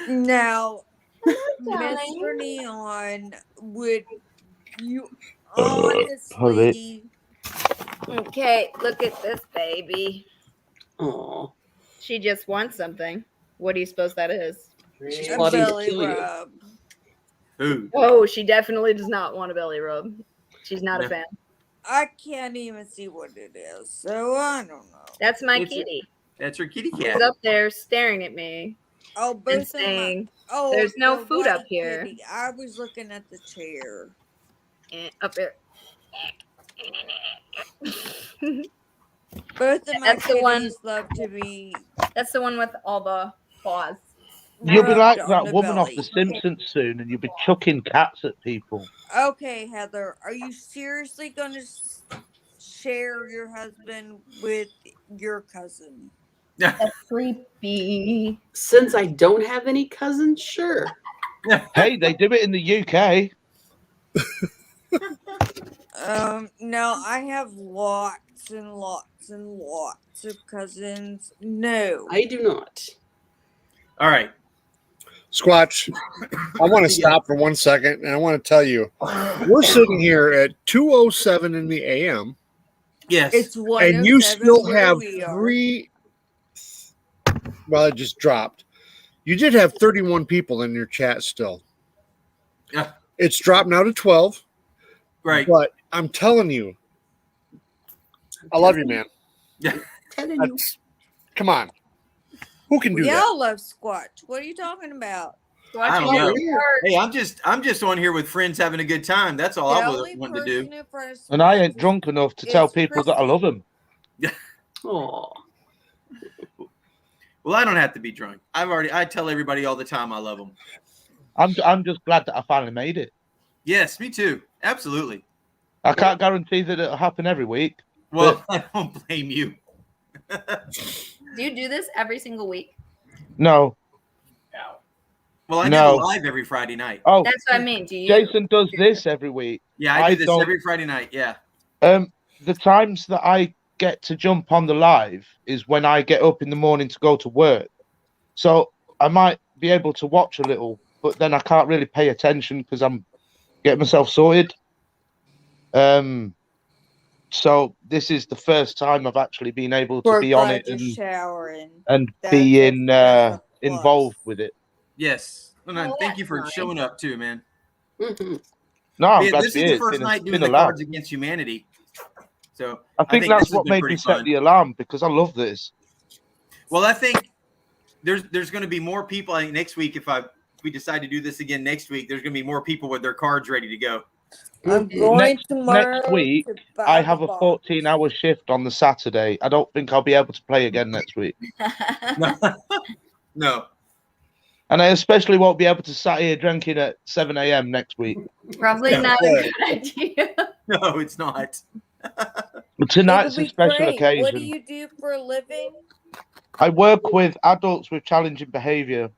Now, darling. Mr. Neon, would you Sorry. honestly? Okay, look at this baby. oh, She just wants something. What do you suppose that is? she's A plotting to belly kill you. rub. Who? Oh, she definitely does not want a belly rub. She's not No. a fan. I can't even see what it is, so I don't know. That's my It's- kitty. That's her kitty She's cat. up there staring at me Oh, and both of my. saying, Oh, "There's no the food up white here." kitty. I was looking at the chair. Up there. Both of my That's the one- kitties love to be. That's the one with all the paws. You'll be rubbed like on that the woman off belly. The Simpsons soon, and you'll be chucking cats at people. Okay, Heather, are you seriously going to share your husband with your cousin? That's creepy. Since I don't have any cousins, sure. Hey, they do it in the UK. No, I have lots and lots and lots of cousins. No. I do not. All right. Squatch, I want to stop for 1 second, and I want to tell you, we're sitting here at 2:07 in the AM, Yes. It's one and you still where have we are. 3. Well, it just dropped. You did have 31 people in your chat still. Yeah. It's dropped now to 12. Right. But I'm telling you, I love you, man. Yeah. Telling you. That's, come on. Who can do We that? all love Squatch. What are you talking about? I don't know. Hey, I'm just on here with friends having a good time. That's all I The was only wanting to do. person in front of And I Squatch ain't drunk enough to tell people that I love them. Oh. Well, I don't have to be drunk. I tell everybody all the time I love them. I'm just glad that I finally made it. Yes, me too. Absolutely. I can't guarantee that it'll happen every week. Well, I don't blame you. Do you do this every single week? No. Well, I No. do live every Friday night. Oh, That's what I mean. Do you? Jason does this every week. Yeah, I do this don't- every Friday night. Yeah. The times that I get to jump on the live is when I get up in the morning to go to work. So I might be able to watch a little, but then I can't really pay attention because I'm getting myself sorted. So this is the first time I've actually been able to We're be on glad it you're and showering. be That's a plus. involved with it. Yes. Well, no, Oh, thank you that's for nice. showing up too, man. Mm-hmm. No, I'm Yeah, glad this to is be the here. first It's night been doing a the laugh. Cards Against Humanity. So I think this that's has what been made pretty me set fun. the alarm because I love this. Well, I think there's going to be more people. I think next week, if we decide to do this again next week, there's going to be more people with their cards ready to go. I'm going Next tomorrow week, to buy I the have a box. 14-hour shift on the Saturday. I don't think I'll be able to play again next week. No. And I especially won't be able to sat here drinking at 7 a.m. next week. Probably not a good idea. No, it's not. But tonig's It'll a be special great. occasion. What do you do for a living? I work with adults with challenging behavior.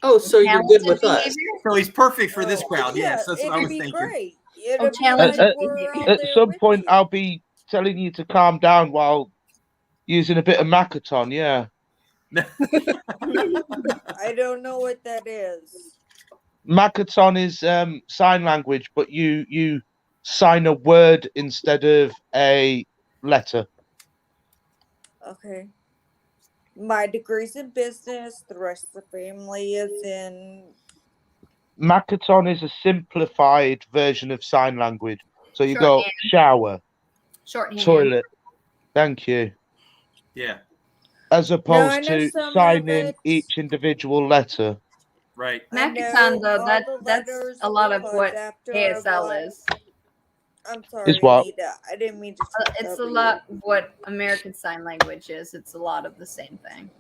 Oh, so you're good with us. So he's perfect for this crowd. Yeah, Yes, that's what I it'll was be thinking. great. It'll be challenge like it. we're all At there some with point, you. I'll be telling you to calm down while using a bit of Macaton. Yeah. I don't know what that is. Macaton is sign language, but you sign a word instead of a letter. Okay. My degree's in business. The rest of the family is in. Macaton is a simplified version of sign language. So you go Shorthand. shower, Shorthand. toilet. Thank you. Yeah. As I opposed know to some of signing it. each individual letter. Right. I Macathon, know though, all that's the letters a lot of because what after ASL is. I'm sorry, Is what? Anita. I didn't mean to talk It's a over lot of what American Sign Language is. It's a lot of the same thing.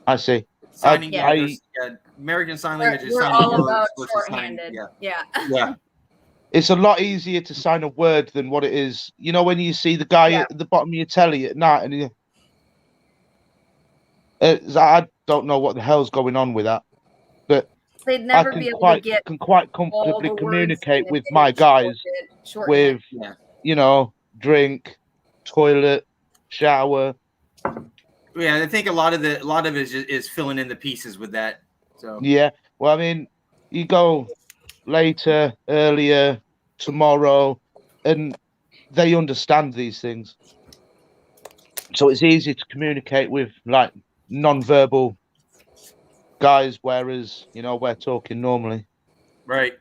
I see. Signing Yeah. letters. Yeah. American Sign Language is We're signing all words about versus signing. shorthanded. Yeah. Yeah. Yeah. It's a lot easier to sign a word than what it is. You know, when you see the guy Yeah. at the bottom of your telly at night, and I don't know what the hell's going on with that, but They'd I never can be able to quite get comfortably all the words communicate in with if my they guys shortened. with, you know, drink, toilet, shower. Yeah, I think a lot of it is filling in the pieces with that. So Yeah. Well, I mean, you go later, earlier, tomorrow, and they understand these things. So it's easy to communicate with like non-verbal guys, whereas, you know, we're talking normally. right.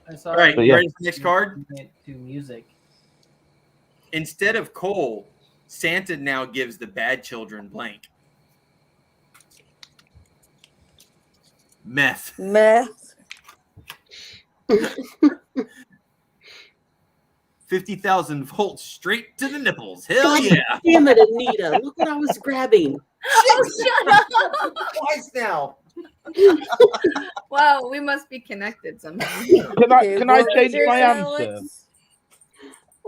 I All right, But you yeah. ready for the next card? To music. Instead of coal, Santa now gives the bad children blank. Meth. Meth. 50,000 volts straight to the nipples. Hell God yeah. damn it, Anita. Look what I was grabbing. Oh, shut up! Twice now. Wow, we must be connected somehow. Can I change yours, my Alex?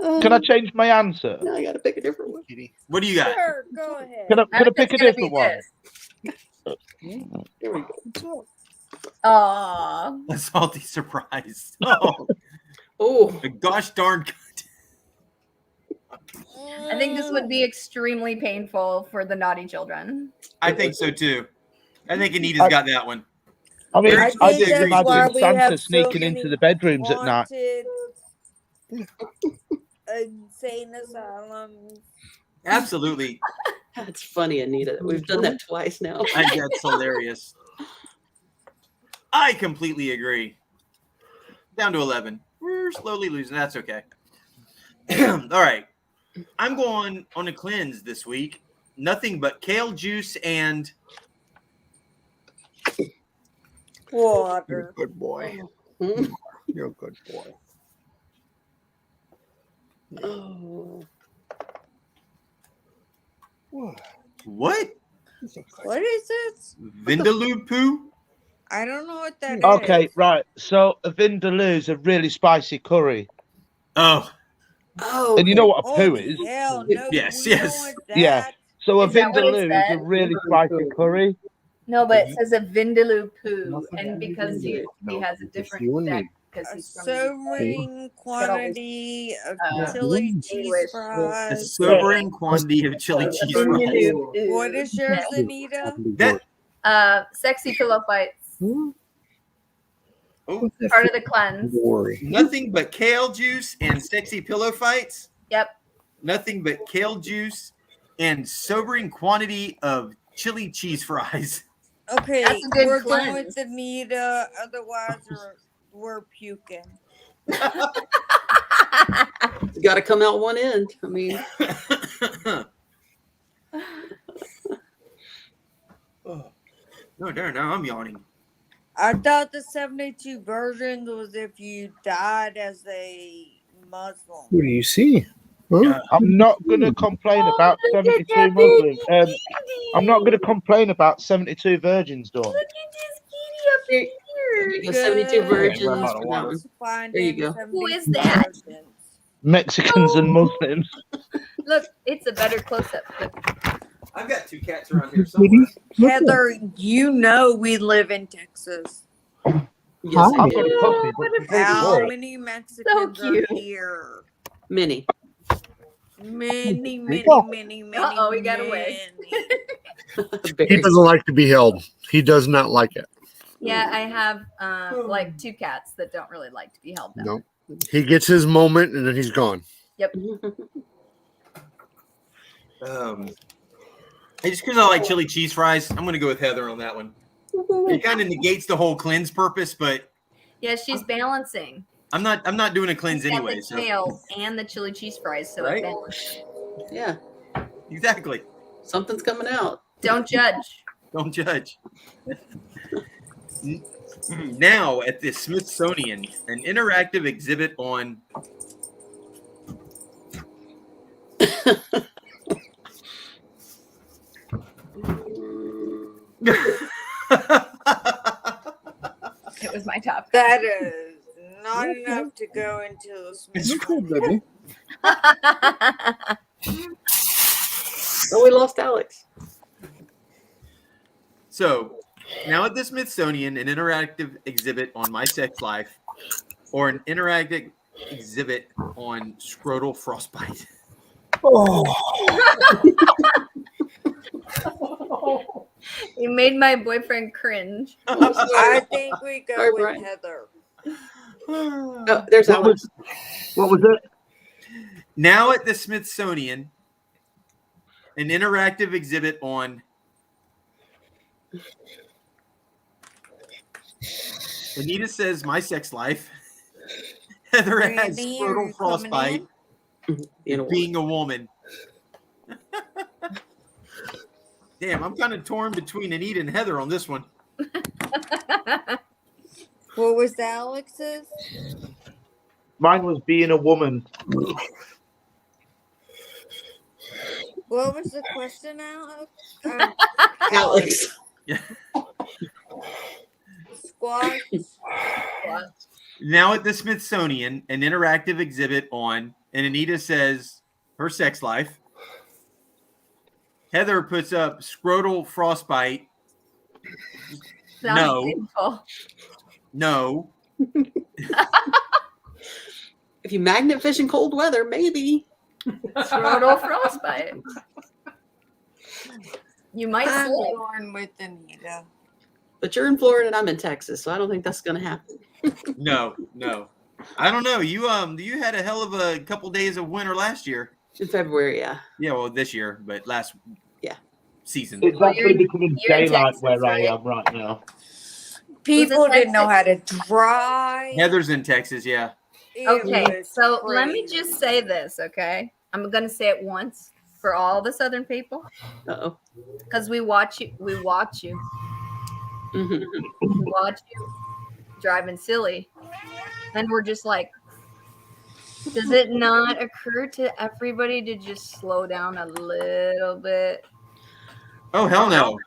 answer? Can I change my answer? No, I gotta pick a different one. What do you got? Sure, go ahead. Can I pick a It's gonna different be one? this. Here we go. Aw. A salty surprise. Oh, Oh, a gosh darn. I think this would be extremely painful for the naughty children. I think so too. I think Anita's got that one. I mean, I I think just that's why imagine we Santa have so sneaking many into the bedrooms at night. haunted insane asylums. Absolutely. that's funny, Anita. We've done that twice now. I think that's hilarious. I completely agree. Down to 11. We're slowly losing. That's okay. All right. I'm going on a cleanse this week. Nothing but kale juice and Water. Good boy. Hmm? You're a good boy. Oh. what? What is this? Vindaloo poo? I don't know what that is. Okay, right. So a vindaloo is a really spicy curry. Oh. Oh. And you know what a Oh, poo is? hell no. Yes, we don't yes. want Yeah. that. So a Is that what it vindaloo is a said? really spicy curry. No, but it says a Vindaloo poo, and because he has a you different and deck me. because A he's from sobering quantity of chili cheese English. A fries. sobering quantity of chili a cheese fries. Vindaloo poo. What is yours, Anita? That Sexy pillow fights. oh, Part of the cleanse. nothing but kale juice and sexy pillow fights. Yep. Nothing but kale juice and sobering quantity of chili cheese fries. Okay, That's a good we're cleanse. going with Anita. Otherwise, we're puking. It's got to come out one end. I mean, No, darn, now I'm yawning. I thought the 72 versions was if you died as a Muslim. What do you see? Huh? I'm not going to complain about 72 Muslims. I'm not going to complain about 72 virgins, Dawn. Look at this kitty up there you here. go, 72 Good. virgins. Yeah, right, for that one. Find There you him go. 72 Who is that? virgins. Mexicans and Muslims. Look, it's a better close-up. Look. I've got two cats around here somewhere. Heather, you know we live in Texas. Yes, I I've do. got a puppy, but she's really How worried. many Mexicans are cute. here? Many. Many, many, many, many. Uh-oh, he got away. He doesn't like to be held. He does not like it. Yeah, I have like two cats that don't really like to be held down. No. He gets his moment and then he's gone. Yep. Just because I like chili cheese fries, I'm going to go with Heather on that one. It kind of negates the whole cleanse purpose, but Yeah, she's balancing. I'm not doing a cleanse She's got anyway. the So kale and the chili cheese fries, so Right? it's balanced. Yeah, exactly. something's coming out. Don't judge. Don't judge. Now at the Smithsonian, an interactive exhibit on It was my top. That is not enough to go into the Smithsonian. Oh, we lost Alex. So now at the Smithsonian, an interactive exhibit on my sex life, or an interactive exhibit on scrotal frostbite. You made my boyfriend cringe. I think we go Sorry, with Brian. Heather. Oh, there's Alex. What was it? Now at the Smithsonian, an interactive exhibit on Anita says my sex life. Heather has Randy, are scrotal you frostbite. Being a woman. Damn, I'm kind of torn between Anita and Heather on this one. What was Alex's? Mine was being a woman. What was the question, Alex? Alex. Yeah. Squatch. Now at the Smithsonian, an interactive exhibit on, and Anita says her sex life. Heather puts up scrotal frostbite. Sounds No. painful. No. If you magnet fish in cold weather, maybe. Scrotal frostbite. You might I'm slip. going with Anita. But you're in Florida and I'm in Texas, so I don't think that's going to happen. No. I don't know. You had a hell of a couple days of winter last year. In February, yeah. Yeah, well, this year, but last season. It's actually becoming you're in daylight Texas, where right? I am right now. People didn't know how to drive. Heather's in Texas, yeah. It Okay, was so let me crazy. just say this, okay? I'm gonna say it once for all the Southern people, Uh-oh. because we watch you. We watch you driving silly, and we're just like, does it not occur to everybody to just slow down a little bit? Oh, hell no.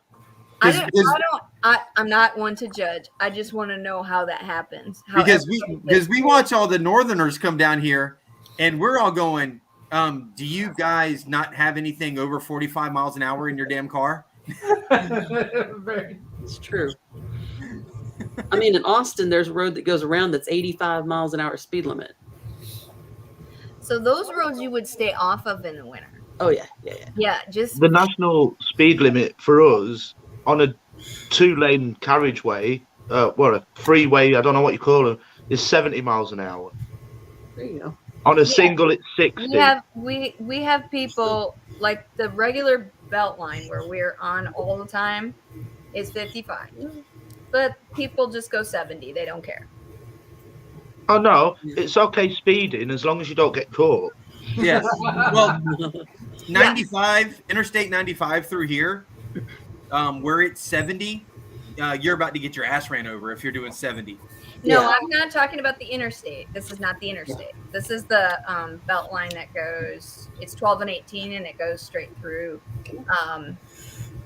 I'm not one to judge. I just want to know how that happens. How Because everybody we watch all the Northerners come down here, and we're all going, do you guys not have anything over 45 miles an hour in your damn car? It's true. I mean, in Austin, there's a road that goes around that's 85 miles an hour speed limit. So those roads you would stay off of in the winter. Oh, yeah. Yeah, just The national speed limit for us on a 2-lane carriageway, a freeway, I don't know what you call them, is 70 miles an hour. There you go. On a single, it's 60. we have people like the regular belt line where we're on all the time is 55, but people just go 70. They don't care. Oh no, it's okay speeding as long as you don't get caught. Yes. Well, 95, Interstate 95 through here, where it's 70, you're about to get your ass ran over if you're doing 70. No, I'm not talking about the interstate. This is not the interstate. This is the belt line that goes. It's 12 and 18, and it goes straight through,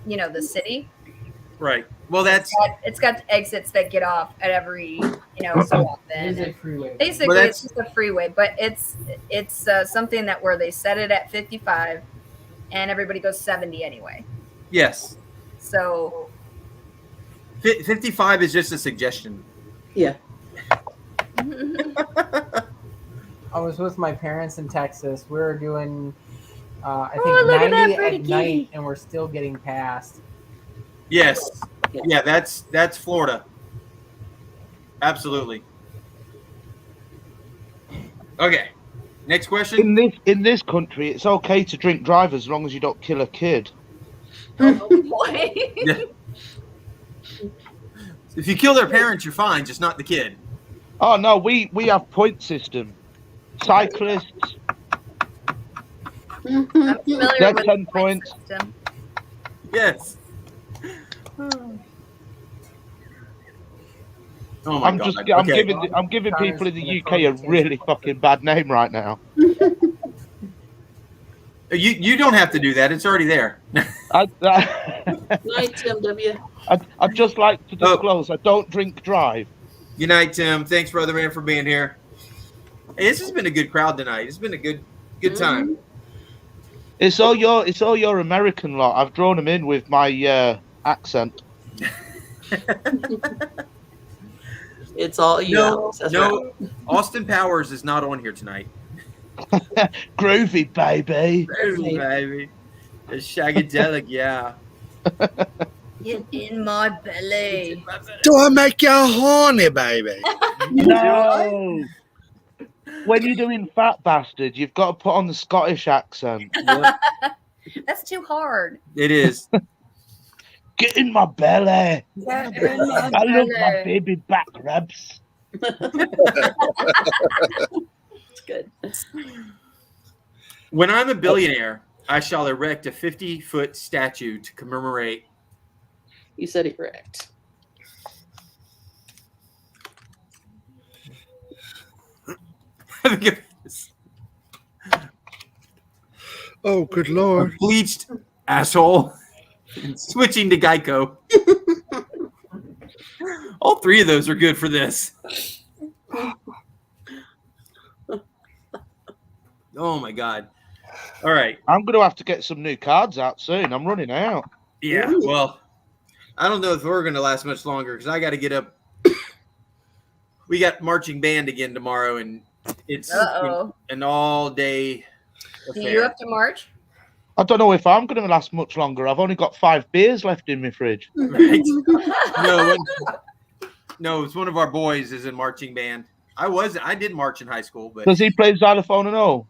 the city. Right. Well, it's got exits that get off at every so often. It's a freeway. Basically, it's just a freeway, but it's something that where they set it at 55, and everybody goes 70 anyway. Yes. So 55 is just a suggestion. Yeah. I was with my parents in Texas. We were doing, I think, look at that 90 pretty at kitty. night, and we're still getting passed. Yes. Yeah, that's Florida. Absolutely. Okay. Next question. In this country, it's okay to drink drive as long as you don't kill a kid. Oh boy. Yeah. If you kill their parents, you're fine, just not the kid. Oh no, we have point system. Cyclists, I'm familiar they're with 10 the points. system. Yes. Oh my I'm god! I'm giving people in the UK a really fucking bad name right now. You don't have to do that. It's already there. Night, Tim W. I'd just like to disclose I don't drink drive. Good night, Tim. Thanks, brother man, for being here. Hey, this has been a good crowd tonight. It's been a good time. It's all your American lot. I've drawn them in with my accent. It's all you. Alex. That's No, right. Austin Powers is not on here tonight. Groovy, baby. Groovy, baby. The shagadelic, yeah. Get in my belly. Do I make you horny, baby? No. When you're doing fat bastard, you've got to put on the Scottish accent. That's too hard. It is. Get in my belly. Get in my I love my belly. baby back ribs. It's good. When I'm a billionaire, I shall erect a 50-foot statue to commemorate. You said erect. Oh, good lord. A bleached asshole. And switching to Geico. All three of those are good for this. Oh my god. All right. I'm going to have to get some new cards out soon. I'm running out. Yeah, well, I don't know if we're going to last much longer because I got to get up. We got marching band again tomorrow, and it's an all-day Do affair. you have to march? I don't know if I'm going to last much longer. I've only got 5 beers left in my fridge. Right? No, it's one of our boys is in marching band. I did march in high school, but Does he play xylophone and all?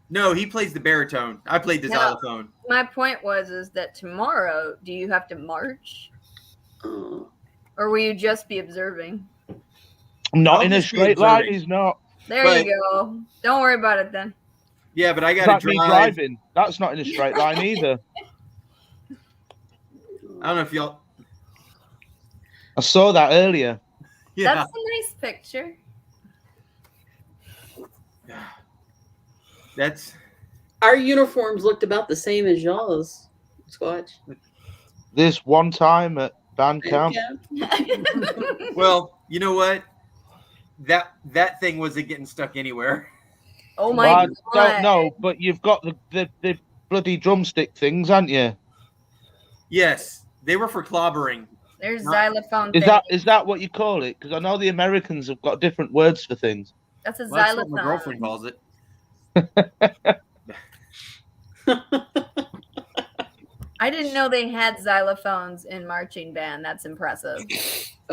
no, he plays the baritone. I played the No. xylophone. My point is that tomorrow, do you have to march? Or will you just be observing? Not I'll in a just be straight line, observing. he's not. There But- you go. Don't worry about it then. Yeah, but I Is got that to me drive. driving? That's not in a straight line either. I don't know if y'all. I saw that earlier. Yeah. That's a nice picture. That's Our uniforms looked about the same as y'all's, Squatch. This one time at band camp. well, you know what? That thing wasn't getting stuck anywhere. Oh Well, my I god. don't know, but you've got the bloody drumstick things, haven't you? Yes, they were for clobbering. There's xylophone. Is that what you call it? Because I know the Americans have got different words for things. That's a Well, that's xylophone. what my girlfriend calls it. I didn't know they had xylophones in marching band. That's impressive.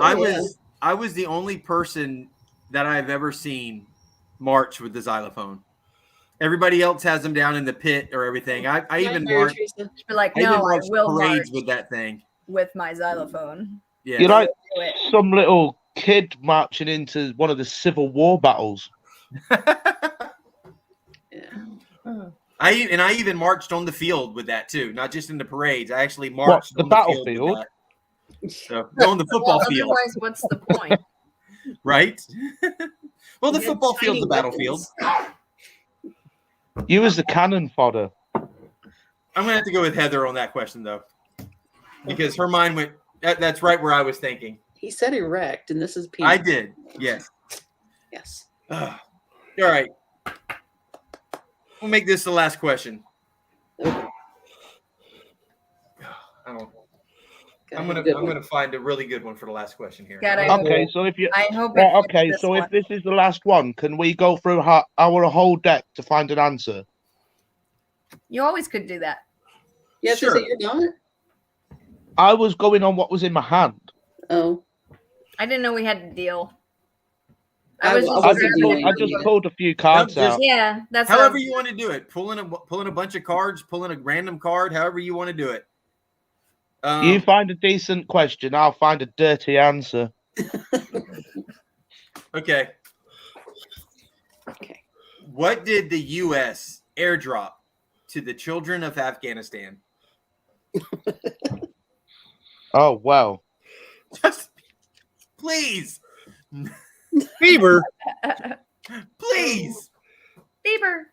I was the only person that I've ever seen march with the xylophone. Everybody else has them down in the pit or everything. I even marched. You're like, I even no, I marched will march parades with that thing. with my xylophone. Yeah. You're like Do it. some little kid marching into one of the Civil War battles. I even marched on the field with that too, not just in the parades. I actually marched the on the field battlefield? with that. So on the football Well, field, otherwise, what's the point? right? Well, the You had football field's shiny the battlefield. weapons. You was the cannon fodder. I'm gonna have to go with Heather on that question though, because her mind went. That's right where I was thinking. He said erect, and this is penis. I did. Yes. Yes. All right. We'll make this the last question. Okay. I don't. Got I'm a good gonna find a really good one for the last question here. Okay, so if you I hope right, it's okay, this so one. if this is the last one, can we go through our whole deck to find an answer? You always could do that. Yes, Sure. is it you're not? I was going on what was in my hand. Oh. I didn't know we had to deal. I was wasn't just doing I just pulled a few cards Nope, just- out. Yeah, that's However how- you want to do it. Pulling a bunch of cards, pulling a random card. However you want to do it. You find a decent question, I'll find a dirty answer. Okay. Okay. What did the U.S. airdrop to the children of Afghanistan? Oh well. Just please. Beaver. Please. Beaver.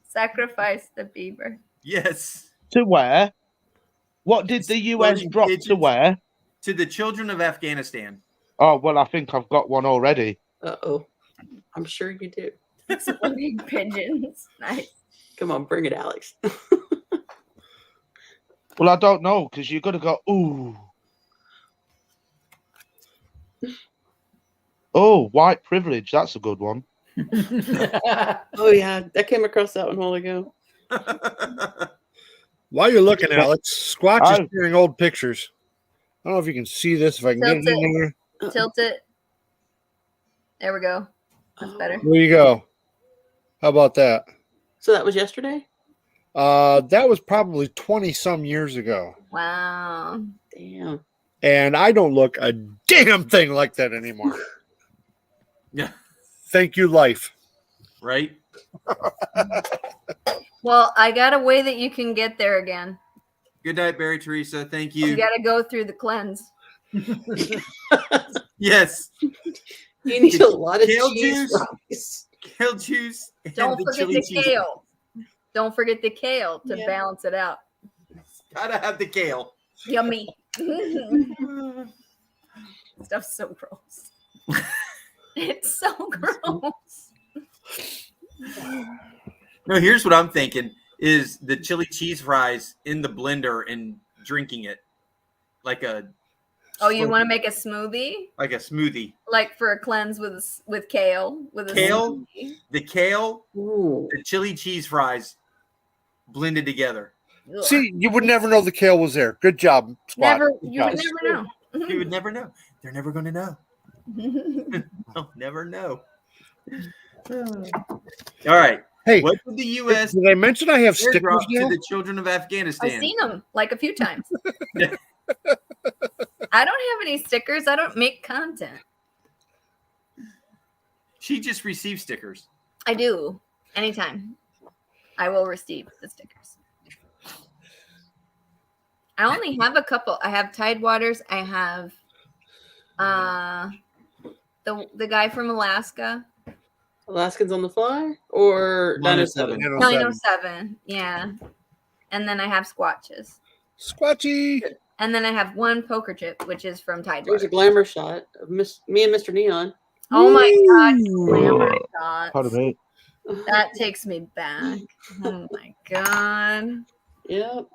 Sacrifice the beaver. Yes. To where? What did the US Exploding drop to pigeons. where? To the children of Afghanistan. Oh, well, I think I've got one already. Uh-oh. I'm sure you do. Exploding pigeons. Nice. Come on, bring it, Alex. Well, I don't know, because you've got to go, ooh. Oh, white privilege. That's a good one. Oh, yeah. I came across that one a while ago. While you're looking, Alex, Squatch is Oh. sharing old pictures. I don't know if you can see this, if I can Tilt get it in it. there. Tilt it. There we go. That's better. There you go. How about that? So that was yesterday? That was probably 20 some years ago. Wow. Damn. And I don't look a damn thing like that anymore. Yeah. Thank you, life. Right? Well, I got a way that you can get there again. Good night, Barry Teresa. Thank You you. got to go through the cleanse. Yes. You need a lot of Kale cheese juice. fries. Kale juice. And Don't the forget chili the cheese. kale. Don't forget the kale to Yeah. balance it out. Gotta have the kale. Yummy. Stuff's so gross. It's so gross. No, here's what I'm thinking is the chili cheese fries in the blender and drinking it like a Oh, you want to make a smoothie? smoothie. Like for a cleanse with kale? With a Kale, smoothie? the kale, Ooh. the chili cheese fries blended together. Ugh. See, you would never know the kale was there. Good job, Squatch. Never, Good you would job. never know. You would never know. They're never going to know. They'll never know. All right. Hey, What did the U.S. did I mention I have stickers airdrop to now? the children of Afghanistan? I've seen them like a few times. I don't have any stickers. I don't make content. She just received stickers. I do. Anytime. I will receive the stickers. I only have a couple. I have Tidewaters. I have the guy from Alaska. Alaskans on the Fly or 907? 907. Yeah. And then I have Squatches. Squatchy. And then I have one poker chip, which is from There's a Tidewaters. glamour shot of me and Mr. Neon. Oh my God. Glamour shots. Pardon me. That takes me back. Oh my God. Yep.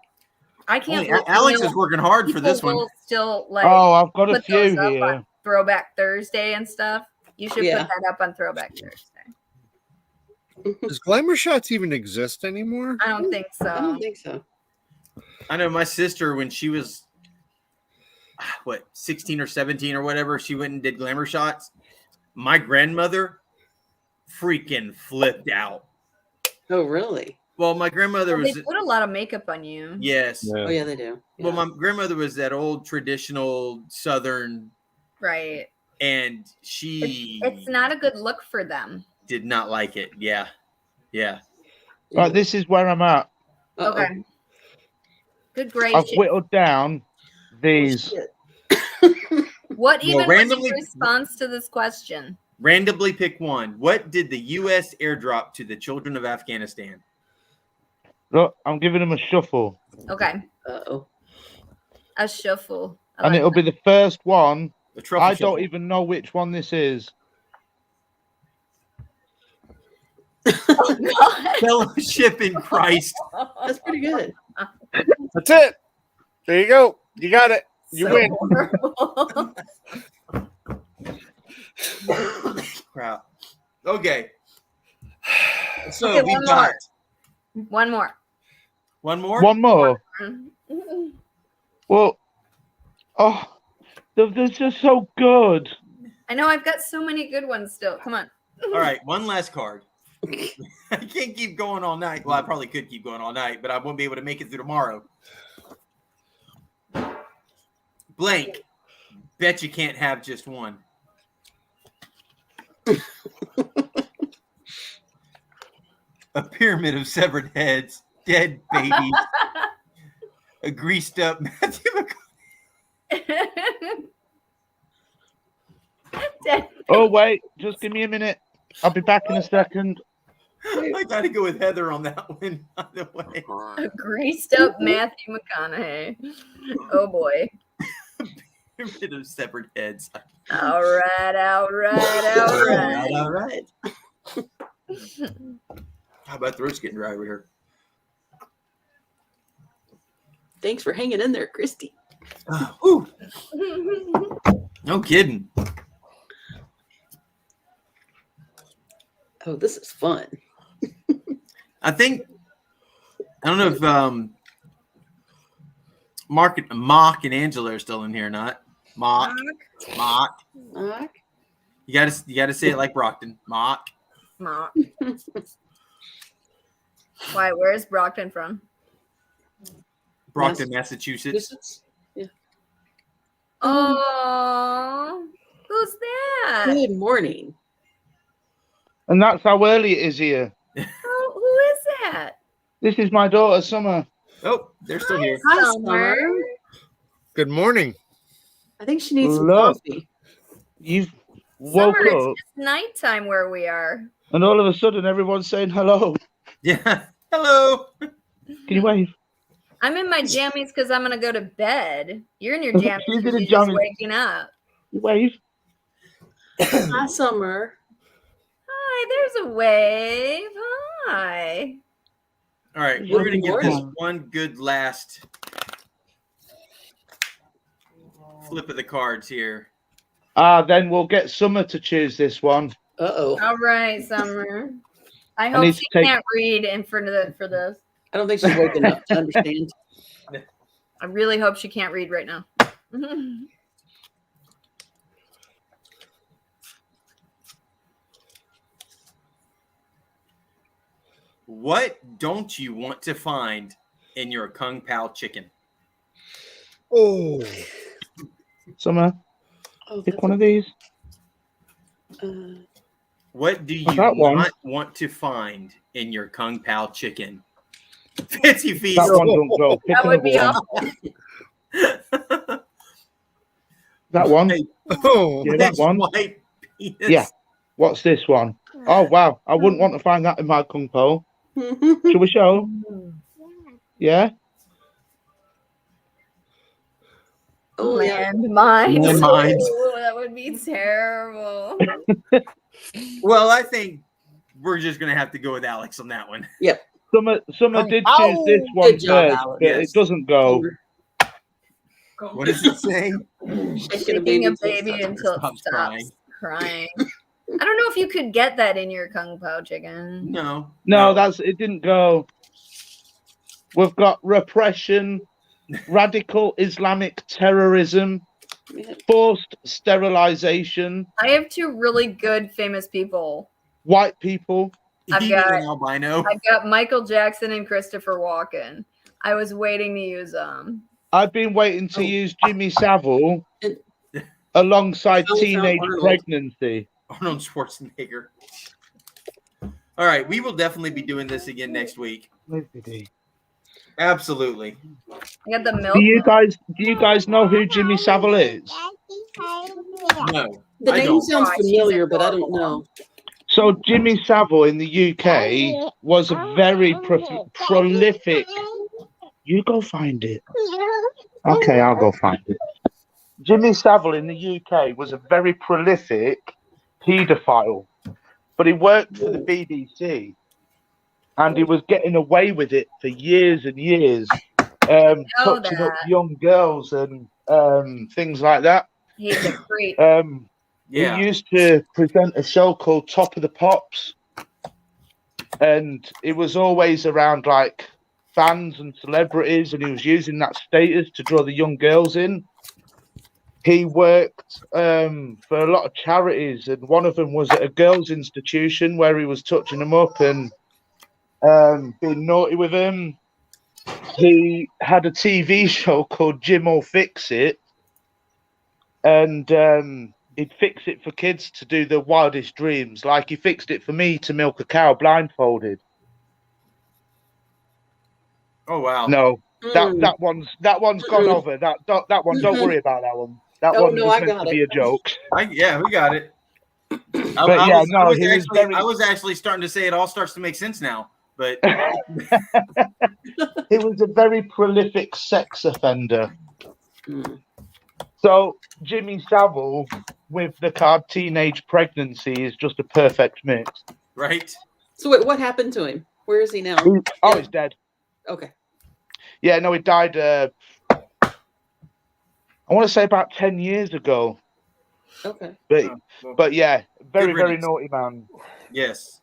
I can't. Well, Alex is working hard for this People one. will Still like. Oh, I've got a put few those up here. on Throwback Thursday and stuff. You should Yeah. put that up on Throwback Thursday. Does Glamour Shots even exist anymore? I don't think so. I don't think so. I know my sister, when she was, 16 or 17 or whatever, she went and did glamour shots. My grandmother freaking flipped out. Oh, really? Well, my grandmother They was, put a lot of makeup on you. yes. Oh, yeah, they do. Well, Yeah. my grandmother was that old traditional Southern, Right. and she It's not a good look for them. did not like it. Yeah. Yeah. Right, this is where I'm at. Uh-oh. Okay. Good I've gracious. whittled down these. What Well, even was randomly- your response to this question? Randomly pick one. What did the U.S. airdrop to the children of Afghanistan? Look, I'm giving them a shuffle. Okay. Uh-oh. A shuffle. I And like it'll be the first one. The truffle I shuffle. don't even know which one this is. that. Oh, God. Fellowship in Christ. That's pretty good. That's it. There you go. You got it. You So win. horrible. Crap. Okay. So Okay, we one got One more. one more. One more. Mhm. Well, oh, they're just so good. I know I've got so many good ones still. Come on. All right, one last card. I can't keep going all night. Well, I probably could keep going all night, but I won't be able to make it through tomorrow. Blank. Bet you can't have just one. A pyramid of severed heads, dead babies, a greased up Matthew McConaughey. Dead. Oh wait, just give me a minute. I'll be back in a second. I got to go with Heather on that one, by the way. A greased up Matthew McConaughey. Oh boy. They're separate heads. All right. All right. How about throat's getting dry over here? Thanks for hanging in there, Christy. Ooh. No kidding. Oh, this is fun. I don't know if Mark and Angela are still in here or not. Mock. You gotta say it like Brockton. Mock. Why? Where's Brockton from? Brockton, Massachusetts. Yeah. Oh, who's that? Good morning. And that's how early it is here. Who is that? This is my daughter, Summer. Oh, they're still here. Hi, Summer. Summer. Good morning. I think she needs some Look. coffee. You've woke Summer, up, it's just nighttime where we are. and all of a sudden everyone's saying hello. Yeah. Hello. Can you wave? I'm in my jammies because I'm gonna go to bed. You're in your She's jammies in because her you're just jammies. waking up. You wave. Hi, Summer. Hi, there's a wave. Hi. All right, Good we're gonna give this morning. one good last flip of the cards here. Then we'll get Summer to choose this one. Uh-oh. All right, Summer. I need hope to she take- can't read in front of for this. I don't think she's woken up to understand. I really hope she can't read right now. What don't you want to find in your Kung Pao chicken? Oh, Summer, Oh, pick one of these. What do you that one? not want to find in your Kung Pao chicken? Fancy feast. That one don't go. Pick That would another be one. awful. That one. oh, Yeah, that one. White penis. Yeah. What's this one? Oh wow! I wouldn't want to find that in my Kung Po. Shall we show? Yeah. Oh, yeah. Landmines. Landmines. Ooh, that would be terrible. Well, I think we're just gonna have to go with Alex on that one. Yep. Summer did choose this one Good job, first, Alex. but Yes. it doesn't go. What does it say? Shaking a baby until it stops stops crying. I don't know if you could get that in your Kung Pao chicken. No. No, it didn't go. We've got repression, radical Islamic terrorism, forced sterilization, I have two really good famous people. white people. I've Even got- an albino. I've got Michael Jackson and Christopher Walken. I was waiting to use them. I've been waiting to use Jimmy Savile alongside Phil teenage Arnold. pregnancy. Arnold Schwarzenegger. All right, we will definitely be doing this again next week. Absolutely. I got the milk. Do you guys know who Jimmy Savile is? No. The I name don't. sounds She's familiar, but I don't adorable. know. So Jimmy Savile in the UK was a very prolific. You go find it. Okay, I'll go find it. Jimmy Savile in the UK was a very prolific paedophile, but he worked for the BBC, and he was getting away with it for years and years, touching up that. young girls and things like that. He's a creep. Yeah. He used to present a show called Top of the Pops, and it was always around like fans and celebrities, and he was using that status to draw the young girls in. He worked for a lot of charities, and one of them was at a girls' institution where he was touching them up and being naughty with them. He had a TV show called Jim'll Fix It, and he'd fix it for kids to do the wildest dreams. Like he fixed it for me to milk a cow blindfolded. Oh wow. No, that one's gone over. That one. Don't worry about that one. That Oh, one no, was I meant got to it. be a joke. Yeah, we got it. But yeah, no, he was very. I was actually starting to say it all starts to make sense now, but He was a very prolific sex offender. Mm. So Jimmy Savile with the card teenage pregnancy is just a perfect mix. right. So wait, what happened to him? Where is he now? Oh, he's dead. Okay. Yeah, no, he died. I want to say about 10 years ago. Okay. But yeah, very Good very riddance. naughty man. Yes.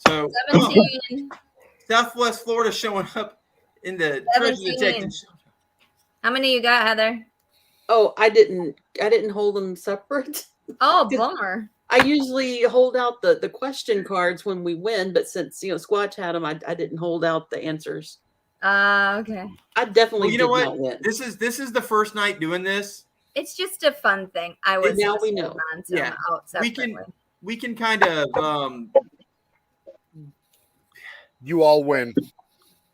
So 17. Southwest Florida showing up in the treasure 17. detective. How many you got, Heather? Oh, I didn't hold them separate. Oh, bummer. I usually hold out the question cards when we win, but since Squatch had them, I didn't hold out the answers. Okay. I definitely Well, you know did what? not win. This is the first night doing this. It's just a fun thing. I was now we just know. holding on to them out separately. We can kind of You all win.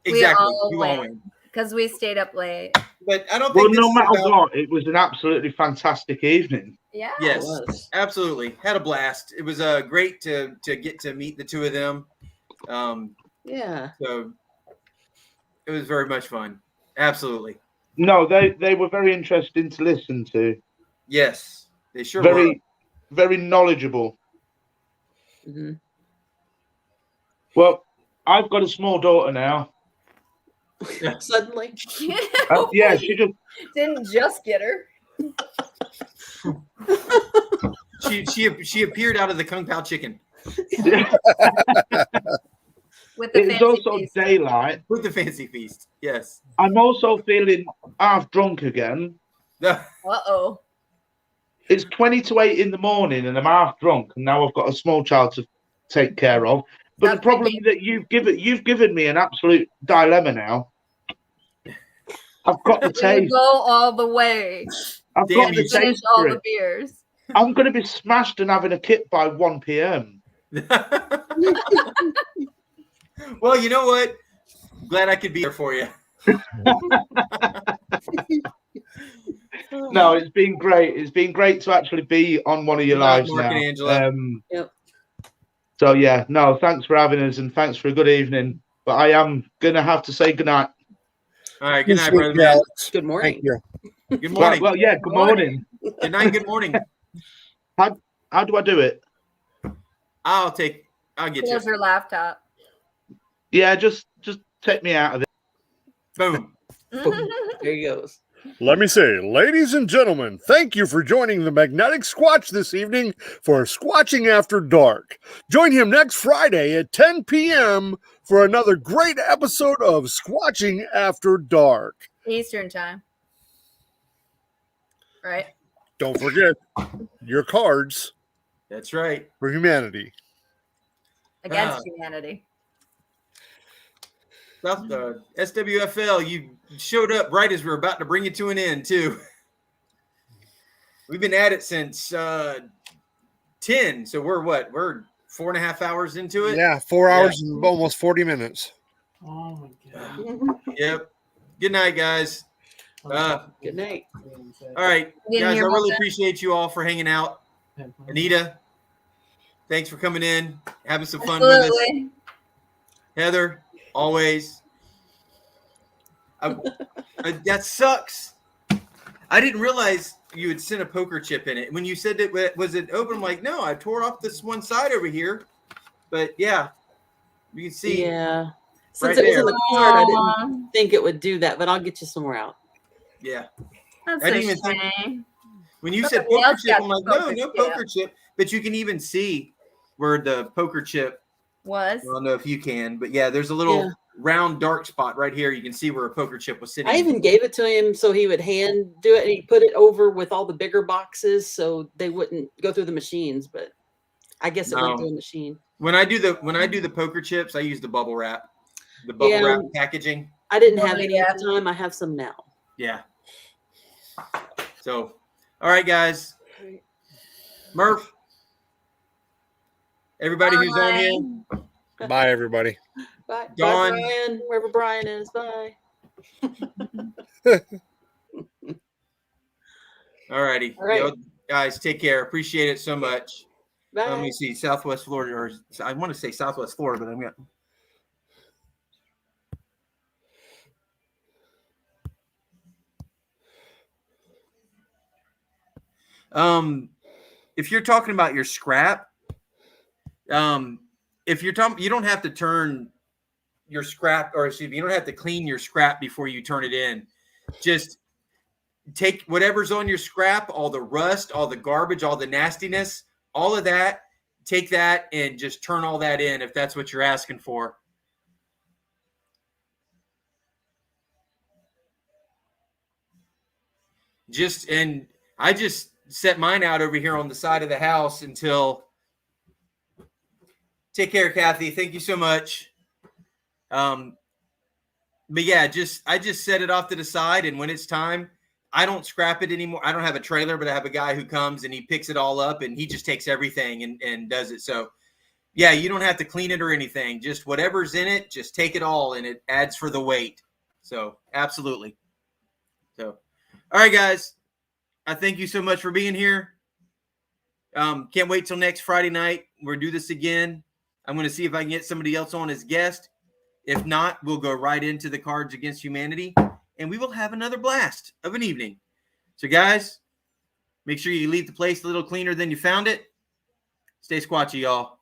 exactly. all You all win. win. Because we stayed up late. But I don't Well, think this no is matter about, what, it was an absolutely fantastic evening. Yeah. Yes, It was. absolutely. Had a blast. It was great to get to meet the two of them. Yeah. So it was very much fun. Absolutely. No, they were very interesting to listen to. Yes, they sure were. Very knowledgeable. Mm-hmm. Well, I've got a small daughter now. Suddenly. Yeah, she just Didn't just get her. She appeared out of the Kung Pao chicken With the it's fancy also feast. daylight. with the fancy feast. Yes. I'm also feeling half drunk again. Uh-oh. It's 20 to 8 in the morning and I'm half drunk, and now I've got a small child to take care of. But the problem is that you've given me an absolute dilemma now. I've got the We taste. go all the way. I've Damn got you. the Finish taste all for the it. beers. I'm going to be smashed and having a kip by 1 p.m. Well, you know what? Glad I could be here for you. No, it's been great. It's been great to actually be on one of your Good night, lives Mark now. and Angela. Yep. So yeah, no, thanks for having us and thanks for a good evening. But I am gonna have to say goodnight. All right. Good night, Sweet brother man. Alex. Good morning. Thank you. Good morning. Well, yeah, good morning. Good night. Good morning. How do I do it? I'll get you. Close your laptop. Yeah, just take me out of it. Boom. There he goes. Let me say, ladies and gentlemen, thank you for joining the Magnetic Squatch this evening for Squatching After Dark. Join him next Friday at 10 p.m. for another great episode of Squatching After Dark. Eastern time. Right? Don't forget your cards That's right. for humanity. Against humanity. SWFL, you showed up right as we were about to bring it to an end, too. We've been at it since 10. So we're what? We're 4.5 hours into it? Yeah, 4 hours and almost 40 minutes. Oh my god. Yep. Good night, guys. Good night. All right, Didn't guys, I hear really about that. appreciate you all for hanging out. Anita, thanks for coming in, having some fun with us. Absolutely. Heather, always. That sucks. I didn't realize you had sent a poker chip in it. When you said that, was it open? I'm like, no, I tore off this one side over here. But yeah, you can see. Yeah. Since right it was in there. the card, I didn't think it would do that, but I'll get you somewhere out. Yeah. That's I a didn't even think. shame. When you said Somebody poker else chip, got I'm like, poker no chip. poker chip. But you can even see where the poker chip Was. I don't know if you can, but yeah, there's a little Yeah. round dark spot right here. You can see where a poker chip was sitting. I even gave it to him so he would hand do it, and he put it over with all the bigger boxes so they wouldn't go through the machines. But I guess it went No. through a machine. When I do the poker chips, I use the bubble wrap, packaging. I didn't have any at the time. I have some now. Yeah. So, all right, guys. Murph. Everybody who's on here. Bye, everybody. Bye, Dawn. bye, Brian. Wherever Brian is. Bye. All righty. All right. Guys, take care. Appreciate it so much. Bye. Let me see, Southwest Florida, or I want to say Southwest Florida, but I'm going if you're talking about your scrap, if you're talking, you don't have to turn your scrap, or excuse me, you don't have to clean your scrap before you turn it in. Just take whatever's on your scrap, all the rust, all the garbage, all the nastiness, all of that, take that and just turn all that in if that's what you're asking for. And I just set mine out over here on the side of the house until. Take care, Kathy. Thank you so much. But yeah, I just set it off to the side, and when it's time, I don't scrap it anymore. I don't have a trailer, but I have a guy who comes and he picks it all up, and he just takes everything and does it. So yeah, you don't have to clean it or anything. Just whatever's in it, just take it all, and it adds for the weight. So absolutely. So, all right, guys. I thank you so much for being here. Can't wait till next Friday night. We'll do this again. I'm going to see if I can get somebody else on as guest. If not, we'll go right into the Cards Against Humanity, and we will have another blast of an evening. So, guys, make sure you leave the place a little cleaner than you found it. Stay squatchy, y'all.